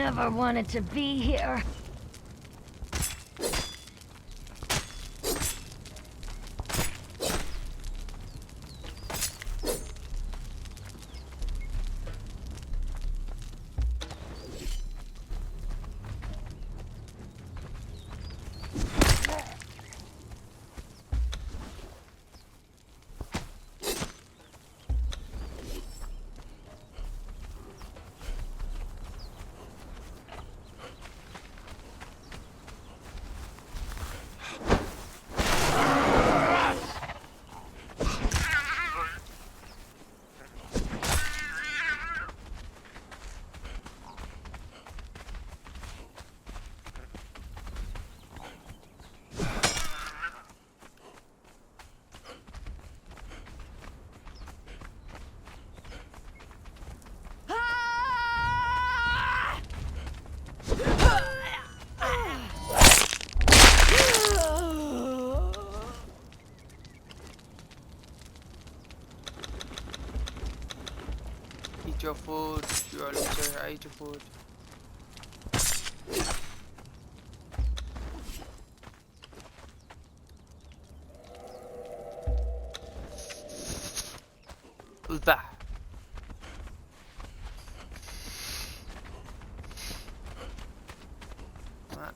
never wanted to be here. Eat your food. You already said I eat your food. Who's that? What?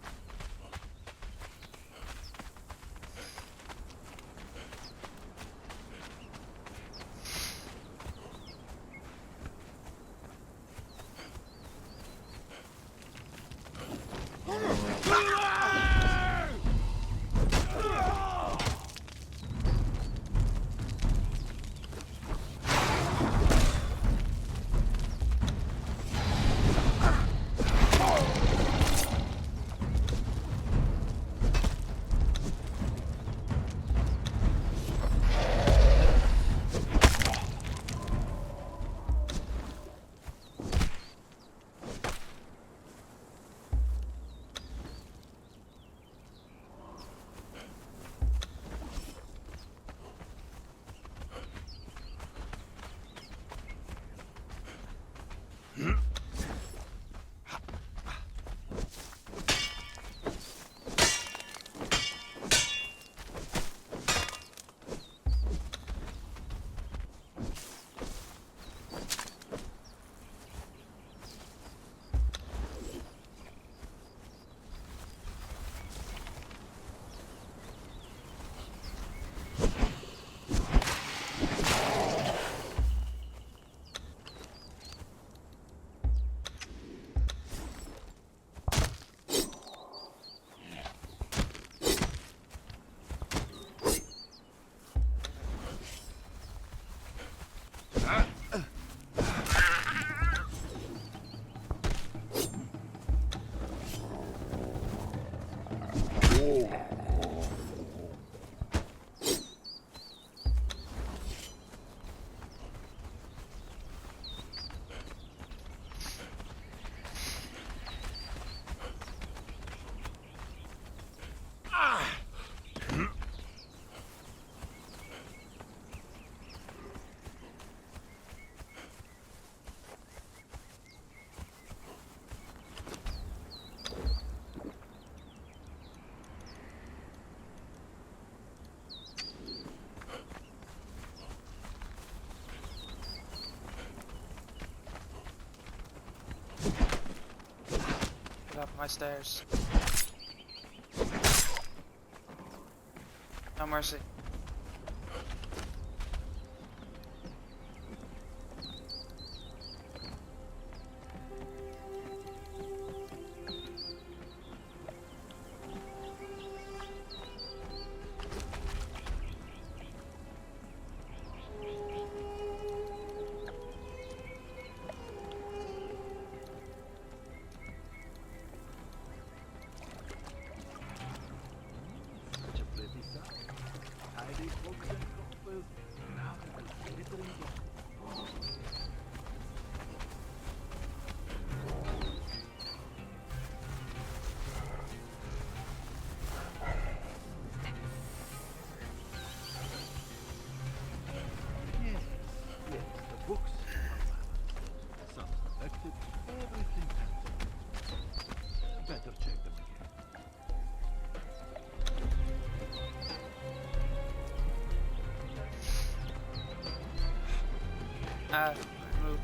Get up my stairs. No mercy. Such a pretty sight. Move.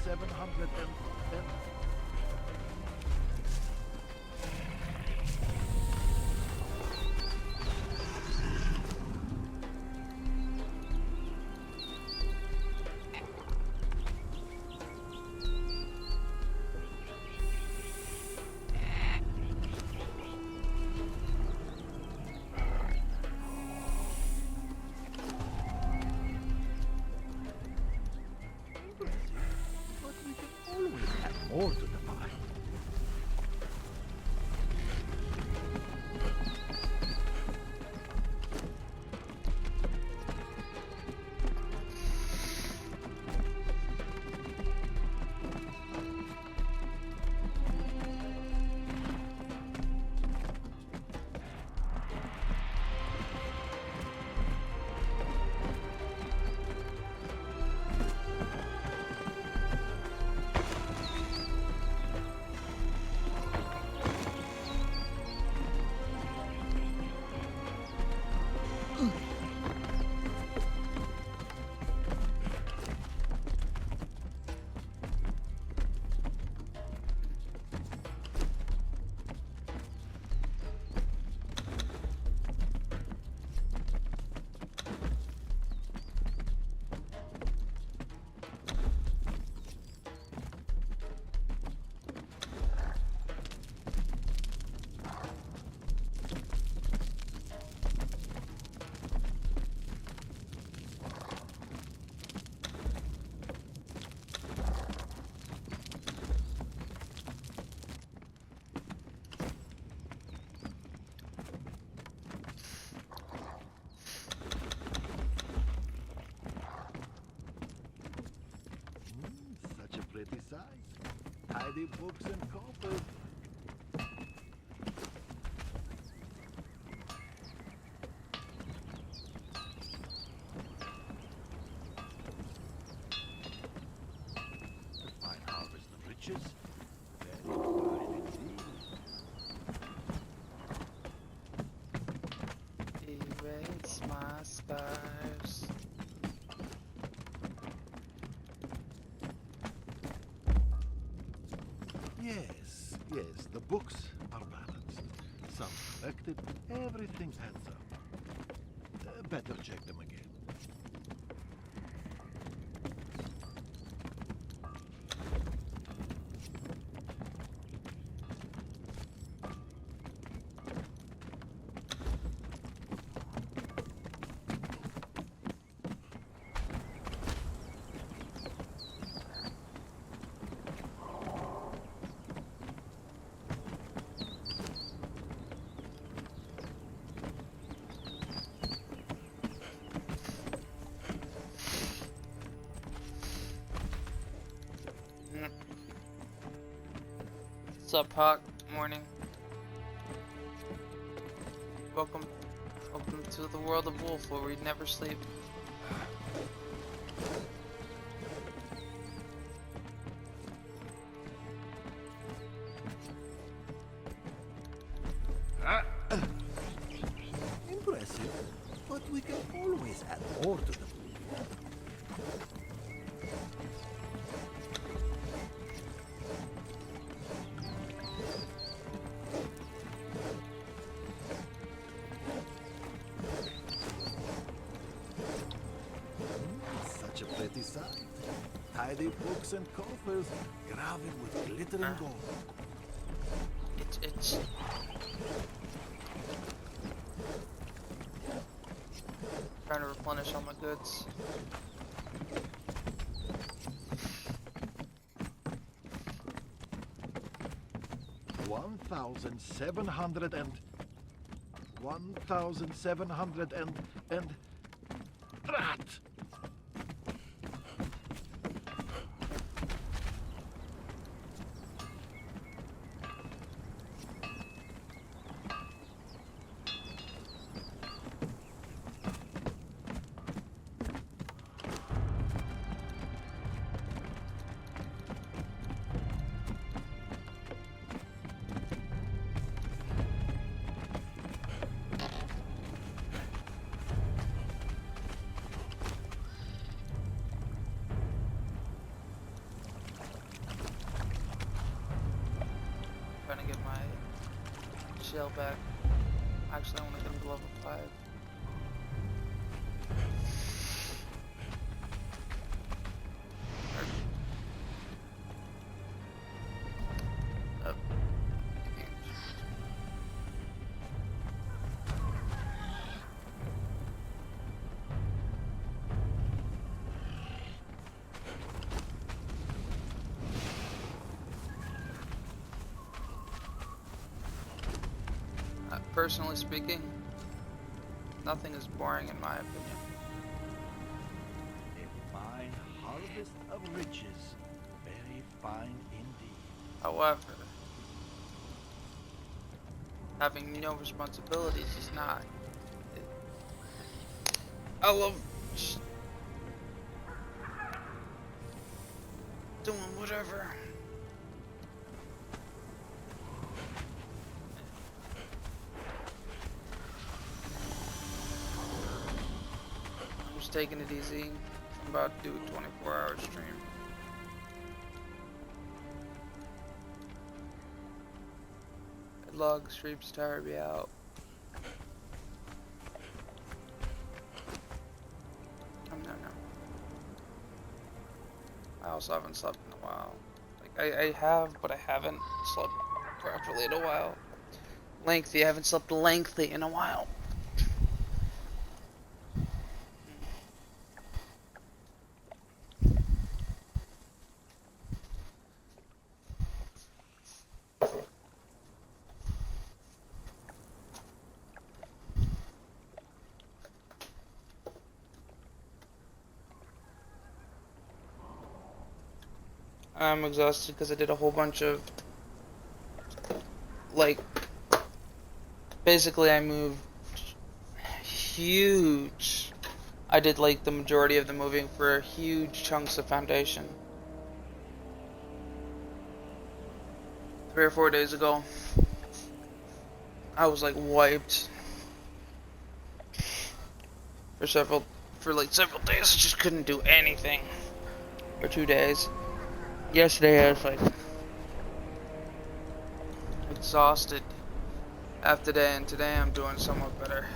Seven hundred and but we can always add more to the pie. Such a pretty sight. Tidy books and coffers. A fine harvest of riches. Very fine indeed. Erase my scars. Yes, yes, the books are balanced. Some collected, everything adds up. Better check them again. What's up, Hawk? Morning. Welcome to the world of Wolf, where we never sleep. Impressive, but we can always add more to them. 30 sides. Tidy books and coffers, graven with glittering gold. It's... Trying to replenish all my goods. $1,700 and rat. shell back. Actually, I want to get him to level 5. Up. Personally speaking, nothing is boring in my opinion. A fine harvest of riches. Very fine indeed. However, having no responsibilities is not. I love doing whatever. I'm just taking it easy. I'm about to do a 24-hour stream. Log streams tire me out. No. I also haven't slept in a while. Like I have, but I haven't slept properly in a while. Lengthy. I haven't slept lengthy in a while. I'm exhausted because I did a whole bunch of, like, basically I moved huge. I did like the majority of the moving for huge chunks of foundation. 3 or 4 days ago, I was like wiped for several days. I just couldn't do anything for 2 days. Yesterday I was like exhausted after day, and today I'm doing somewhat better.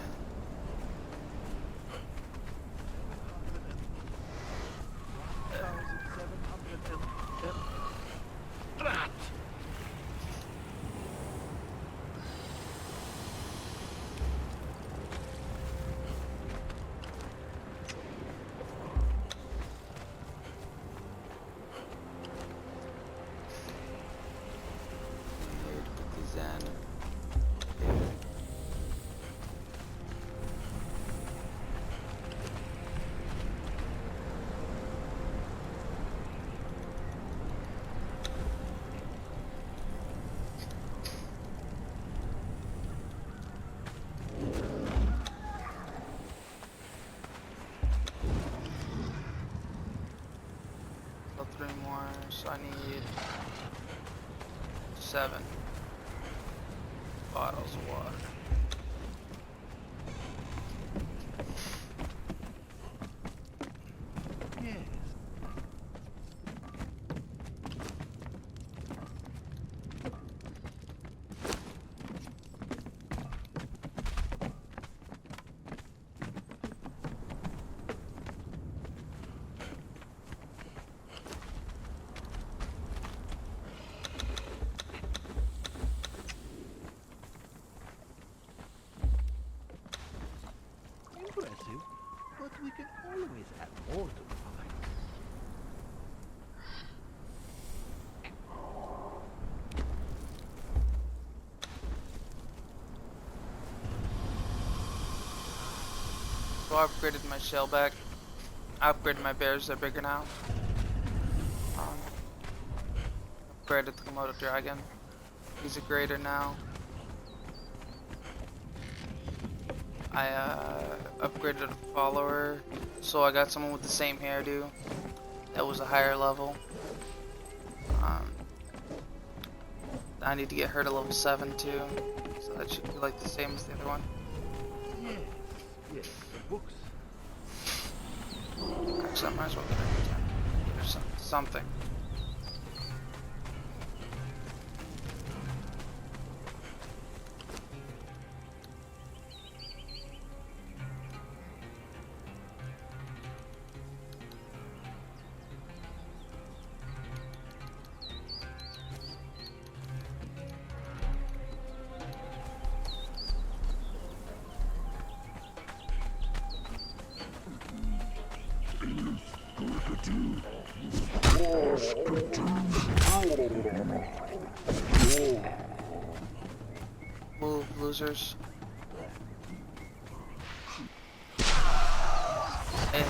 So 3 more, so I need 7 bottles of water. Yes. Impressive, but we can always add more to the pie. So I upgraded my shell back. I upgraded my bears, they're bigger now. Upgraded the Komodo dragon. He's a greater now. I upgraded a follower, so I got someone with the same hairdo that was a higher level. I need to get her to level 7 too, so that should be like the same as the other one. Yes, yes, the books. Actually, I might as well get her something. Move, losers. Eh.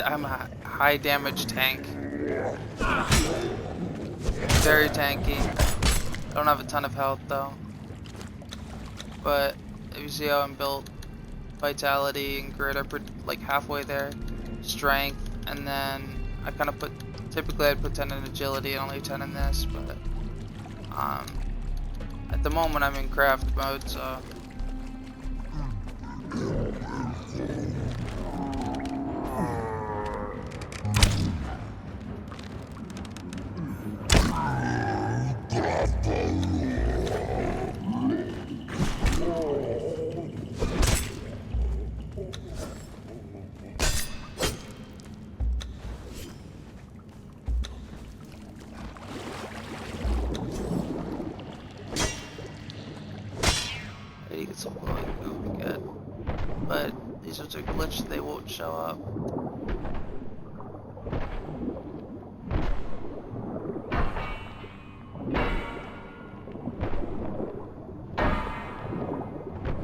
I'm a high damage tank. Very tanky. Don't have a ton of health though. But if you see how I'm built, vitality and grit are like halfway there. Strength, and then I kind of typically I'd put 10 in agility and only 10 in this, but at the moment I'm in craft mode, so. You get some glowing goo again, but these ones are glitched, they won't show up.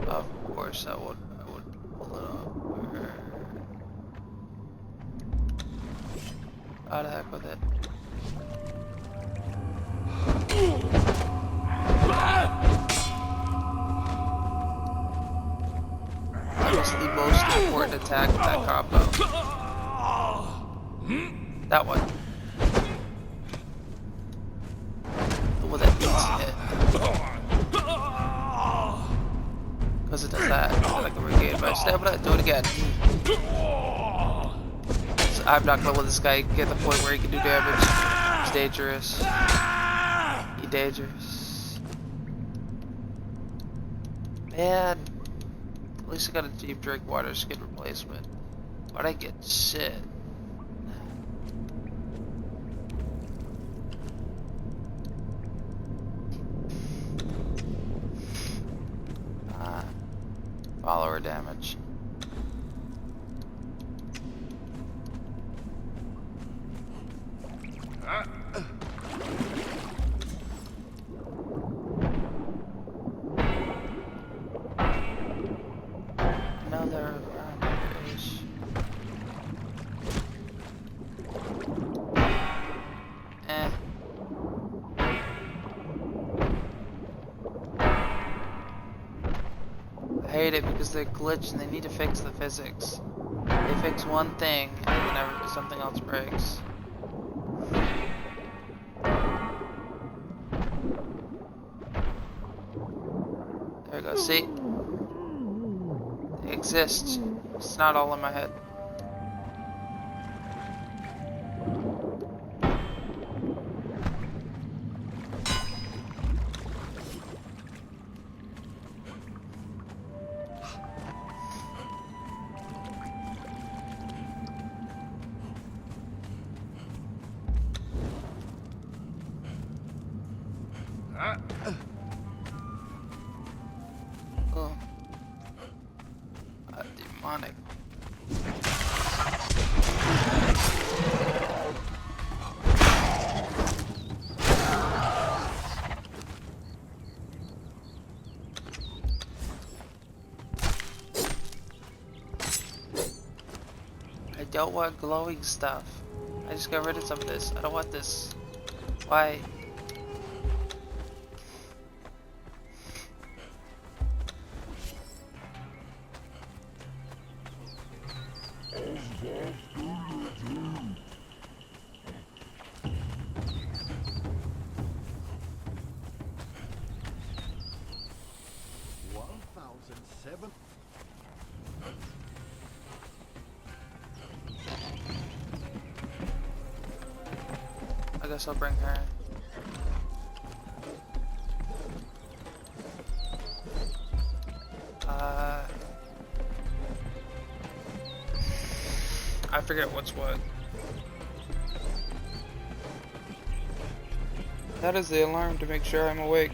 Of course, I would pull it up. How the heck with it? Obviously, the most important attack with that combo. That one. The one that beats it. Because it does that. And I can regain my stamina and do it again. So I'm not gonna let this guy get to the point where he can do damage. He's dangerous. He's dangerous. Man. At least I got a deep drink water skin replacement. But I get shit. Follower damage. Another round-ish. I hate it because they're glitched and they need to fix the physics. They fix one thing and then something else breaks. There we go, see? They exist. It's not all in my head. Oh. Demonic. I don't want glowing stuff. I just got rid of some of this. I don't want this. Why? I guess I'll bring her. I forget what's what. That is the alarm to make sure I'm awake.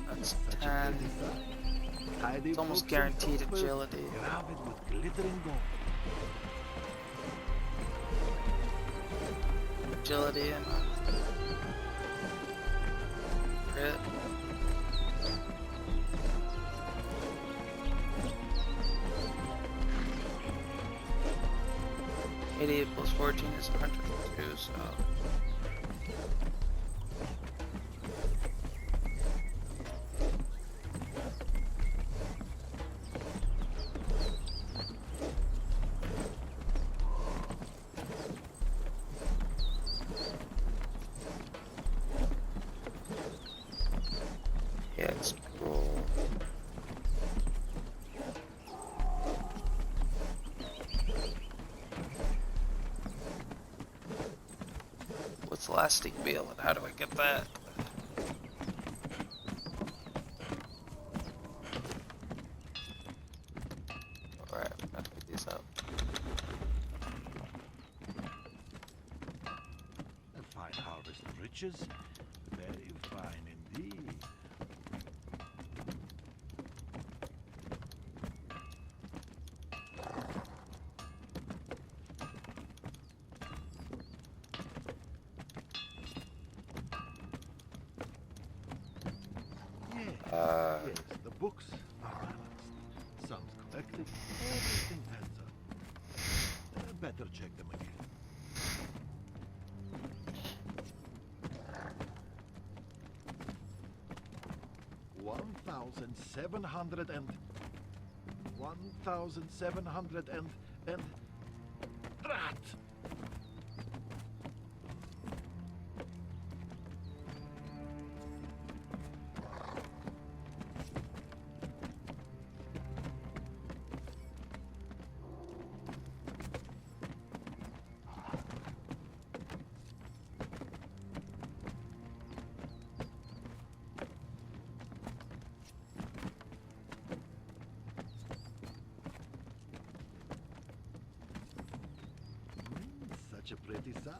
That's 10. It's almost guaranteed agility. Gravid with glittering gold. Agility and crit. +88 plus 14 is 102, so yeah, it's cool. What's lasting meal and how do I get that? Alright, I'm gonna pick these up. A fine harvest of riches. Very fine indeed. Yes, the books are balanced. Sums collected, everything adds up. Better check them again. 1,700 and 1,700 and rat. Such a pretty sight.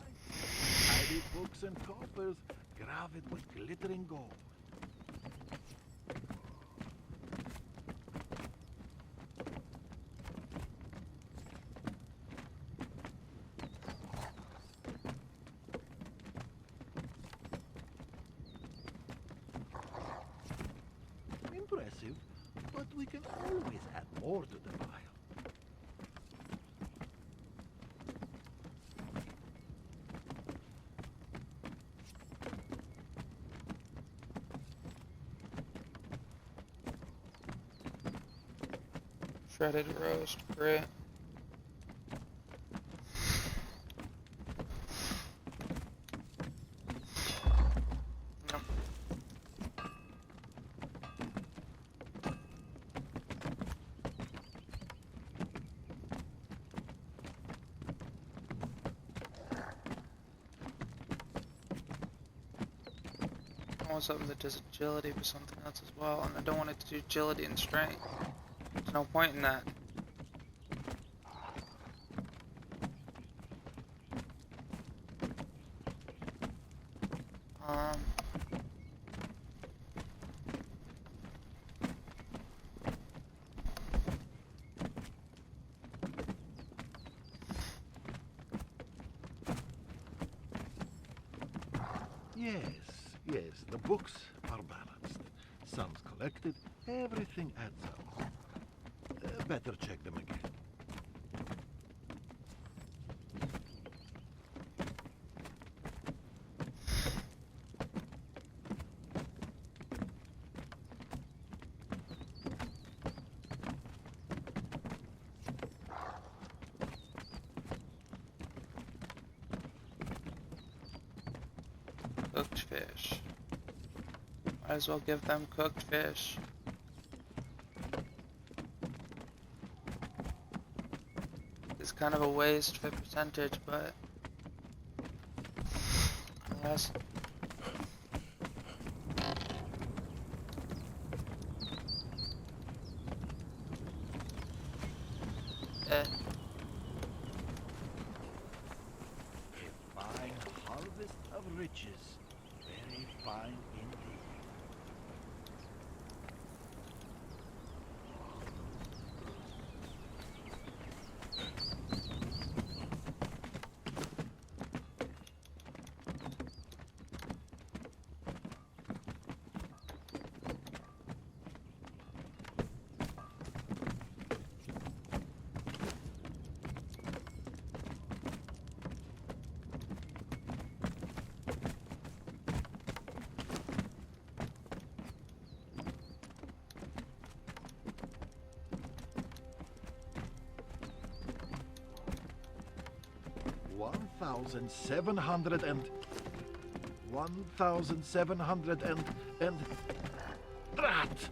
Tidy books and coffers, gravid with glittering gold. Impressive, but we can always add more to the pile. Shredded roast, crit. No. I want something that does agility with something else as well, and I don't want it to do agility and strength. There's no point in that. Um. Yes, yes, the books are balanced. Sums collected, everything adds up. Better check them again. Cooked fish. Might as well give them cooked fish. It's kind of a waste for percentage, but unless A fine harvest of riches. Very fine indeed. $1,700 and rat.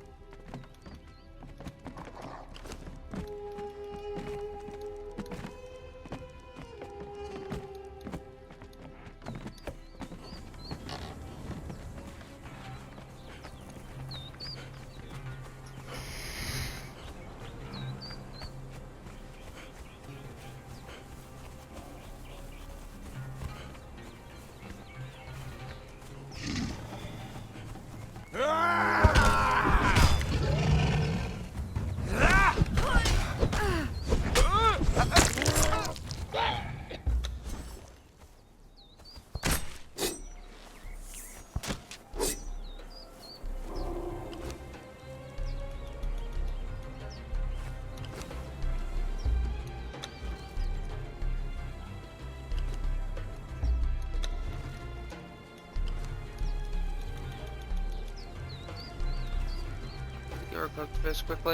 give her cooked fish quickly.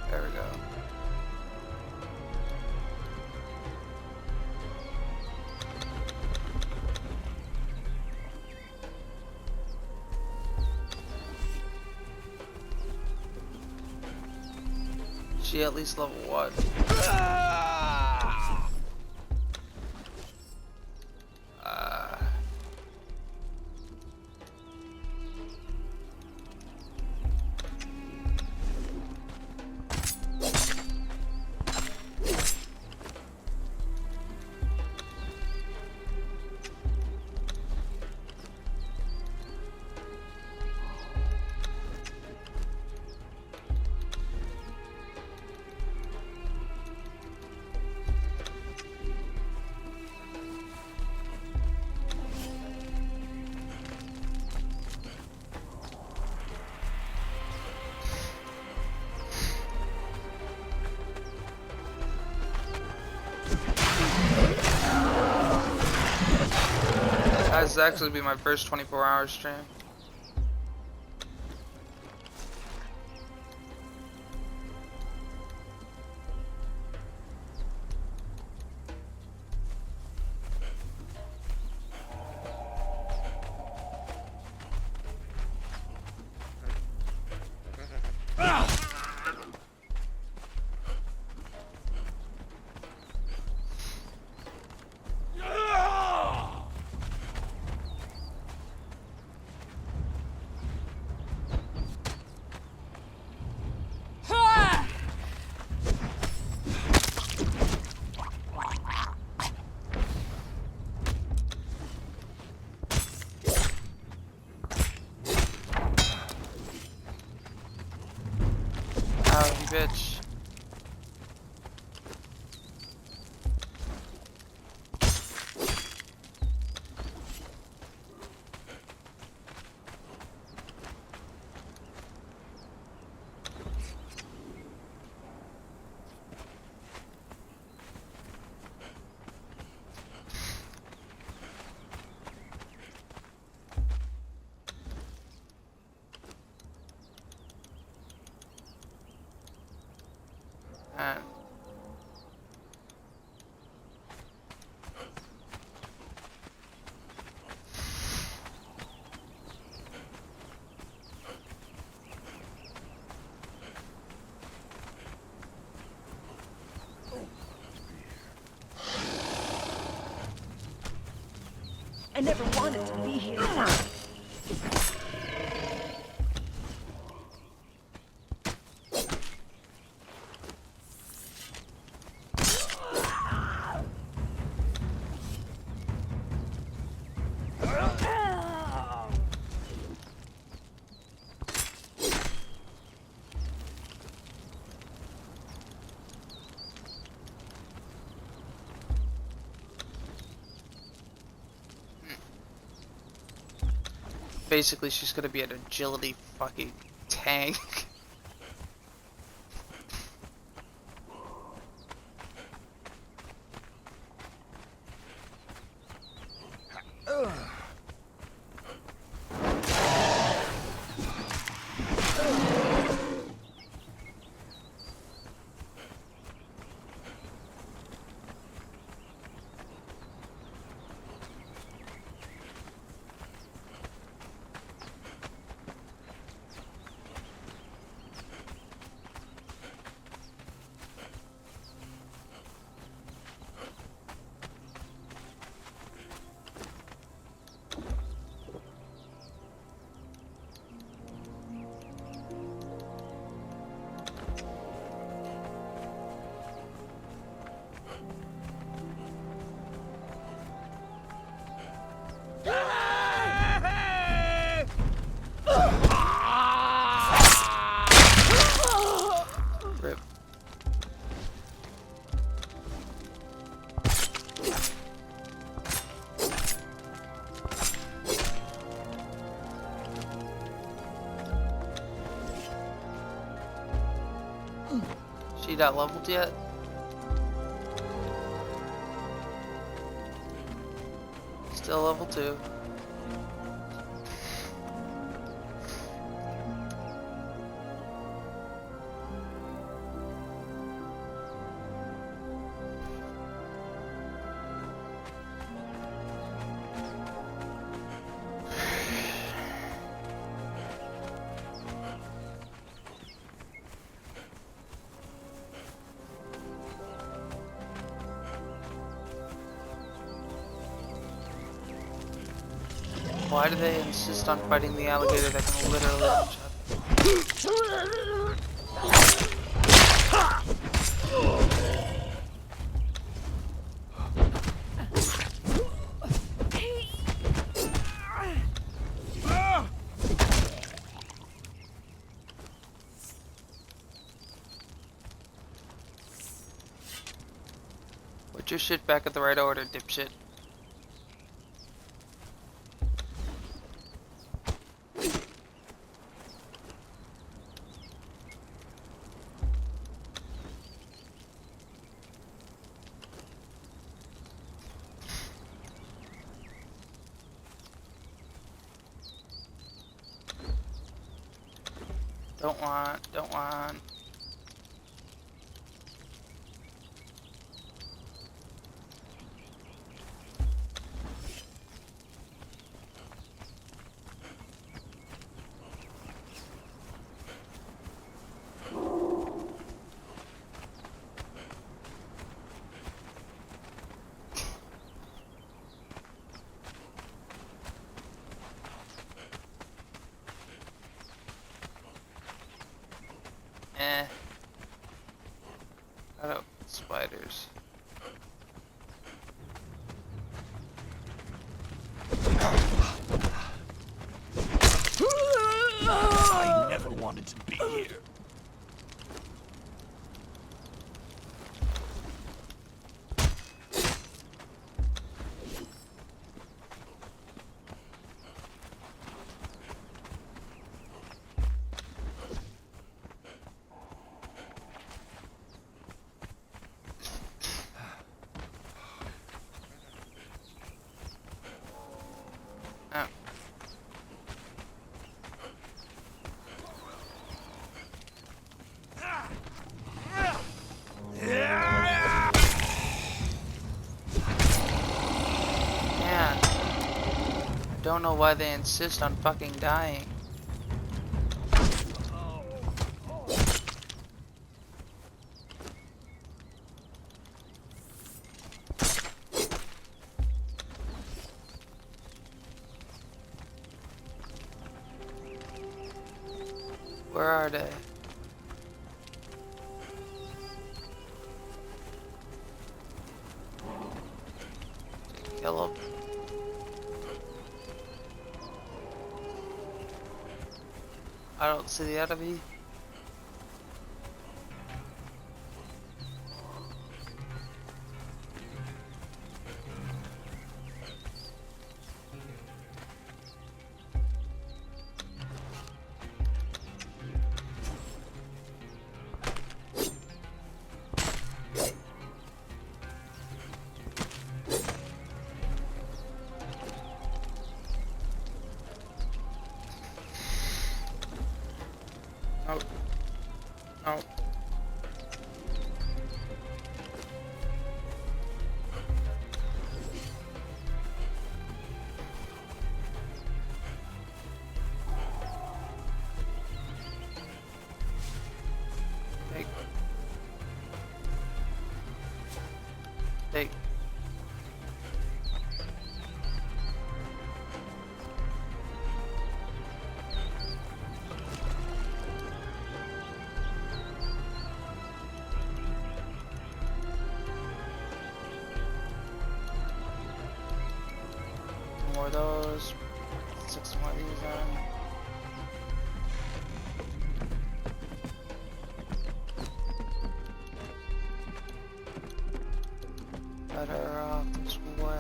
There we go. She at least level 1. This will actually be my first 24-hour stream. I never wanted to be here. Basically, she's gonna be an agility fucking tank. Rip. She not leveled yet? Still level 2. Why do they insist on fighting the alligator that can literally punch up? Put your shit back at the right order, dipshit. Don't want. I don't spiders. I never wanted to be here. Oh. Man, I don't know why they insist on fucking dying. Where are they? Kill them. I don't see the enemy. Oh. Oh. Take. Take. More of those. 6 more of these on. Better off this way.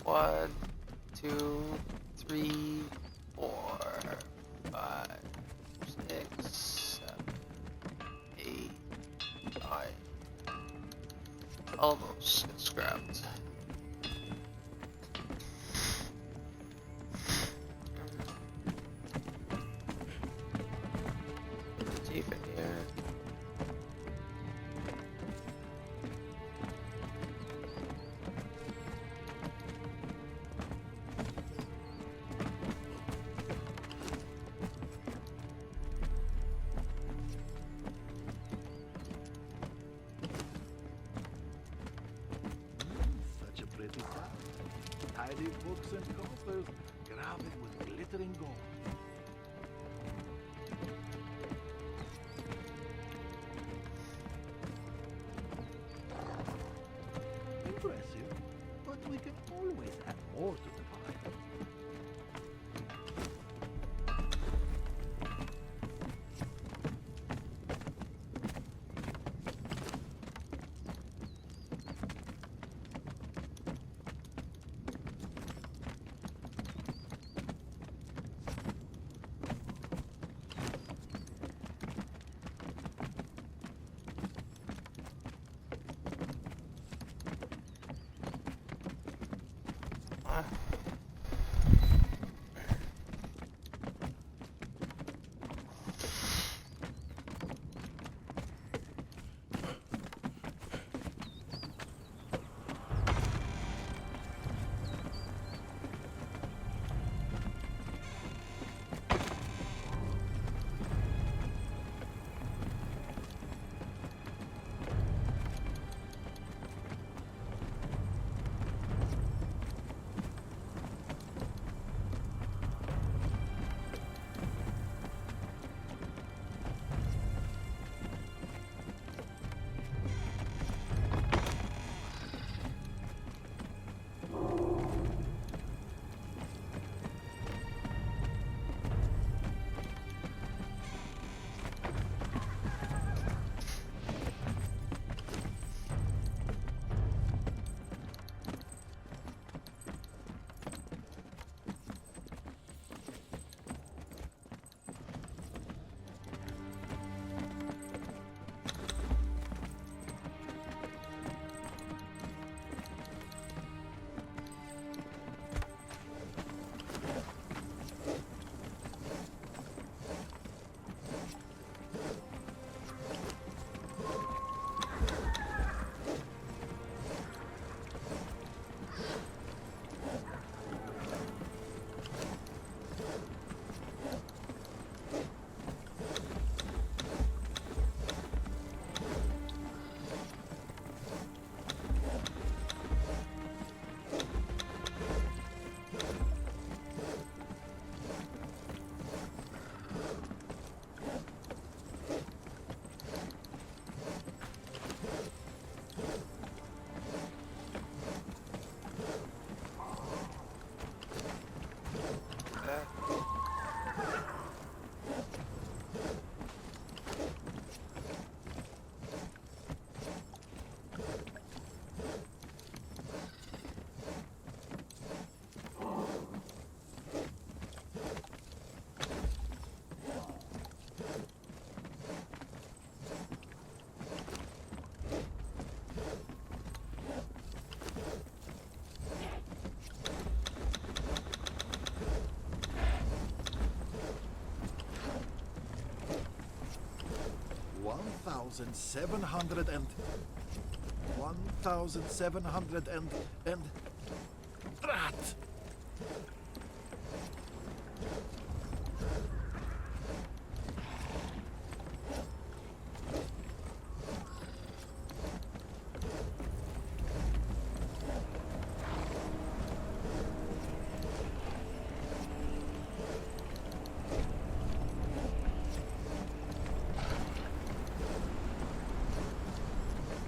One, two, three, 4, 5, 6, 7, 8, 9. All of those get scrapped. Deep in here. Such a pretty town. Tidy books and coffers, crowded with glittering gold. Impressive, but we can always add more to the pile. 1,700 and 1,700 and Drat!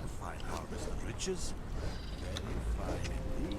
A fine harvest of riches. Very fine indeed.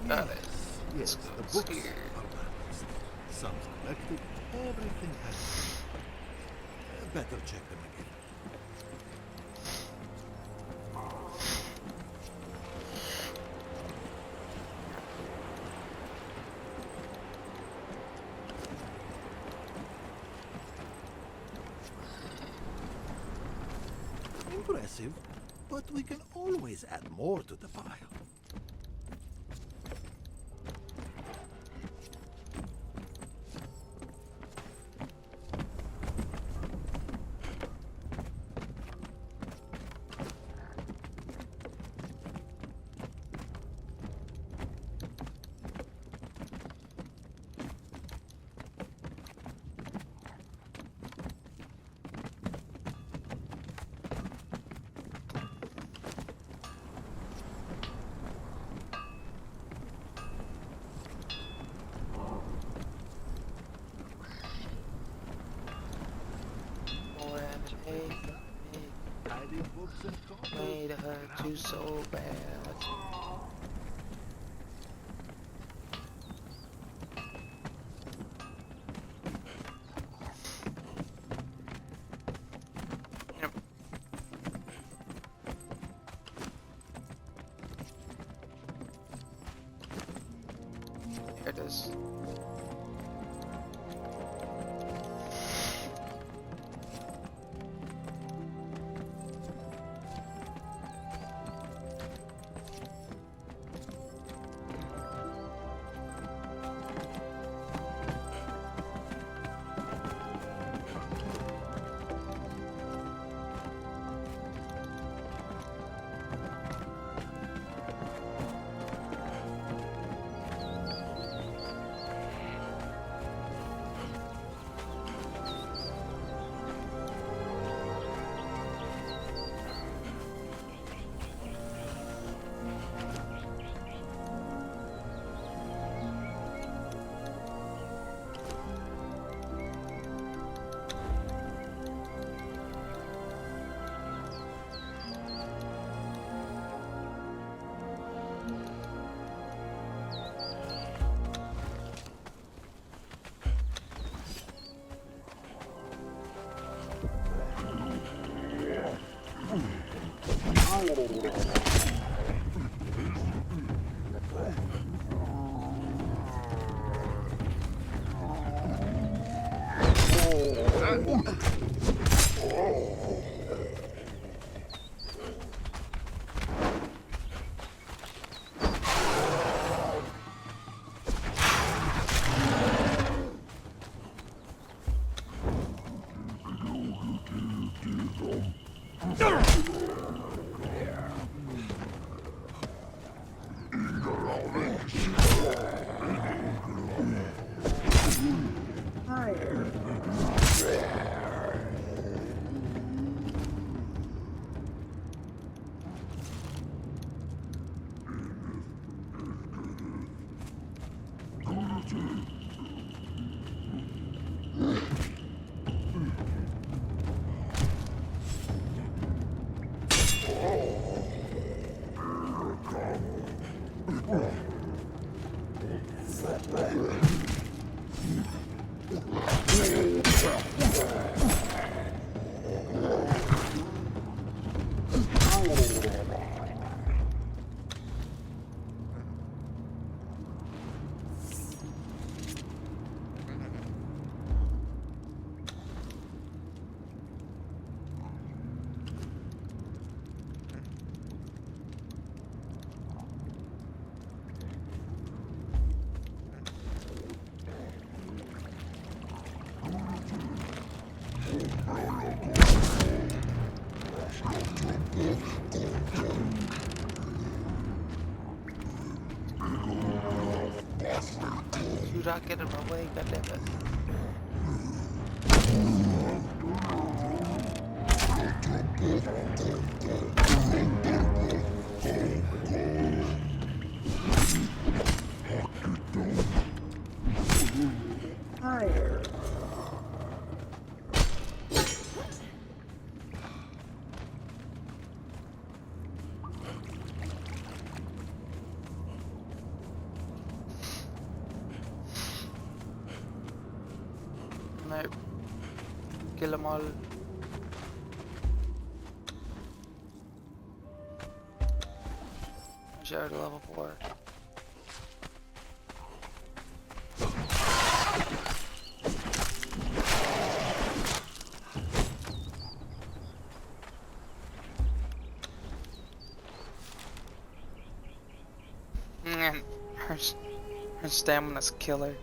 Got it. Yes, the Let's books see. are balanced. Some collected, everything has. Better check them again. Impressive, but we can always add more to the pile. Hiding books and coffee. Made her too so bad. Yep. There it is. not get in my way, goddammit. Might kill them all. I'm sure to level 4. Man, her stamina's killer.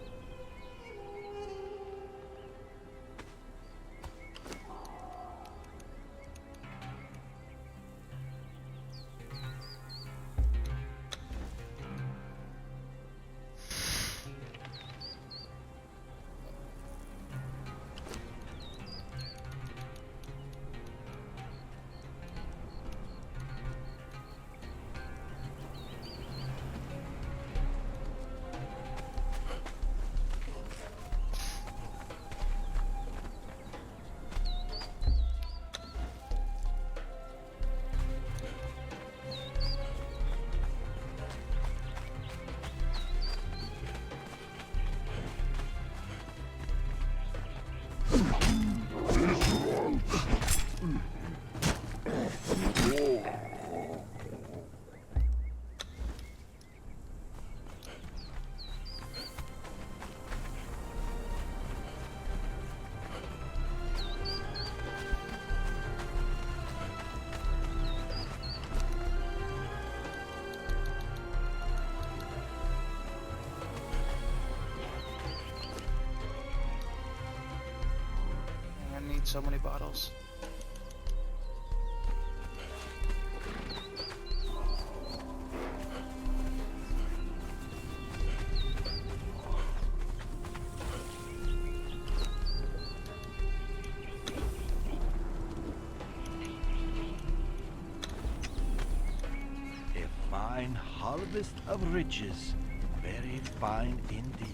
I need so many bottles. A fine harvest of riches. Very fine indeed.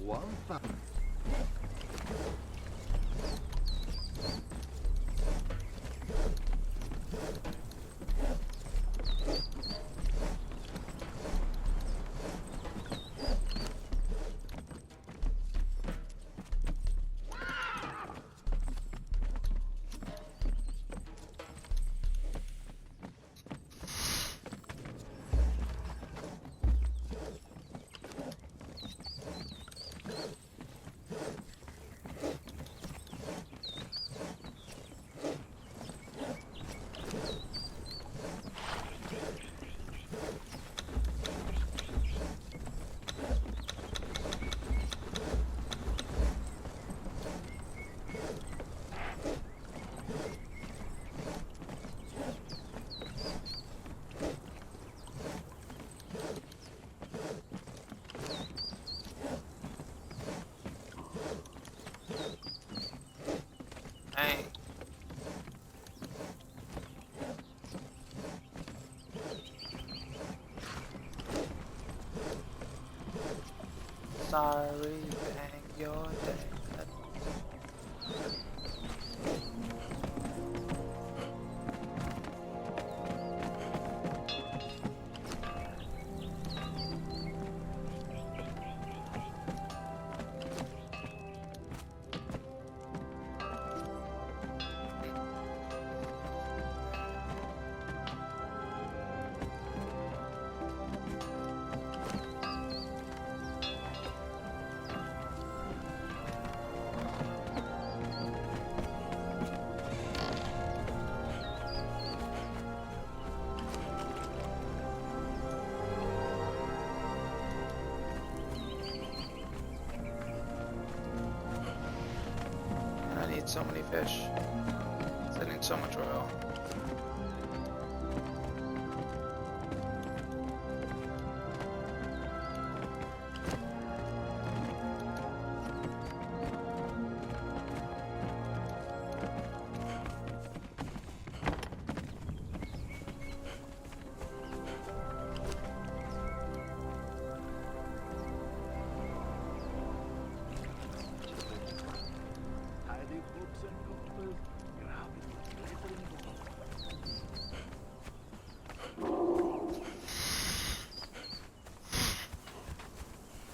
One thousand. Dang. Sorry, bang your dad. need so many fish. I need so much oil. Tidy books and cookbooks, grabbing with glittering balls.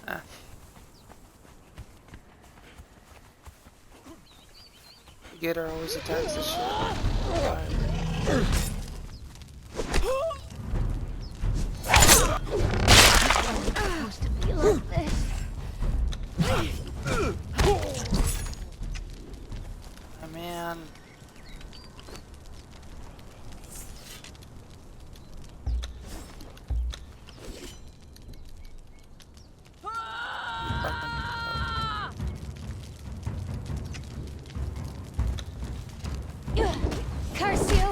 Ah. Gator always attacks this shit. Supposed to be like this. Oh, man. Curse you!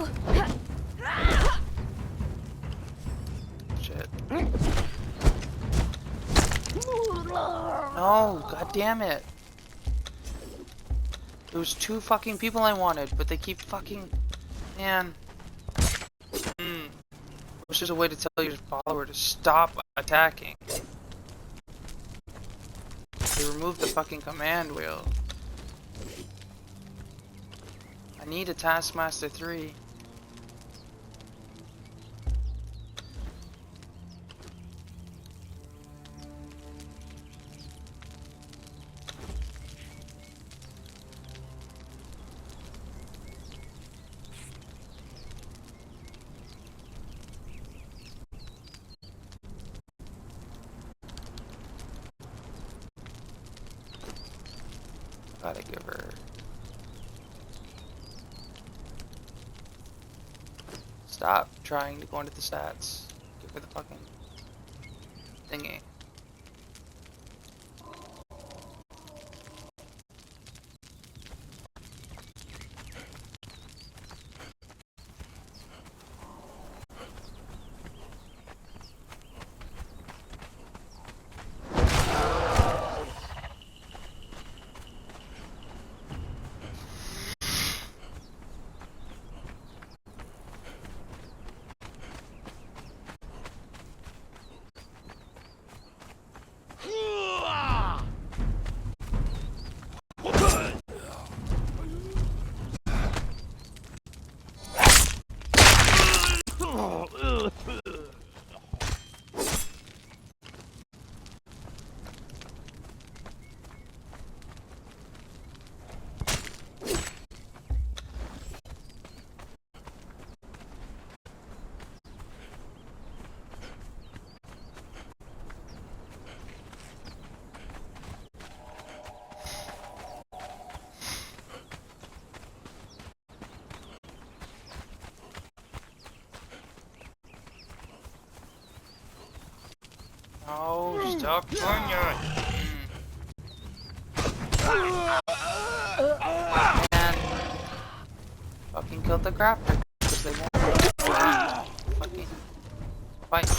Shit. No, god damn it. There was 2 fucking people I wanted, but they keep fucking... Man. Wish there's a way to tell your follower to stop attacking. They removed the fucking command wheel. I need a Taskmaster 3. Gotta give her. Stop trying to go into the stats. Give her the fucking thingy. No, stop doing it! Man, fucking killed the graphic because they won't fucking fight.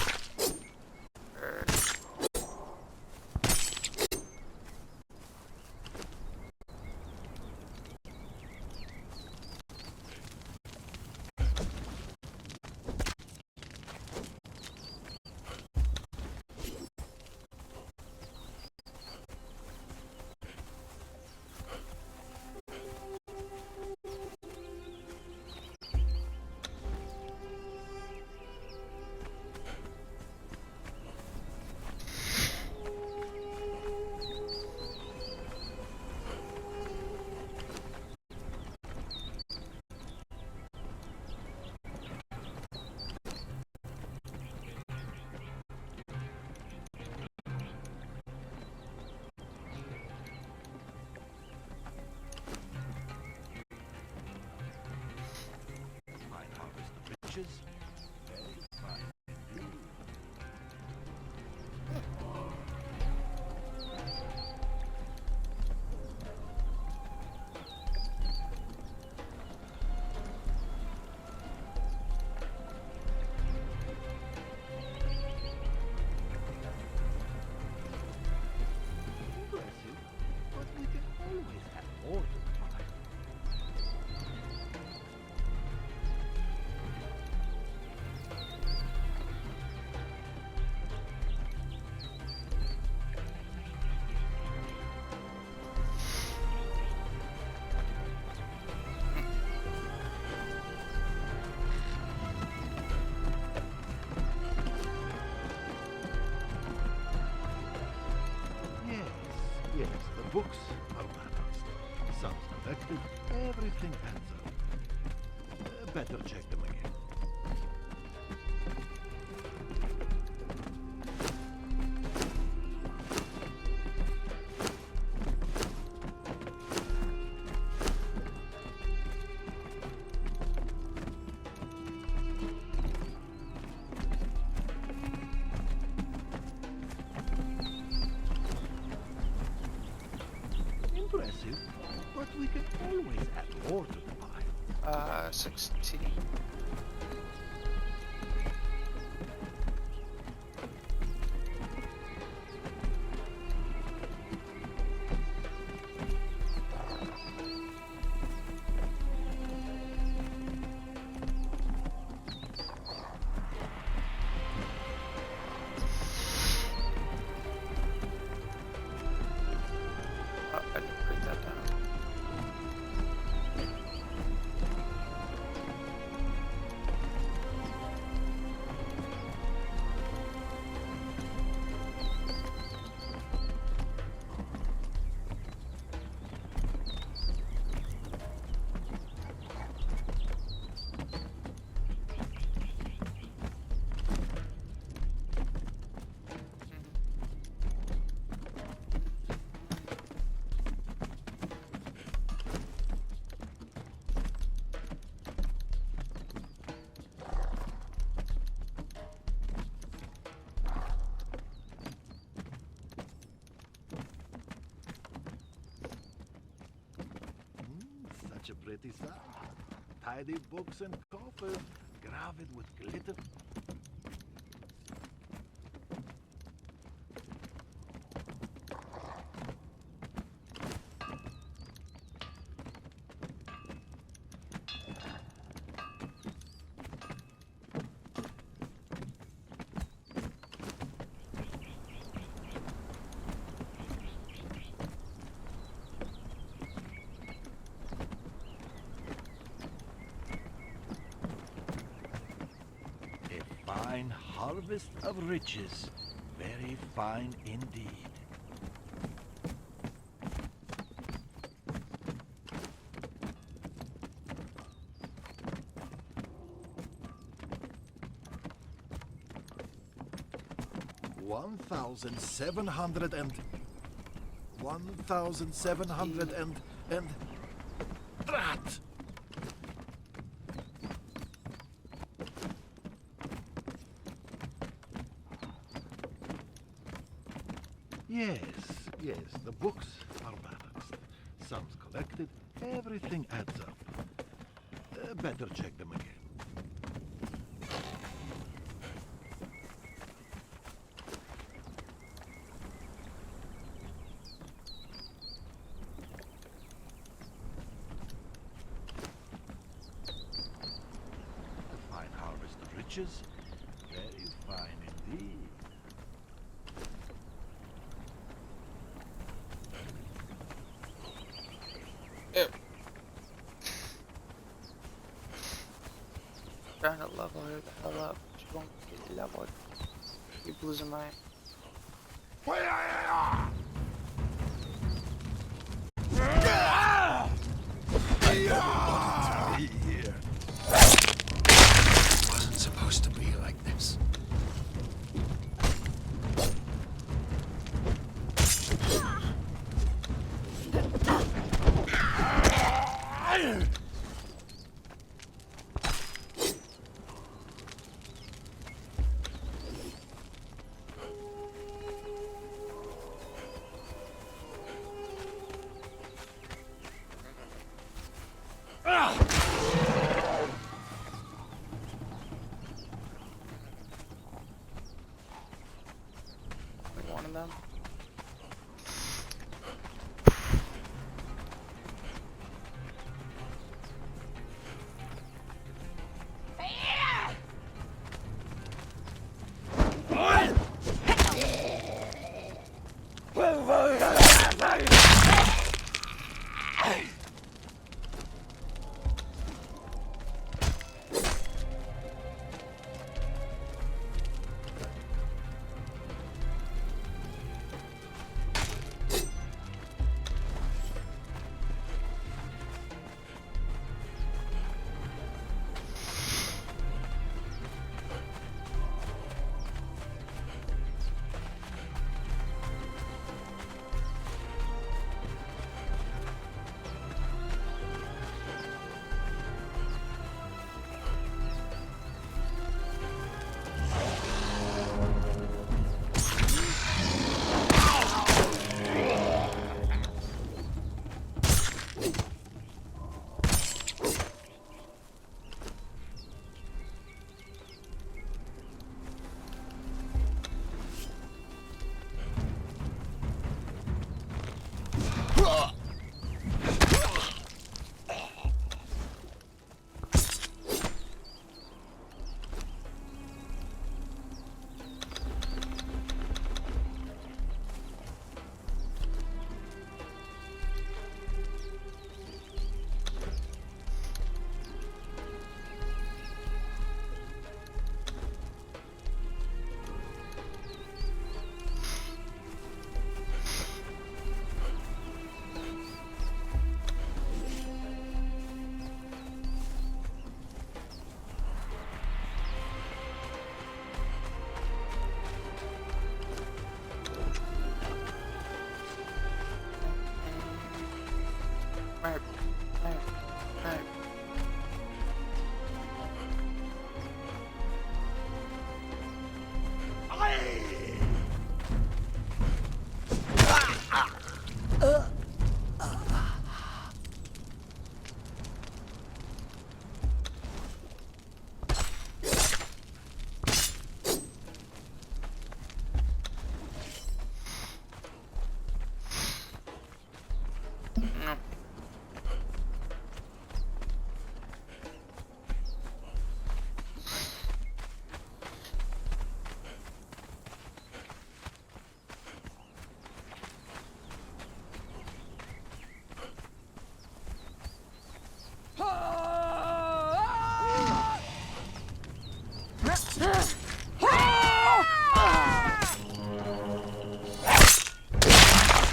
books are balanced. Sums collected, everything adds up. Better check them again. Impressive, but we can always add more to the pile. 16. Oh, I didn't break that down. Such a pretty sight. Tidy books and coffers, gravid with glitter. A fine harvest of riches. Very fine indeed. $1,700 and drat! Yes, the books are balanced. Sums collected, everything adds up. Better check them again. A fine harvest of riches, very fine indeed. Ew. Trying to level her the hell up. She won't get leveled. Keep losing my. Wasn't supposed to be like this. One of them. Merp. Merp. Merp. Mm.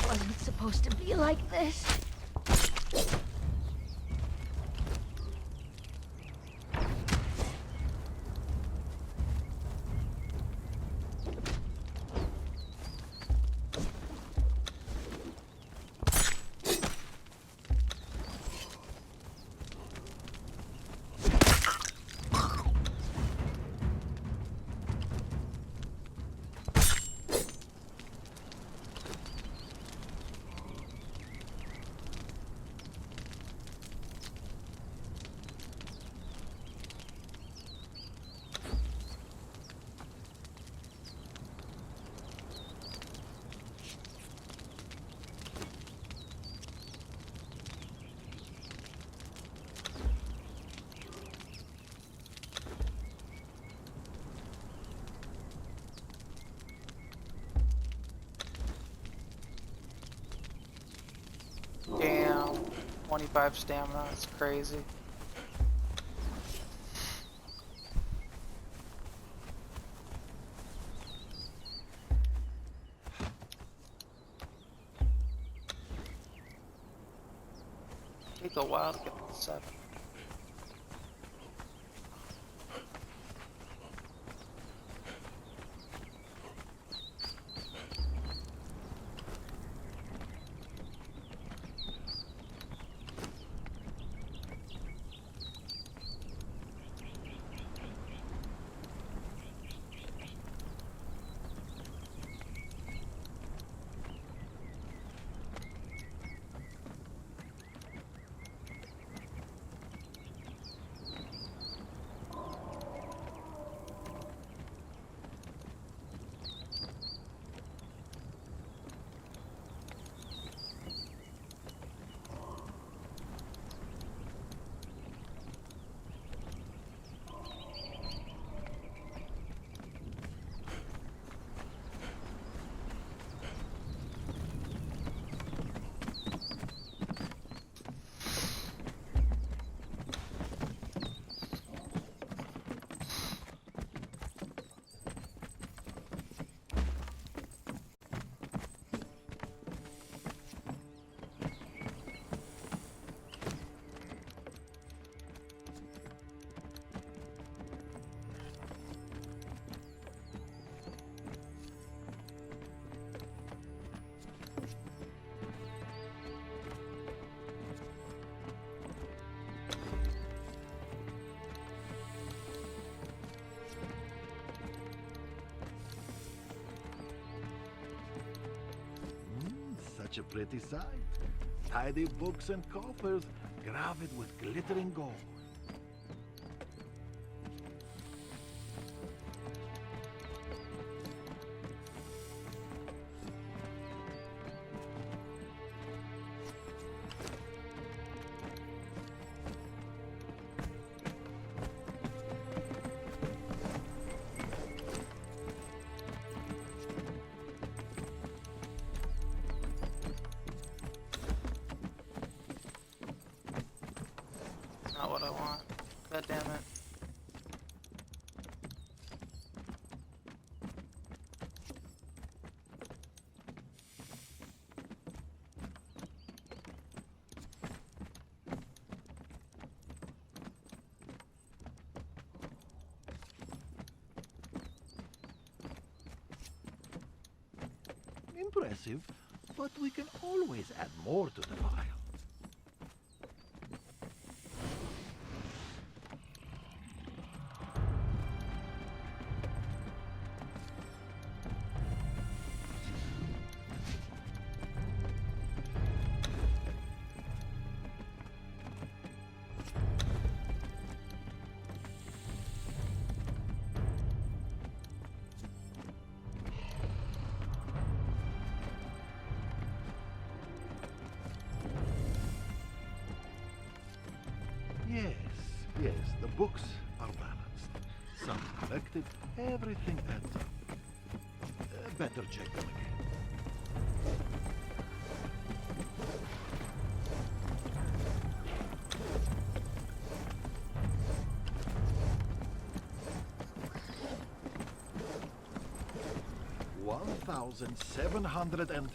Wasn't supposed to be like this. Damn. 25 stamina. That's crazy. Take a while to get this up. Such a pretty sight. Tidy books and coffers, graved with glittering gold. Not what I want. God damn it. Impressive, but we can always add more to the pile. Yes, yes, the books are balanced. Some collected, everything adds up. Better check them again. 1,700 and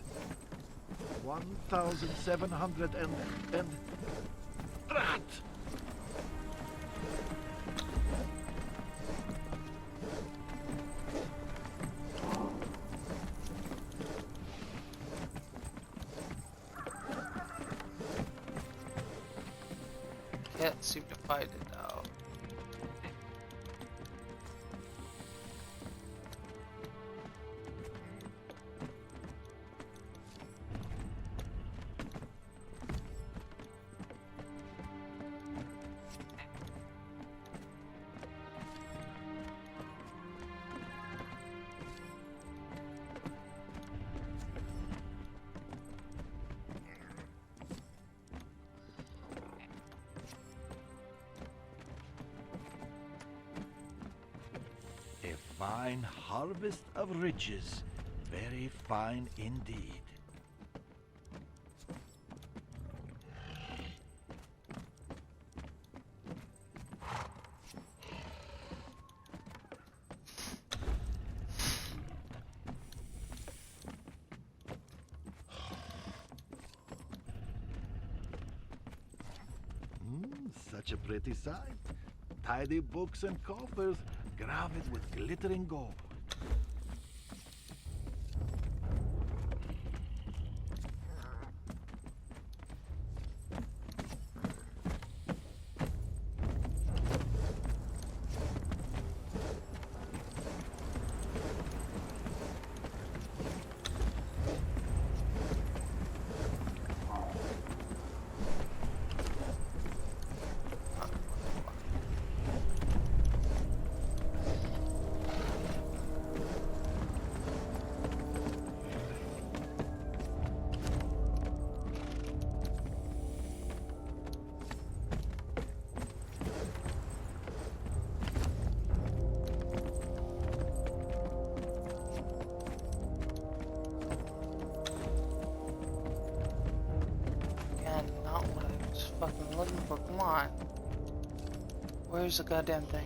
1,700 and rat. Can't seem to find it now. A fine harvest of riches. Very fine indeed. Such a pretty sight. Tidy books and coffers, graved with glittering gold. Again, not what I was fucking looking for. Come on. Where's the goddamn thing?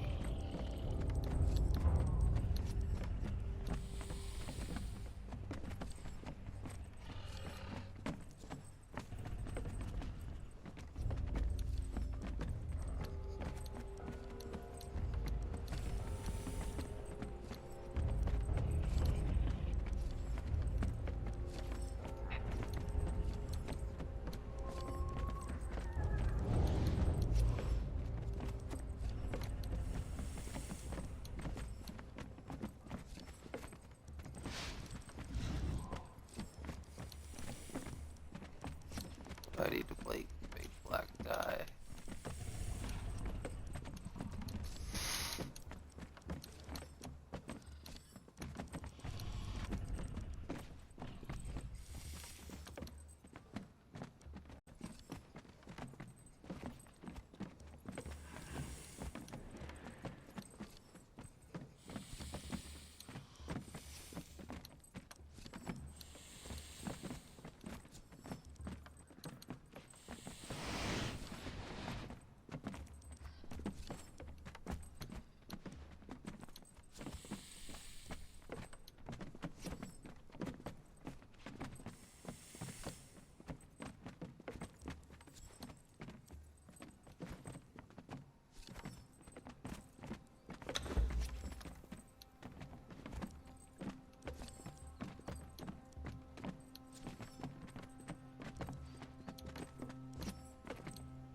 Ready to play big black die.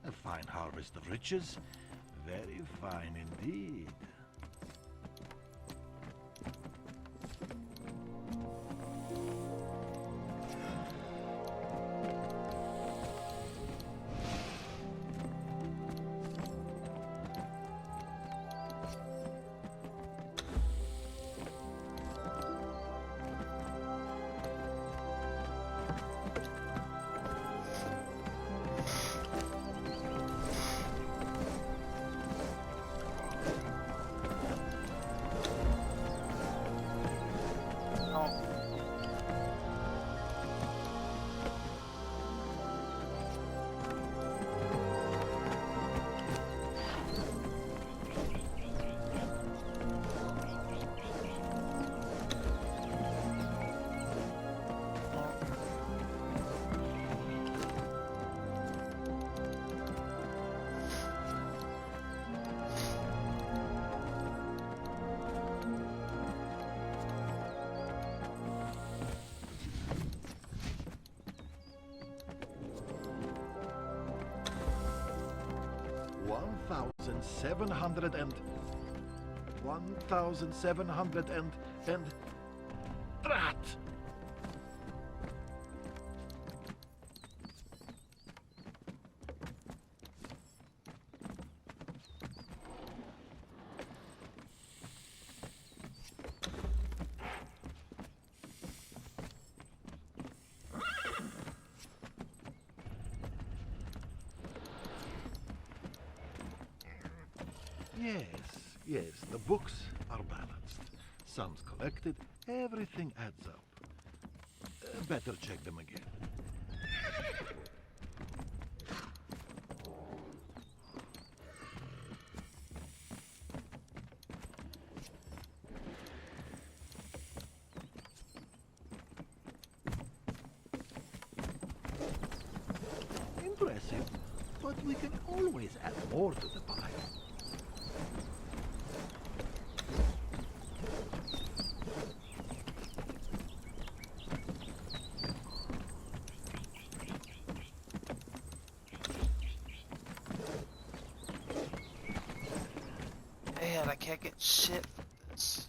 A fine harvest of riches. Very fine indeed. 1,700 and 1,700 and drat! Yes, the books are balanced. Sums collected, everything adds up. Better check them again. Impressive, but we can always add more to the pile. Man, I can't get shit from this.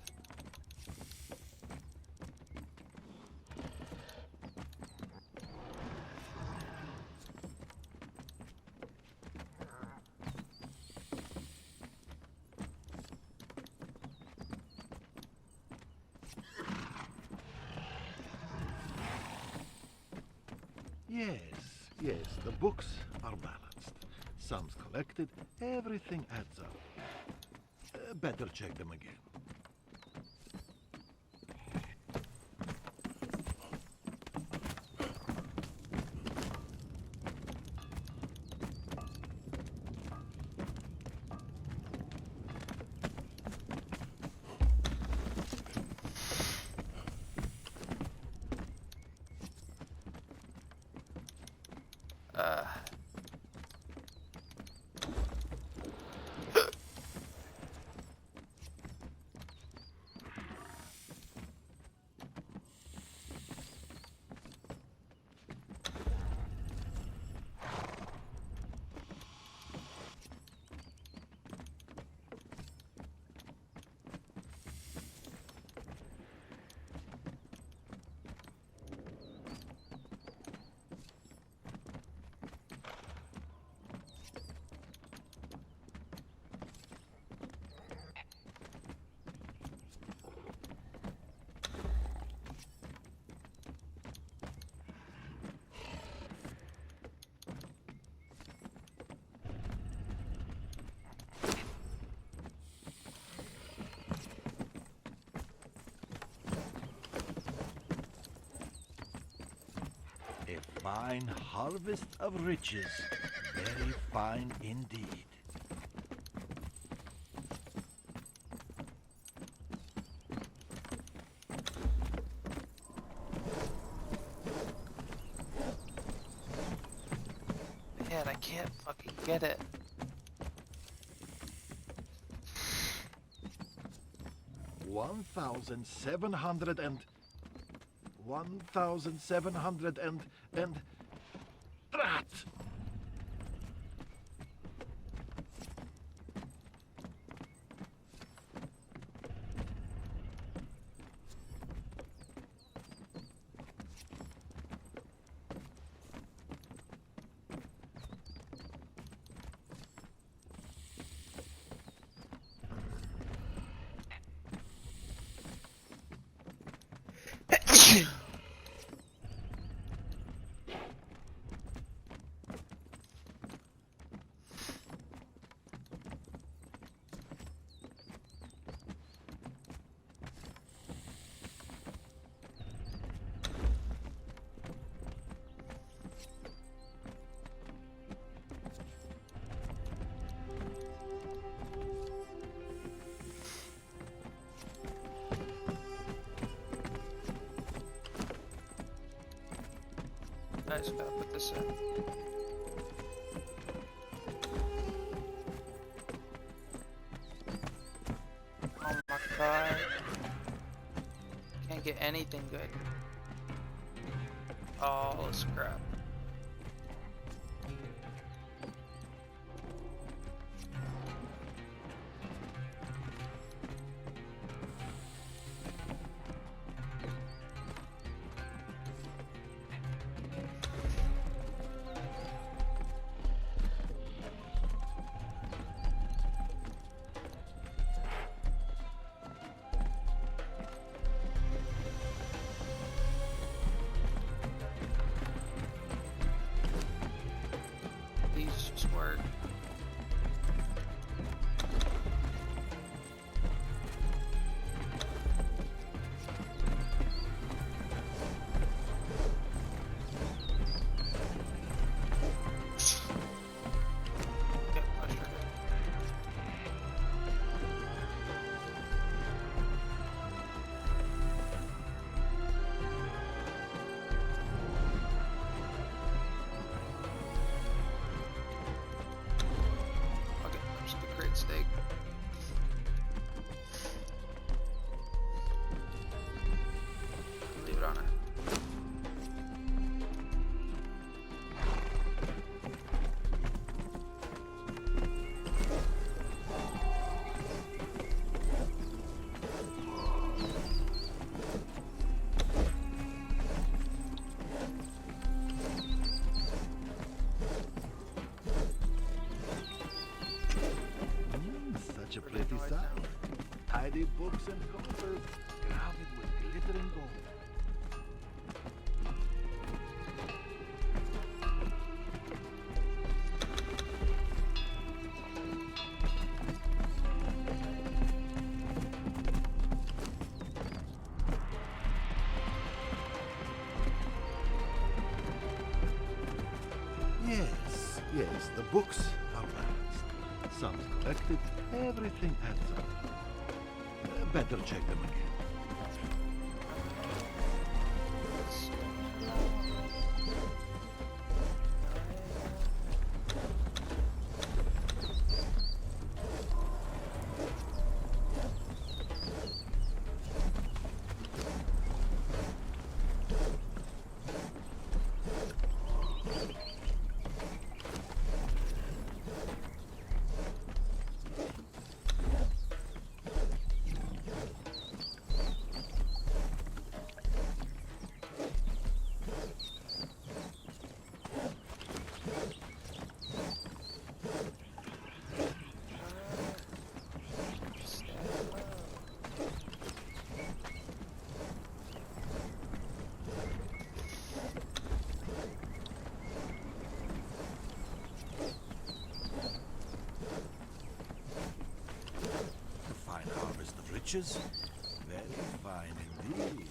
Yes, the books are balanced. Sums collected, everything adds up. Better check them again. A fine harvest of riches, very fine indeed. Man, I can't fucking get it. One thousand seven hundred and 1,700 and drat! I just gotta put this in. Oh my god. Can't get anything good. Oh, scrap. Let's just work. Yep, I sure did. Okay, I'm just gonna create steak. Leave it on it. Such a pretty sight. Tidy books and coffers, crowded with glittering gold. Yes, yes, the books are balanced. Some collected, everything adds up. Better check them again. A fine harvest of riches. Very fine indeed.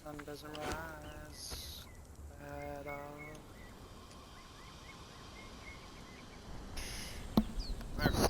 sun doesn't rise at all. Okay.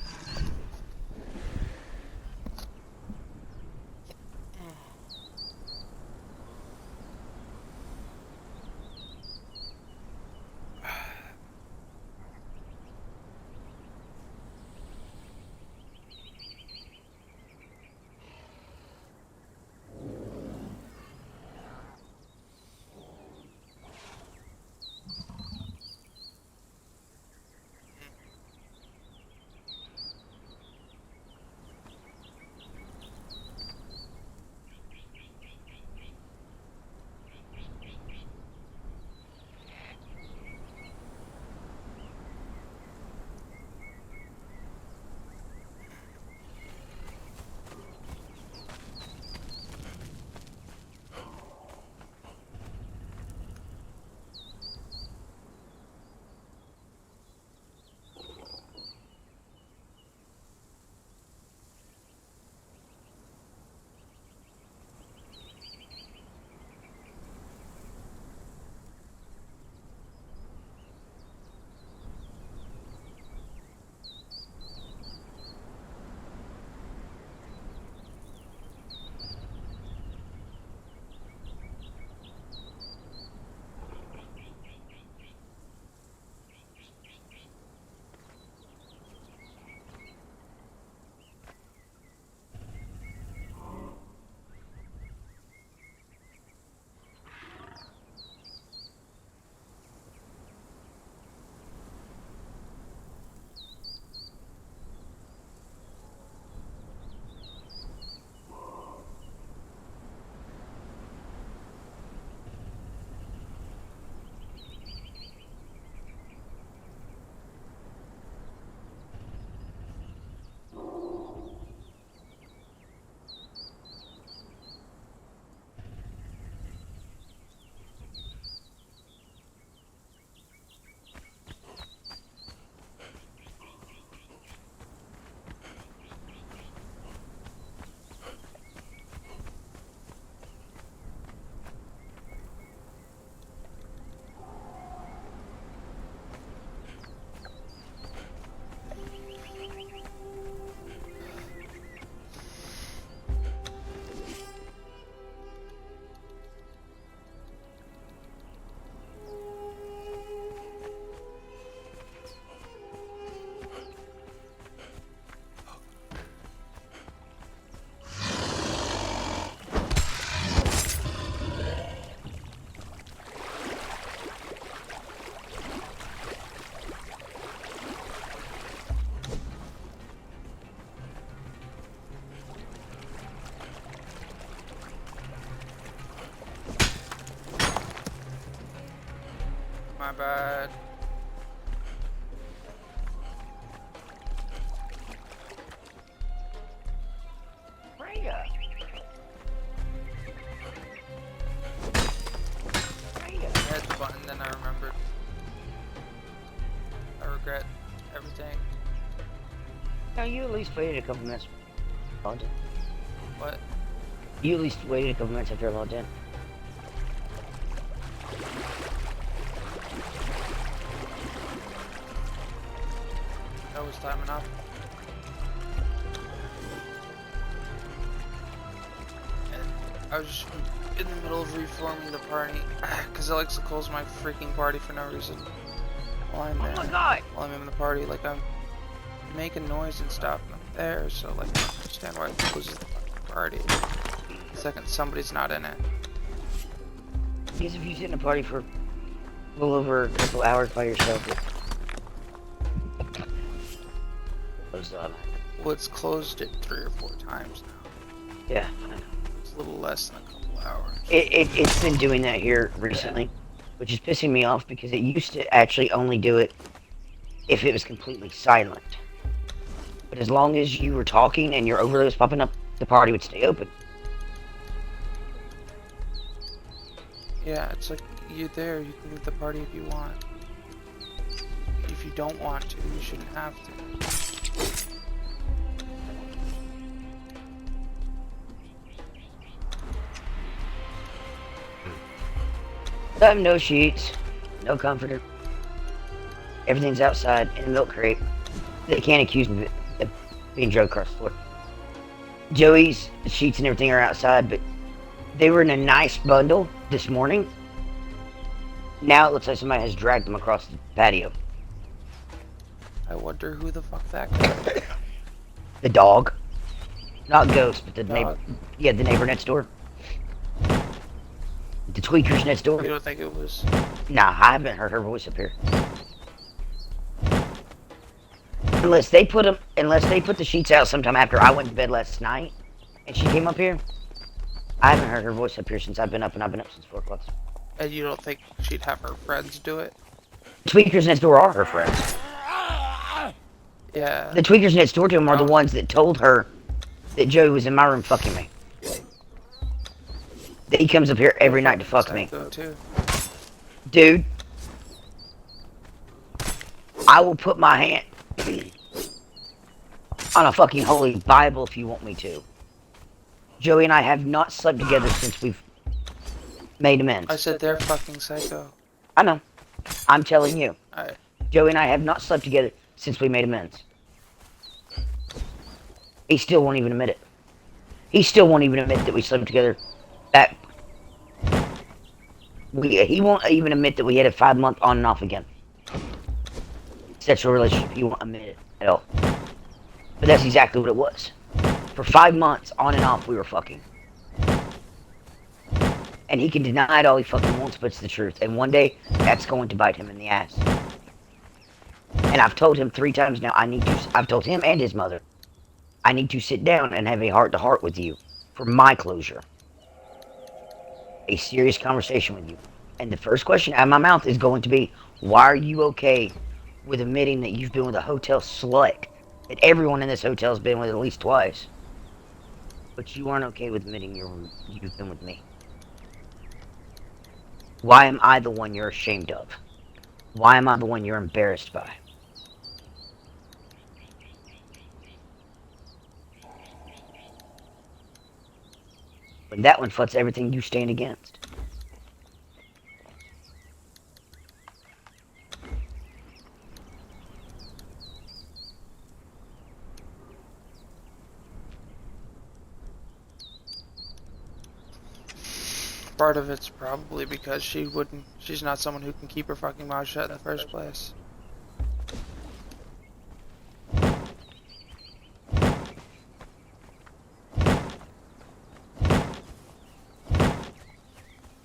My bad. Freya! Freya! I hit the button, then I remembered. I regret everything. No, you at least waited a couple minutes. Logged in. What? You at least waited a couple minutes after I logged in. That was time enough. And I was just in the middle of reforming the party because Alexa calls my freaking party for no reason. While I'm there, Oh my god! while I'm in the party, like I'm making noise and stuff, and I'm there, so like I don't understand why it closes the fucking party the second somebody's not in it. Because if you sit in a party for a little over a couple hours by yourself, closed up. Well, it's closed it 3 or 4 times now. Yeah, I know. It's a little less than a couple hours. It's been doing that here recently, which is pissing me off because it used to actually only do it if it was completely silent. But as long as you were talking and your overlay was popping up, the party would stay open. Yeah, it's like you're there, you can leave the party if you want. If you don't want to, you shouldn't have to. I have no sheets, no comforter. Everything's outside in the milk crate. They can't accuse me of being drug across the floor. Joey's sheets and everything are outside, but they were in a nice bundle this morning. Now it looks like somebody has dragged them across the patio. I wonder who the fuck that guy. The dog. Not Ghost, but the Dog. neighbor. Yeah, the neighbor next door. The tweakers next door. You don't think it was? Nah, I haven't heard her voice up here. Unless they put the sheets out sometime after I went to bed last night, and she came up here. I haven't heard her voice up here since I've been up, and I've been up since 4 o'clock. And you don't think she'd have her friends do it? Tweakers next door are her friends. Yeah. The tweakers next door to him are the ones that told her that Joey was in my room fucking me. That he comes up here every night to fuck me. Psycho, too. Dude, I will put my hand on a fucking holy Bible if you want me to. Joey and I have not slept together since we've made amends. I said they're fucking psycho. I know. I'm telling you. I. Joey and I have not slept together since we made amends. He still won't even admit it. He still won't even admit that we slept together. He won't even admit that we had a 5-month on and off again. Sexual relationship. He won't admit it at all. But that's exactly what it was. For 5 months, on and off, we were fucking. And he can deny it all he fucking wants, but it's the truth. And one day, that's going to bite him in the ass. And I've told him 3 times now, I've told him and his mother, I need to sit down and have a heart-to-heart with you for my closure. A serious conversation with you. And the first question out of my mouth is going to be, why are you okay with admitting that you've been with a hotel slut that everyone in this hotel has been with at least twice, but you aren't okay with admitting you've been with me? Why am I the one you're ashamed of? Why am I the one you're embarrassed by? When that one futs everything you stand against. Part of it's probably because she's not someone who can keep her fucking mouth shut in the first place.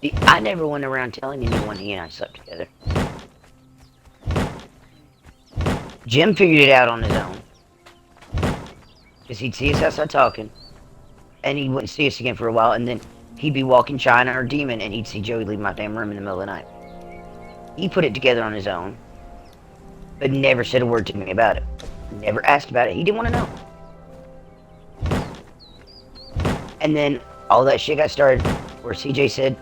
See, I never went around telling anyone he and I slept together. Jim figured it out on his own. Because he'd see us outside talking, and he wouldn't see us again for a while, and then he'd be walking China or Demon, and he'd see Joey leave my damn room in the middle of the night. He put it together on his own, but never said a word to me about it. Never asked about it. He didn't want to know. And then all that shit got started where CJ said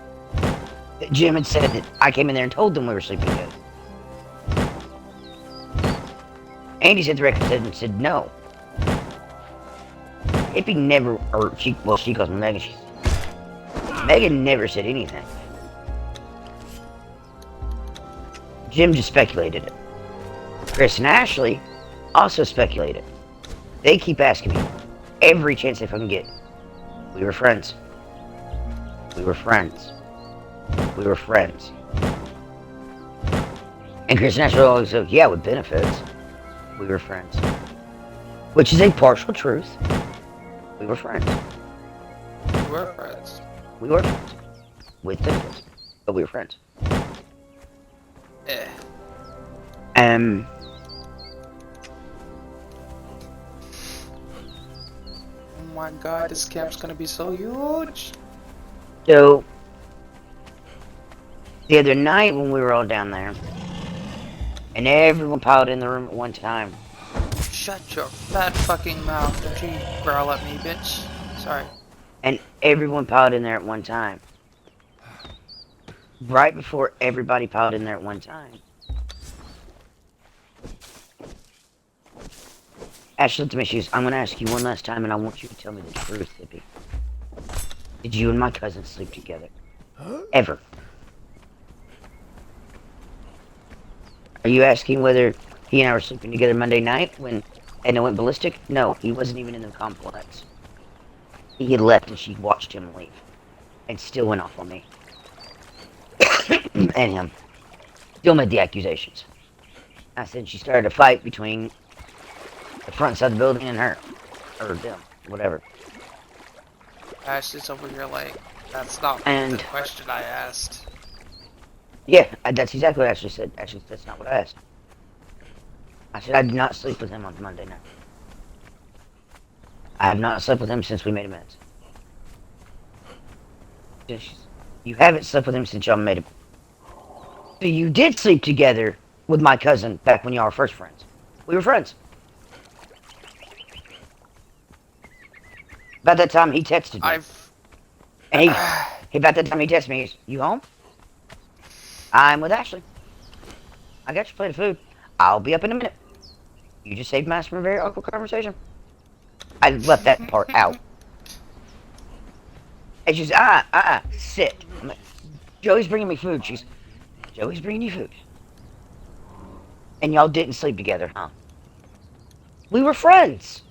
that Jim had said that I came in there and told them we were sleeping together. Andy said the record said no. Hippie never, or she calls me Megan. Megan never said anything. Jim just speculated it. Chris and Ashley also speculated. They keep asking me every chance they fucking get. We were friends. We were friends. We were friends. And Chris and Ashley always go, yeah, with benefits. We were friends. Which is a partial truth. We were friends. We were friends. We were friends. With benefits. But we were friends. Eh. Oh my god, this camp's gonna be so huge. So, the other night when we were all down there, and everyone piled in the room at one time. Shut your fat fucking mouth. Don't you growl at me, bitch. Sorry. And everyone piled in there at one time. Right before everybody piled in there at one time, Ashley looked at me, she goes, I'm going to ask you one last time and I want you to tell me the truth, Hippie. Did you and my cousin sleep together? Ever? you asking whether he and I were sleeping together Monday night when Edna went ballistic? No, he wasn't even in the complex. He had left and she watched him leave. And still went off on me. And him. Still made the accusations. I said she started a fight between the front side of the building and her. Or them. Whatever. Ashley's over here like, that's not And- the question I asked. Yeah, that's exactly what I actually said. Actually, that's not what I asked. I said I did not sleep with him on Monday night. I have not slept with him since we made amends. You haven't slept with him since y'all made amends. So you did sleep together with my cousin back when y'all were first friends. We were friends. About that time he texted me. And about that time he texted me, you home? I'm with Ashley. I got your plate of food. I'll be up in a minute. You just saved me from a very awkward conversation. I left that part out. And she's, sit. I'm like, Joey's bringing me food. Joey's bringing you food. And y'all didn't sleep together, huh? We were friends.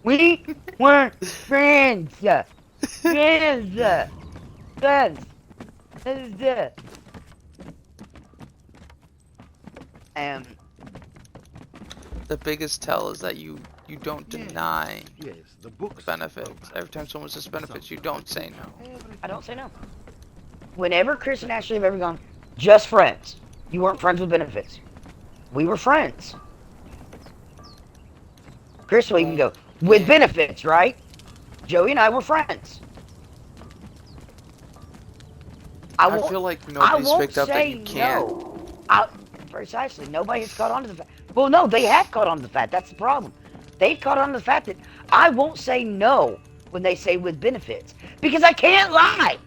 We were friends. Friends. Friends. And The biggest tell is that you don't deny Yes, the books. benefits. Every time someone says benefits, you don't say no. I don't say no. Whenever Chris and Ashley have ever gone, just friends. You weren't friends with benefits. We were friends. Chris will even go, with benefits, right? Joey and I were friends. I feel like nobody's picked up that you can't. No. Precisely. Nobody has caught on to the fact. Well, no, they have caught on to the fact. That's the problem. They've caught on to the fact that I won't say no when they say with benefits. Because I can't lie.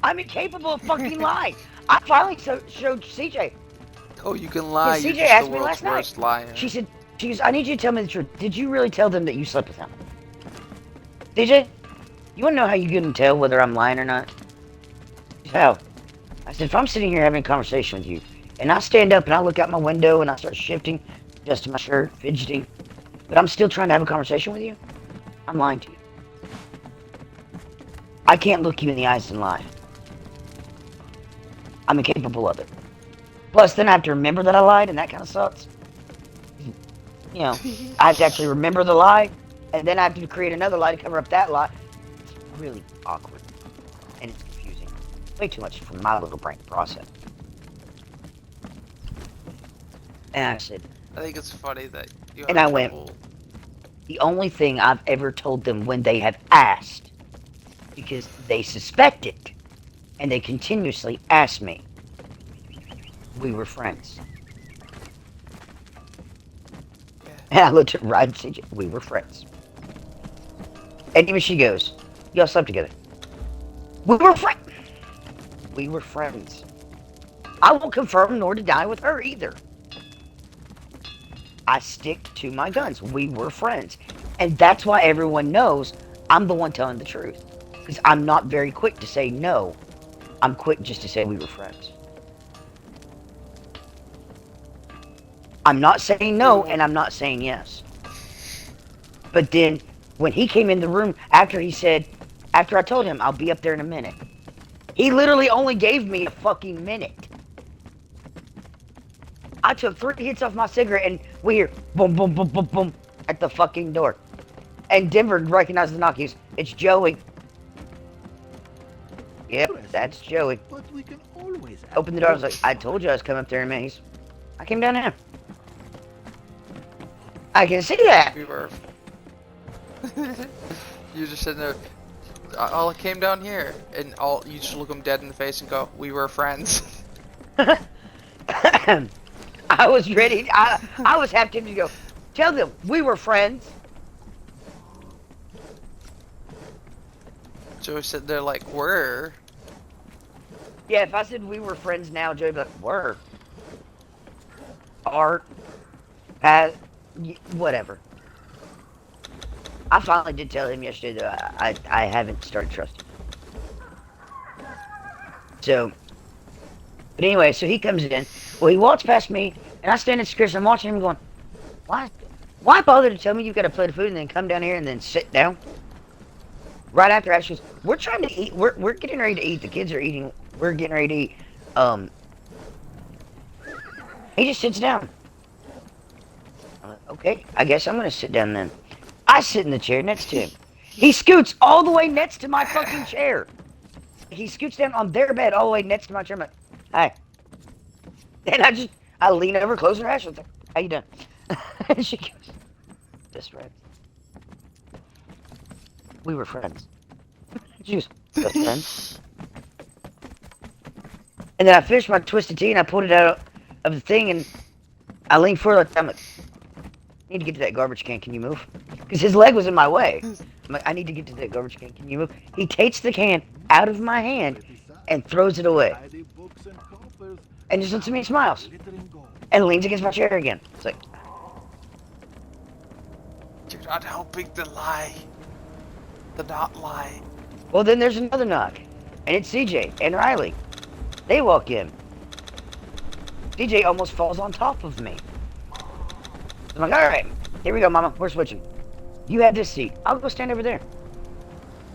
I'm incapable of fucking lying. I finally showed CJ. Oh, you can lie. Yeah, You're CJ just asked the me world's last night. worst liar. She said, I need you to tell me the truth. Did you really tell them that you slept with him? DJ, you want to know how you can tell whether I'm lying or not? How? I said, if I'm sitting here having a conversation with you, and I stand up and I look out my window and I start shifting, adjusting my shirt, fidgeting, but I'm still trying to have a conversation with you, I'm lying to you. I can't look you in the eyes and lie. I'm incapable of it. Plus, then I have to remember that I lied, and that kind of sucks. You know, I have to actually remember the lie, and then I have to create another lie to cover up that lie. It's really awkward, and it's confusing. Way too much for my little brain to process. And I said, I think it's funny that you have And I went, trouble. the only thing I've ever told them when they have asked, because they suspect it, and they continuously ask me, we were friends. And I looked at Ryan and CJ, we were friends. And even she goes, y'all slept together. We were friends. We were friends. I won't confirm nor deny with her either. I stick to my guns. We were friends. And that's why everyone knows I'm the one telling the truth. Because I'm not very quick to say no. I'm quick just to say we were friends. I'm not saying no, and I'm not saying yes. But then, when he came in the room, after I told him, I'll be up there in a minute. He literally only gave me a fucking minute. I took 3 hits off my cigarette, and we hear boom, boom, boom, boom, boom, at the fucking door. And Denver recognized the knock. He's, it's Joey. Yep, that's Joey. But we can always Open the door. I was like, I told you I was coming up there in a minute. I came down here. I can see that. We were. You just sitting there. I came down here, and you just look them dead in the face and go, "We were friends." I was ready. I was half tempted to go, tell them we were friends. Joey's sitting there like, "We're." Yeah, if I said we were friends now, Joey'd be like, were. Art. Whatever. I finally did tell him yesterday that I haven't started trusting. So, But anyway, so he comes in. Well, he walks past me, and I stand at Chris. I'm watching him going, why bother to tell me you've got a plate of food and then come down here and then sit down? Right after Ash goes, we're trying to eat. We're getting ready to eat. The kids are eating. We're getting ready to eat. He just sits down. I'm like, okay, I guess I'm gonna sit down then. I sit in the chair next to him. He scoots all the way next to my fucking chair. He scoots down on their bed all the way next to my chair. I'm like, hi. And I lean over, close her eyes. I was like, how you doing? And she goes, just friends. We were friends. She goes, just friends. And then I finished my twisted tea and I pulled it out of the thing and I leaned forward like, I'm like, I need to get to that garbage can. Can you move? Because his leg was in my way. I'm like, I need to get to that garbage can. Can you move? He takes the can out of my hand and throws it away. And just looks at me and smiles. And leans against my chair again. It's like, You're not helping the lie. The not lie. well, then there's another knock. And it's CJ and Riley. They walk in. CJ almost falls on top of me. I'm like, alright, here we go, Mama. We're switching. You have this seat. I'll go stand over there.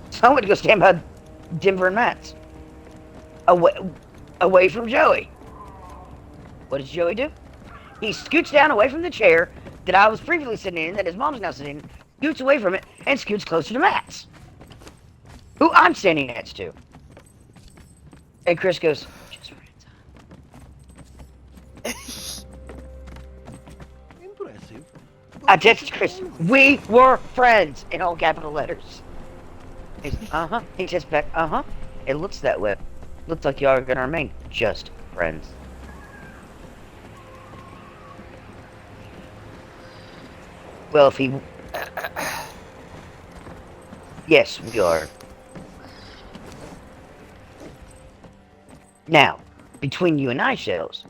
So I went to go stand by Denver and Matt's. Away from Joey. What does Joey do? He scoots down away from the chair that I was previously sitting in, that his mom's now sitting in, scoots away from it, and scoots closer to Matt's, who I'm standing next to. And Chris goes, just friends. Impressive. I texted Chris, we were friends, in all capital letters. He's, He texts back, It looks that way. Looks like you are gonna remain just friends. Well, if he... Yes, we are. Now, between you and I, Shells,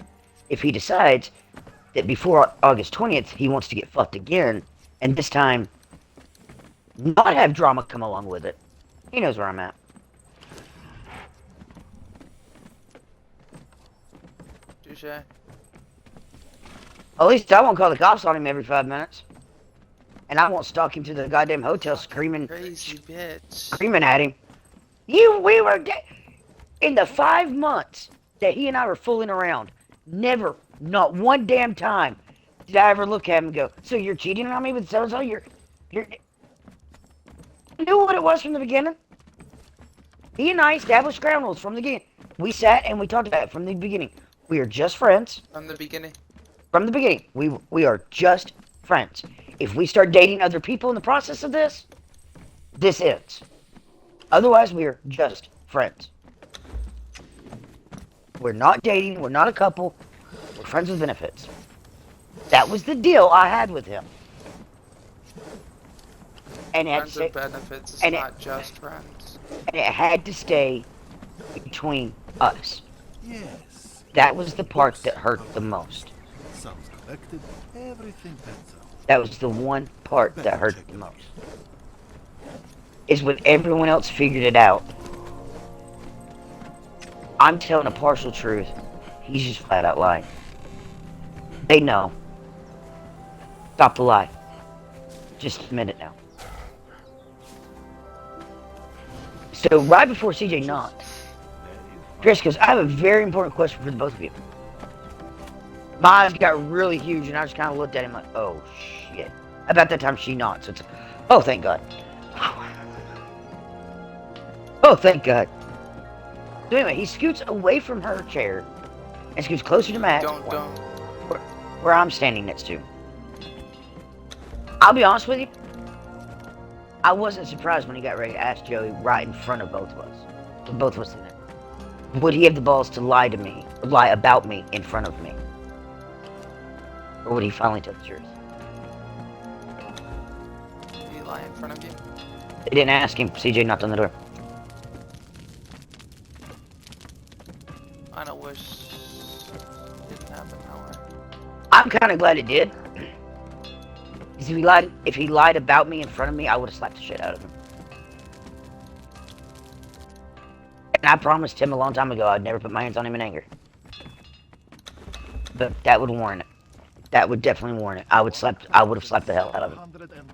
if he decides that before August 20th he wants to get fucked again, and this time not have drama come along with it, he knows where I'm at. Touche. At least I won't call the cops on him every 5 minutes. And I won't stalk him to the goddamn hotel screaming at him. We were in the 5 months that he and I were fooling around. Never, not one damn time did I ever look at him and go, so you're cheating on me with so-and-so? You're... I knew what it was from the beginning. He and I established ground rules from the beginning. We sat and we talked about it from the beginning. We are just friends. From the beginning. From the beginning. We are just friends. If we start dating other people in the process of this, this ends. Otherwise, we are just friends. We're not dating. We're not a couple. We're friends with benefits. That was the deal I had with him. And it had Friends to with stay, benefits is and not just friends. and it had to stay between us. Yes. That was the part that hurt the most. Sounds collected. Everything pans out. That was the one part that hurt the most. Is when everyone else figured it out. I'm telling a partial truth. He's just flat out lying. They know. Stop the lie. Just admit it now. So right before CJ knocked, Chris goes, I have a very important question for the both of you. My eyes got really huge and I just kind of looked at him like, oh shit. About that time she knocked, so it's like, oh thank God. Oh thank God. So anyway, he scoots away from her chair and scoots closer to Matt, where I'm standing next to. I'll be honest with you, I wasn't surprised when he got ready to ask Joey right in front of both of us. With both of us in there. Would he have the balls to lie to me, lie about me in front of me? Or would he finally tell the truth? Did he lie in front of you? They didn't ask him. CJ knocked on the door. I don't wish it didn't happen that way. I'm kind of glad it did. Because if he lied about me in front of me, I would have slapped the shit out of him. And I promised him a long time ago I'd never put my hands on him in anger. but that would warrant it. That would definitely warrant it. I would have slapped the hell out of him.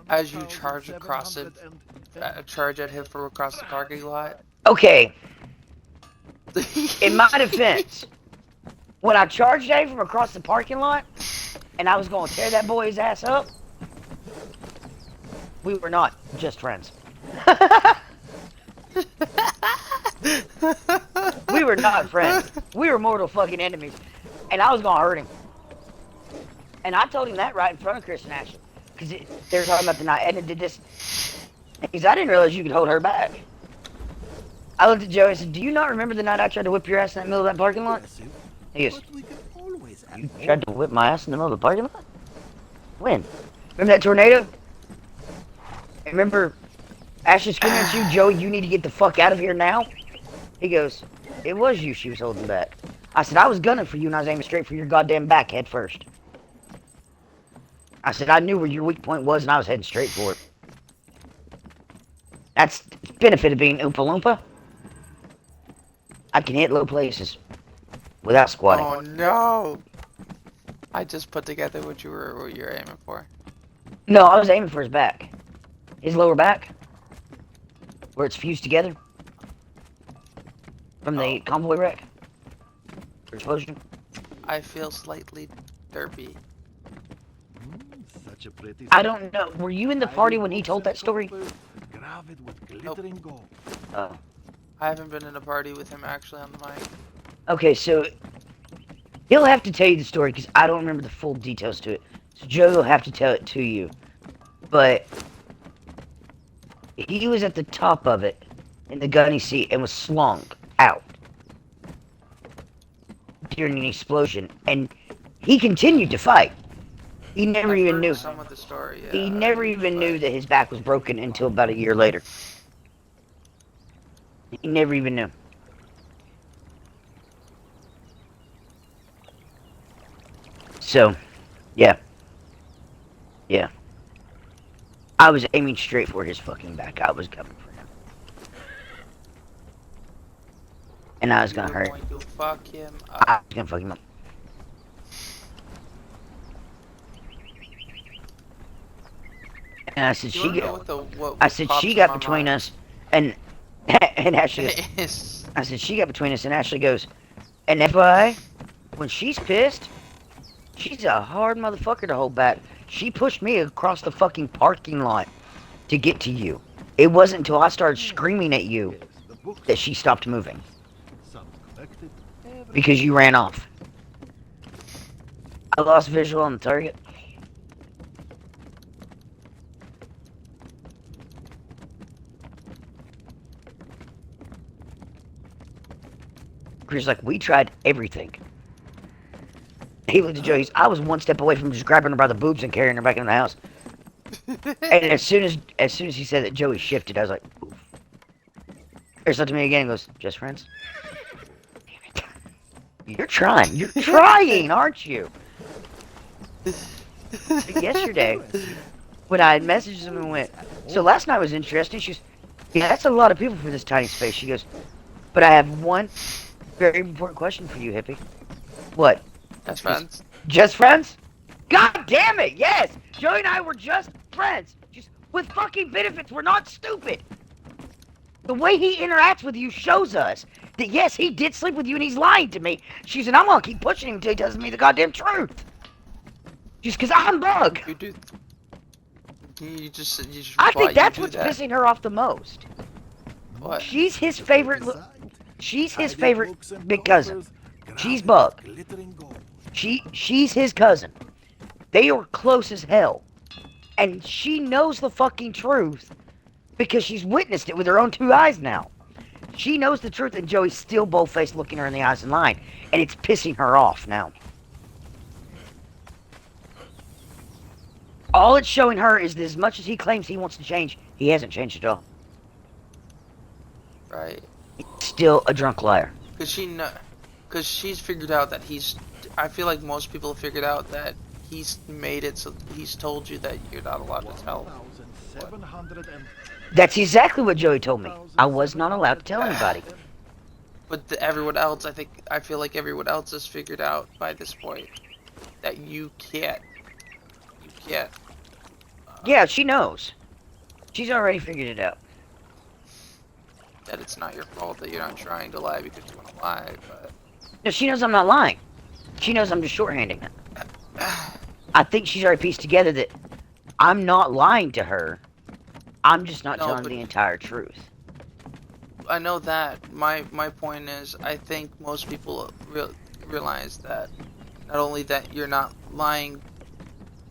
As you charge across it, charge at him from across the parking lot. Okay, in my defense, when I charged at him from across the parking lot, and I was going to tear that boy's ass up, we were not just friends. We were not friends. We were mortal fucking enemies. And I was gonna hurt him. And I told him that right in front of Chris and Ashley. Because they were talking about the night Edna did this. Because I didn't realize you could hold her back. I looked at Joey and said, do you not remember the night I tried to whip your ass in the middle of that parking lot? He goes, you tried to whip my ass in the middle of the parking lot? When? Remember that tornado? Remember Ashley screaming at you, Joey, you need to get the fuck out of here now? He goes, it was you she was holding back. I said, I was gunning for you and I was aiming straight for your goddamn back head first. I said, I knew where your weak point was and I was heading straight for it. That's the benefit of being Oompa Loompa. I can hit low places without squatting. Oh no! I just put together what you were aiming for. No, I was aiming for his back. His lower back. Where it's fused together. From the convoy wreck. Explosion. I feel slightly derpy. Such a pretty I don't know. Were you in the party when he told that story? Gravid with glittering gold. Oh. I haven't been in a party with him actually on the mic. Okay, so he'll have to tell you the story because I don't remember the full details to it. So Joe will have to tell it to you. But he was at the top of it in the gunny seat and was slung out during an explosion. And he continued to fight. He never I've even heard knew. some of the story. Yeah, He never even knew that his back was broken until about a year later. He never even knew. So, yeah. Yeah. I was aiming straight for his fucking back. I was coming for him. And I was gonna hurt. Going to fuck him I up. was gonna fuck him up. And I said, You she wanna know got, what I said, pops she in got my between mind? us, and Ashley goes, I said, she got between us, and Ashley goes, and FYI, when she's pissed, she's a hard motherfucker to hold back. She pushed me across the fucking parking lot to get to you. It wasn't until I started screaming at you Yes, the books. that she stopped moving, Some collected. because you ran off. I lost visual on the target. Chris like, we tried everything. He looked at Joe. I was one step away from just grabbing her by the boobs and carrying her back into the house. And as soon as he said that Joey shifted, I was like, oof. Chris looked at me again and goes, just friends? Damn it. You're trying, aren't you? Yesterday, when I messaged him and went, so last night was interesting. She goes, yeah, that's a lot of people for this tiny space. She goes, but I have one very important question for you, hippie. What? Best friends. Just friends? God damn it, yes! Joey and I were just friends. Just with fucking benefits. We're not stupid. The way he interacts with you shows us that yes, he did sleep with you and he's lying to me. She said, I'm gonna keep pushing him until he tells me the goddamn truth. Just cause I'm bug. You do. You just I why think you that's do what's that. pissing her off the most. What? She's his favorite. She's his Hiding favorite books and big cousin. coffers, She's gravid Bug. with glittering gold. She's his cousin. They are close as hell. And she knows the fucking truth because she's witnessed it with her own two eyes now. She knows the truth and Joey's still bold-faced looking her in the eyes and lying. And it's pissing her off now. All it's showing her is that as much as he claims he wants to change, he hasn't changed at all. Right. He's still a drunk liar. Cause she's figured out that I feel like most people have figured out that he's made it so he's told you that you're not allowed to tell. 1,700 and That's exactly what Joey told me. I was not allowed to tell anybody. But everyone else, I feel like everyone else has figured out by this point that you can't. Yeah, she knows. She's already figured it out. That it's not your fault that you're not trying to lie because you want to lie, but No, she knows I'm not lying. She knows I'm just shorthanding it. I think she's already pieced together that I'm not lying to her. I'm just not No, telling but- the entire truth. I know that. My point is, I think most people realize that not only that you're not lying,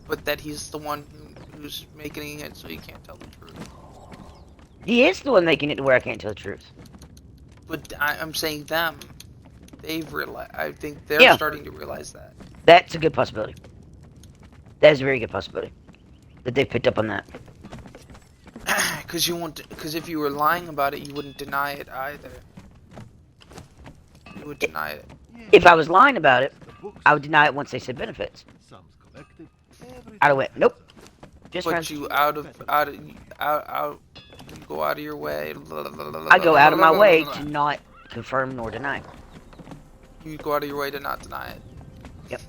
but that he's the one who's making it so you can't tell the truth. He is the one making it to where I can't tell the truth. But I'm saying them. They've realized. I think they're Yeah. starting to realize that. That's a good possibility. That is a very good possibility. That they picked up on that. Because if you were lying about it, you wouldn't deny it either. You would deny it. If I was lying about it, The books, I would deny it once they said benefits. Sums collected. Everything. I'd have went, nope. Just But friends. you you go out of your way. I go out of my way to not confirm nor deny. You go out of your way to not deny it. Yep.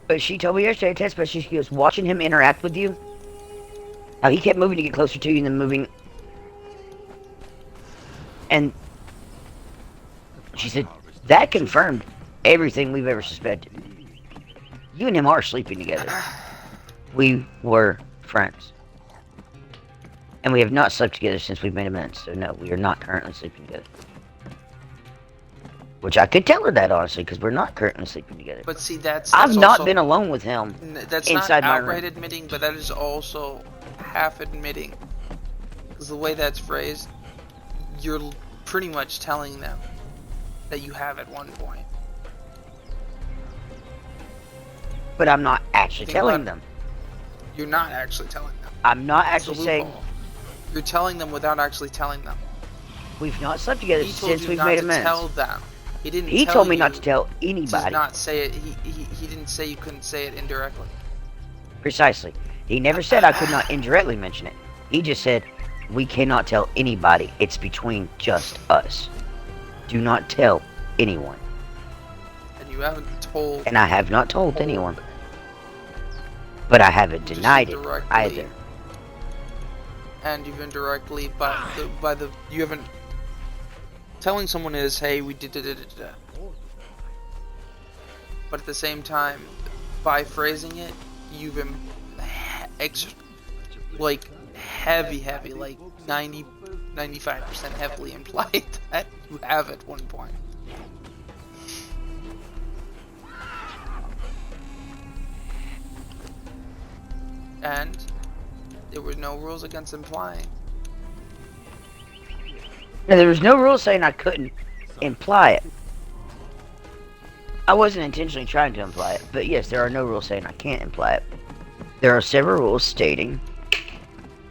But she told me yesterday, test, but she goes, watching him interact with you, how he kept moving to get closer to you and then moving. And she said, that confirmed everything we've ever suspected. You and him are sleeping together. We were friends. And we have not slept together since we've made amends, so no, we are not currently sleeping together. Which I could tell her that, honestly, because we're not currently sleeping together. But see, that's I've not also, been alone with him. That's inside not my outright room. admitting, but that is also half admitting. Because the way that's phrased, you're pretty much telling them that you have at one point. But I'm not actually Think telling about it. them. You're not actually telling them. I'm not It's a actually saying loophole. You're telling them without actually telling them. we've not slept together He told since you we've not made to amends. tell them. He didn't. He tell told me you not to tell to anybody. not say it. He didn't say you couldn't say it indirectly. Precisely. He never said I could not indirectly mention it. He just said, we cannot tell anybody. It's between just us. Do not tell anyone. And you haven't told. And I have not told anyone. But I haven't just denied it indirectly. either. And you've indirectly, by the you haven't. Telling someone is, hey, we did. But at the same time, by phrasing it, you've like heavy, like 95% heavily implied that you have at one point. And there were no rules against implying. Now, there was no rule saying I couldn't imply it. I wasn't intentionally trying to imply it, but yes, there are no rules saying I can't imply it. There are several rules stating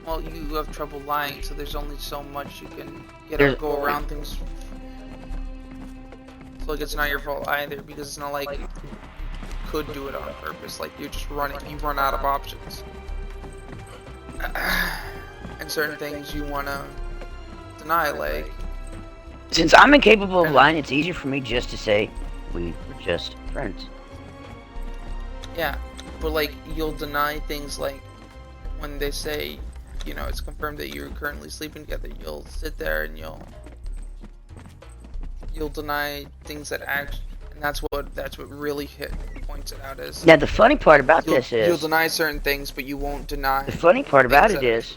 Well, you have trouble lying, so there's only so much you can go around things. So like it's not your fault either, because it's not like you could do it on purpose. Like you run out of options. And certain things you wanna deny, like since I'm incapable of lying, it's easier for me just to say we were just friends. yeah, but like you'll deny things like when they say, you know, it's confirmed that you're currently sleeping together. You'll sit there and you'll deny things that and that's what really points it out is. Now the funny part about this You'll is deny certain things, but you won't deny. the funny part about things it that- is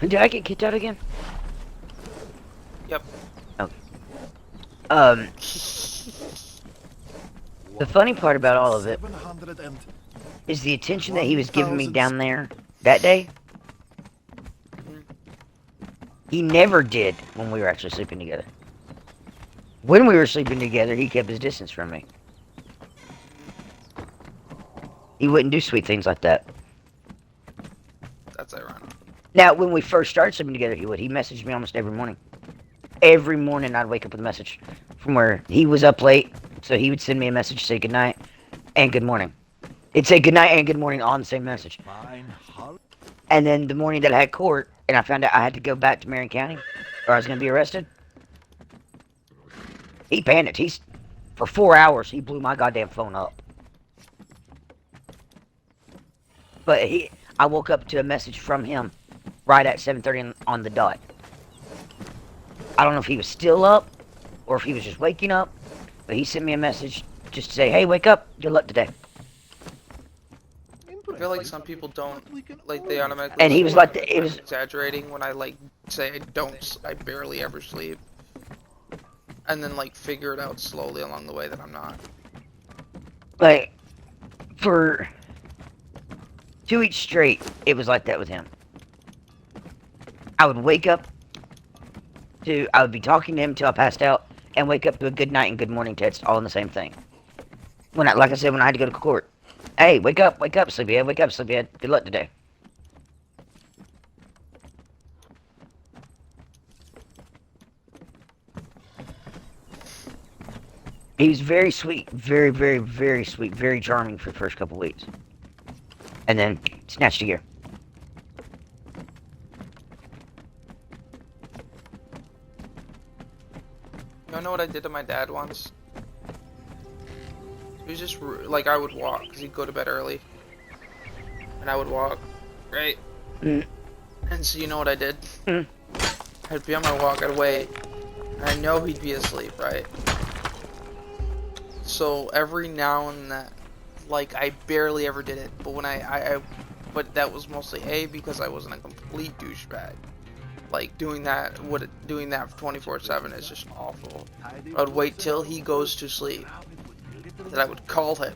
did I get kicked out again? Yep. The funny part about all of it 700 and is the attention that he was giving me down there that day. He never did when we were actually sleeping together. When we were sleeping together, he kept his distance from me. He wouldn't do sweet things like that. That's ironic. Now, when we first started sleeping together, he would. He messaged me almost every morning. every morning I'd wake up with a message from where he was up late, so he would send me a message, say goodnight and good morning. It'd say goodnight and good morning on the same message. Fine, Hull. And then the morning that I had court, and I found out I had to go back to Marion County, or I was going to be arrested, he panicked. For 4 hours, he blew my goddamn phone up. But I woke up to a message from him right at 7:30 on the dot. I don't know if he was still up, or if he was just waking up, but he sent me a message just to say, hey, wake up, good luck today. I feel like some people don't, like, they automatically. And he was like, it was exaggerating when I, like, say I barely ever sleep. And then, like, figure it out slowly along the way that I'm not. like, for 2 weeks straight, it was like that with him. I would wake up I would be talking to him till I passed out, and wake up to a good night and good morning text, all in the same thing. Like I said, when I had to go to court, hey, wake up, sleepyhead, wake up, sleepyhead, good luck today. He was very sweet, very, very, very sweet, very charming for the first couple weeks. And then, snatched a gear. You know what I did to my dad once? It was just, like, I would walk, because he'd go to bed early. And I would walk, right? Mm. And so you know what I did? Mm. I'd be on my walk, I'd wait, and I know he'd be asleep, right? So every now and then, like, I barely ever did it, but when but that was mostly because I wasn't a complete douchebag. Like, doing that for 24/7 is just awful. I would wait till he goes to sleep, then I would call him,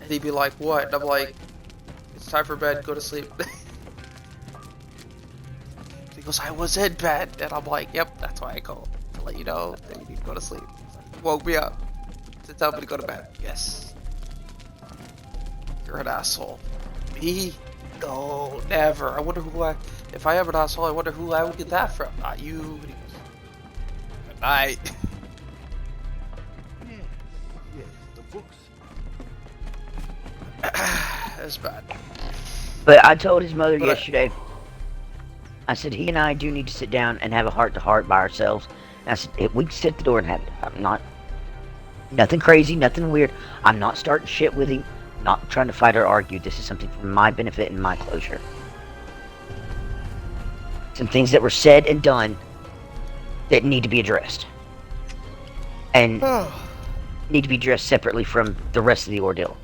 and he'd be like, what? And I'm like, it's time for bed, go to sleep. He goes, I was in bed, and I'm like, yep, that's why I called, to let you know that you need to go to sleep. He woke me up to tell me to go to bed. Yes. You're an asshole. Me? No, never. I wonder if I have an asshole, I wonder who I would get that from. Not you. Good night. Yes, the books. That's bad. But I told his mother yesterday, I said, he and I do need to sit down and have a heart-to-heart by ourselves. And I said, if we can sit at the door and have it. I'm not, nothing crazy, nothing weird. I'm not starting shit with him. Not trying to fight or argue. This is something for my benefit and my closure. Some things that were said and done that need to be addressed. And need to be addressed separately from the rest of the ordeal.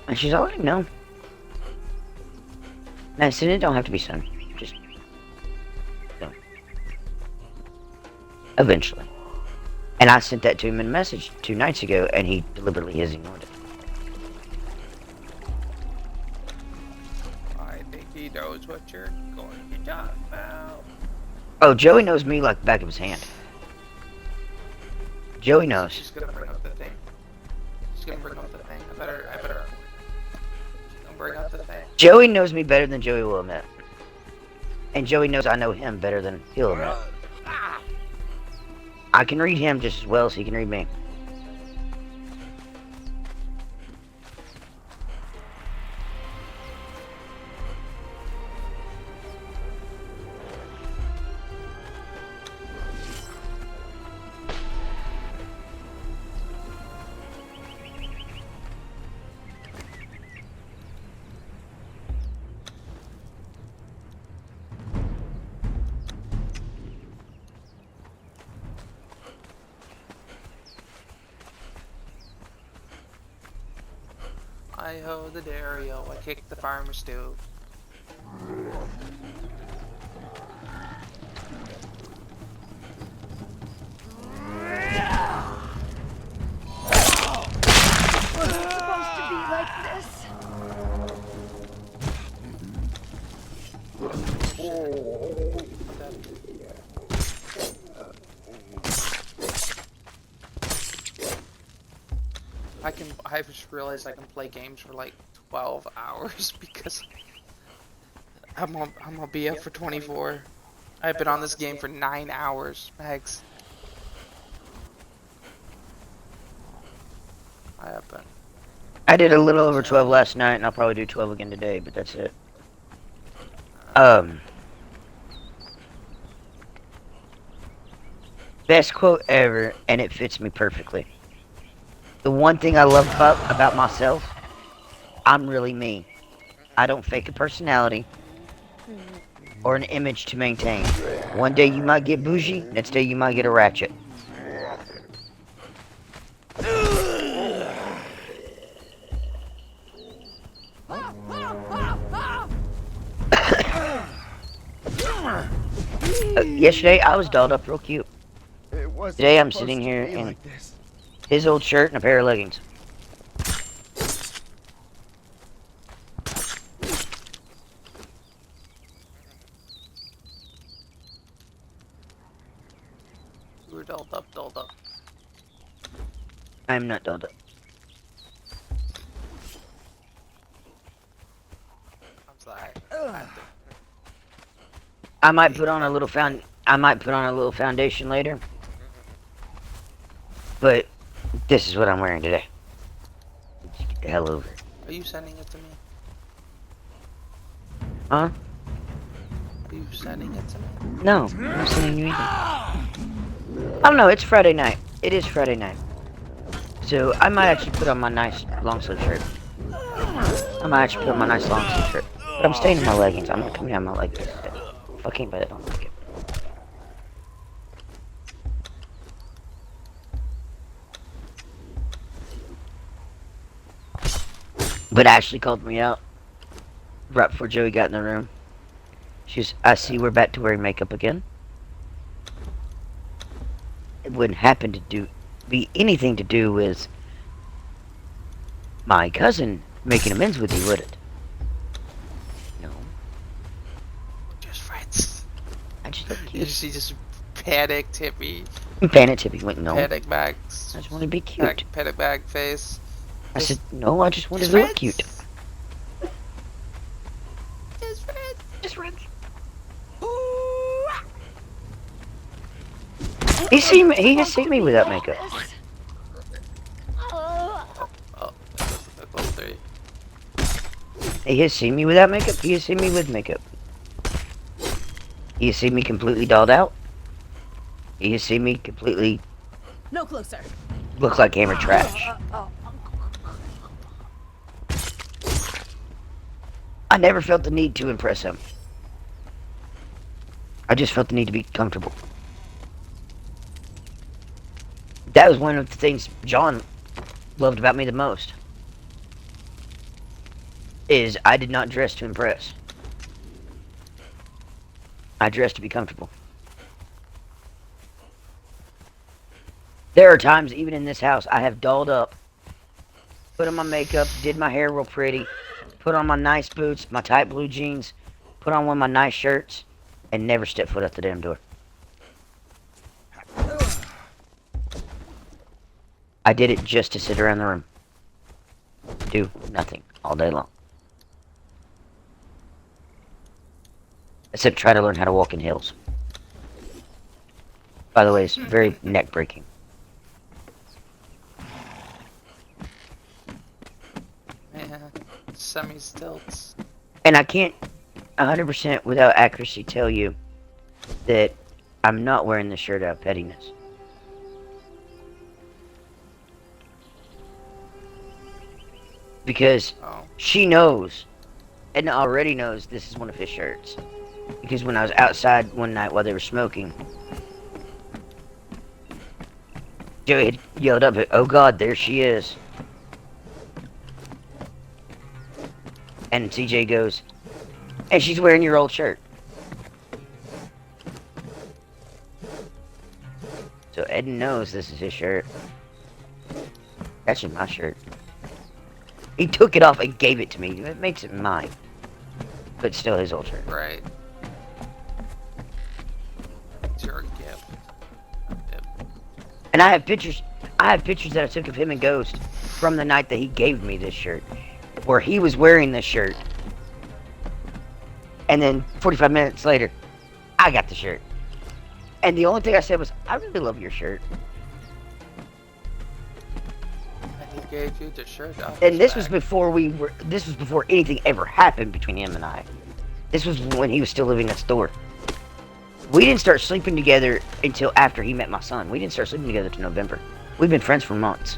And she's already know. And I said, it don't have to be soon. Just, no. Eventually. And I sent that to him in a message 2 nights ago, and he deliberately has ignored it. I think he knows what you're going to talk about. Oh, Joey knows me like the back of his hand. Joey knows. She's gonna bring up the thing. She's gonna bring up the thing. I better. She's gonna bring up the thing. Joey knows me better than Joey will admit. And Joey knows I know him better than he'll admit. I can read him just as well as he can read me. I ho the Dario, I kick the farmer stew. Wasn't supposed to be like this. I just realized I can play games for like 12 hours because I'm gonna be up for 24. I've been on this game for 9 hours, Max. I have been. I did a little over 12 last night, and I'll probably do 12 again today, but that's it. Best quote ever, and it fits me perfectly. The one thing I love about myself, I'm really me. I don't fake a personality or an image to maintain. One day you might get bougie, next day you might get a ratchet. Yesterday I was dolled up real cute. It wasn't Today I'm supposed sitting to here be in like this. his old shirt and a pair of leggings. We were dolled up, dolled up. I'm not dolled up. I'm sorry. I might put on a little foundation later. But this is what I'm wearing today. Just get the hell over it. Are you sending it to me? Huh? Are you sending it to me? No, I'm not sending you anything. I don't know, it's Friday night. It is Friday night. So I might actually put on my nice long sleeve shirt. But I'm staying in my leggings. I'm not coming down my leggings. Fuck anybody that don't like it. But Ashley called me out right before Joey got in the room. She's, I see we're back to wearing makeup again. It wouldn't happen to be anything to do with my cousin making amends with you, would it? No. Just friends. I just look You cute. just panic tippy. Panic tippy went, no. Panic bag. I just want to be cute. Panic bag face. I said, no, I just wanted to look cute. Just friends. Just friends. He has seen me without makeup. Oh, that's level 3. He has seen me without makeup. He has seen me with makeup. He has seen me completely dolled out. He has seen me completely No closer. look like hammer trash. I never felt the need to impress him. I just felt the need to be comfortable. That was one of the things John loved about me the most. Is I did not dress to impress. I dressed to be comfortable. There are times, even in this house, I have dolled up, put on my makeup, did my hair real pretty, put on my nice boots, my tight blue jeans, put on one of my nice shirts, and never stepped foot out the damn door. I did it just to sit around the room. Do nothing all day long. Except try to learn how to walk in hills. By the way, it's very neck breaking. Man, semi-stilts. And I can't 100% without accuracy tell you that I'm not wearing this shirt out of pettiness. Because she knows, and already knows this is one of his shirts. Because when I was outside one night while they were smoking, Joey had yelled up, "Oh God, there she is." And CJ goes, "Hey, she's wearing your old shirt." So Eden knows this is his shirt. That's just my shirt. He took it off and gave it to me. It makes it mine. But still his old shirt. Right. It's your gift. And I have pictures that I took of him and Ghost from the night that he gave me this shirt. Where he was wearing this shirt. And then 45 minutes later, I got the shirt. And the only thing I said was, I really love your shirt. And he gave you the shirt off And his this was back. before this was before anything ever happened between him and I. This was when he was still living next door. We didn't start sleeping together until after he met my son. We didn't start sleeping together until November. We've been friends for months.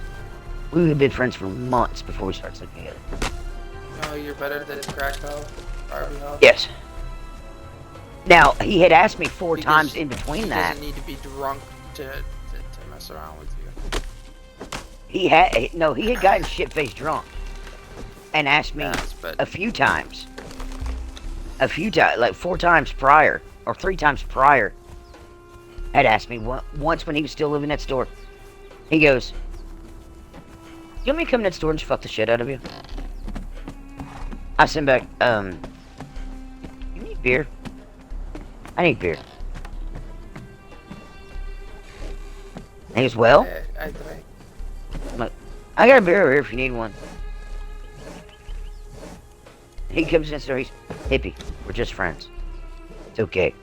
We've been friends for months before we started sleeping together. No, you're better than Krakow, Barbie Hall. Yes. Now, he had asked me four Because times in between he that. doesn't need to be drunk to mess around with you. He had gotten shit-faced drunk. And asked me Yes, but a few times. Like 4 times prior. Or 3 times prior. Had asked me once when he was still living next door. He goes, "You want me to come next door and just fuck the shit out of you?" I sent back, "You need beer?" "I need beer." And he goes, "Well, I think. I'm like, I got a beer over here if you need one." He comes next door, he's, "Hippie, we're just friends. It's okay."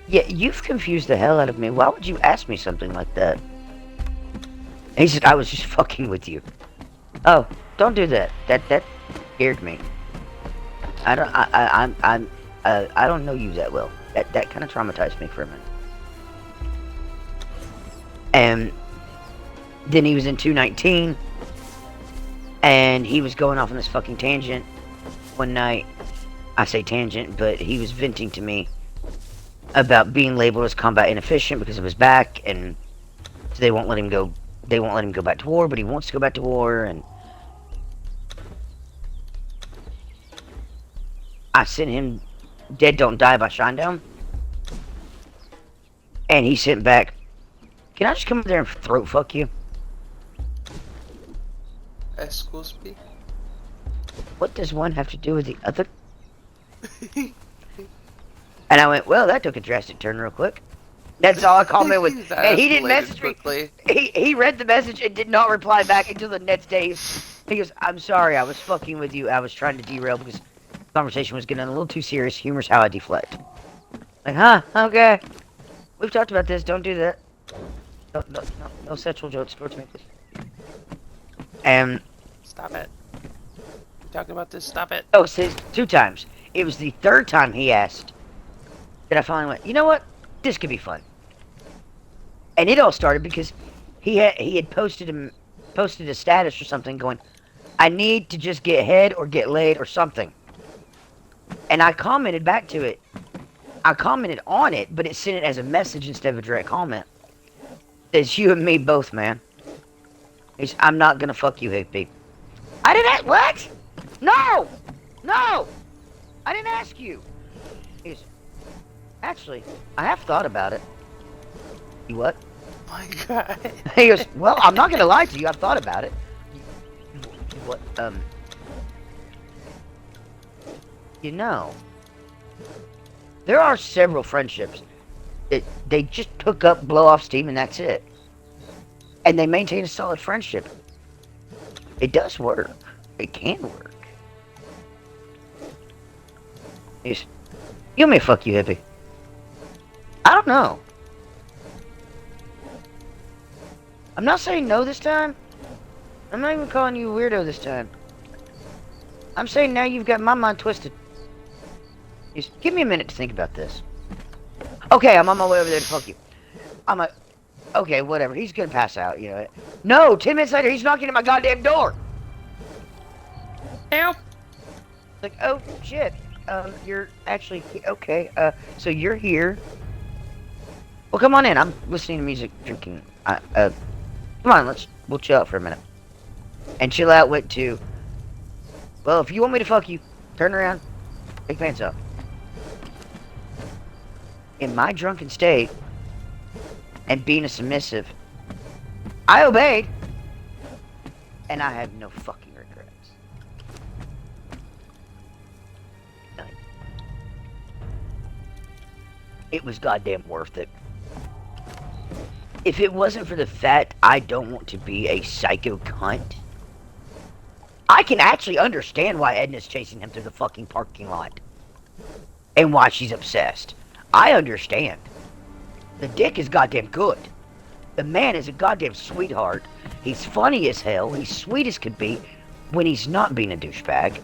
Yeah, you've confused the hell out of me. Why would you ask me something like that? And he said, "I was just fucking with you." Oh, don't do that. That scared me. I don't know you that well. That kind of traumatized me for a minute. And then he was in 219, and he was going off on this fucking tangent one night. I say tangent, but he was venting to me about being labeled as combat inefficient because of his back, and so they won't let him go. They won't let him go back to war, but he wants to go back to war, and I sent him Dead Don't Die by Shinedown, and he sent back, "Can I just come up there and throat fuck you?" Excuse me. What does one have to do with the other? And I went, "Well, that took a drastic turn real quick." That's all I commented with. That And he didn't escalated message quickly. me. He read the message and did not reply back until the next day. He goes, "I'm sorry, I was fucking with you. I was trying to derail because the conversation was getting a little too serious. Humor's how I deflect." Like, huh? Okay. We've talked about this. Don't do that. No sexual jokes towards me, please. And Stop it. Talking about this, stop it. oh, so 2 times. It was the 3rd time he asked that I finally went, "You know what? This could be fun." And it all started because he had posted a status or something going, "I need to just get head or get laid or something." And I commented back to it. I commented on it, but it sent it as a message instead of a direct comment. It's you and me both, man. He's, "I'm not gonna fuck you, hippie." I didn't ask, what? No! No! I didn't ask you. He's, "Actually, I have thought about it." "You what?" My God. He goes, "Well, I'm not gonna lie to you, I've thought about it." You what, you know, there are several friendships that they just hook up, blow off steam, and that's it. And they maintain a solid friendship. It does work. It can work. He's, "You want me to fuck you, hippie?" I don't know. I'm not saying no this time. I'm not even calling you a weirdo this time. I'm saying now you've got my mind twisted. Just give me a minute to think about this. Okay, I'm on my way over there to fuck you. I'm like, okay, whatever. He's gonna pass out, you know. No, 10 minutes later, he's knocking at my goddamn door. Help. Like, oh shit. You're actually okay. So you're here. Well, come on in. I'm listening to music, drinking. Come on, we'll chill out for a minute. And chill out went to, "Well, if you want me to fuck you, turn around, take pants off." In my drunken state, and being a submissive, I obeyed, and I have no fucking regrets. None. It was goddamn worth it. If it wasn't for the fact I don't want to be a psycho cunt, I can actually understand why Edna's chasing him through the fucking parking lot. and why she's obsessed. I understand. The dick is goddamn good. The man is a goddamn sweetheart. He's funny as hell. He's sweet as could be when he's not being a douchebag.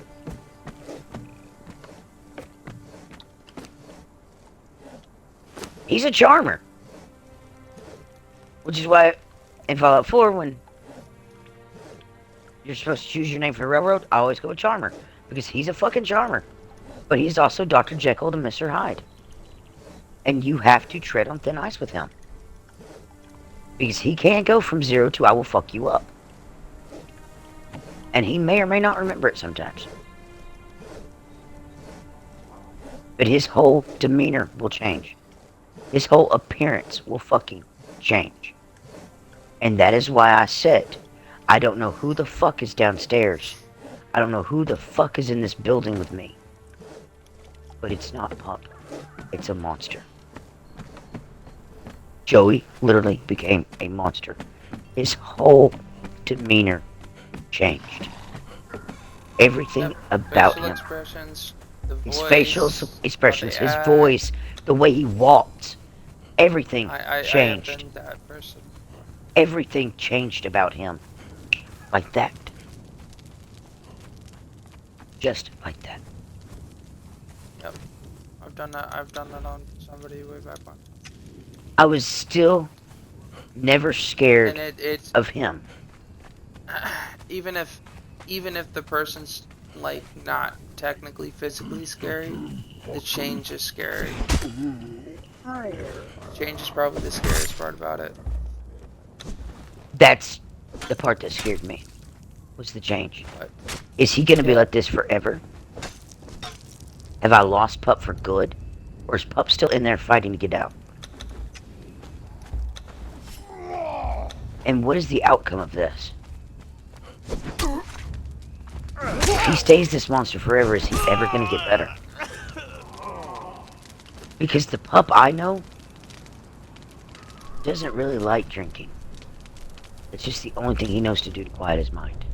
He's a charmer. Which is why in Fallout 4, when you're supposed to choose your name for the railroad, I always go with Charmer. Because he's a fucking charmer. But he's also Dr. Jekyll and Mr. Hyde. And you have to tread on thin ice with him. Because he can go from 0 to I will fuck you up. And he may or may not remember it sometimes. But his whole demeanor will change. His whole appearance will fucking change. And that is why I said, I don't know who the fuck is downstairs. I don't know who the fuck is in this building with me. But it's not Pup. It's a monster. Joey literally became a monster. His whole demeanor changed. Everything about Facial him. expressions, the His voice, facial expressions, how they his act. voice, the way he walked. Everything I have changed. been that person. Everything changed about him. Like that. Just like that. I've done that on somebody way back when. I was still never scared And it's of him. even if the person's like not technically physically scary, the change is scary. Change is probably the scariest part about it. That's the part that scared me. Was the change. What? Is he gonna be like this forever? Have I lost Pup for good? Or is Pup still in there fighting to get out? And what is the outcome of this? If he stays this monster forever, is he ever gonna get better? Because the Pup I know doesn't really like drinking. It's just the only thing he knows to do to quiet his mind.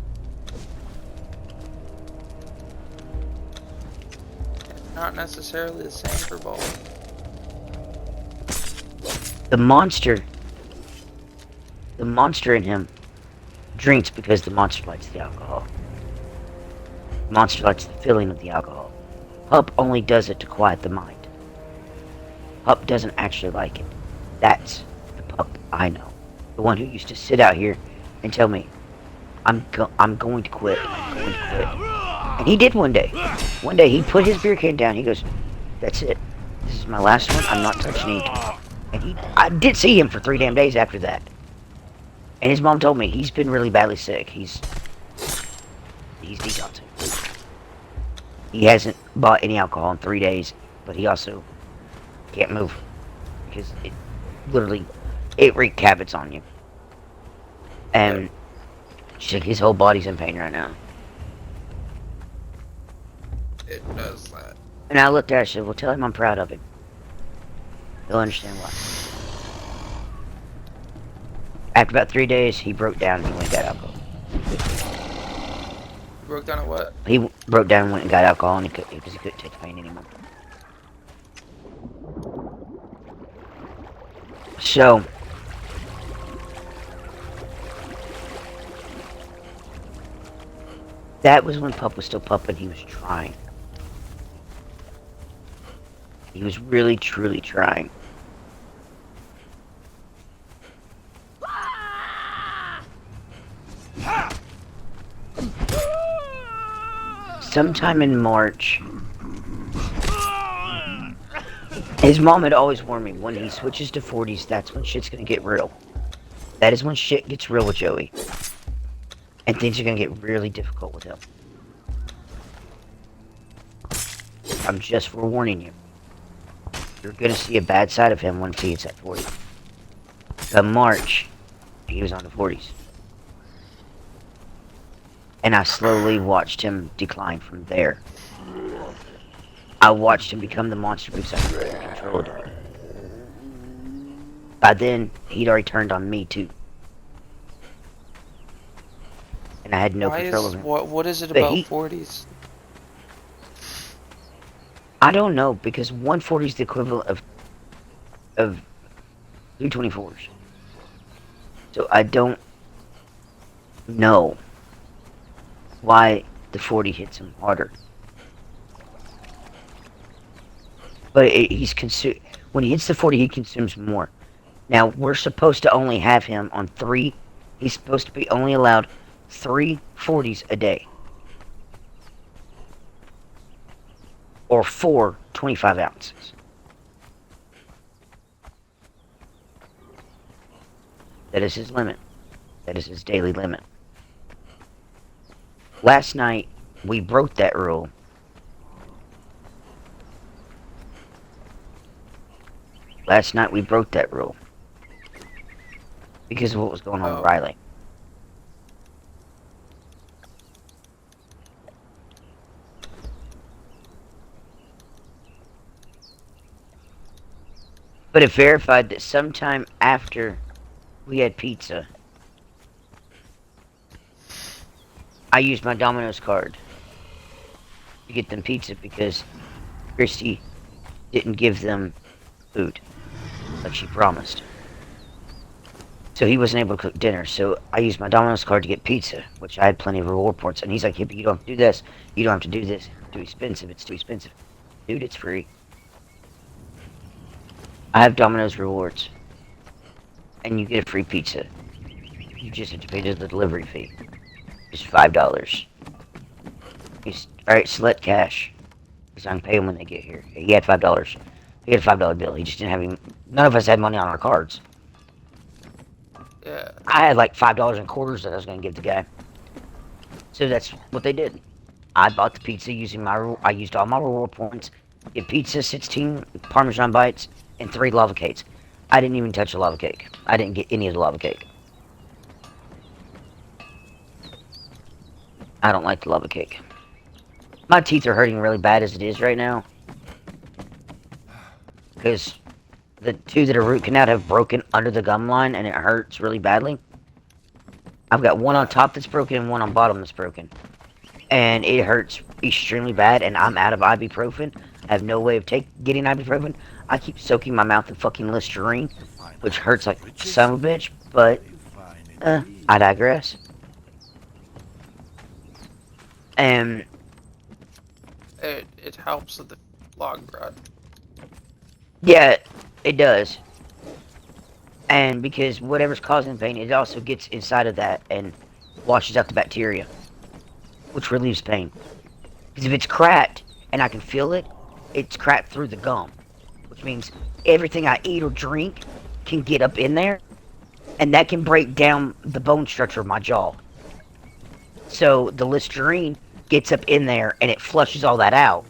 Not necessarily the same for both. The monster in him drinks because the monster likes the alcohol. The monster likes the feeling of the alcohol. Pup only does it to quiet the mind. Pup doesn't actually like it. That's the Pup I know. The one who used to sit out here and tell me, I'm going to quit. I'm going to quit. And he did one day. One day he put his beer can down. He goes, that's it. This is my last one. I'm not touching it. And I did see him for 3 damn days after that. And his mom told me he's been really badly sick. He's detoxing. He hasn't bought any alcohol in 3 days, but he also can't move because it literally wreaked havoc on you. And his whole body's in pain right now. It does that. And I looked at her and said, well, tell him I'm proud of him. He'll understand why. After about 3 days, he broke down and he went and got alcohol. You broke down at what? He broke down and went and got alcohol and because he couldn't take the pain anymore. So, that was when Pup was still Pup and he was trying. He was really, truly trying. Sometime in March, his mom had always warned me, when he switches to 40s, that's when shit's gonna get real. That is when shit gets real with Joey. And things are gonna get really difficult with him. I'm just forewarning you. You're gonna see a bad side of him once he gets at 40. Come March, he was on the 40s. And I slowly watched him decline from there. I watched him become the monster because I couldn't control it. By then, he'd already turned on me too. And I had no control of him. What is it But about 40s? I don't know, because 140 is the equivalent of 224s. So I don't know why the 40 hits him harder. But when he hits the 40, he consumes more. Now, we're supposed to only have him on 3. He's supposed to be only allowed 3 40s a day. Or 4 25 ounces. That is his limit. That is his daily limit. Last night, we broke that rule. Because of what was going on with Riley. But it verified that sometime after we had pizza, I used my Domino's card to get them pizza because Christy didn't give them food like she promised. So he wasn't able to cook dinner, so I used my Domino's card to get pizza, which I had plenty of reward points. And he's like, yeah, but you don't have to do this. You don't have to do this. It's too expensive. It's too expensive. Dude, it's free. I have Domino's rewards. And you get a free pizza. You just have to pay the delivery fee. It's $5. Alright, select cash. Because I can pay them when they get here. He had $5. He had a $5 bill. He just didn't have any... None of us had money on our cards. Yeah. I had like $5 in quarters that I was going to give the guy. So that's what they did. I bought the pizza using I used all my reward points. Get pizza, 16 Parmesan bites, and 3 lava cakes. I didn't even touch the lava cake. I didn't get any of the lava cake. I don't like the lava cake. My teeth are hurting really bad as it is right now. Because the 2 that are root canal have broken under the gum line and it hurts really badly. I've got one on top that's broken and one on bottom that's broken. And it hurts extremely bad and I'm out of ibuprofen. I have no way of getting ibuprofen. I keep soaking my mouth in fucking Listerine, which hurts like son of a bitch, but I digress. And it helps with the log bread. Yeah, it does. And because whatever's causing pain, it also gets inside of that and washes out the bacteria, which relieves pain. Because if it's cracked and I can feel it, it's cracked through the gum, which means everything I eat or drink can get up in there, and that can break down the bone structure of my jaw. So the Listerine gets up in there and it flushes all that out.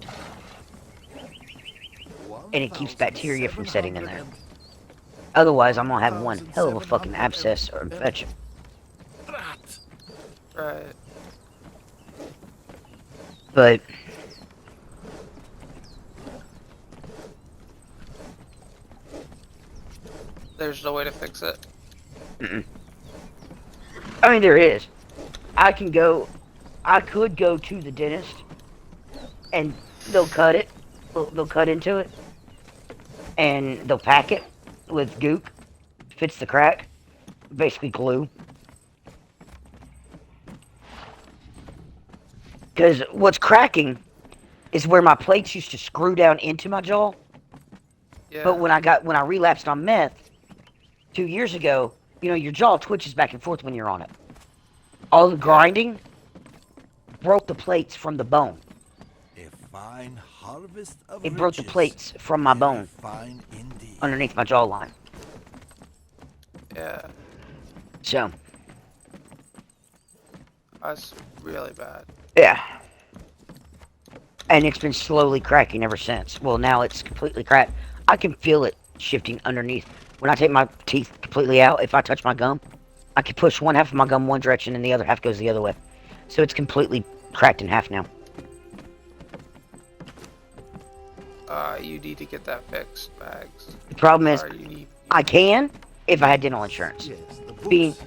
And it keeps bacteria from setting in there. Otherwise, I'm gonna have one hell of a fucking abscess or infection. Right. But there's no way to fix it. I mean, there is. I could go to the dentist, and they'll cut it. They'll cut into it, and they'll pack it with gook. Fits the crack. Basically glue. Because what's cracking is where my plates used to screw down into my jaw. Yeah. But when I relapsed on meth 2 years ago, you know, your jaw twitches back and forth when you're on it. All the grinding broke the plates from the bone. A fine harvest of It broke the riches. plates from my bone Fine indeed. underneath my jawline. Yeah. So, That's really bad. yeah. And it's been slowly cracking ever since. Well, now it's completely cracked. I can feel it shifting underneath. When I take my teeth completely out, if I touch my gum, I can push one half of my gum one direction and the other half goes the other way. So it's completely cracked in half now. You need to get that fixed, Bags. The problem is, Sorry, you need... I can if I had dental insurance. Yes, the books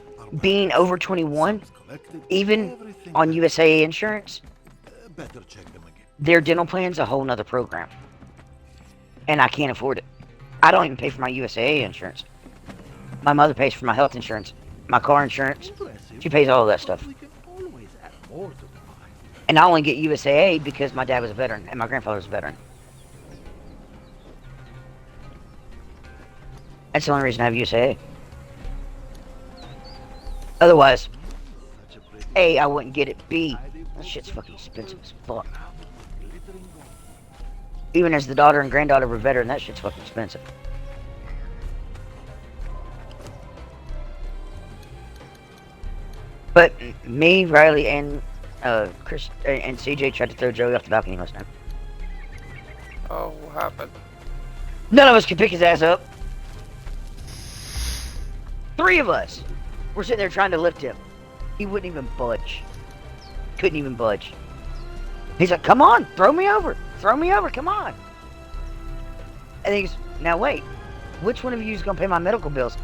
Being are over 21, collected, even everything on that- USAA insurance, Better check them again. their dental plan's a whole nother program. and I can't afford it. I don't even pay for my USAA insurance. My mother pays for my health insurance, my car insurance. Impressive. She pays all of that stuff. We can always add more to the pie. And I only get USAA because my dad was a veteran and my grandfather was a veteran. That's the only reason I have USAA. Otherwise, Such a pretty A, I wouldn't get it. B, tidy that book shit's and fucking expensive as fuck. glittering gold. Even as the daughter and granddaughter of a veteran, that shit's fucking expensive. But me, Riley, and Chris and CJ tried to throw Joey off the balcony last night. Oh, what happened? None of us could pick his ass up. 3 of us were sitting there trying to lift him. He wouldn't even budge. Couldn't even budge. He's like, come on, throw me over. Throw me over, come on. And he goes, now wait, which one of you is going to pay my medical bills?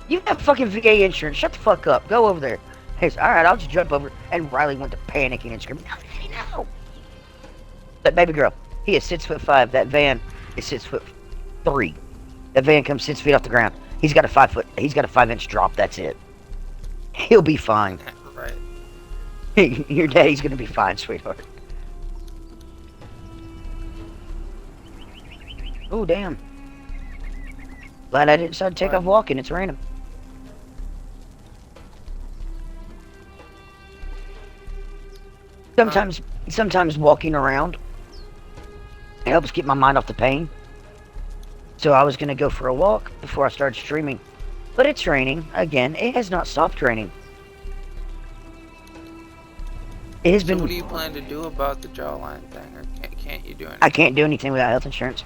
You have fucking VA insurance. Shut the fuck up. Go over there. He's alright, I'll just jump over. And Riley went to panicking and screaming, no. That baby girl, he is 6'5". That van is 6'3". That van comes 6 feet off the ground. He's got a 5-inch drop, that's it. He'll be fine. Right. Your daddy's gonna be fine, sweetheart. Oh, damn. Glad I didn't decide to take off walking, it's raining. Sometimes walking around helps get my mind off the pain. So I was gonna go for a walk before I started streaming. But it's raining. Again, it has not stopped raining. It has So been... what do you plan to do about the jawline thing, or can't you do anything? I can't do anything without health insurance.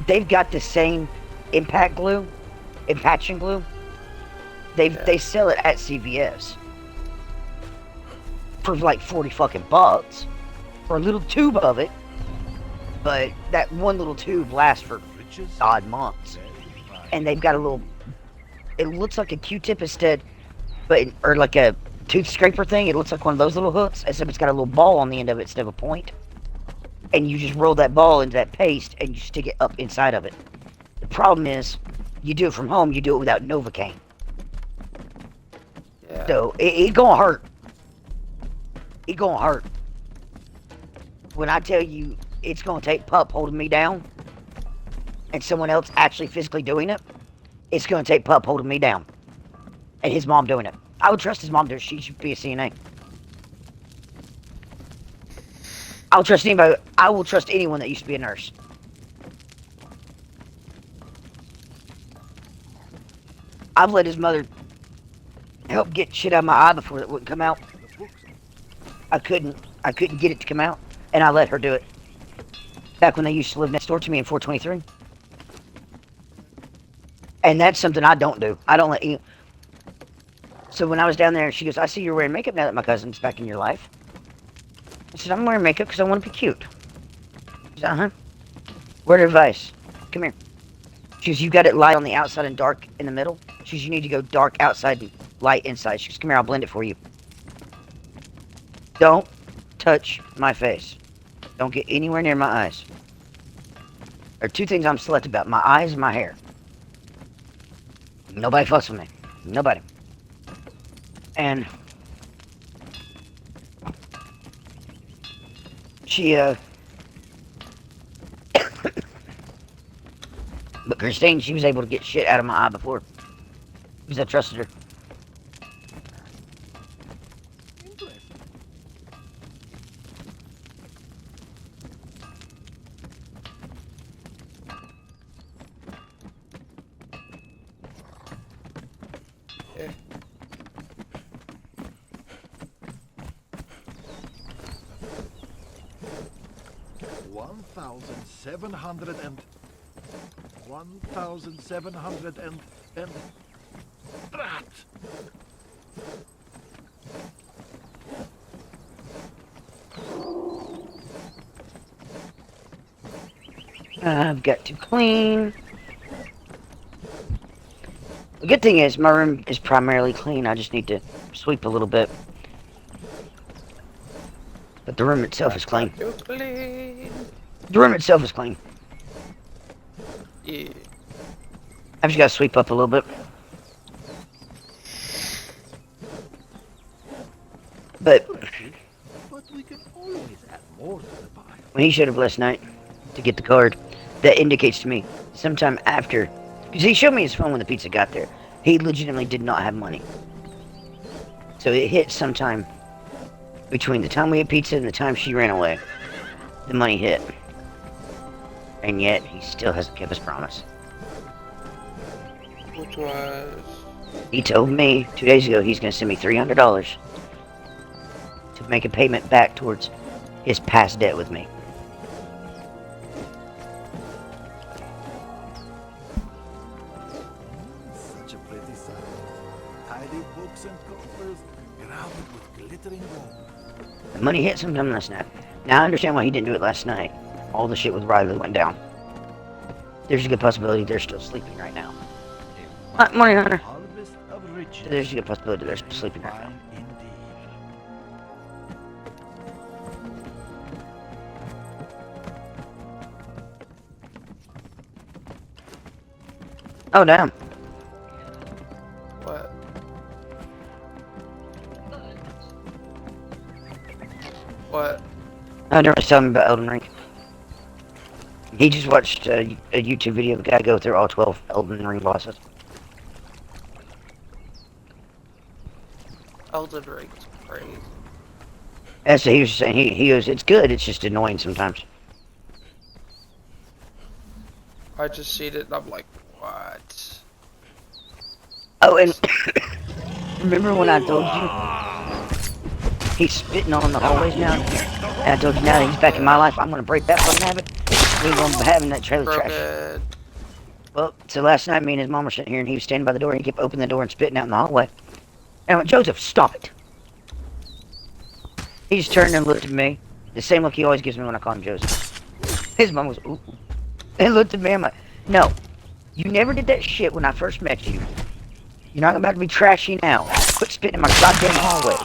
They've got the same impact glue, impaction glue. They sell it at CVS for like 40 fucking bucks for a little tube of it. But that one little tube lasts for Riches. odd months. And they've got a little, it looks like a Q-tip instead, or like a tooth scraper thing. It looks like one of those little hooks, except it's got a little ball on the end of it instead of a point. And you just roll that ball into that paste and you stick it up inside of it. The problem is, you do it from home, you do it without Novocaine. Yeah. So, it gonna hurt. It gonna hurt. When I tell you, it's gonna take Pup holding me down, and someone else actually physically doing it, it's gonna take Pup holding me down. And his mom doing it. I would trust his mom to do it. She should be a CNA. I'll trust anybody. I will trust anyone that used to be a nurse. I've let his mother help get shit out of my eye before it wouldn't come out. The books. I couldn't get it to come out, and I let her do it. Back when they used to live next door to me in 423. And that's something I don't do. I don't let you. So when I was down there, she goes, I see you're wearing makeup now that my cousin's back in your life. I said, I'm wearing makeup because I want to be cute. She said, uh-huh. Word of advice. Come here. She goes, you got it light on the outside and dark in the middle. She goes, you need to go dark outside and light inside. She goes, come here, I'll blend it for you. Don't touch my face. Don't get anywhere near my eyes. There are 2 things I'm selective about. My eyes and my hair. Nobody fucks with me. Nobody. And she, but Christine, she was able to get shit out of my eye before. Because I trusted her. Interesting. Yeah. and Drat! I've got to clean. The good thing is my room is primarily clean. I just need to sweep a little bit. But the room itself is clean. To clean. The room itself is clean. Yeah. I've just got to sweep up a little bit. But But we can always add more to the pile. when he showed up last night to get the card, that indicates to me sometime after, because he showed me his phone when the pizza got there. He legitimately did not have money. So it hit sometime between the time we had pizza and the time she ran away. The money hit. And yet, he still hasn't kept his promise. Which was. He told me 2 days ago he's going to send me $300 to make a payment back towards his past debt with me. Such a pretty sight. Tidy books and coffers, crowded with glittering gold. The money hit sometime last night. Now I understand why he didn't do it last night. All the shit with Riley went down. There's a good possibility they're still sleeping right now. Morning, Hunter. Harvest of riches. There's a good possibility they're still sleeping right now. Fine indeed. Oh, damn. What? What? Oh, Darren was telling me about Elden Ring. He just watched a YouTube video of a guy go through all 12 Elden Ring bosses. Elden Ring is crazy. That's what he was saying. He goes, it's good, it's just annoying sometimes. I just seen it and I'm like, what? Oh, and remember when I told you he's spitting on the hallways now? And I told you now that he's back in my life, I'm going to break that fucking habit. We won't be having that trailer trash. Broken. Well, so last night me and his mom were sitting here and he was standing by the door and he kept opening the door and spitting out in the hallway. And I went, Joseph, stop it. He just turned and looked at me. The same look he always gives me when I call him Joseph. His mom was, ooh. And looked at me, I'm like, no. You never did that shit when I first met you. You're not about to be trashy now. Quit spitting in my goddamn hallway.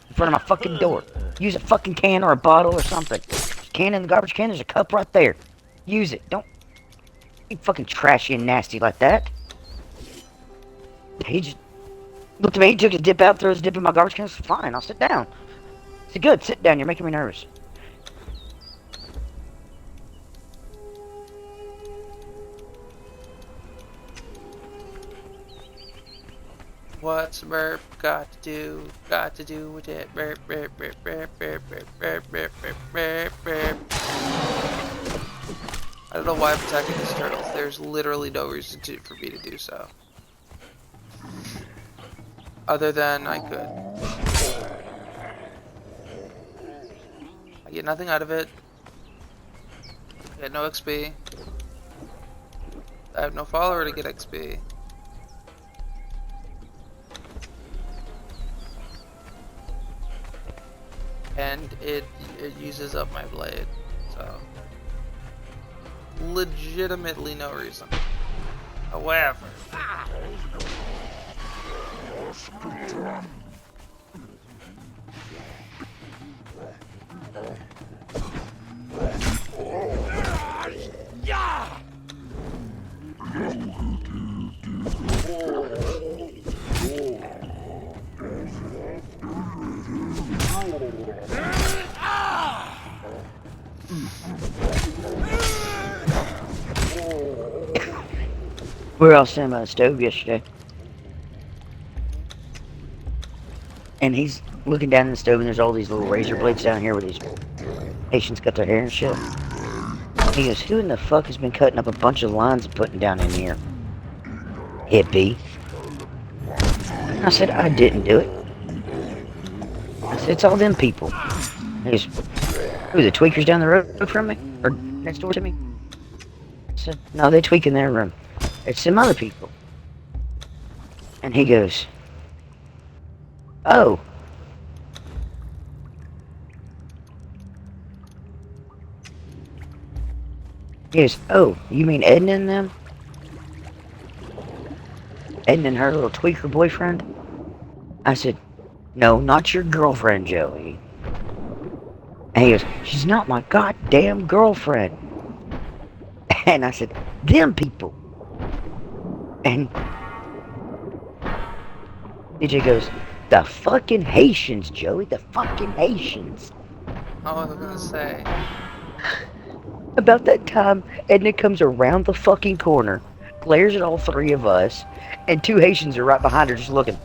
In front of my fucking door. Use a fucking can or a bottle or something. Can in the garbage can, there's a cup right there. Use it. Don't be fucking trashy and nasty like that. He just looked at me, he took his dip out, threw his dip in my garbage can. I said, fine, I'll sit down. I said, good, sit down, you're making me nervous. What's burp got to do? Got to do with it. Burp, burp, burp, burp, burp, burp, burp, burp, burp, burp, burp. I don't know why I'm attacking these turtles. There's literally no reason for me to do so. Other than I could. I get nothing out of it. I get no XP. I have no follower to get XP. And it uses up my blade, so legitimately no reason. However, We were all standing by the stove yesterday. And he's looking down in the stove and there's all these little razor blades down here where these patients cut their hair and shit. He goes, who in the fuck has been cutting up a bunch of lines and putting down in here? Hippie. And I said, I didn't do it. I said, it's all them people. He goes, who, the tweakers down the road from me? Or next door to me? I said, no, they tweak in their room. It's some other people. And he goes, oh. He goes, oh, you mean Edna and them? Edna and her little tweaker boyfriend? I said, no, not your girlfriend, Joey. And he goes, she's not my goddamn girlfriend. And I said, them people. And DJ goes, the fucking Haitians, Joey, the fucking Haitians. I was gonna say. About that time, Edna comes around the fucking corner, glares at all three of us, and two Haitians are right behind her just looking.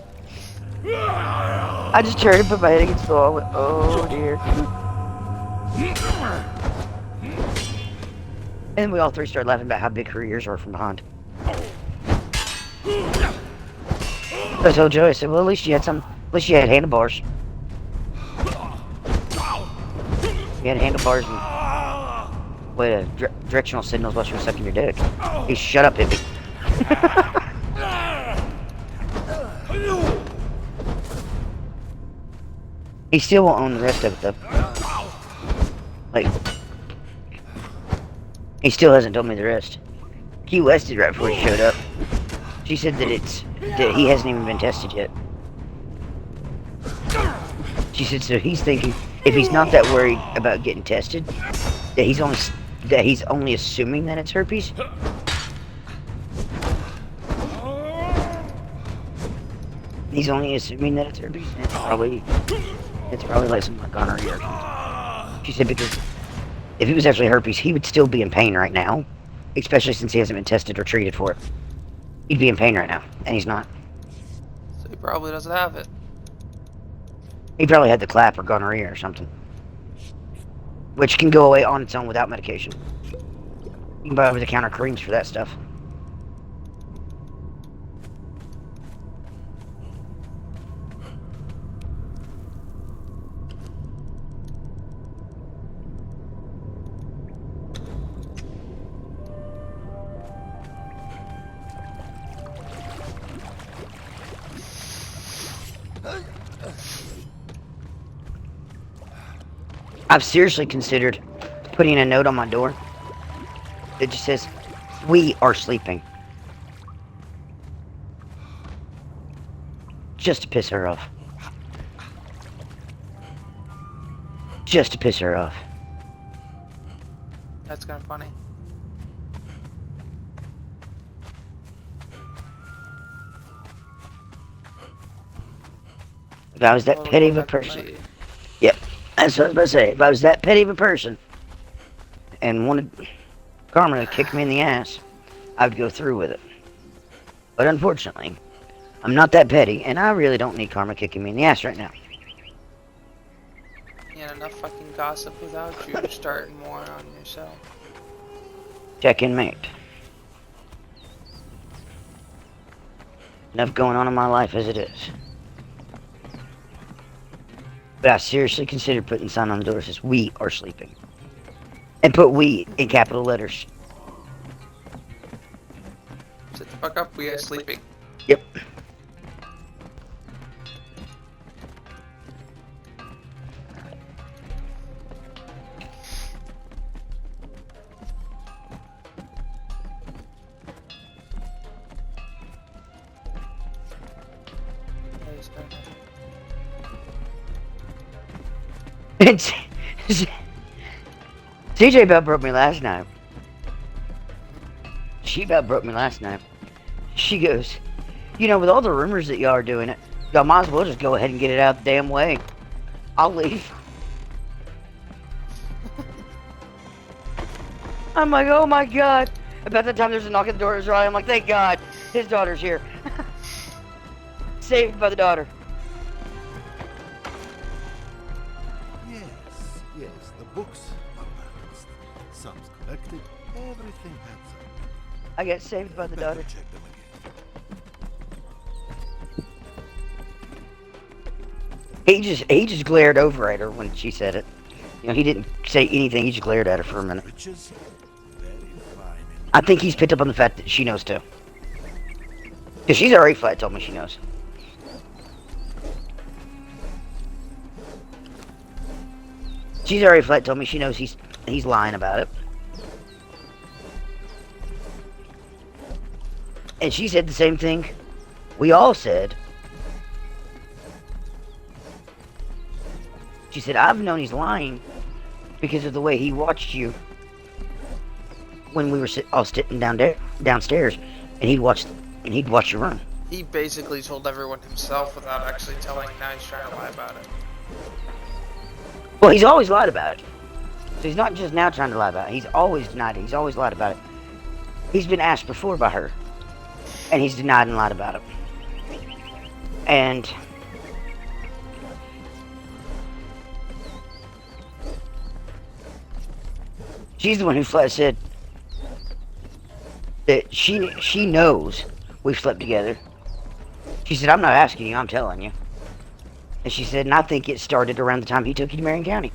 I just turned and put my head against the wall and went, oh dear. And we all three started laughing about how big her ears are from behind. I told Joey, I said, well, at least you had handlebars. You had handlebars and directional signals while she was sucking your dick. Hey, shut up, hippie. He still won't own the rest of it, though. Like, he still hasn't told me the rest. Key West did right before he showed up. She said that he hasn't even been tested yet. She said so he's thinking if he's not that worried about getting tested, that he's only assuming that it's herpes. He's only assuming that it's herpes. And it's probably like something like gonorrhea or something. She said because if it was actually herpes, he would still be in pain right now, especially since he hasn't been tested or treated for it. He'd be in pain right now, and he's not. So he probably doesn't have it. He probably had the clap or gonorrhea or something, which can go away on its own without medication. You can buy over-the-counter creams for that stuff. I've seriously considered putting a note on my door that just says, "We are sleeping." Just to piss her off. Just to piss her off. That's kind of funny. If I was that petty of a person. Yep. That's what I was about to say. If I was that petty of a person and wanted karma to kick me in the ass, I would go through with it. But unfortunately, I'm not that petty, and I really don't need karma kicking me in the ass right now. Yeah, enough fucking gossip without you starting more on yourself. Check in, mate. Enough going on in my life as it is. But I seriously considered putting a sign on the door that says, "We are sleeping." And put "we" in capital letters. Shut the fuck up, we are sleeping. Yep. And CJ about broke me last night. She about broke me last night. She goes, you know, with all the rumors that y'all are doing it, y'all might as well just go ahead and get it out the damn way. I'll leave. I'm like, oh my god. About the time there's a knock at the door, Israel, I'm like, thank God, his daughter's here. Saved by the daughter. Yes, the books are balanced. Sums collected, everything adds up. I got saved by the Better daughter. check them again. He just glared over at her when she said it. You know, he didn't say anything, he just glared at her for a minute. Riches, very fine. I think he's picked up on the fact that she knows too. Because she's already flat told me she knows. She's already flat told me she knows he's lying about it. And she said the same thing we all said. She said, I've known he's lying because of the way he watched you when we were all sitting downstairs, and he'd watch your room. He basically told everyone himself without actually telling. Now he's trying to lie about it. Well, he's always lied about it. So he's not just now trying to lie about it. He's always denied it. He's always lied about it. He's been asked before by her, and he's denied and lied about it. And she's the one who flat said that she knows we've slept together. She said, I'm not asking you, I'm telling you. And she said, and I think it started around the time he took you to Marion County.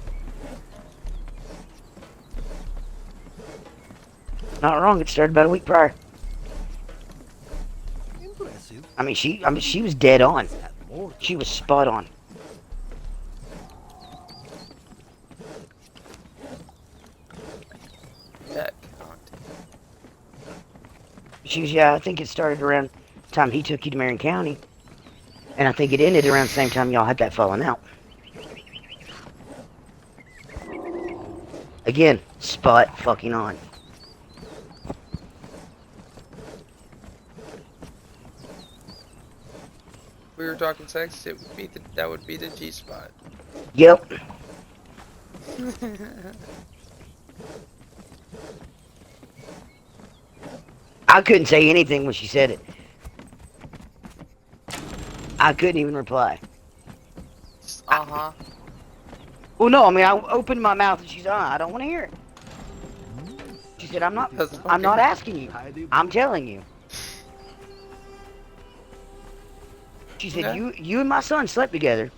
Not wrong, it started about a week prior. Impressive. I mean, she was dead on. That more She was spot on. That count. She was, yeah, I think it started around the time he took you to Marion County. And I think it ended around the same time y'all had that falling out. Again, spot fucking on. We were talking sex. It would be that would be the G spot. Yep. I couldn't say anything when she said it. I couldn't even reply. Uh-huh. Well, no, I mean, I opened my mouth and she's, I don't want to hear it. She said, I'm not asking you. Heidi I'm telling you. She said, Okay. you and my son slept together.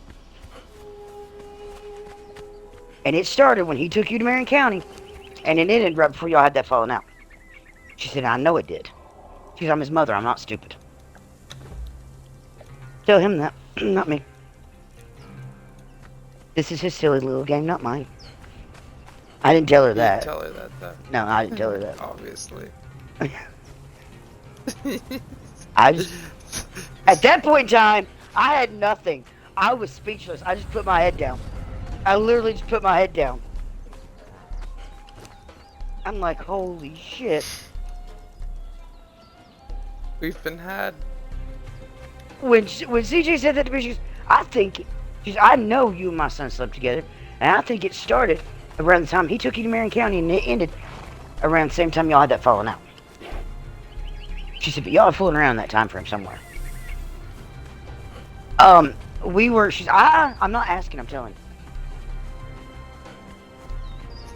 And it started when he took you to Marion County. And it ended right before y'all had that falling out. She said, I know it did. She said, I'm his mother. I'm not stupid. Tell him that, not me. This is his silly little game, not mine. I didn't tell her You that. tell her that though. No, I didn't tell her that. Obviously. I just, at that point in time, I had nothing. I was speechless. I just put my head down. I literally just put my head down. I'm like, holy shit. We've been had. When CJ said that to me, she goes, I know you and my son slept together, and I think it started around the time he took you to Marion County, and it ended around the same time y'all had that falling out. She said, but y'all are fooling around that time frame somewhere. I'm not asking, I'm telling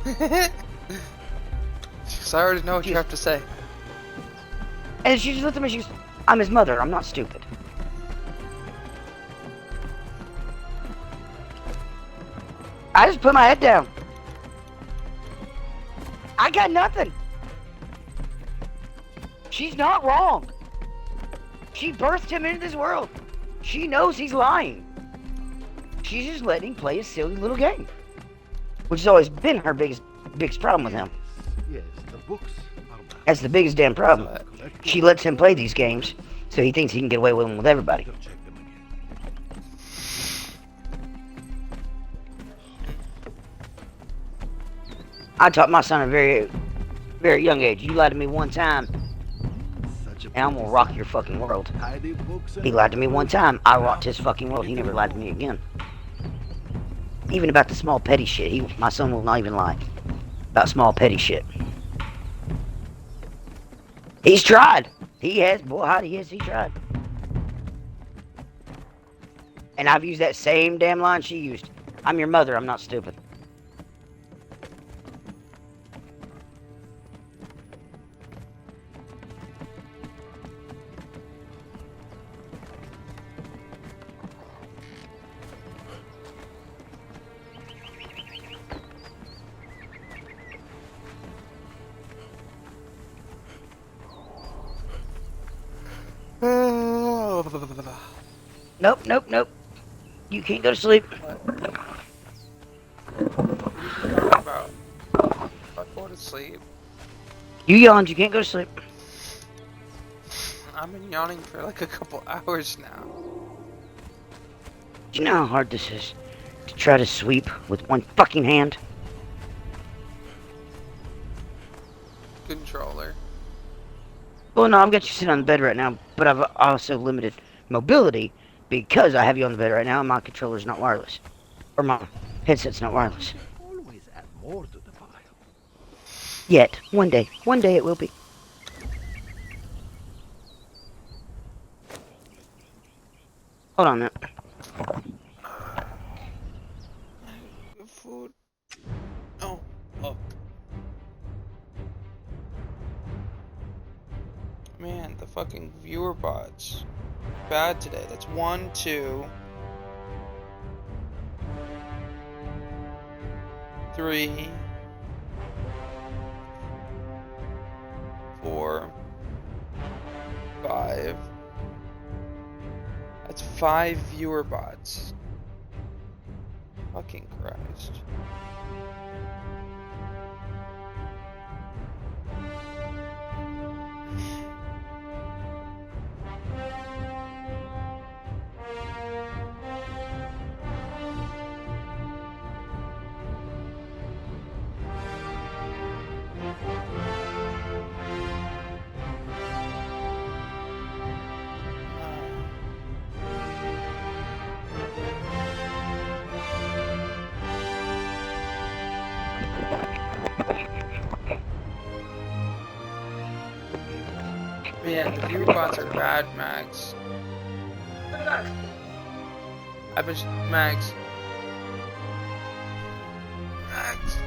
you. Because I already know what you have to say. And she just looked at me, she goes, I'm his mother, I'm not stupid. I just put my head down. I got nothing. She's not wrong. She birthed him into this world. She knows he's lying. She's just letting him play a silly little game. Which has always been her biggest problem with him. Yes, the books are mine. That's the biggest damn problem. Collect She lets him play these games, so he thinks he can get away with them with everybody. them, check them again. I taught my son at a very, very young age. You lied to me one time, Such a and I'm gonna rock your fucking world. Heidi books He lied to me one time, I rocked his fucking world. He never lied to me again. Even about the small petty shit. My son will not even lie about small petty shit. He's tried. He has. Boy, howdy, yes, he tried. And I've used that same damn line she used. I'm your mother, I'm not stupid. Nope. You can't go to sleep. About. If I go to sleep, You yawned, you can't go to sleep. I've been yawning for like a couple hours now. Do you know how hard this is? To try to sweep with one fucking hand? controller. Well, no, I've got you sitting on the bed right now, but I've also limited mobility because I have you on the bed right now and my controller's not wireless. Or my headset's not wireless. Always add more to the pile. Yet. One day. One day it will be. Hold on a minute. Good food. Oh, oh. Man, the fucking viewer bots. Bad today. That's 1, 2, 3, 4, 5. That's 5 viewer bots. Fucking Christ. Man, the viewer bots are bad, Max. I've been Max. Max.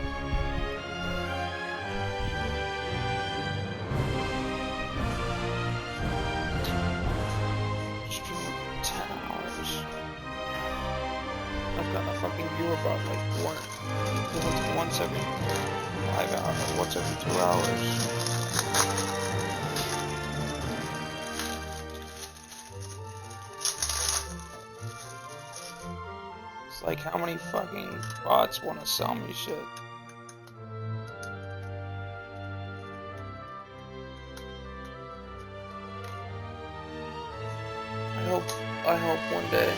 Streaming for 10 hours. I've gotten a fucking viewer bot like once every 5 hours, or once every 2 hours. Like, how many fucking bots want to sell me shit? I hope one day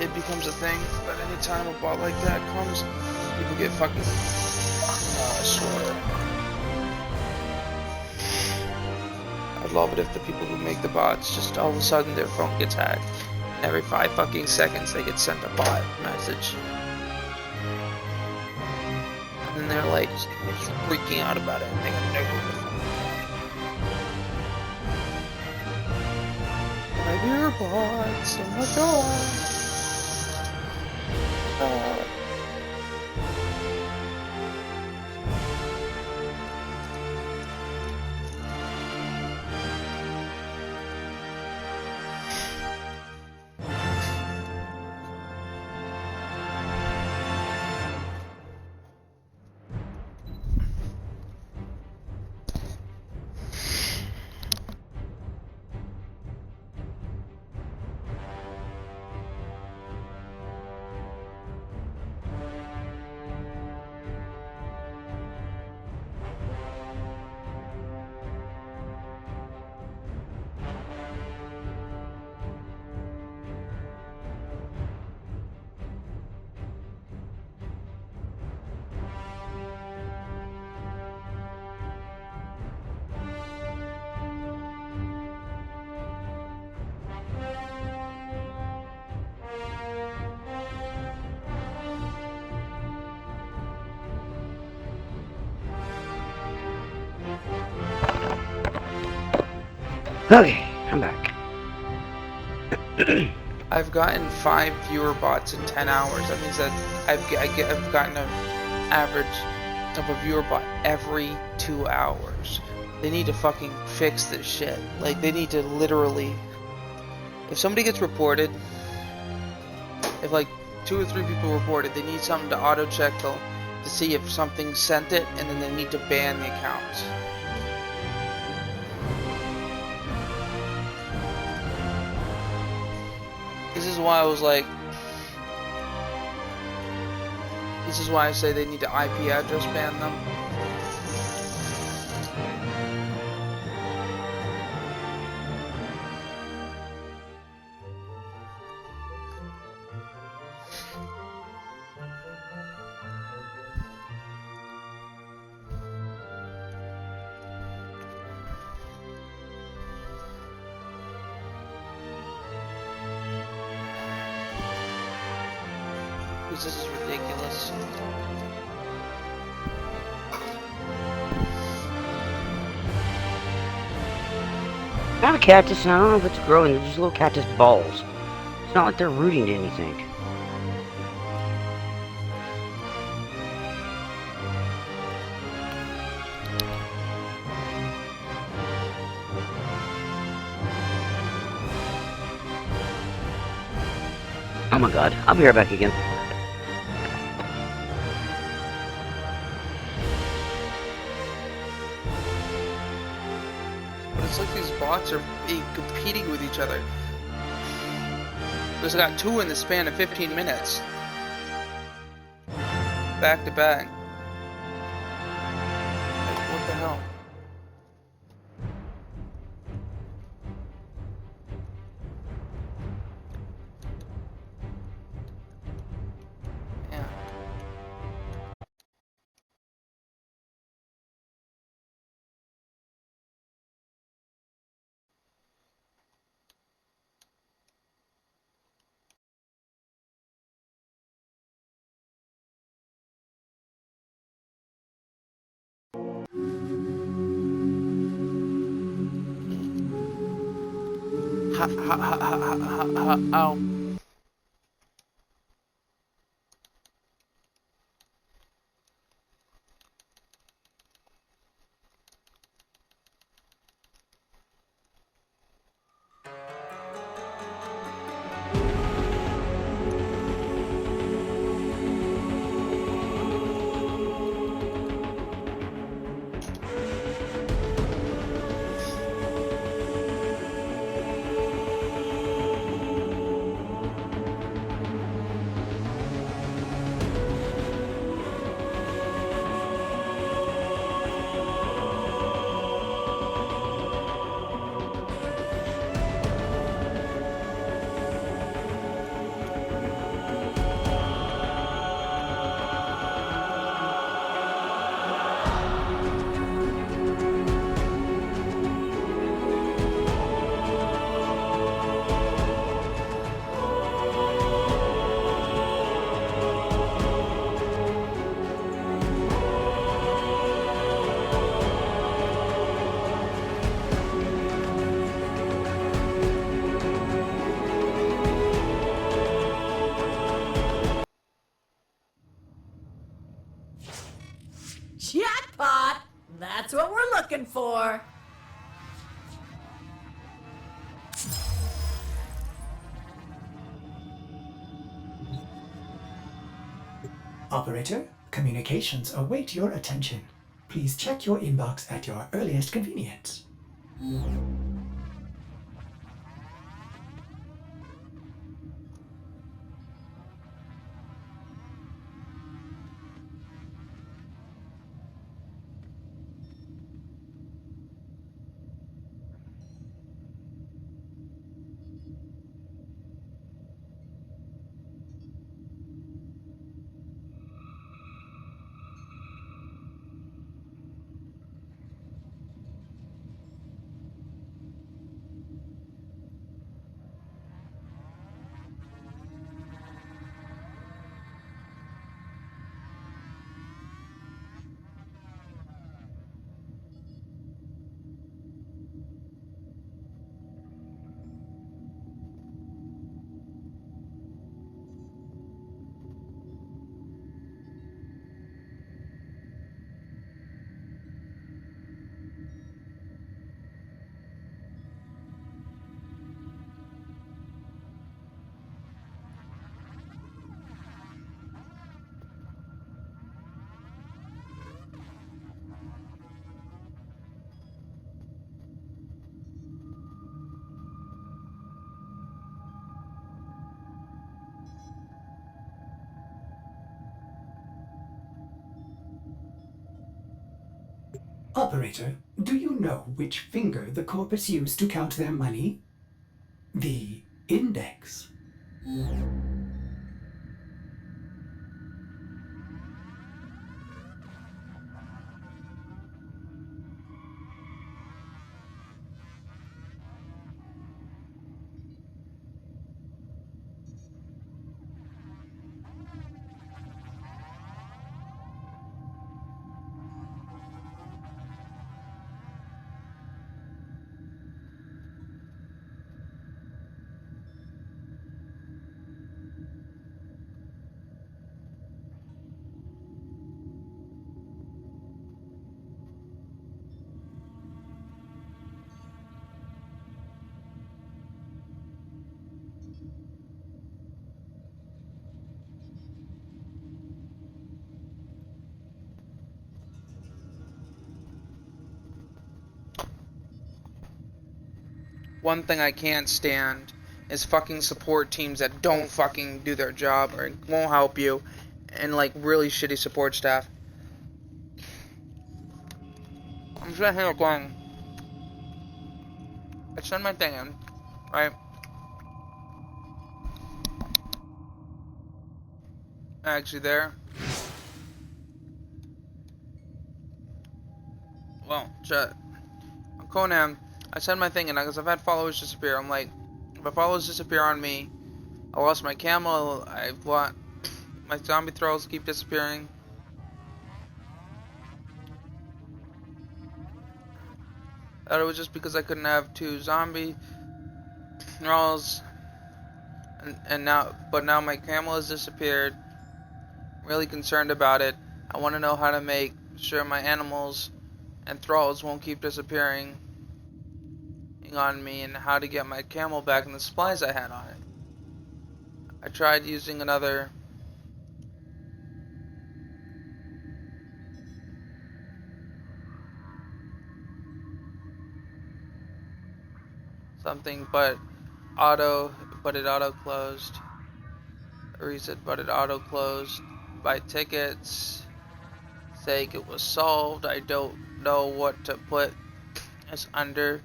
it becomes a thing, but anytime a bot like that comes, people get fucking, I swear. I'd love it if the people who make the bots just all of a sudden their phone gets hacked. And every 5 fucking seconds they get sent a bot message. And then they're like just freaking out about it and they have no clue. My dear bots, oh my god. Okay, I'm back. I've gotten 5 viewer bots in 10 hours. That means that I've gotten an average of a viewer bot every 2 hours. They need to fucking fix this shit. Like, they need to literally... If somebody gets reported, if like 2 or 3 people reported, they need something to auto-check to see if something sent it, and then they need to ban the accounts. This is why I was like... This is why I say they need to IP address ban them. because this is ridiculous. I have a cactus, and I don't know if it's growing. They're just little cactus balls. It's not like they're rooting to anything. Oh my god, I'll be right back again. But it's like these bots are competing with each other. There's got 2 in the span of 15 minutes. Back to back. Like, what the hell? Yeah. Ow. Jackpot! That's what we're looking for. Operator, communications await your attention. Please check your inbox at your earliest convenience. Operator, do you know which finger the corpus used to count their money? The index. one thing I can't stand is fucking support teams that don't fucking do their job or won't help you, and like really shitty support staff. I'm just here going. I send my thing in, right? Actually, there. Well, shit. On Conan, I send my thing in because I've had followers disappear. I'm like, if my followers disappear on me, I lost my camo. I've lost my zombie thralls keep disappearing. Thought it was just because I couldn't have 2 zombie thralls, and now my camo has disappeared. Really concerned about it. I want to know how to make sure my animals and thralls won't keep disappearing on me, and how to get my camel back and the supplies I had on it. I tried using another something, but it auto closed. Reset, but it auto closed. Buy tickets. Say it was solved. I don't know what to put as under.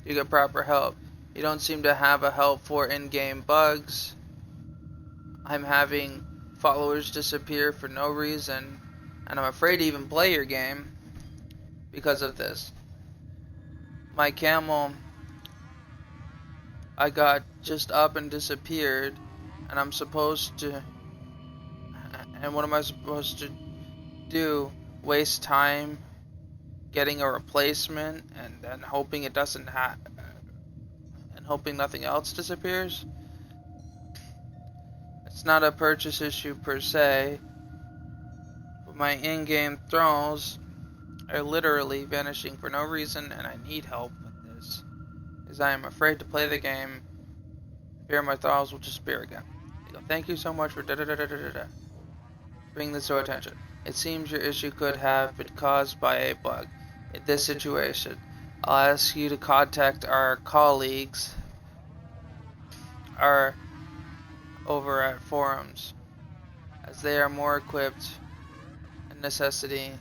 You get proper help. You don't seem to have a help for in-game bugs. I'm having followers disappear for no reason, and I'm afraid to even play your game because of this. My camel I got just up and disappeared, and I'm supposed to, and what am I supposed to do? Waste time getting a replacement and then hoping it doesn't and hoping nothing else disappears? It's not a purchase issue per se, but my in-game thralls are literally vanishing for no reason, and I need help with this, as I am afraid to play the game. Fear my thralls will disappear again. They go, thank you so much for bringing this to our attention. It seems your issue could have been caused by a bug. In this situation, I'll ask you to contact our colleagues are over at forums, as they are more equipped in necessity.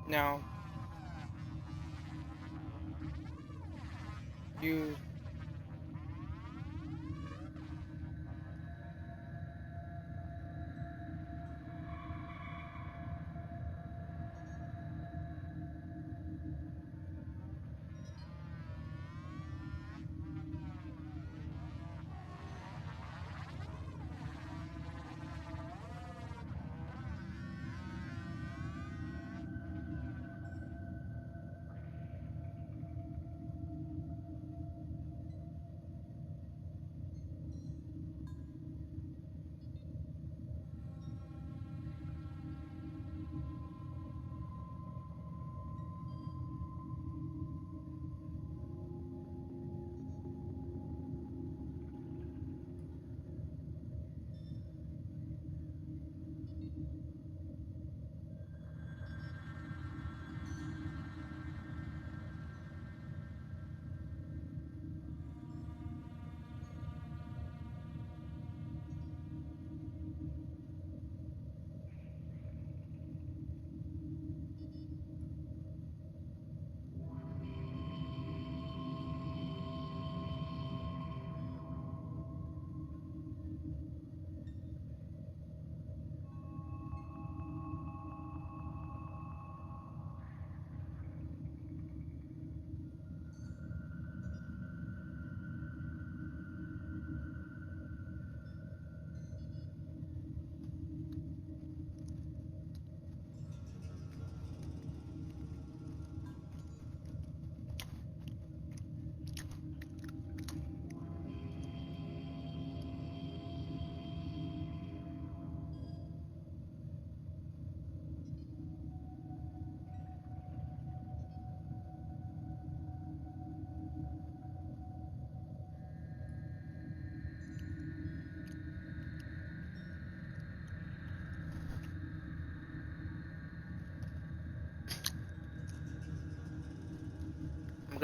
Now, you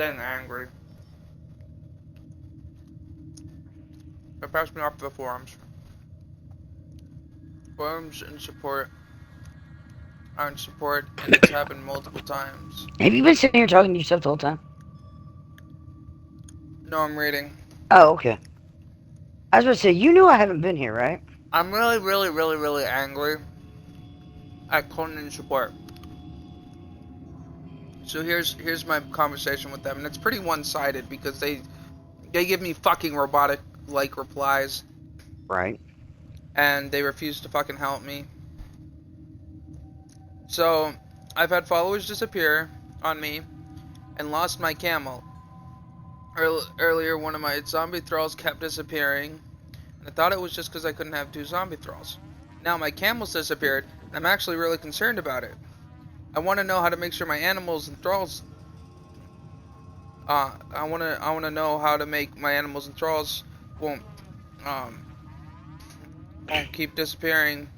getting angry. They passed me off to the forums. Forums and support aren't support, and it's happened multiple times. Have you been sitting here talking to yourself the whole time? No, I'm reading. Oh, okay. I was about to say, you knew I haven't been here, right? I'm really angry at Conan support. So here's my conversation with them, and it's pretty one-sided because they give me fucking robotic like replies, Right. and they refuse to fucking help me. So I've had followers disappear on me and lost my camel. Earlier, one of my zombie thralls kept disappearing, and I thought it was just because I couldn't have 2 zombie thralls. Now my camel's disappeared, and I'm actually really concerned about it. I want to know how to make sure my animals and thralls. I want to know how to make my animals and thralls won't keep disappearing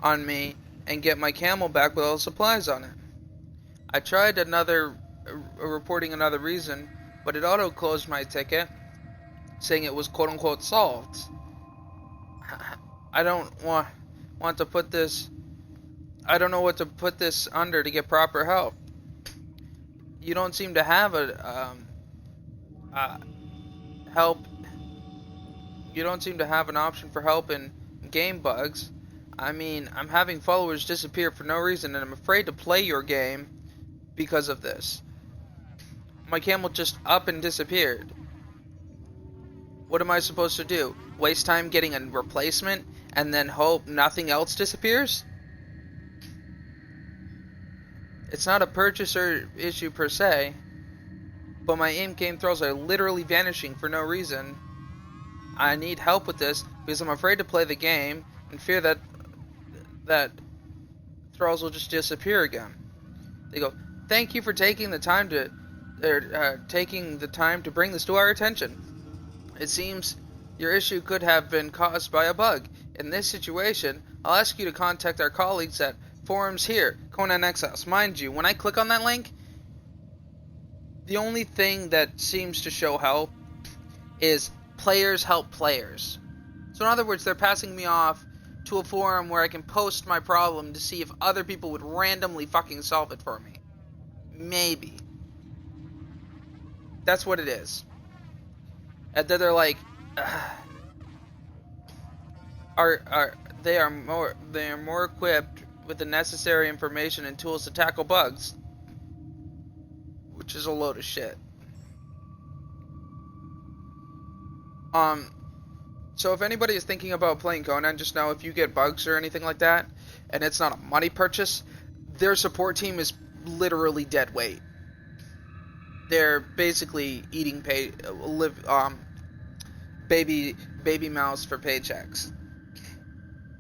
on me and get my camel back with all the supplies on it. I tried reporting another reason, but it auto closed my ticket, saying it was quote unquote solved. I don't want to put this. I don't know what to put this under to get proper help. You don't seem to have help. You don't seem to have an option for help in game bugs. I mean, I'm having followers disappear for no reason, and I'm afraid to play your game because of this. My camel just up and disappeared. What am I supposed to do? Waste time getting a replacement and then hope nothing else disappears? It's not a purchaser issue per se, but my in-game thralls are literally vanishing for no reason. I need help with this because I'm afraid to play the game and fear that thralls will just disappear again. They go, "Thank you for taking the time to bring this to our attention. It seems your issue could have been caused by a bug. In this situation, I'll ask you to contact our colleagues at forums here, Conan Exiles." Mind you, when I click on that link, the only thing that seems to show help is players help players. So in other words, they're passing me off to a forum where I can post my problem to see if other people would randomly fucking solve it for me. Maybe. That's what it is. And then they're like, they are more equipped with the necessary information and tools to tackle bugs, which is a load of shit. So if anybody is thinking about playing Conan, just know if you get bugs or anything like that, and it's not a money purchase, their support team is literally dead weight. They're basically eating baby mouse for paychecks.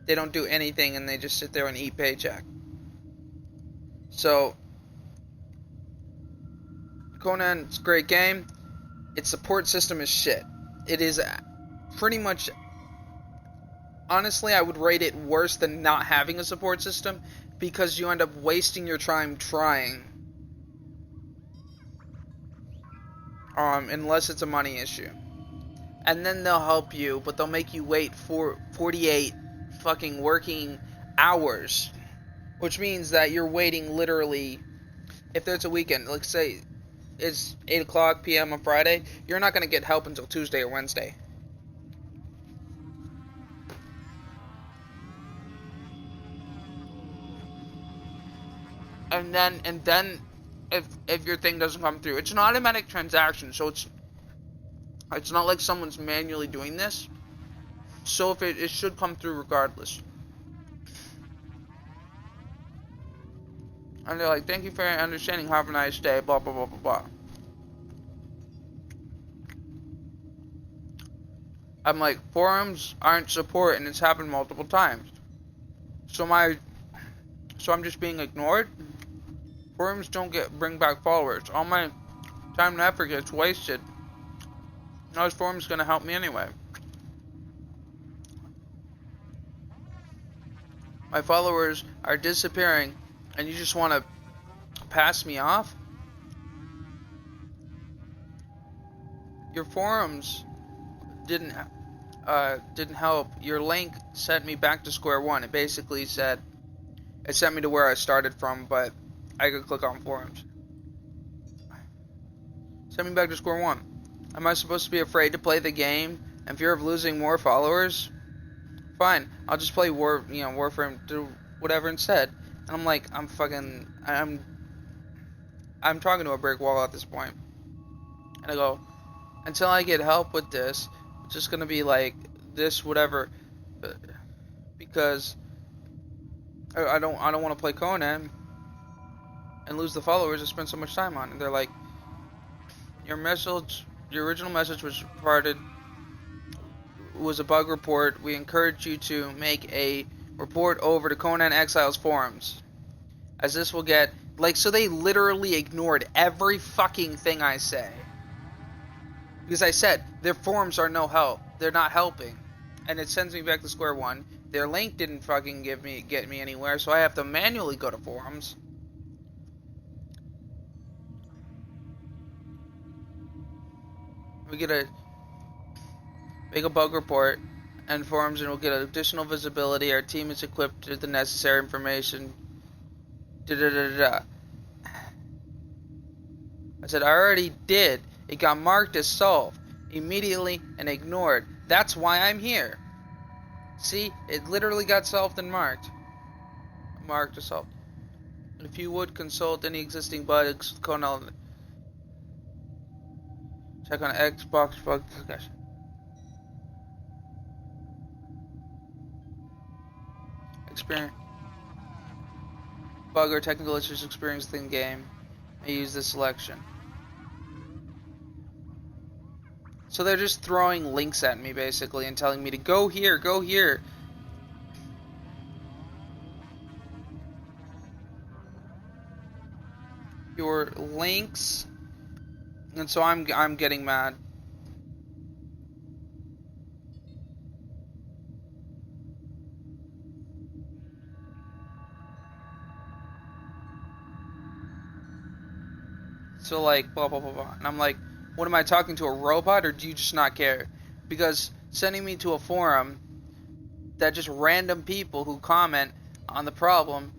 They don't do anything and they just sit there and eat paycheck. So Conan's a great game. Its support system is shit. It is pretty much, honestly, I would rate it worse than not having a support system because you end up wasting your time trying. Unless it's a money issue. And then they'll help you, but they'll make you wait for 48 fucking working hours. Which means that you're waiting literally, if there's a weekend, like say it's 8 o'clock p.m. on Friday, you're not going to get help until Tuesday or Wednesday. And then if your thing doesn't come through, it's an automatic transaction, so it's not like someone's manually doing this. So if it should come through regardless. And they're like, "Thank you for your understanding, have a nice day, blah blah blah blah blah." I'm like, forums aren't support and it's happened multiple times. So I'm just being ignored? Forums don't bring back followers. All my time and effort gets wasted. No, this forum's gonna help me anyway. My followers are disappearing and you just want to pass me off? your forums didn't help. Your link sent me back to square one. It basically said it sent me to where I started from, but I could click on forums. Send me back to square one. Am I supposed to be afraid to play the game and fear of losing more followers? Fine, I'll just play Warframe, do whatever instead. And I'm like, I'm talking to a brick wall at this point. And I go, until I get help with this, it's just gonna be like this, whatever, because I don't want to play Conan and lose the followers I spent so much time on. And they're like, your original message was a bug report. We encourage you to make a report over to Conan Exiles forums, as this will get so they literally ignored every fucking thing I say, because I said their forums are no help. They're not helping, and it sends me back to square one. Their link didn't fucking get me anywhere, so I have to manually go to forums. We get a make a bug report and forums, and we'll get additional visibility. Our team is equipped with the necessary information. I said, I already did. It got marked as solved immediately and ignored. That's why I'm here. See, it literally got solved and marked as solved. And if you would consult any existing bugs, Conan, check on Xbox bug discussion. Experience bug or technical issues experienced in game may use this selection. So they're just throwing links at me basically and telling me to go here, go here. Your links, and so I'm getting mad. So like blah blah blah blah, and I'm like, what am I talking to, a robot, or do you just not care? Because sending me to a forum that just random people who comment on the problem,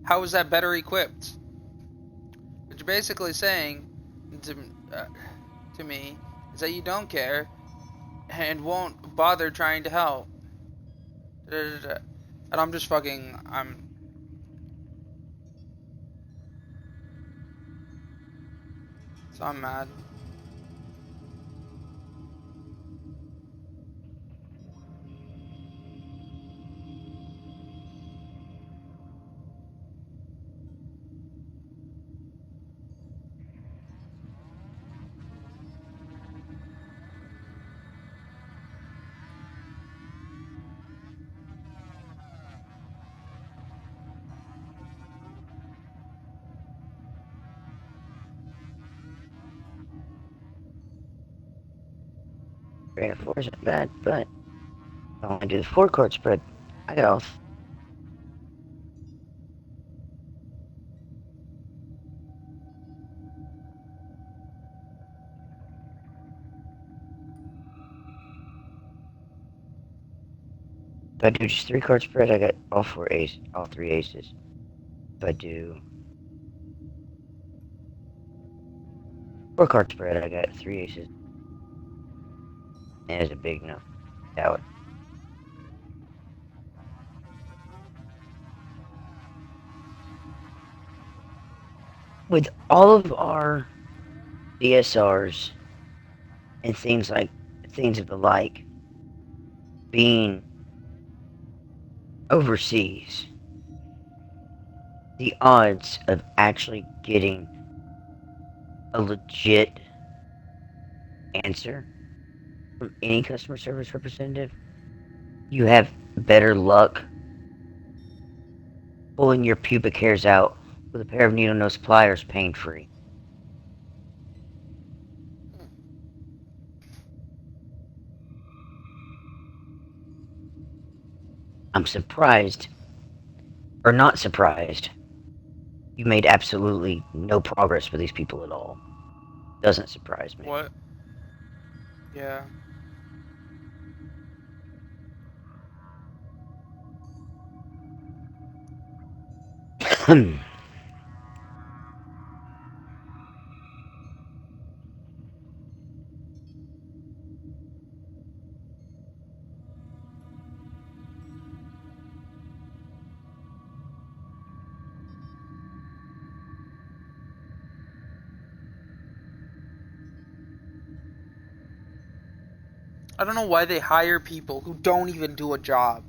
how is that better equipped? What you're basically saying to me is that you don't care and won't bother trying to help. And I'm just fucking So I'm mad. Granite 4 isn't bad, but I want to do the 4-chord spread. I got all. If I do just 3-chord spread, I got all 3 aces. If I do 4-card spread, I got 3 aces. And it's a big enough tower. With all of our DSRs and things of the like being overseas, the odds of actually getting a legit answer from any customer service representative, you have better luck pulling your pubic hairs out with a pair of needle nose pliers pain-free. I'm surprised, or not surprised, you made absolutely no progress with these people at all. Doesn't surprise me. What? Yeah. I don't know why they hire people who don't even do a job.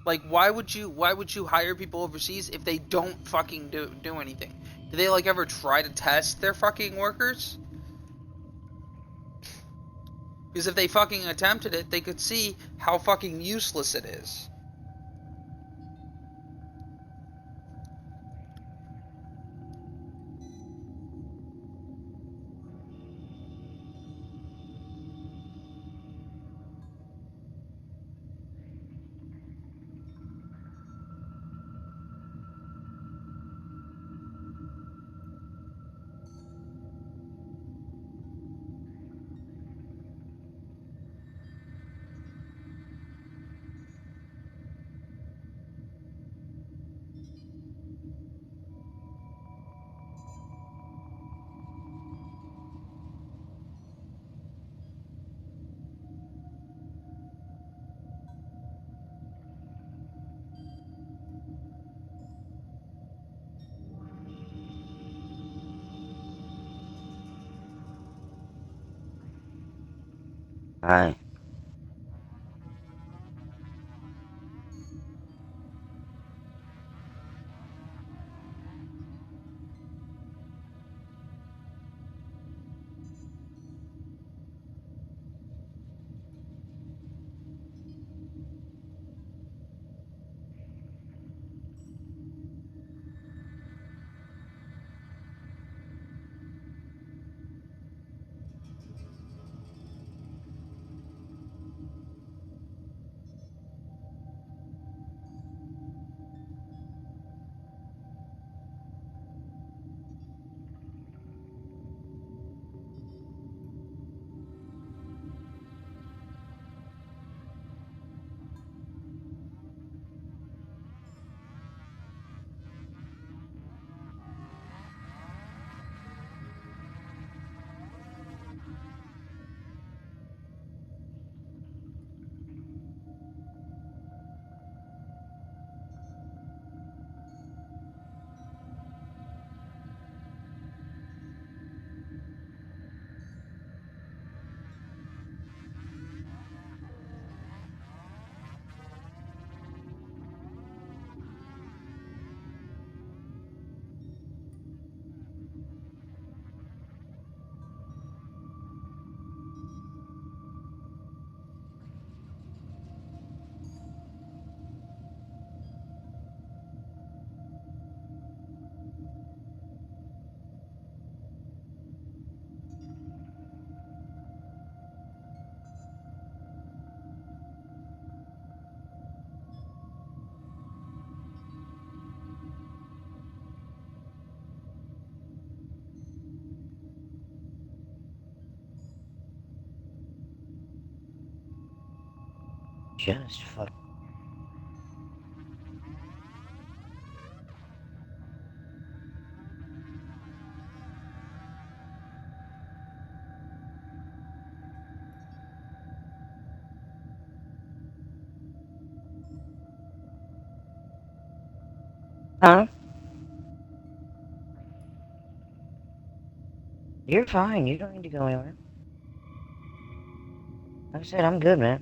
Like, why would you hire people overseas if they don't fucking do anything? Do they like ever try to test their fucking workers? Because if they fucking attempted it, they could see how fucking useless it is. Alright. Just fuck. Huh? You're fine. You don't need to go anywhere. Like I said, I'm good, man.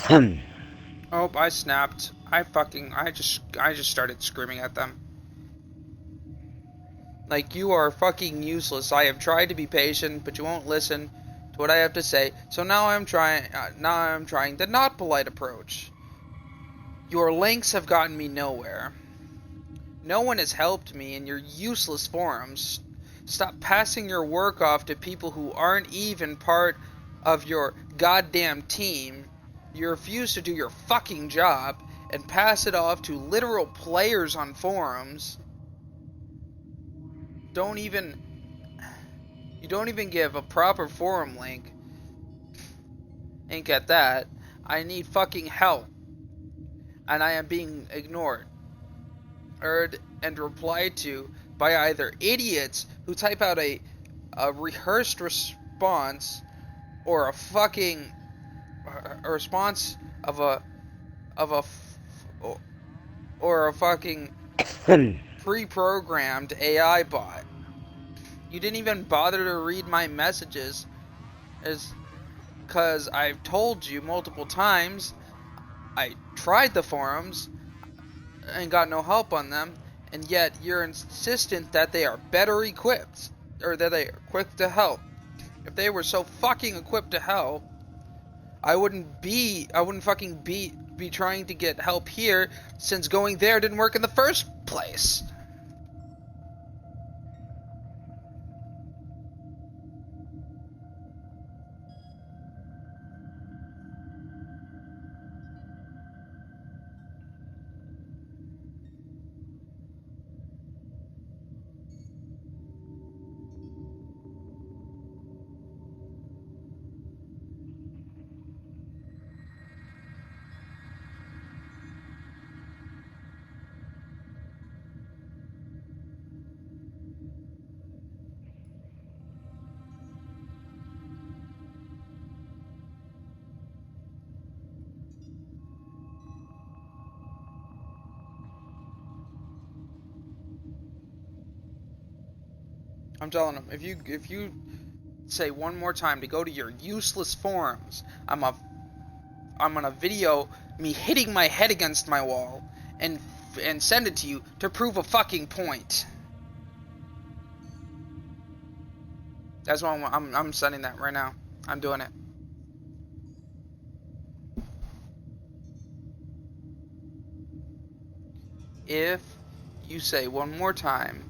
Oh, I snapped. I just started screaming at them. Like, you are fucking useless. I have tried to be patient, but you won't listen to what I have to say. So now I'm trying the not polite approach. Your links have gotten me nowhere. No one has helped me in your useless forums. Stop passing your work off to people who aren't even part of your goddamn team. You refuse to do your fucking job and pass it off to literal players on forums. You don't even give a proper forum link. Ain't get that. I need fucking help. And I am being ignored and replied to by either idiots who type out a rehearsed response or a fucking a response of a fucking pre-programmed AI bot. You didn't even bother to read my messages, because I've told you multiple times I tried the forums and got no help on them, and yet you're insistent that they are better equipped, or that they are equipped to help. If they were so fucking equipped to help, I wouldn't fucking be trying to get help here, since going there didn't work in the first place. I'm telling him, if you say one more time to go to your useless forums, I'm gonna video me hitting my head against my wall and send it to you to prove a fucking point. That's why I'm sending that right now. I'm doing it. If you say one more time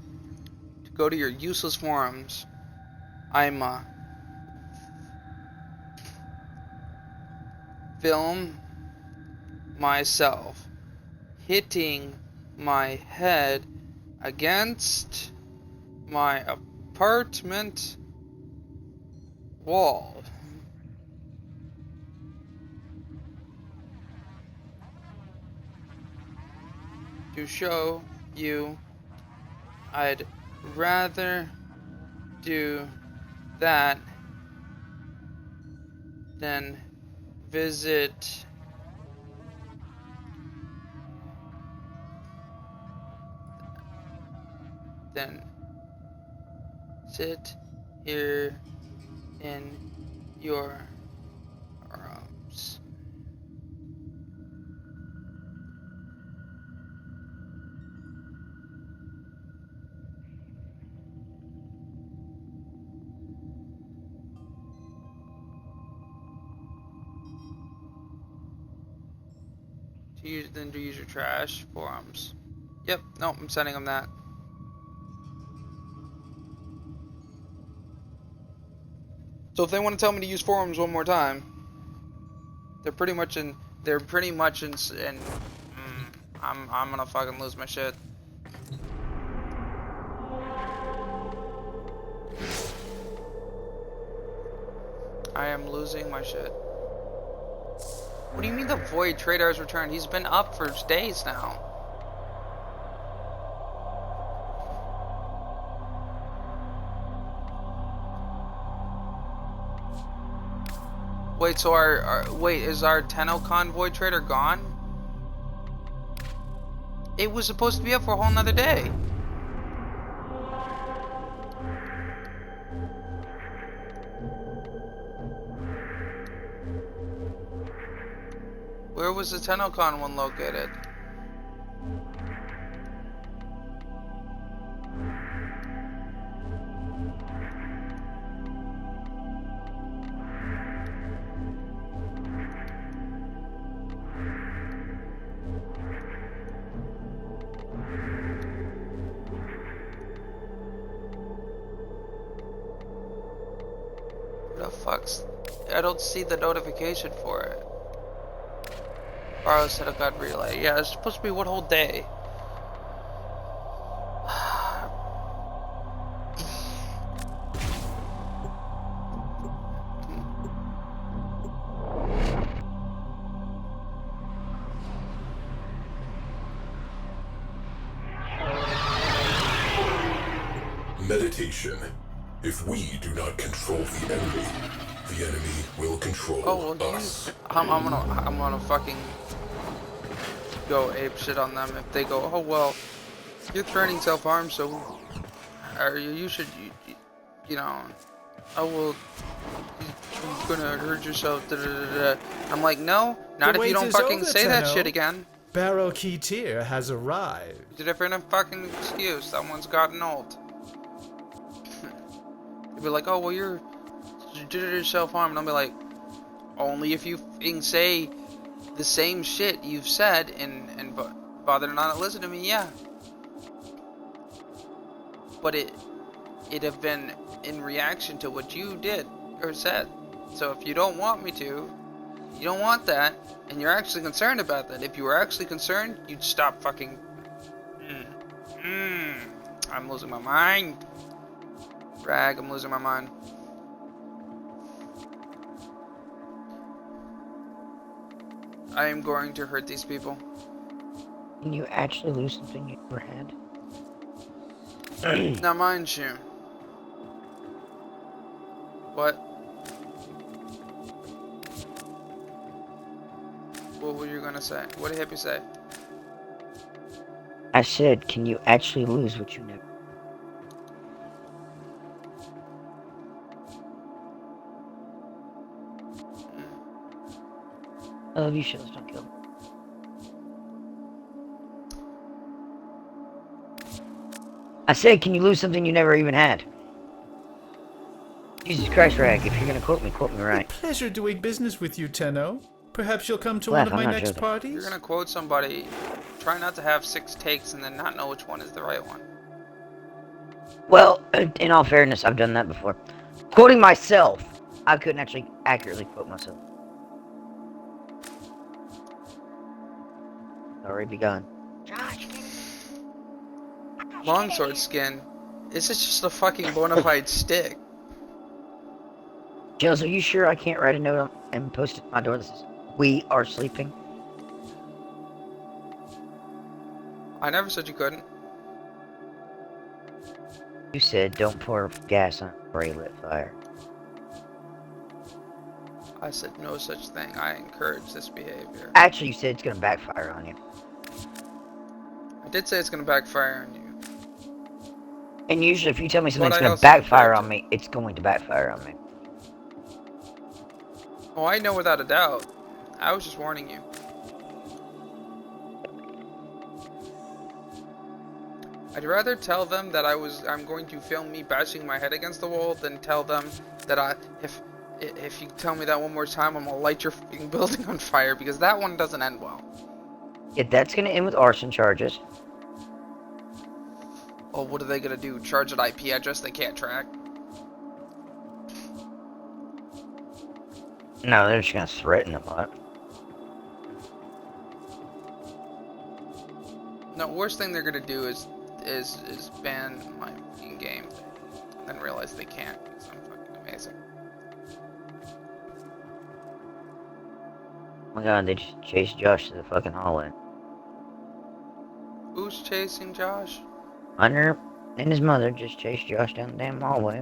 to go to your useless forums, I'm film myself hitting my head against my apartment wall. To show you I'd rather do that than visit sit here in your rooms. To use your trash forums. Yep, nope, I'm sending them that. So if they want to tell me to use forums one more time, they're pretty much in. I'm gonna fucking lose my shit. I am losing my shit. What do you mean the Void Trader has returned? He's been up for days now. Wait, so is our Tenno-Con Void Trader gone? It was supposed to be up for a whole nother day. Where was the TennoCon one located? The fuck's... I don't see the notification for it. Borrow set a gun relay. Yeah, it's supposed to be one whole day. Meditation. If we do not control the enemy will control us. I'm gonna fucking go ape shit on them if they go, oh well, you're threatening self-harm, so you should, you know, oh well, you're gonna hurt yourself, da, da, da, da. I'm like, no, not if you don't fucking say that shit again. Barrow Keetir has arrived. It's a different fucking excuse. Someone's gotten old. You'd be like, oh well, you did self-harm, and I'll be like, only if you say the same shit you've said and bother to not listen to me, yeah. But it'd have been in reaction to what you did or said. So if you don't want me to, you don't want that, and you're actually concerned about that. If you were actually concerned, you'd stop fucking. I'm losing my mind. Rag, I'm losing my mind. I am going to hurt these people. Can you actually lose something you never had? Now mind you. What? What were you gonna say? What did Hippie say? I said, can you actually lose what you never? I love you, Shells, don't kill me. I said, can you lose something you never even had? Jesus Christ, Rag, if you're gonna quote me right. Pleasure doing business with you, Tenno. Perhaps you'll come to Laugh, one of I'm my not next joking. parties? You're gonna quote somebody, try not to have 6 takes and then not know which one is the right one. Well, in all fairness, I've done that before. Quoting myself, I couldn't actually accurately quote myself. Already begun. Longsword skin. Is it just a fucking bona fide stick? Jills, are you sure I can't write a note and post it at my door that says, "We are sleeping"? I never said you couldn't. You said, don't pour gas on a already lit fire. I said no such thing. I encourage this behavior. Actually, you said it's gonna backfire on you. I did say it's gonna backfire on you. And usually, if you tell me But something's I gonna also backfire encourage on me, it's going to backfire on me. Oh, I know without a doubt. I was just warning you. I'd rather tell them that I'm going to film me bashing my head against the wall than tell them that if you tell me that one more time, I'm gonna light your fucking building on fire, because that one doesn't end well. Yeah, that's gonna end with arson charges. Oh, what are they gonna do? Charge an IP address they can't track? No, they're just gonna threaten a lot. No, worst thing they're gonna do is ban my fucking game, and then realize they can't because I'm fucking amazing. Oh my god, they just chased Josh to the fucking hallway. Who's chasing Josh? Hunter and his mother just chased Josh down the damn hallway.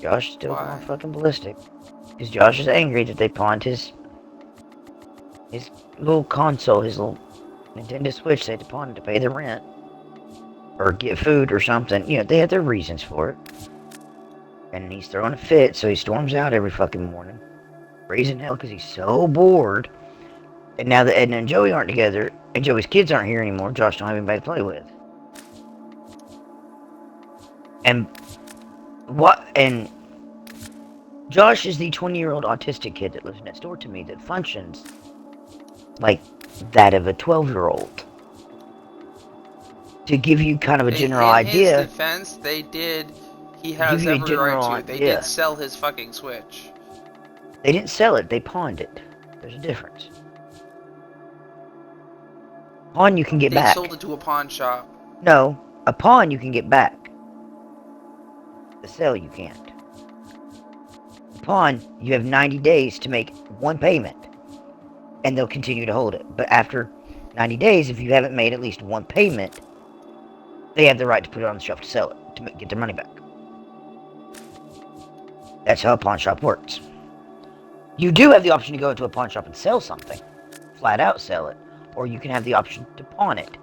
Josh is still going fucking ballistic. Because Josh is angry that they pawned his little console, his little Nintendo Switch. They had to pawn it to pay the rent. Or get food or something. You know, they had their reasons for it. And he's throwing a fit, so he storms out every fucking morning. Raising hell because he's so bored. And now that Edna and Joey aren't together, and Joey's kids aren't here anymore, Josh don't have anybody to play with. And Josh is the 20-year-old autistic kid that lives next door to me that functions like that of a 12-year-old. To give you kind of a general idea. In his defense, he has every right to. They did sell his fucking Switch. They didn't sell it, they pawned it. There's a difference. Pawn you can get back. They sold it to a pawn shop. No, a pawn you can get back. The sale you can't. The pawn, you have 90 days to make one payment. And they'll continue to hold it. But after 90 days, if you haven't made at least one payment, they have the right to put it on the shelf to sell it, to get their money back. That's how a pawn shop works. You do have the option to go into a pawn shop and sell something. Flat out sell it. Or you can have the option to pawn it.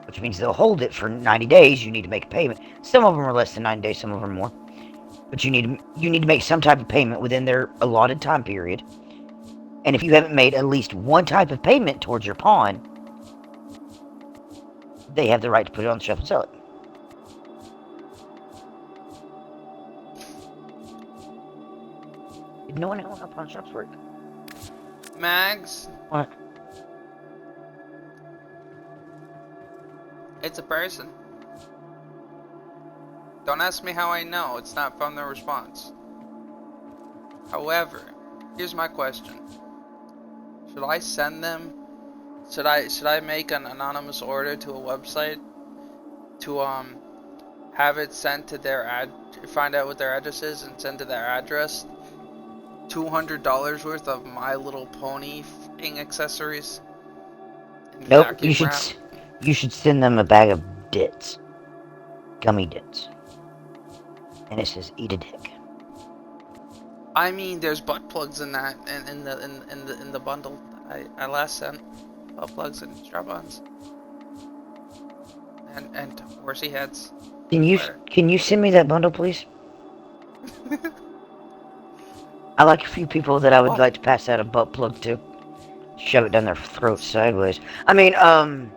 Which means they'll hold it for 90 days. You need to make a payment. Some of them are less than 90 days, some of them are more. But you need to make some type of payment within their allotted time period. And if you haven't made at least one type of payment towards your pawn, they have the right to put it on the shelf and sell it. Did no one know how pawn shops work? Mags? What? It's a person. Don't ask me how I know. It's not from the response. However, here's my question. Should I send them? Should I make an anonymous order to a website to have it sent to their find out what their address is and send to their address $200 worth of My Little Pony accessories? Nope, you should send them a bag of dits. Gummy dits. And it says eat a dick. I mean, there's butt plugs in that, in the bundle I last sent. Butt plugs and strap-ons. And horsey heads. Can you send me that bundle, please? I like a few people that I would like to pass out a butt plug to. Shove it down their throat sideways. I mean, I'm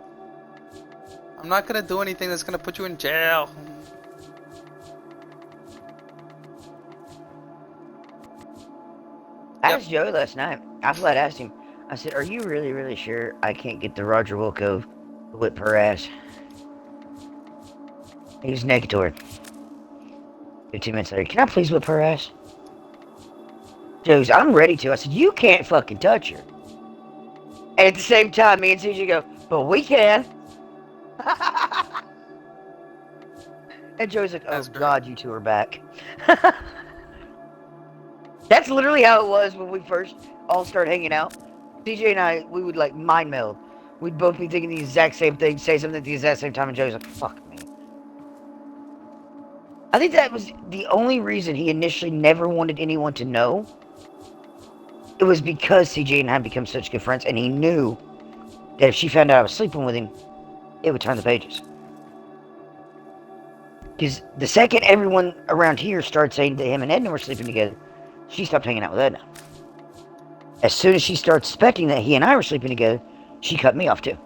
not gonna do anything that's gonna put you in jail. I asked Joey last night. I flat asked him. I said, "Are you really, really sure I can't get the Roger Wilco to whip her ass?" He was negatory. 15 minutes later, "Can I please whip her ass?" Joe's, "I'm ready to." I said, "You can't fucking touch her." And at the same time, me and CJ go, "But we can." And Joey's like, "Oh God, you two are back." That's literally how it was when we first all started hanging out. CJ and I, we would like mind meld. We'd both be thinking the exact same thing, say something at the exact same time, and Joey's like, "Fuck me." I think that was the only reason he initially never wanted anyone to know. It was because CJ and I had become such good friends, and he knew that if she found out I was sleeping with him, it would turn the pages. Because the second everyone around here started saying that him and Edna were sleeping together, she stopped hanging out with Edna. As soon as she started suspecting that he and I were sleeping together, she cut me off too.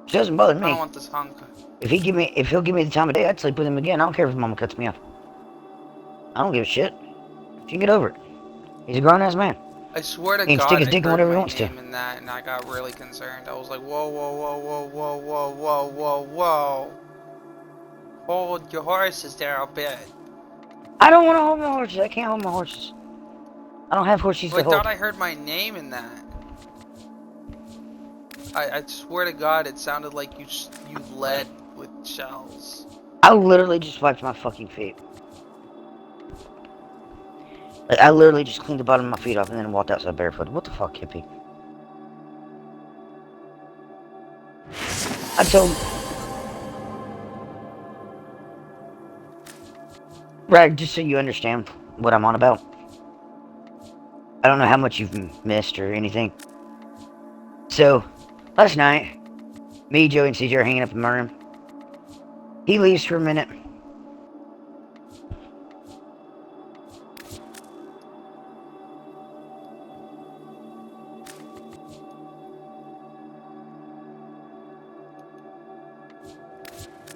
She doesn't bother me. I don't want this hunk. If he'll give me the time of day, I'd sleep with him again. I don't care if his mama cuts me off. I don't give a shit. She can get over it. He's a grown ass man. I swear to he can God, stick his dick in whatever he wants to. In that, and I got really concerned. I was like, whoa, whoa, whoa, whoa, whoa, whoa, whoa, whoa, whoa. Hold your horses there a bit. I don't want to hold my horses. I can't hold my horses. I don't have horses to hold. I thought I heard my name in that. I swear to God, it sounded like you led with shells. I literally just wiped my fucking feet. Like, I literally just cleaned the bottom of my feet off and then walked outside barefoot. What the fuck, hippie? I told... Rag, just so you understand what I'm on about. I don't know how much you've missed or anything. So, last night, me, Joey, and CJ are hanging up in my room. He leaves for a minute.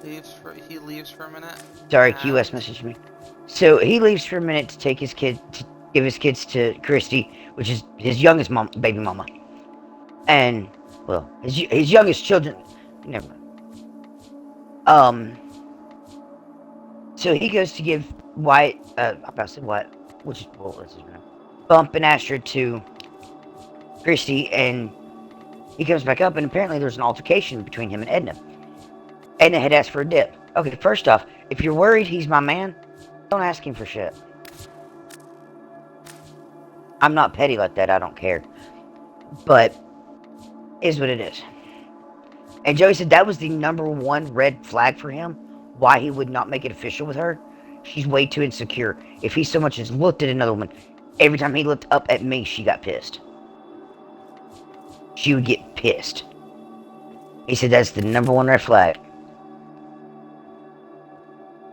he leaves for a minute. Sorry, QS messaged me. So he leaves for a minute to take his kid, to give his kids to Christy, which is his youngest baby mama. And, well, his youngest children. Never mind. So he goes to give Wyatt, I'm about to say Wyatt, which is, well, what's his name? Bump and Astrid to Christy, and he comes back up, and apparently there's an altercation between him and Edna. Edna had asked for a dip. Okay, first off, if you're worried he's my man, don't ask him for shit. I'm not petty like that, I don't care. But, is what it is. And Joey said that was the #1 red flag for him, why he would not make it official with her. She's way too insecure. If he so much as looked at another woman, every time he looked up at me, she got pissed. She would get pissed. He said that's the #1 red flag.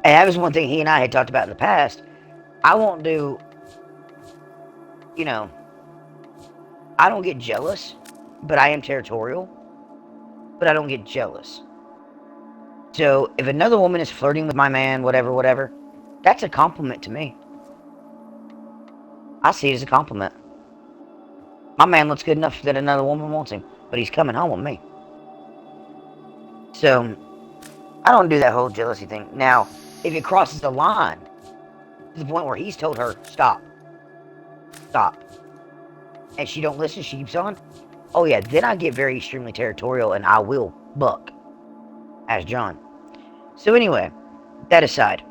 And that was one thing he and I had talked about in the past. I won't do, you know, I don't get jealous, but I am territorial. But I don't get jealous. So, if another woman is flirting with my man, whatever, that's a compliment to me. I see it as a compliment. My man looks good enough that another woman wants him, but he's coming home with me. So, I don't do that whole jealousy thing. Now, if it crosses the line, to the point where he's told her, stop, and she don't listen, she keeps on, oh yeah, then I get very extremely territorial, and I will buck. As John. So anyway, that aside,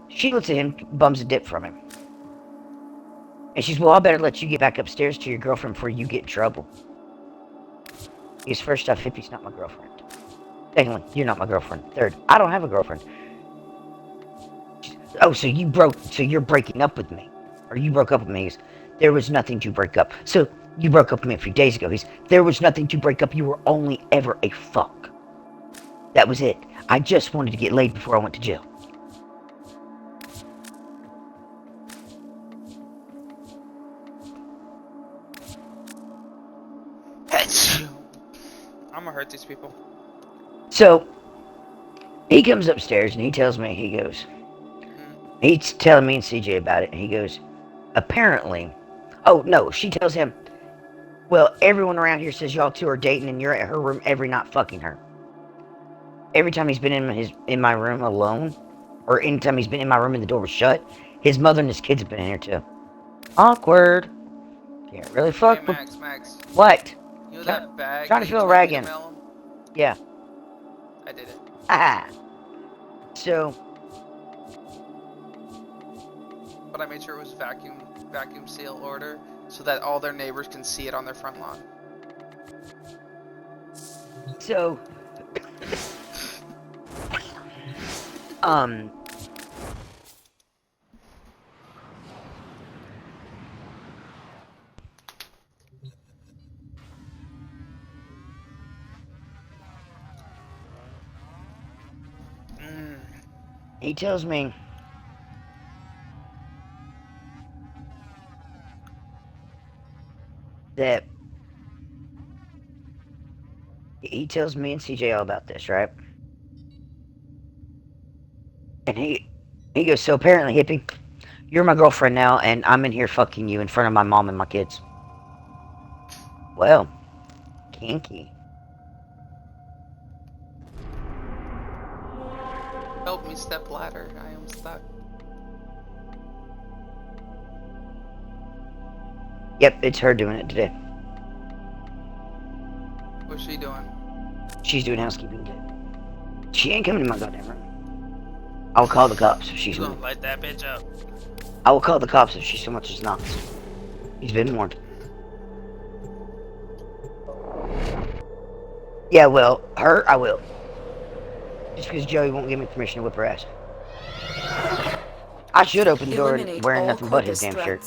she looks at him, bums a dip from him. And she's, well, I better let you get back upstairs to your girlfriend before you get in trouble. Because first off, Hippie's not my girlfriend. Secondly, you're not my girlfriend. Third, I don't have a girlfriend. Oh, so you're breaking up with me. Or you broke up with me. There was nothing to break up. So, you broke up with me a few days ago. There was nothing to break up. You were only ever a fuck. That was it. I just wanted to get laid before I went to jail. I'm gonna hurt these people. So, he comes upstairs and he tells me, he goes, he's telling me and CJ about it, and he goes, apparently, oh no, she tells him, well, everyone around here says y'all two are dating and you're at her room every night fucking her. Every time he's been in my room alone, or anytime he's been in my room and the door was shut, his mother and his kids have been in here too. Awkward. Can't really fuck hey, with... Max. What? You know that bag? Trying to fill a rag in. Yeah. I did it. Ah. So. But I made sure it was vacuum seal order so that all their neighbors can see it on their front lawn. So. He tells me that he tells me and CJ all about this, right? And he goes, so apparently, Hippie, you're my girlfriend now, and I'm in here fucking you in front of my mom and my kids. Well, kinky. Help me, step ladder. I am stuck. Yep, it's her doing it today. What's she doing? She's doing housekeeping today. She ain't coming to my goddamn room. I'll call the cops if she's gonna light that bitch up. I will call the cops if she so much as knocks. He's been warned. Yeah, well, her, I will. Just because Joey won't give me permission to whip her ass. I should open the door wearing nothing but his damn shirt.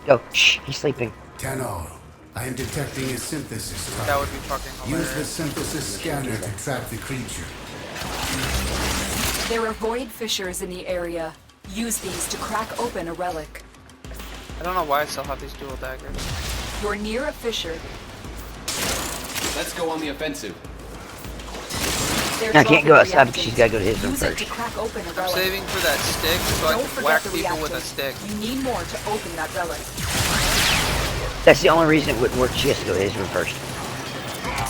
Go, shh, he's sleeping. Tenno, I am detecting a synthesis target. That would be fucking hilarious. Use the synthesis scanner to track the creature. There are void fissures in the area. Use these to crack open a relic. I don't know why I still have these dual daggers. You're near a fissure. Let's go on the offensive. I can't go outside because she's got to go to his room Use it first. to crack open a I'm relic. saving for that stick so I Don't can forget whack the people with a reactor. stick. You need more to open that relic. That's the only reason it wouldn't work. She has to go to his room first.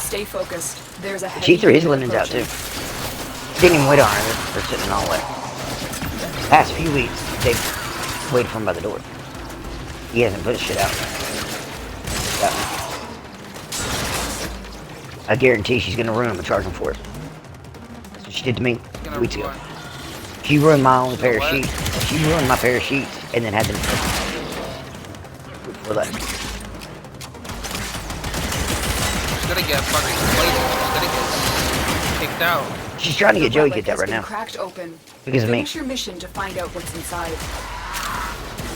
Stay focused. There's a She threw his heavy linens out too. approaching. Didn't even wait on her. They're sitting all wet. Past few weeks, they've waited for him by the door. He hasn't put his shit out. I guarantee she's gonna ruin him and charge him for it. That's what she did to me weeks ago. She ruined my only pair of sheets. She ruined my pair of sheets and then had them for that. She's gonna get fucking blazing. She's gonna get kicked out. She's trying to get Joey The kicked out right relic has been now. Cracked open. Because of me. Finish your mission to find out what's inside.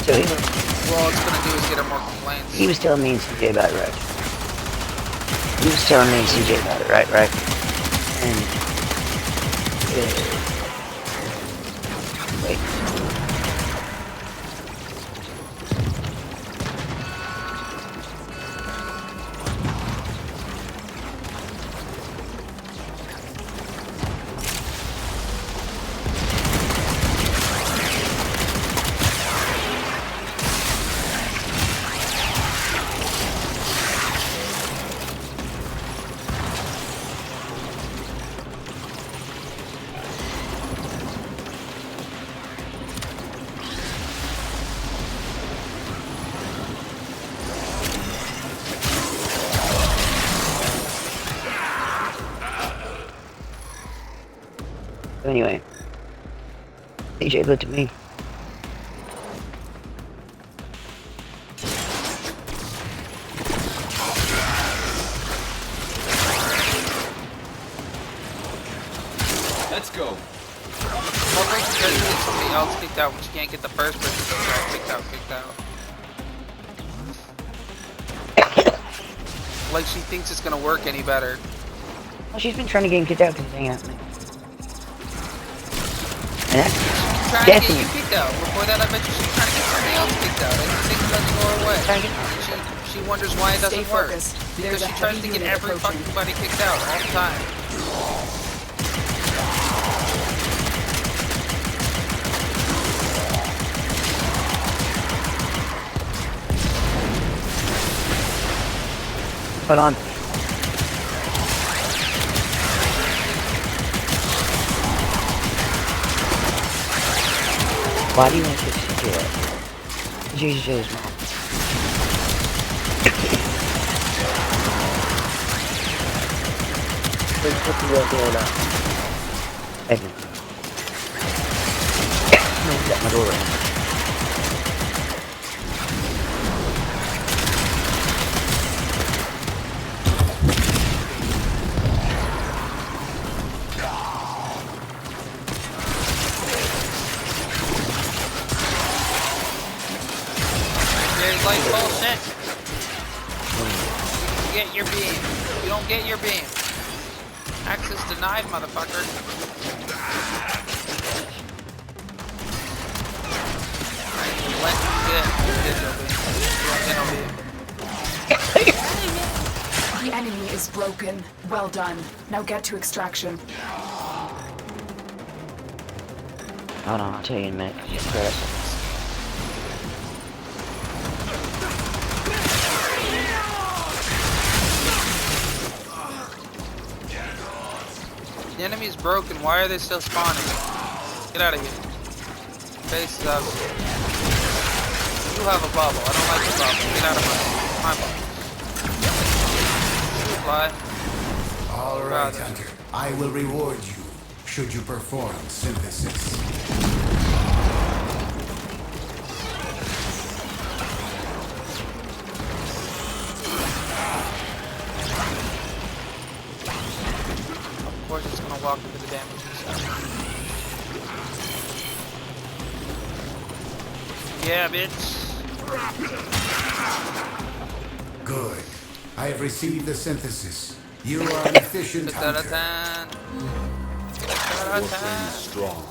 So Well, all it's gonna do is get her more complaints. he was telling me and CJ about it, right? He was telling me and CJ about it, right? And wait. Anyway, CJ looked at me. Let's go. Well, like she tries to get somebody else kicked out when she can't get the first person kicked out. Like she thinks it's gonna work any better. Well, she's been trying to get him kicked out because he's hanging out with me. And that's Trying to get definitely. you kicked out. Before that, I bet you she's trying to get somebody else kicked out. And she thinks it doesn't go her way. She wonders why it doesn't work. Because she tries to get every fucking buddy kicked out all the time. Hold on. Why do you want to get CJ up? JJ's mom. Please put the real door down. Edmund. No, he's at my door right now. It's like bullshit. You get your beam. You don't get your beam. Access denied, motherfucker. Let you get your beam. You don't get no beam. The enemy is broken. Well done. Now get to extraction. Hold on, I'll tell you in a minute. Just press. The enemy is broken. Why are they still spawning? Get out of here. Face is up. You have a bubble. I don't like the bubble. Get out of my bubble. Fly. All right, Hunter. I will reward you should you perform synthesis. Of course it's gonna walk into the damage stuff. Yeah, bitch. Good. I have received the synthesis. You are an efficient hunter. Warframe is strong.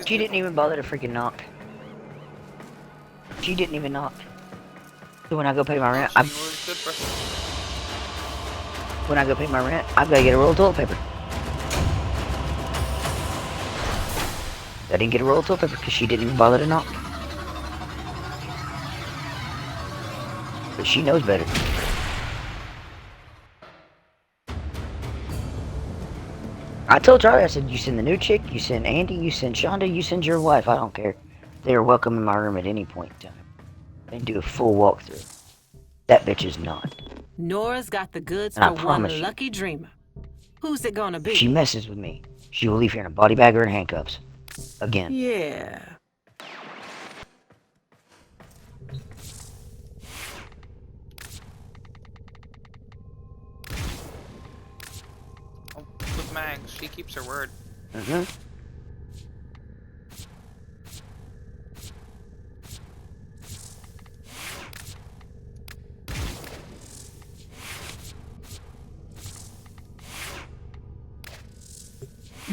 She didn't even bother to freaking knock. She didn't even knock. So when I go pay my rent, I've got to get a roll of toilet paper. I didn't get a roll of toilet paper because she didn't even bother to knock. But she knows better. I told Charlie, I said, you send the new chick, you send Andy, you send Shonda, you send your wife. I don't care. They are welcome in my room at any point in time. And do a full walkthrough. That bitch is not. Nora's got the goods And for one lucky dreamer. Who's it gonna be? If she messes with me, she will leave here in a body bag or in handcuffs. Again. Yeah. With Mags, she keeps her word. Mm-hmm.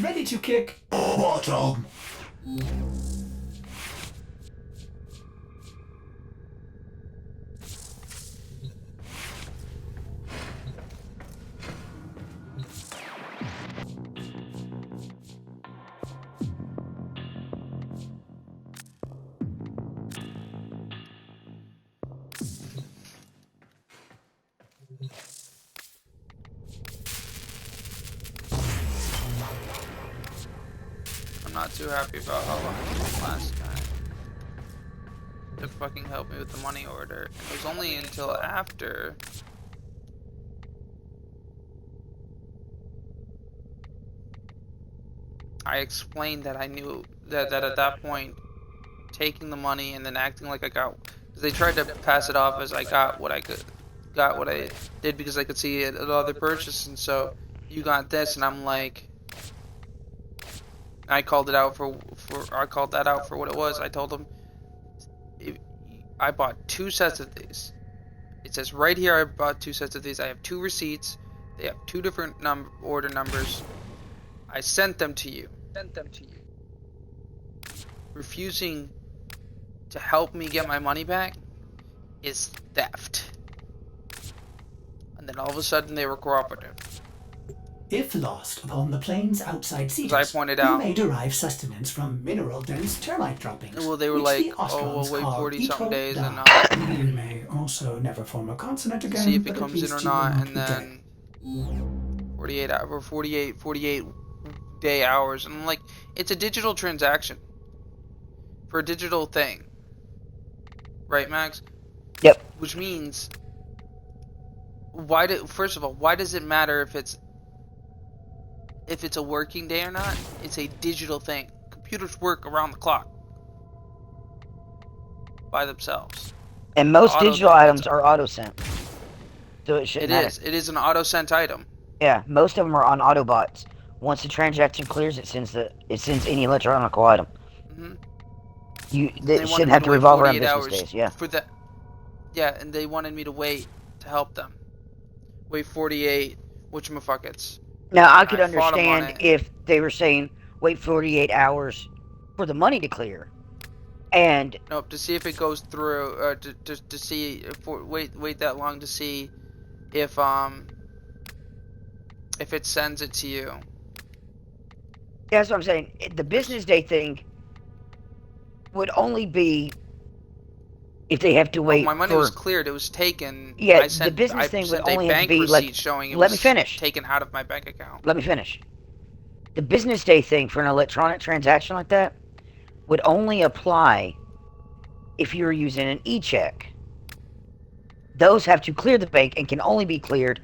Ready to kick. Bottom. Not too happy about how long it took last time to fucking help me with the money order. It was only until after I explained that I knew that at that point, taking the money and then acting like I got, because they tried to pass it off as I got what I did because I could see it at other purchases, and so you got this, and I'm like. I called it out I called that out for what it was. I told them I bought 2 sets of these. It says right here I bought 2 sets of these. I have 2 receipts. They have 2 different order numbers. I sent them to you. Refusing to help me get my money back is theft. And then all of a sudden they were cooperative. If lost upon the plains outside Cetus, I pointed out, you may derive sustenance from mineral-dense termite droppings. Well, they were like, oh, we'll wait 40-something days and you may also never form a consonant again. See if it comes in or not, and then 48 day hours, and I'm like, it's a digital transaction for a digital thing, right, Max? Yep. Which means, first of all, why does it matter if it's a working day or not? It's a digital thing. Computers work around the clock by themselves. And most digital items are auto-sent. So it shouldn't matter. It is an auto-sent item. Yeah, most of them are on Autobots. Once the transaction clears, it sends any electronic item. They shouldn't have to revolve around business days. Yeah. Yeah, and they wanted me to wait to help them. Wait 48 whatchamacallits. Now, I could understand if they were saying, wait 48 hours for the money to clear. And... Nope, to see if it goes through, to see, wait that long to see if it sends it to you. Yeah, that's what I'm saying. The business day thing would only be if they have to wait. My money was cleared. It was taken. Yeah, the business thing would only have to be like. Showing it let me was finish. Taken out of my bank account. Let me finish. The business day thing for an electronic transaction like that would only apply if you're using an e-check. Those have to clear the bank and can only be cleared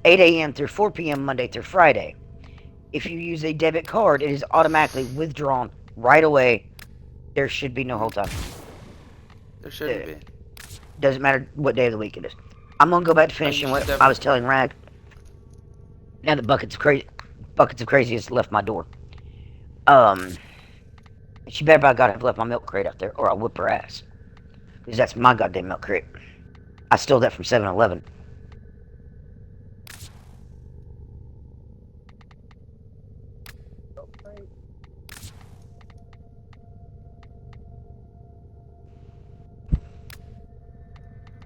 8 a.m. through 4 p.m. Monday through Friday. If you use a debit card, it is automatically withdrawn right away. There should be no hold time. There shouldn't be. Doesn't matter what day of the week it is. I'm gonna go back to finishing what I was telling Rag. Now the buckets of craziest left my door. She better by God have left my milk crate out there, or I'll whip her ass. Because that's my goddamn milk crate. I stole that from 7-Eleven.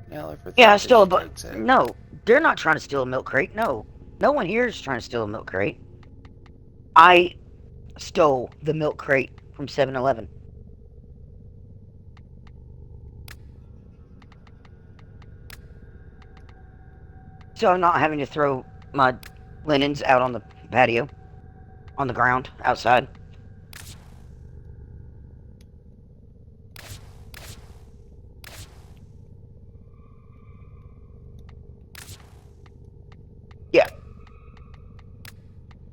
nail her for Yeah, I theft if stole a she takes it. No, they're not trying to steal a milk crate. No. No one here is trying to steal a milk crate. I stole the milk crate from 7-Eleven. So I'm not having to throw my linens out on the patio. On the ground, outside. Yeah.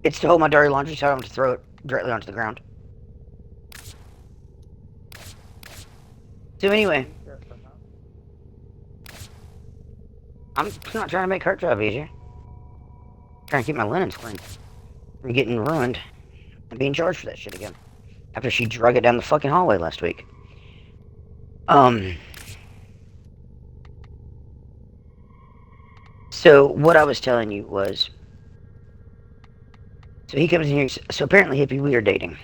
It's to hold my dirty laundry so I don't have to throw it directly onto the ground. So anyway. I'm not trying to make her job easier. I'm trying to keep my linens clean. From getting ruined and being charged for that shit again. After she drug it down the fucking hallway last week. So what I was telling you was, so he comes in here, so apparently Hippie, we are dating.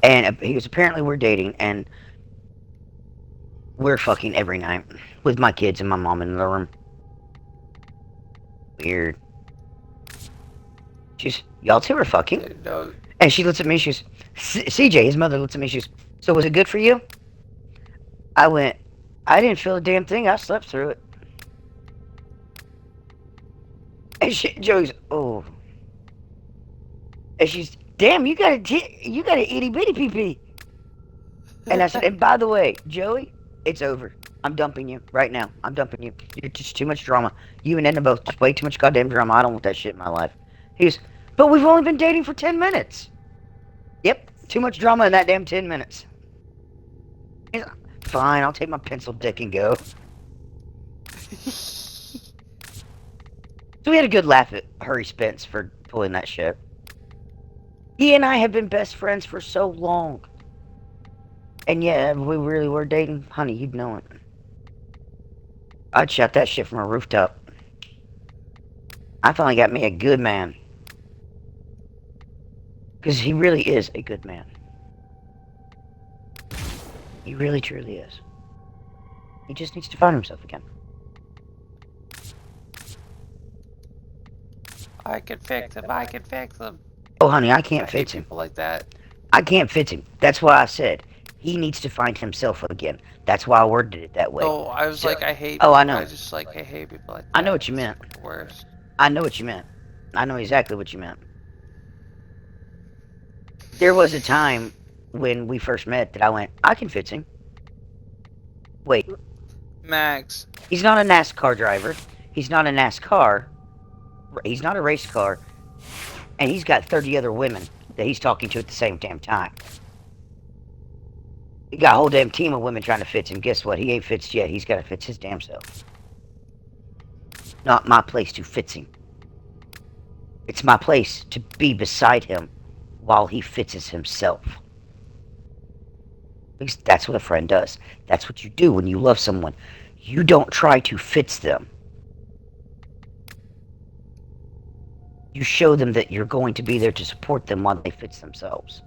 And he was apparently we're dating, and we're fucking every night with my kids and my mom in the room. Weird. She's, y'all two are fucking. And she looks at me, she's, CJ, his mother looks at me, she's, so was it good for you? I went, I didn't feel a damn thing, I slept through it. And Joey's, oh. And she's, damn, you got an itty bitty pee-pee. And I said, and by the way, Joey, it's over. I'm dumping you right now. I'm dumping you. You're just too much drama. You and Edna both just way too much goddamn drama. I don't want that shit in my life. He's, but we've only been dating for 10 minutes. Yep, too much drama in that damn 10 minutes. He's, fine, I'll take my pencil dick and go. So we had a good laugh at Hurry Spence for pulling that shit. He and I have been best friends for so long. And yeah, if we really were dating, honey, you'd know it. I'd shout that shit from a rooftop. I finally got me a good man. Because he really is a good man. He really, truly is. He just needs to find himself again. I can fix him. I can fix him. Oh, honey, I can't fix him. People like that. I can't fix him. That's why I said he needs to find himself again. That's why I worded it that way. Oh, I was like, I hate. Oh, I know. I just like, I hate people like that. I know what you meant. Worst. I know what you meant. I know exactly what you meant. There was a time when we first met that I went, I can fix him. Wait. Max. He's not a NASCAR driver. He's not a NASCAR. He's not a race car. And he's got 30 other women that he's talking to at the same damn time. He got a whole damn team of women trying to fix him. Guess what? He ain't fixed yet. He's got to fix his damn self. Not my place to fix him. It's my place to be beside him while he fixes himself. Because that's what a friend does. That's what you do when you love someone. You don't try to fix them. You show them that you're going to be there to support them while they fix themselves.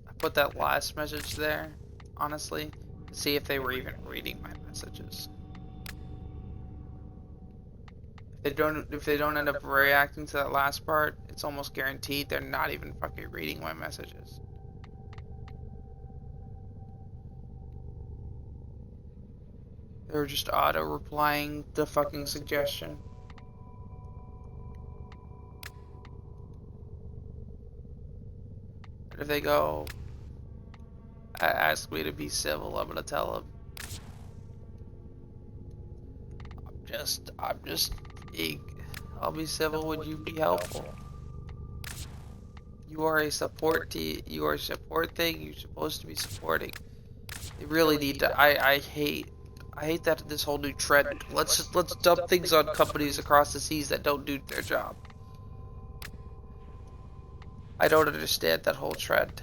I put that last message there, honestly, to see if they were even reading my messages. If they don't end up reacting to that last part, it's almost guaranteed they're not even fucking reading my messages. They're just auto-replying the fucking suggestion. But if they go, ask me to be civil, I'm gonna tell them. I'm just I'll be civil. Would you be helpful? You are a support team. You are a support thing. You're supposed to be supporting. They really need to. I hate that this whole new trend. Let's dump things on companies across the seas that don't do their job. I don't understand that whole trend.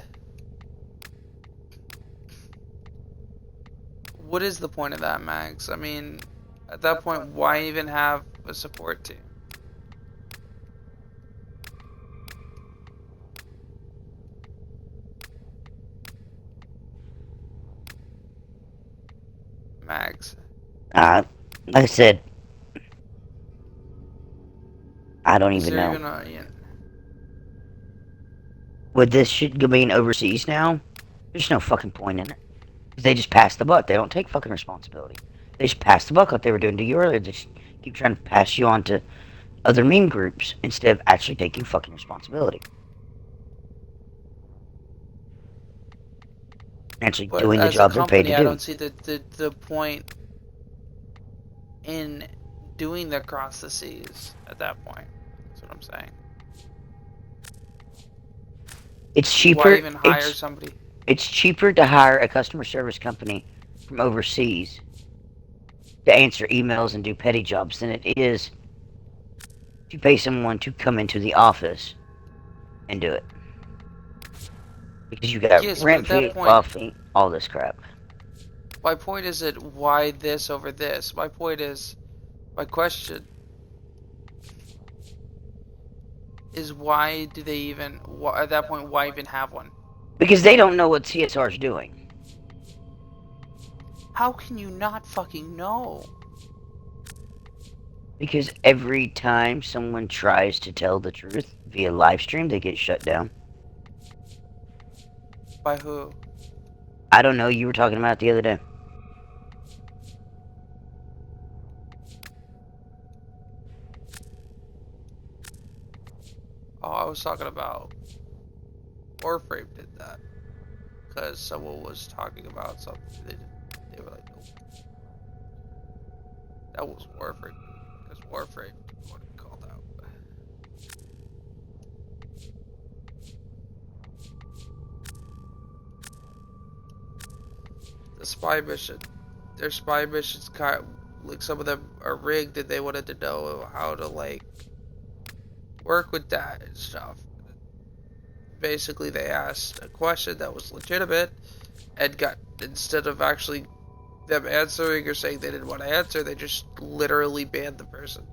What is the point of that, Max? I mean, at that point, why even have a support team? Max. Like I said, I don't even know. With this shit being overseas now, there's no fucking point in it. They just pass the buck. They don't take fucking responsibility. They just pass the buck like they were doing to you earlier. They just keep trying to pass you on to other meme groups instead of actually taking fucking responsibility. Actually doing the job they're paid to do. I don't see the point in doing the across the seas at that point. That's what I'm saying. It's cheaper. Why even hire somebody? It's cheaper to hire a customer service company from overseas to answer emails and do petty jobs than it is to pay someone to come into the office and do it. Because you got rent, fee, coffee, all this crap. My point isn't why this over this. My point is, my question is why do they even, at that point, why even have one? Because they don't know what CSR is doing. How can you not fucking know? Because every time someone tries to tell the truth via live stream, they get shut down. By who? I don't know. You were talking about it the other day. Oh, I was talking about Warframe did that. Because someone was talking about something. They were like, nope. That was Warframe. Because Warframe wanted to be called out. The spy mission. Their spy missions, like some of them are rigged, and they wanted to know how to like work with that and stuff. Basically, they asked a question that was legitimate, and got, instead of actually them answering or saying they didn't want to answer, they just literally banned the person.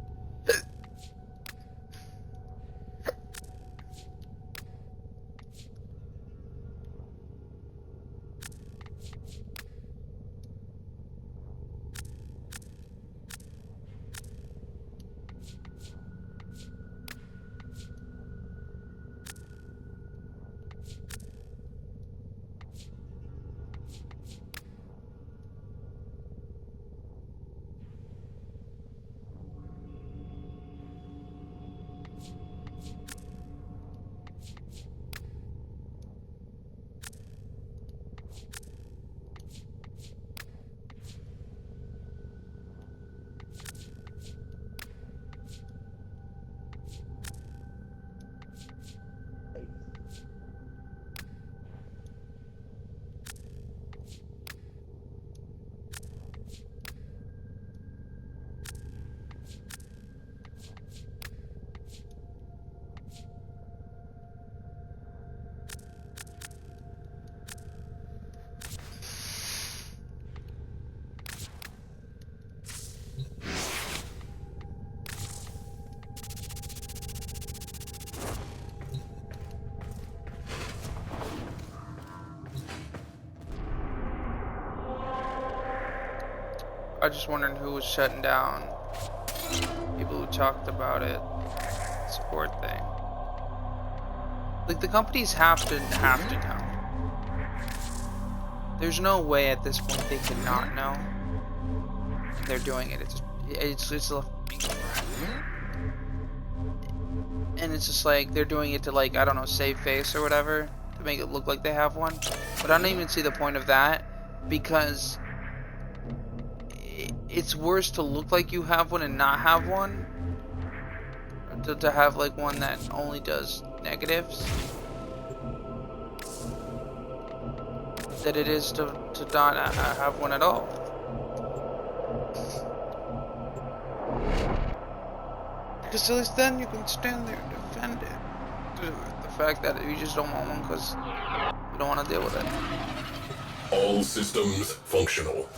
I just wondering who was shutting down people who talked about it, support thing. Like, the companies have to know. There's no way at this point they cannot know. And they're doing it. It's and it's just like they're doing it to, like, I don't know, save face or whatever, to make it look like they have one. But I don't even see the point of that, because it's worse to look like you have one and not have one, to have like one that only does negatives, than it is to not have one at all. Because at least then you can stand there and defend it. The fact that you just don't want one because you don't want to deal with it. All systems functional.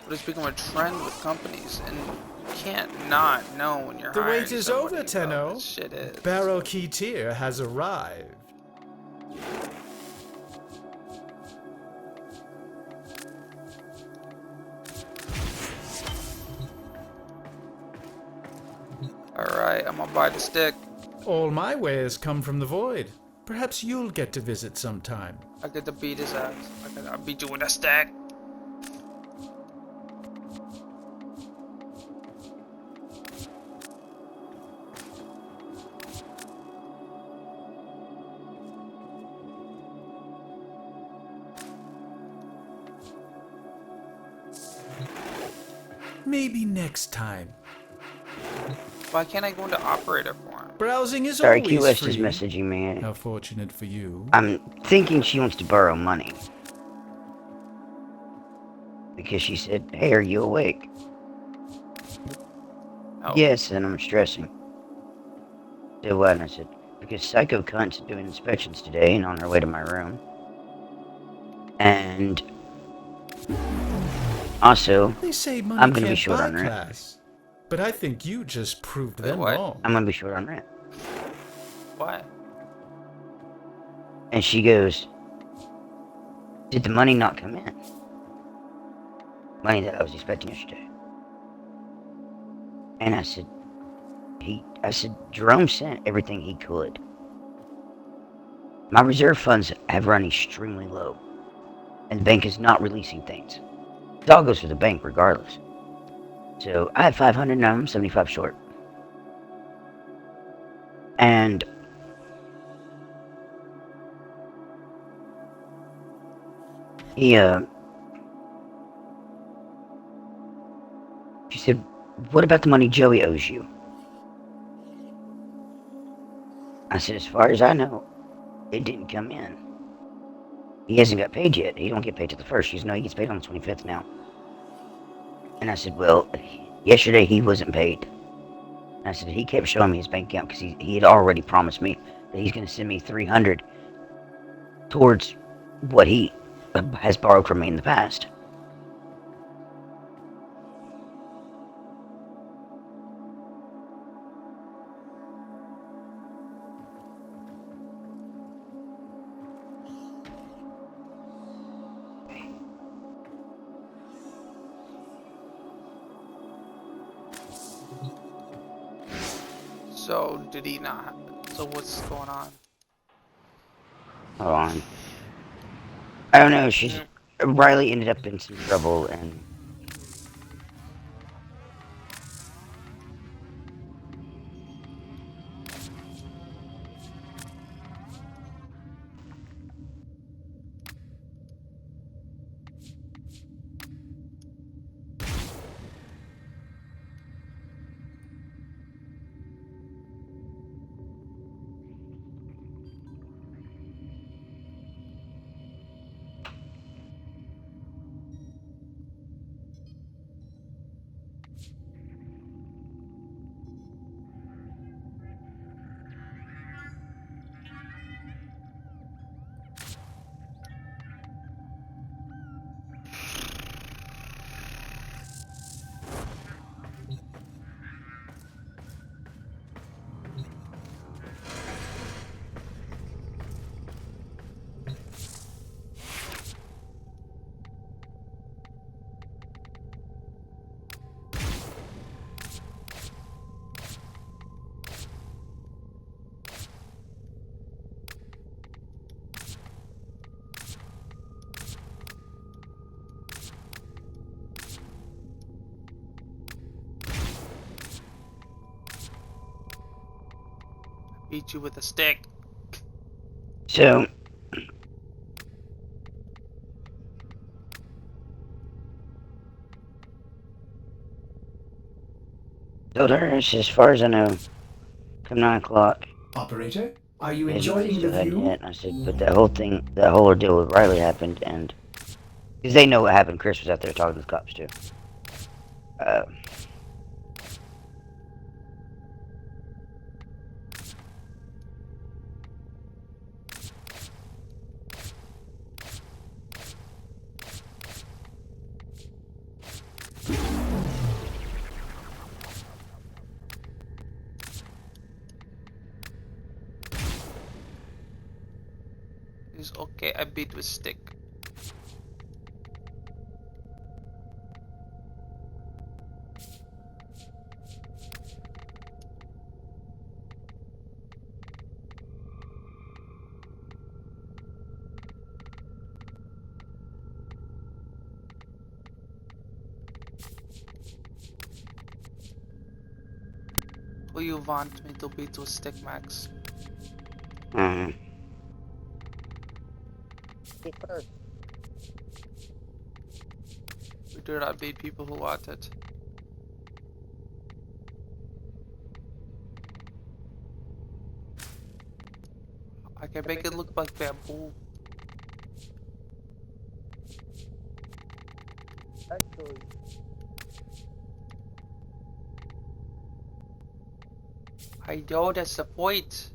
But it's become a trend with companies, and you can't not know when you're The hiring wait is somebody over, Tenno. this shit is. Barrow Ketir has arrived. Alright, I'm gonna buy the stick. All my wares come from the void. Perhaps you'll get to visit sometime. I get to beat his ass. I'll beat you with a stick. Maybe next time. Why can't I go into operator for him? Browsing is Sorry, always QS free. is messaging me. How fortunate for you. I'm thinking she wants to borrow money. Because she said, hey, are you awake? Oh. Yes, and I'm stressing. So what? And I said, because Psycho Cunt's doing inspections today and on her way to my room. And also, They say money I'm gonna be can't short buy on rent. class. But I think you just proved Wait, them what? wrong. I'm gonna be short on rent. Why? And she goes, did the money not come in? Money that I was expecting yesterday. And I said, Jerome sent everything he could. My reserve funds have run extremely low. And the bank is not releasing things. It all goes to the bank regardless. So I have 500 now, I'm 75 short. And she said, what about the money Joey owes you? I said, as far as I know, it didn't come in. He hasn't got paid yet. He don't get paid till the 1st. You know, he gets paid on the 25th now. And I said, well, yesterday he wasn't paid. And I said, he kept showing me his bank account because he had already promised me that he's going to send me 300 towards what he has borrowed from me in the past. So, did he not? So, what's going on? Hold on. I don't know, Riley ended up in some trouble and... Beat you with a stick. So... told her, as far as I know, come 9 o'clock. Operator, are you and enjoying still the hadn't view? yet. And I said, but that whole ordeal with Riley happened, and... because they know what happened. Chris was out there talking to the cops, too. It's okay, I beat with stick. Who you want me to beat with stick, Max? We do not beat people who want it. I can make it look like bamboo. Actually, I know, that's the point.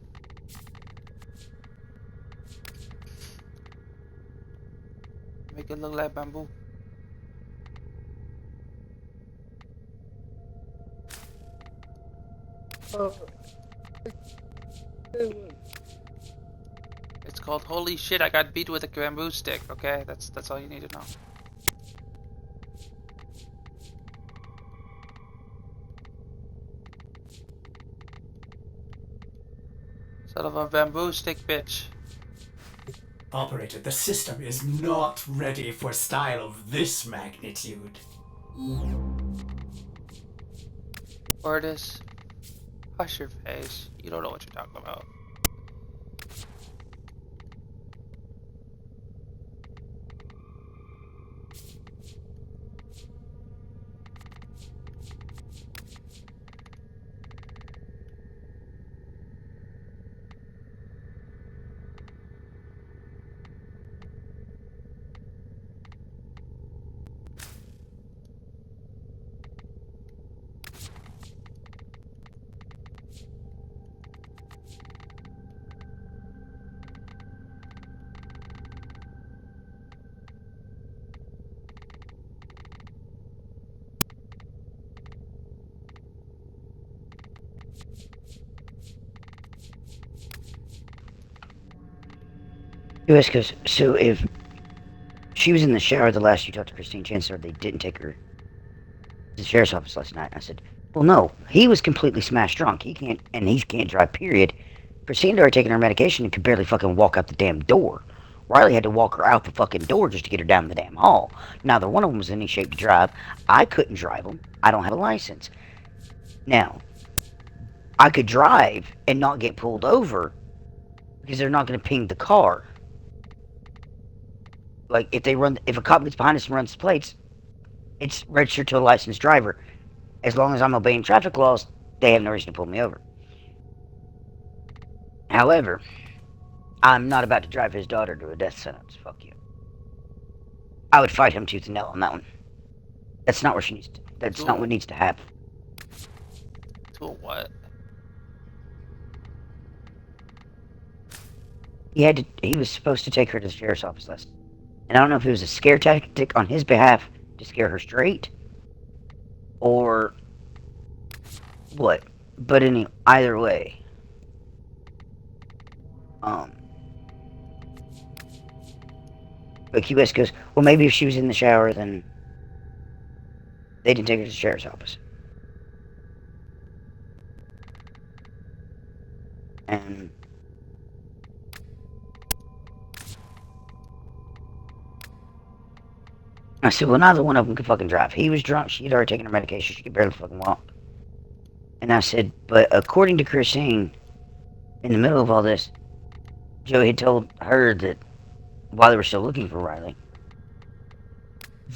Make it look like bamboo. It's called holy shit, I got beat with a bamboo stick, okay? That's all you need to know. Son of a bamboo stick, bitch. Operator, the system is not ready for style of this magnitude. Ordis, hush your face. You don't know what you're talking about. US goes, so if she was in the shower the last you talked to Christine Chancellor, they didn't take her to the sheriff's office last night. I said, well, no, he was completely smashed drunk. He can't drive, period. Christine had already taken her medication and could barely fucking walk out the damn door. Riley had to walk her out the fucking door just to get her down the damn hall. Neither one of them was in any shape to drive. I couldn't drive them. I don't have a license. Now, I could drive and not get pulled over because they're not going to ping the car. Like, if a cop gets behind us and runs the plates, it's registered to a licensed driver. As long as I'm obeying traffic laws, they have no reason to pull me over. However, I'm not about to drive his daughter to a death sentence. Fuck you. I would fight him tooth and nail on that one. That's not where she needs to. That's not what needs to happen. To a what? He was supposed to take her to the sheriff's office last. And I don't know if it was a scare tactic on his behalf to scare her straight, or what. But either way, but QS goes, well, maybe if she was in the shower, then they didn't take her to the sheriff's office. And I said, well, neither one of them could fucking drive. He was drunk. She'd already taken her medication. She could barely fucking walk. And I said, but according to Christine, in the middle of all this, Joey had told her that while they were still looking for Riley,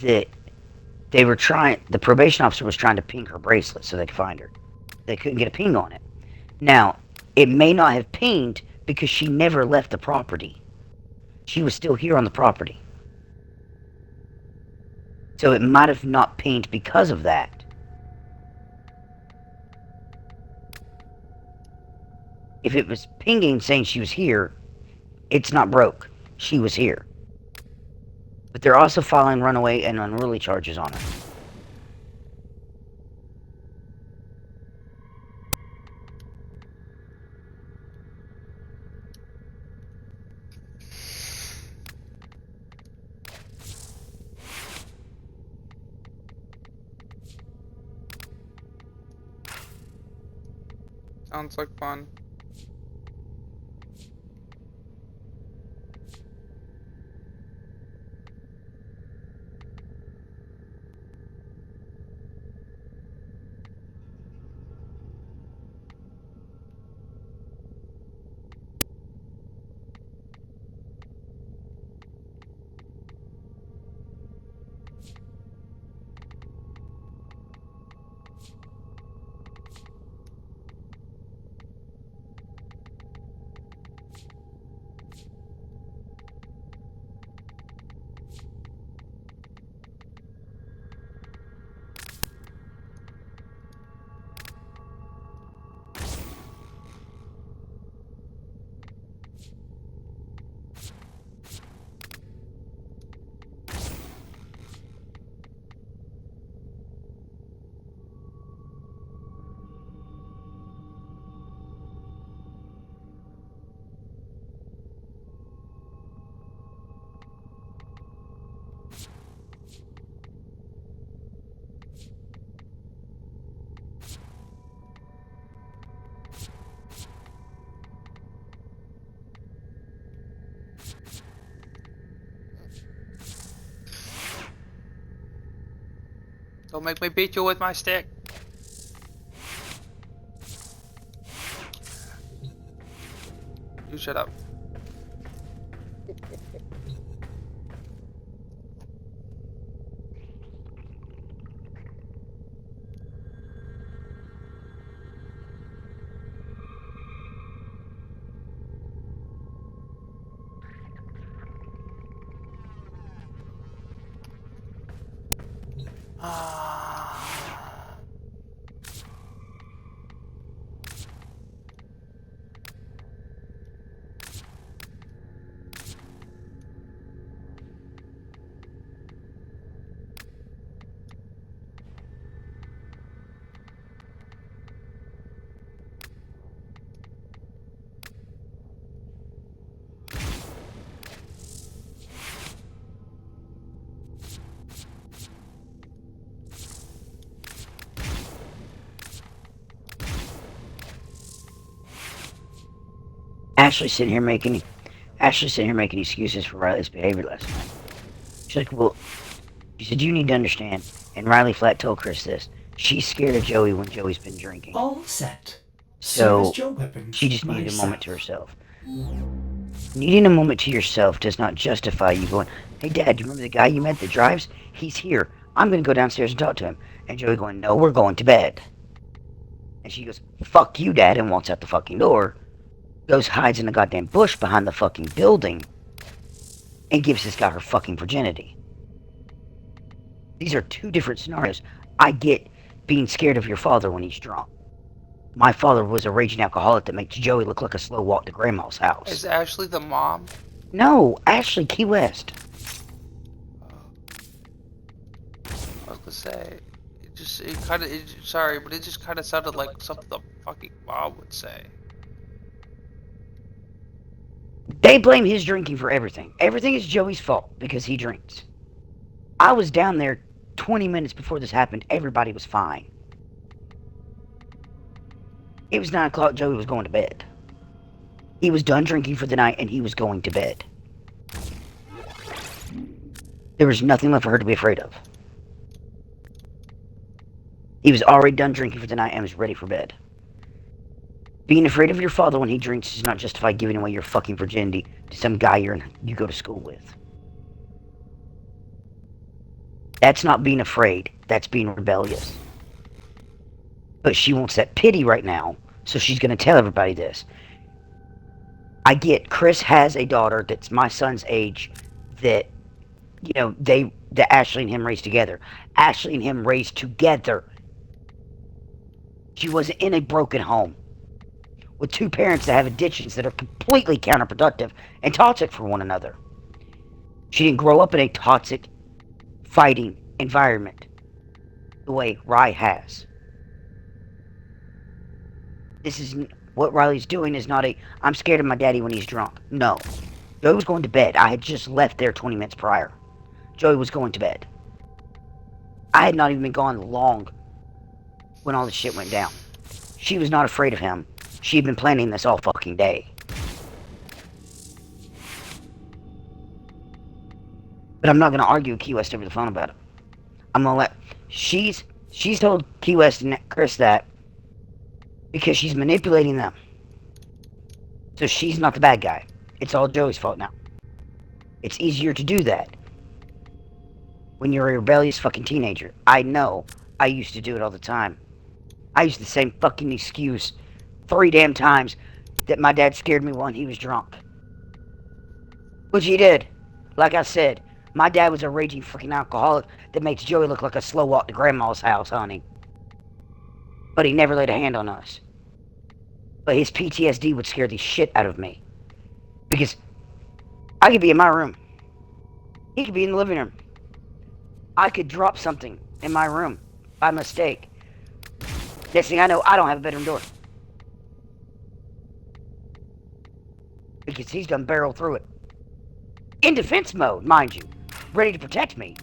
that the probation officer was trying to ping her bracelet so they could find her. They couldn't get a ping on it. Now, it may not have pinged because she never left the property. She was still here on the property. So it might have not pinged because of that. If it was pinging saying she was here, it's not broke. She was here. But they're also filing runaway and unruly charges on her. Sounds like fun. Don't make me beat you with my stick. You shut up. Ashley's sitting here making excuses for Riley's behavior last night. She's like, well, she said, you need to understand, and Riley flat told Chris this, she's scared of Joey when Joey's been drinking. All set. So, Joe weapons, she just needed a moment to herself. Needing a moment to yourself does not justify you going, hey Dad, do you remember the guy you met that drives? He's here. I'm going to go downstairs and talk to him. And Joey going, no, we're going to bed. And she goes, fuck you, Dad, and walks out the fucking door. Goes, hides in a goddamn bush behind the fucking building, and gives this guy her fucking virginity. These are two different scenarios. I get being scared of your father when he's drunk. My father was a raging alcoholic that makes Joey look like a slow walk to Grandma's house. Is Ashley the mom? No, Ashley, Key West. I was gonna say, sorry, but it just kind of sounded like something the fucking mom would say. They blame his drinking for everything. Everything is Joey's fault because he drinks. I was down there 20 minutes before this happened. Everybody was fine. It was 9 o'clock. Joey was going to bed. He was done drinking for the night and he was going to bed. There was nothing left for her to be afraid of. He was already done drinking for the night and was ready for bed. Being afraid of your father when he drinks does not justify giving away your fucking virginity to some guy you go to school with. That's not being afraid. That's being rebellious. But she wants that pity right now, so she's going to tell everybody this. I get Chris has a daughter that's my son's age that, you know, that Ashley and him raised together. Ashley and him raised together. She wasn't in a broken home. with two parents that have addictions that are completely counterproductive and toxic for one another. She didn't grow up in a toxic, fighting environment the way Rai has. This is what Riley's doing is not a, I'm scared of my daddy when he's drunk. No. Joey was going to bed. I had just left there 20 minutes prior. Joey was going to bed. I had not even been gone long when all this shit went down. She was not afraid of him. She'd been planning this all fucking day. But I'm not going to argue with Key West over the phone about it. I'm going to let... She's told Key West and Chris that because she's manipulating them. So she's not the bad guy. It's all Joey's fault now. It's easier to do that when you're a rebellious fucking teenager. I know. I used to do it all the time. I used the same fucking excuse 3 damn times that my dad scared me when he was drunk. Which he did. Like I said, my dad was a raging freaking alcoholic that makes Joey look like a slow walk to grandma's house, honey. But he never laid a hand on us. But his PTSD would scare the shit out of me. Because I could be in my room. He could be in the living room. I could drop something in my room by mistake. Next thing I know, I don't have a bedroom door. Because he's done barreled through it. In defense mode, mind you. Ready to protect me.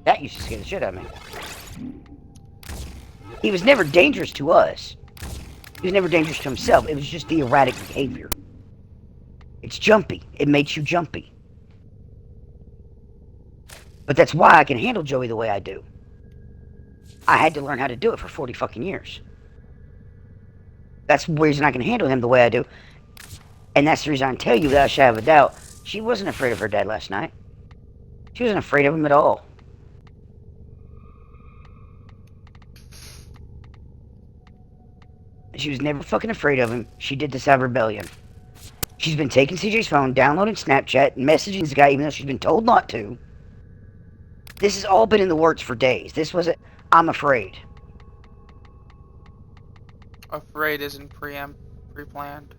That used to scare the shit out of me. He was never dangerous to us. He was never dangerous to himself. It was just the erratic behavior. It's jumpy. It makes you jumpy. But that's why I can handle Joey the way I do. I had to learn how to do it for 40 fucking years. That's the reason I can handle him the way I do. And that's the reason I can tell you without a shadow of a doubt, she wasn't afraid of her dad last night. She wasn't afraid of him at all. She was never fucking afraid of him. She did this out of rebellion. She's been taking CJ's phone, downloading Snapchat, messaging the guy even though she's been told not to. This has all been in the works for days. This wasn't, I'm afraid. Afraid isn't pre-planned.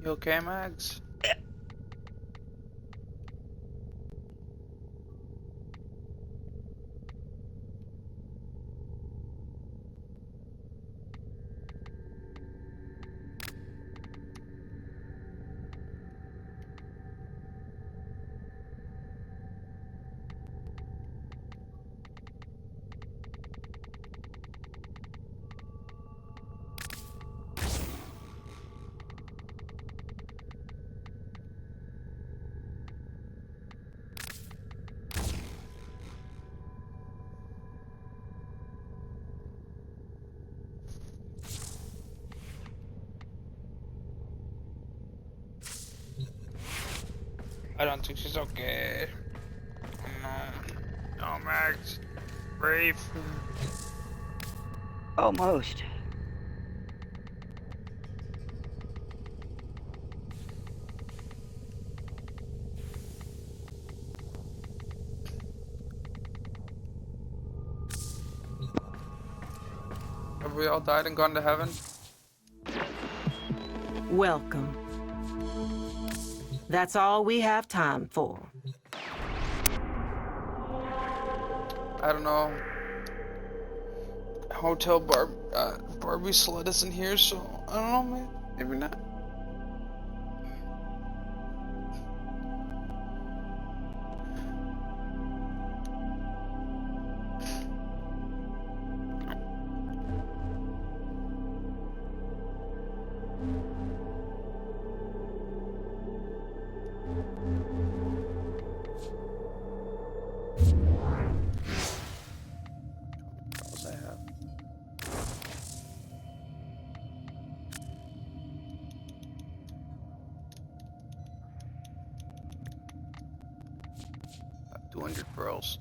You okay, Max? I don't think she's okay. No. No, Max. Brave. Almost. Have we all died and gone to heaven? Welcome. That's all we have time for. I don't know. Barbie let us in here, so I don't know, man. Maybe not. What else I have? About 200 pearls.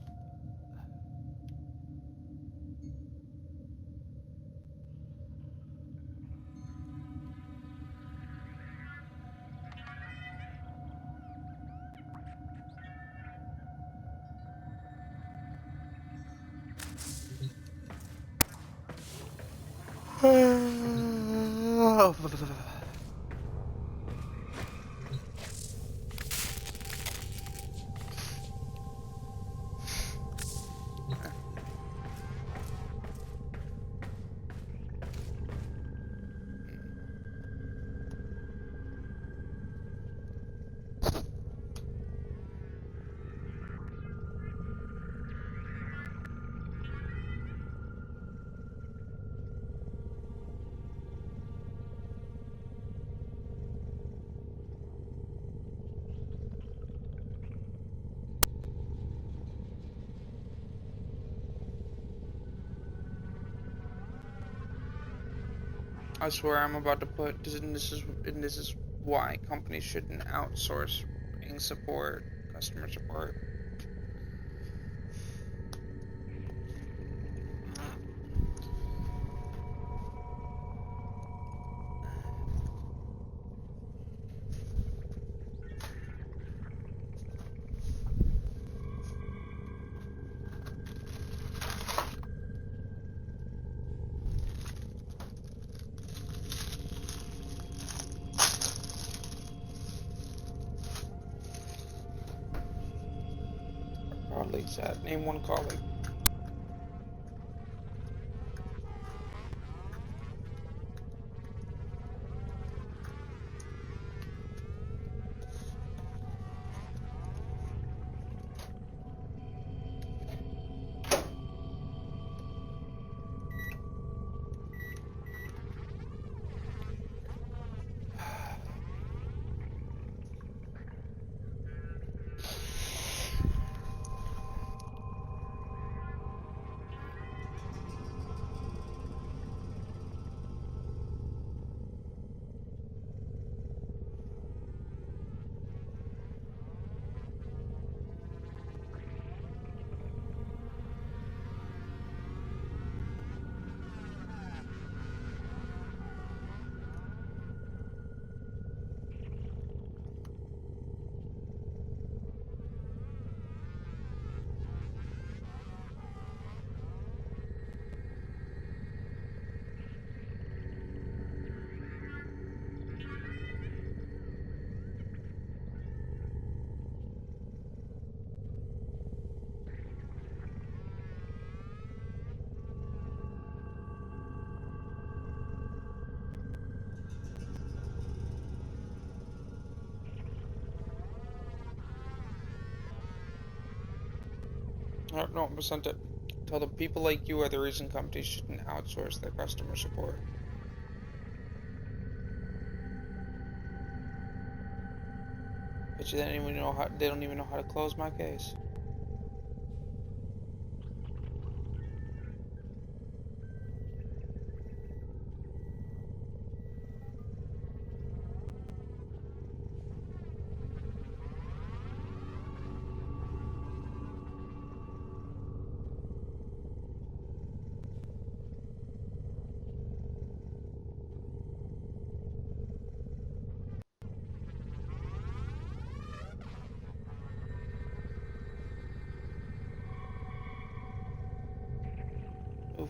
I swear I'm about to put this, and this is why companies shouldn't outsource support, customer support. Colleagues at name one colleague. No, I sent it. Tell them people like you are the reason companies shouldn't outsource their customer support. But they don't even know how to close my case.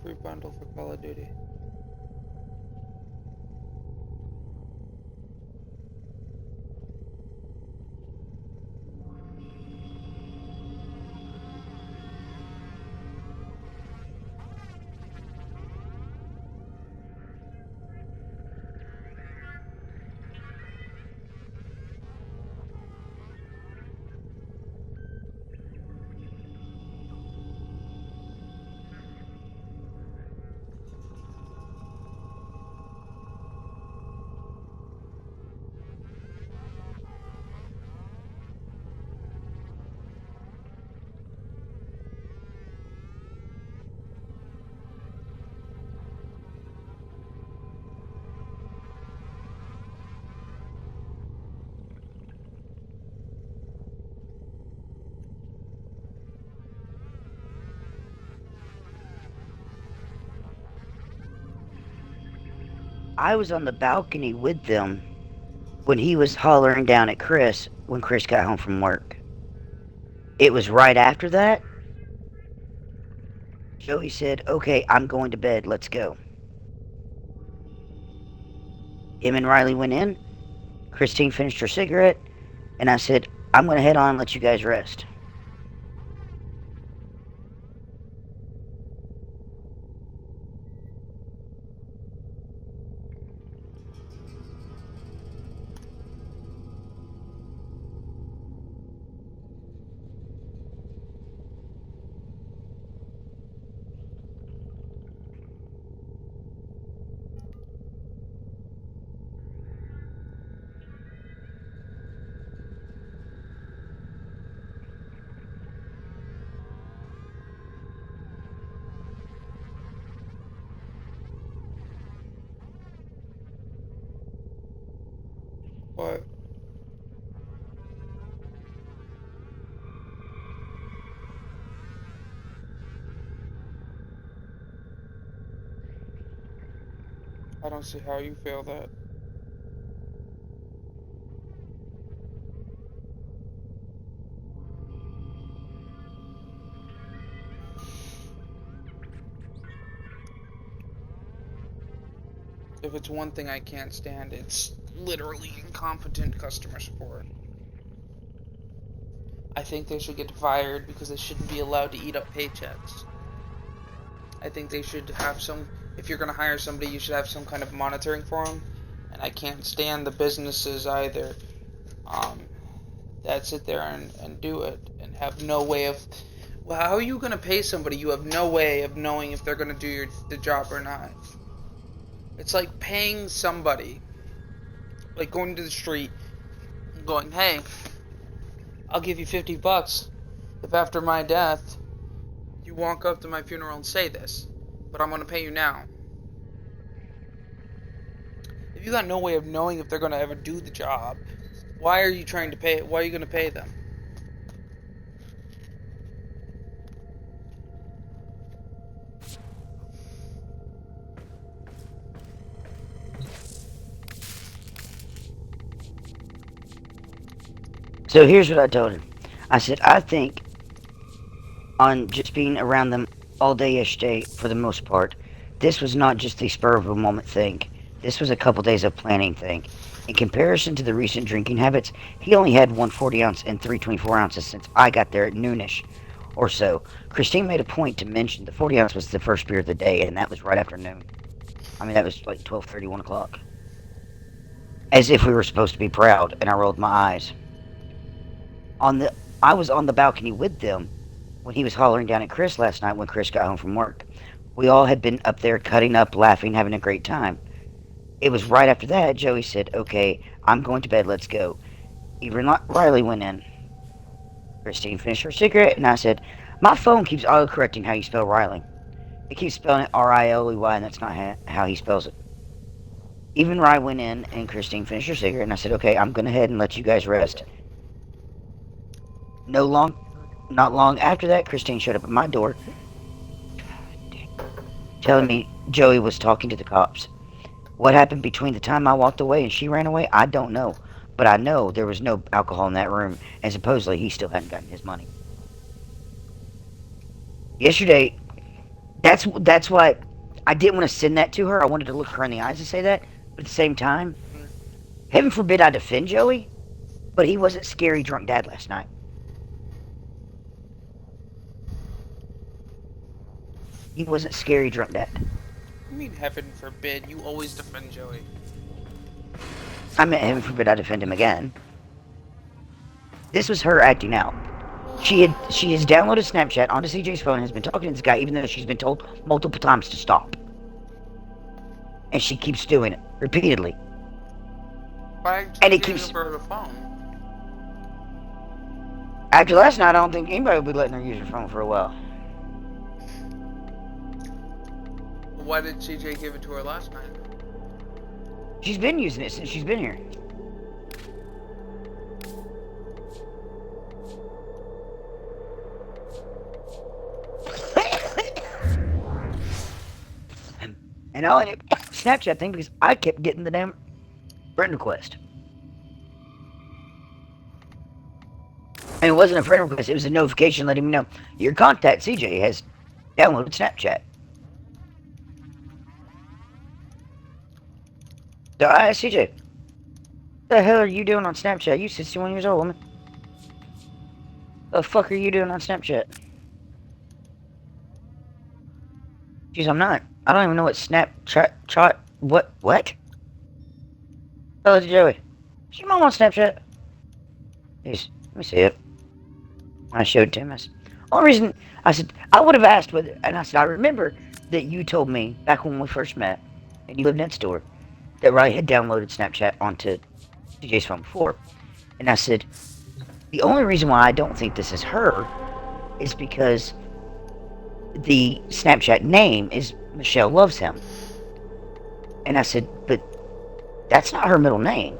Free bundle for Call of Duty. I was on the balcony with them when he was hollering down at Chris when Chris got home from work. It was right after that. Joey said, "Okay, I'm going to bed. Let's go." Him and Riley went in. Christine finished her cigarette. And I said, "I'm going to head on and let you guys rest." What? I don't see how you feel that. If it's one thing I can't stand, it's literally incompetent customer support. I think they should get fired because they shouldn't be allowed to eat up paychecks. I think they should have some, if you're going to hire somebody, you should have some kind of monitoring for them. And I can't stand the businesses either that sit there and do it and have no way of, well, how are you going to pay somebody? You have no way of knowing if they're going to do the job or not. It's like paying somebody, like going to the street and going, "Hey, I'll give you $50 if after my death you walk up to my funeral and say this, but I'm going to pay you now." If you got no way of knowing if they're going to ever do the job, why are you trying to pay? Why are you going to pay them? So here's what I told him. I said, I think on just being around them all day yesterday, for the most part, this was not just the spur of a moment thing. This was a couple days of planning thing. In comparison to the recent drinking habits, he only had one 40-ounce and 3 24 ounces since I got there at noonish or so. Christine made a point to mention the 40-ounce was the first beer of the day, and that was right after noon. I mean, that was like 12:30, 1 o'clock. As if we were supposed to be proud, and I rolled my eyes. I was on the balcony with them when he was hollering down at Chris last night when Chris got home from work. We all had been up there cutting up, laughing, having a great time. It was right after that Joey said, "Okay, I'm going to bed, let's go." Even Riley went in. Christine finished her cigarette, and I said, "My phone keeps auto-correcting how you spell Riley. It keeps spelling it R-I-L-E-Y, and that's not how he spells it." Even Riley went in, and Christine finished her cigarette, and I said, "Okay, I'm going to head and let you guys rest." Not long after that, Christine showed up at my door, telling me Joey was talking to the cops. What happened between the time I walked away and she ran away, I don't know. But I know there was no alcohol in that room, and supposedly he still hadn't gotten his money. Yesterday, that's why I didn't want to send that to her. I wanted to look her in the eyes and say that. But at the same time, heaven forbid I defend Joey, but he wasn't scary drunk dad last night. He wasn't scary drunk dad. I mean, heaven forbid, you always defend Joey. I meant heaven forbid I defend him again. This was her acting out. She has downloaded Snapchat onto CJ's phone and has been talking to this guy even though she's been told multiple times to stop. And she keeps doing it repeatedly. And it keeps her the phone. After last night, I don't think anybody will be letting her use her phone for a while. Why did CJ give it to her last night? She's been using it since she's been here. And I only Snapchat thing because I kept getting the damn friend request. And it wasn't a friend request, it was a notification letting me know your contact CJ has downloaded Snapchat. So I asked CJ, what the hell are you doing on Snapchat? You 61 years old, woman. The fuck are you doing on Snapchat? Jeez, I'm not. I don't even know what Snapchat. What? Hello, Joey. Is your mom on Snapchat? Jeez, let me see it. I showed it to him. I said, only reason I said I would have asked whether, and I said I remember that you told me back when we first met, and you lived next door, that Riley had downloaded Snapchat onto CJ's phone before. And I said, the only reason why I don't think this is her is because the Snapchat name is Michelle Loves Him. And I said, but that's not her middle name.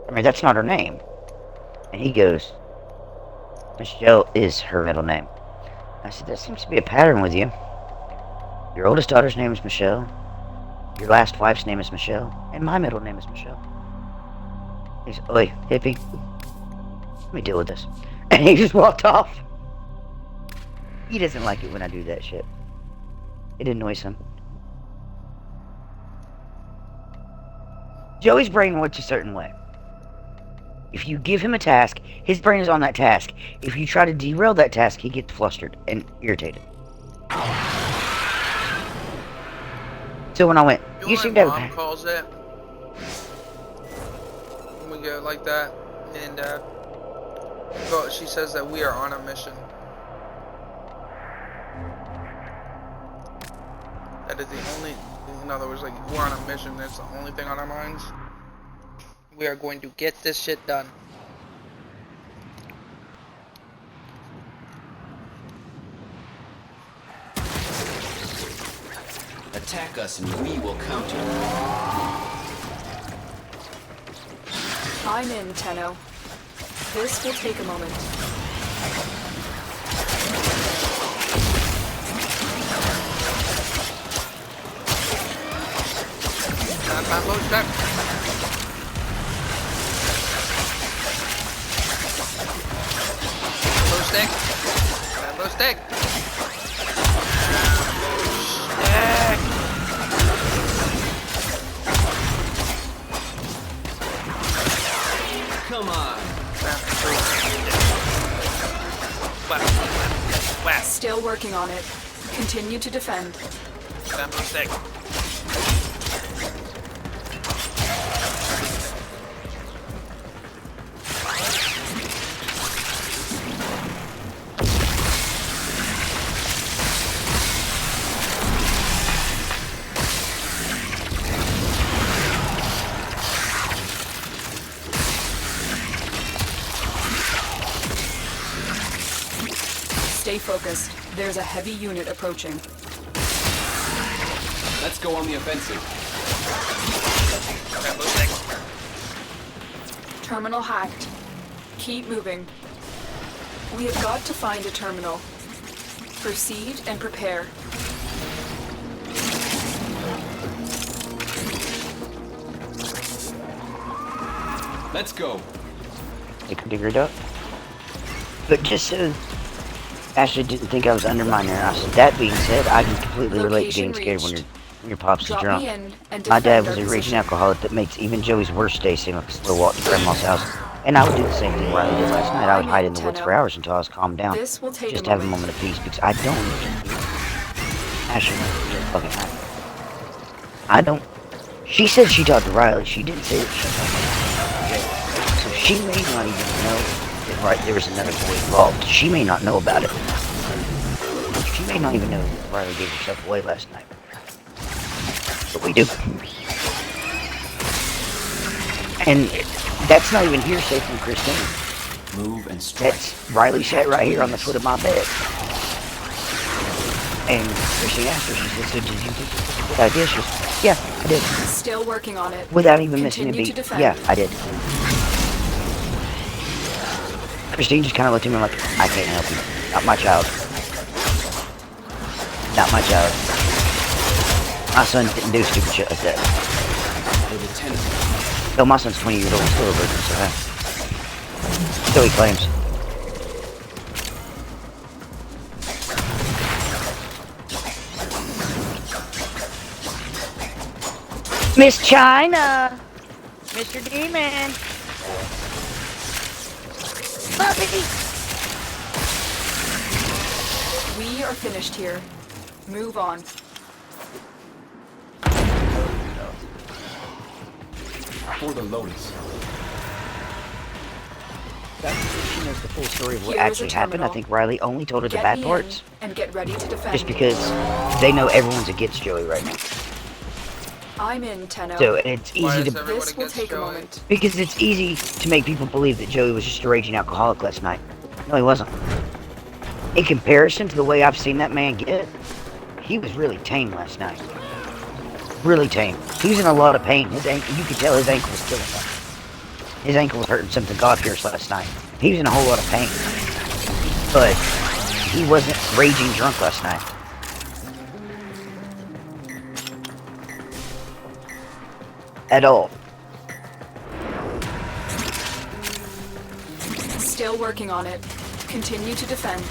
I mean, that's not her name. And he goes, Michelle is her middle name. I said, that seems to be a pattern with you. Your oldest daughter's name is Michelle. Your last wife's name is Michelle, and my middle name is Michelle. He said, oi, hippie, let me deal with this. And he just walked off. He doesn't like it when I do that shit. It annoys him. Joey's brain works a certain way. If you give him a task, his brain is on that task. If you try to derail that task, he gets flustered and irritated. So when I went, you seem to have mom calls it when we go like that, and she says that we are on a mission. That is the only, in other words, like, we're on a mission. That's the only thing on our minds. We are going to get this shit done. Attack us and we will counter. I'm in, Tenno. This will take a moment. Mambo stick. Mambo stick. Mambo stick. Come on. West. Still working on it. Continue to defend. Mambo stick. focused. There's a heavy unit approaching. Let's go on the offensive. Terminal hacked. Keep moving. We have got to find a terminal. Proceed and prepare. Let's go. They could figure it out. But just so Ashley didn't think I was undermining her, I said, that being said, I can completely relate to getting scared when your pops is drunk. My dad was a raging alcoholic that makes even Joey's worst day seem like a slow walk to Grandma's house. And I would do the same thing Riley did last night. I would hide in the woods for hours until I was calmed down. Just to have a moment of peace, because I don't Ashley, fucking high. I don't. She said she talked to Riley. She didn't say that she talked to Riley. So she may not even know that there was another boy involved. She may not know about it. She may not even know that Riley gave herself away last night. But we do. And that's not even hearsay from Christine. Move and strike. That's Riley sat right here on the foot of my bed. And Christine asked her, she said, so did you think this was a good idea? She goes, yeah, I did. Still working on it. Without even missing a beat. Yeah, I did. Christine just kind of looked at me like, I can't help you. Not my child. Not my child. My son didn't do stupid shit like that. No, my son's 20 years old and still a virgin, so hey. So he claims. Miss China! Mr. Demon! Puppy! We are finished here. Move on. For the Lotus. That's if she knows the full story of what actually happened. I think Riley only told her the bad parts. And get ready to defend. Just because they know everyone's against Joey right now. I'm in, Tenno. So, and it's easy to... This will take a moment. Because it's easy to make people believe that Joey was just a raging alcoholic last night. No, he wasn't. In comparison to the way I've seen that man get, he was really tame last night. Really tame. He was in a lot of pain. His ankle, you could tell his ankle was killing him. His ankle was hurting something God-pierced last night. He was in a whole lot of pain. But he wasn't raging drunk last night. At all. Still working on it. Continue to defend.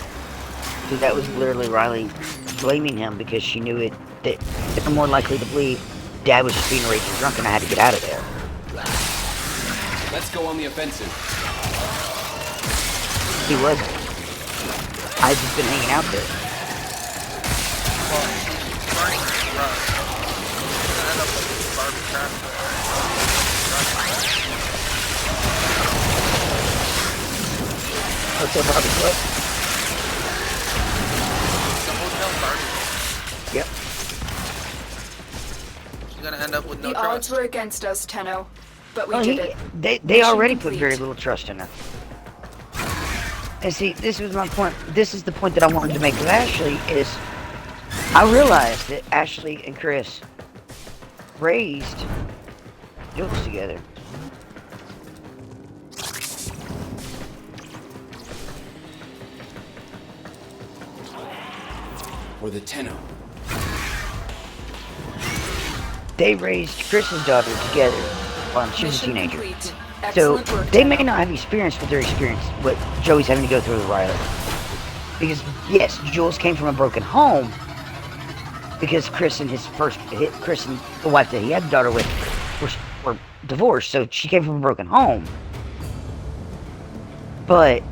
So that was literally Riley blaming him because she knew it that they're more likely to believe Dad was just being a raging drunk and I had to get out of there. Let's go on the offensive. He wasn't. I've just been hanging out there. What's up, Barbie Club? The hotel Barbie. Yep. You're gonna end up with no the trust. odds were against us, Tenno, but we Oh, did it. They already put very little trust in her. And see, this was my point. This is the point that I wanted to make with Ashley is I realized that Ashley and Chris raised Jules together. For the Tenno. They raised Chris's daughter together while she was a teenager. So they may not have experience what they're experiencing, what Joey's having to go through with Riley. Because yes, Jules came from a broken home because Chris and Chris and the wife that he had the daughter with were divorced, so she came from a broken home. But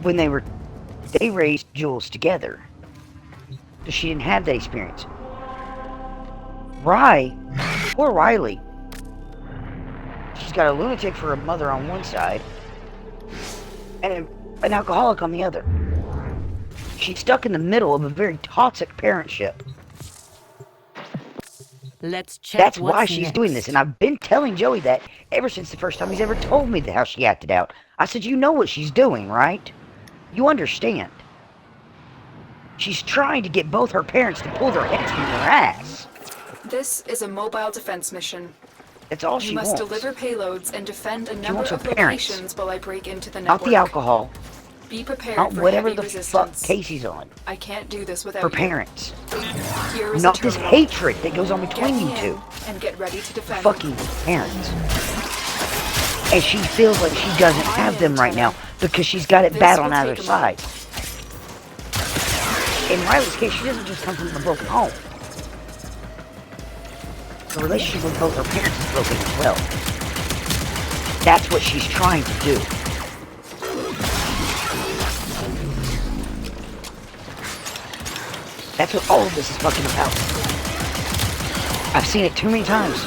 when they raised Jules together, so she didn't have that experience. Poor Riley. She's got a lunatic for a mother on one side, and an alcoholic on the other. She's stuck in the middle of a very toxic parentship. Let's check. That's why she's doing this, and I've been telling Joey that ever since the first time he's ever told me how she acted out. I said, you know what she's doing, right? You understand. She's trying to get both her parents to pull their heads from their ass. This is a mobile defense mission. That's all she You must wants. deliver payloads and defend a She number wants her of parents. locations while I break into the Not network. the alcohol. Be prepared Not for whatever heavy the resistance. fuck Casey's on. I can't do this without Her you. parents. Here is Not a this terminal. hatred that goes on between Get you me two. in and get ready to defend. Fucking parents. And she feels like she doesn't have them right now because she's got it This bad will on either take a side. In Riley's case, she doesn't just come from a broken home. The relationship with both her parents is broken as well. That's what she's trying to do. That's what all of this is fucking about. I've seen it too many times.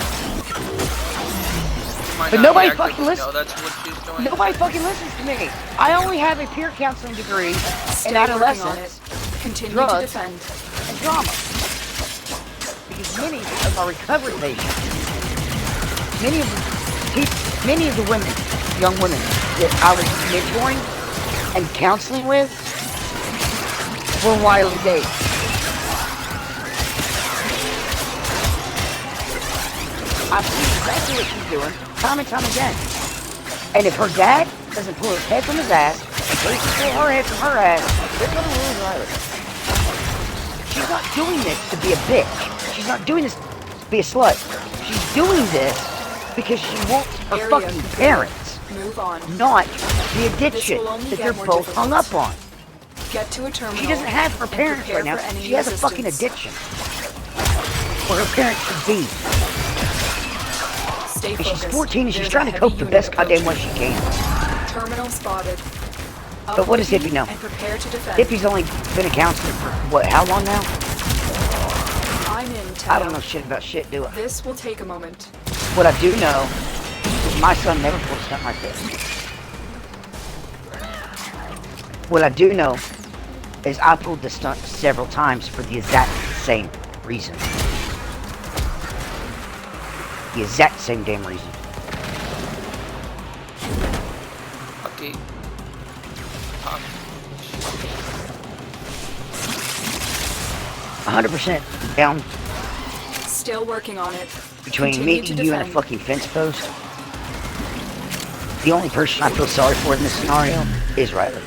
But nobody fucking listens. That's what she's doing. Nobody fucking listens to me. I only have a peer counseling degree in adolescence, Continue drugs, to defend. and drama. Because many of our recovery patients, many of the women, young women that I was mentoring and counseling with were Wiley dates. I've seen exactly what she's doing, time and time again. And if her dad doesn't pull his head from his ass, and Casey pull her head from her ass, they're gonna lose Riley. She's not doing this to be a bitch. She's not doing this to be a slut. She's doing this because she wants her fucking parents, Move on. not the addiction will only that get they're more both hung up difficult. on. Get to a terminal. She doesn't have her and parents prepare right now. for enemy She has a fucking resistance. addiction. Where her parents should be. Stay And she's focused. 14 and she's There's trying a to cope heavy the best unit goddamn way approaching. she can. Terminal spotted. But what does Hippie know? And prepare to defend. Hippie's only been a counselor for, what, how long now? I'm in, I don't know shit about shit, do I? This will take a moment. What I do know is my son never pulled a stunt like this. What I do know is I pulled the stunt several times for the exact same reason. The exact same damn reason. Okay. 100% down Still working on it. between Continue me to and you and a defend. fucking fence post. The only person I feel sorry for in this scenario is Riley.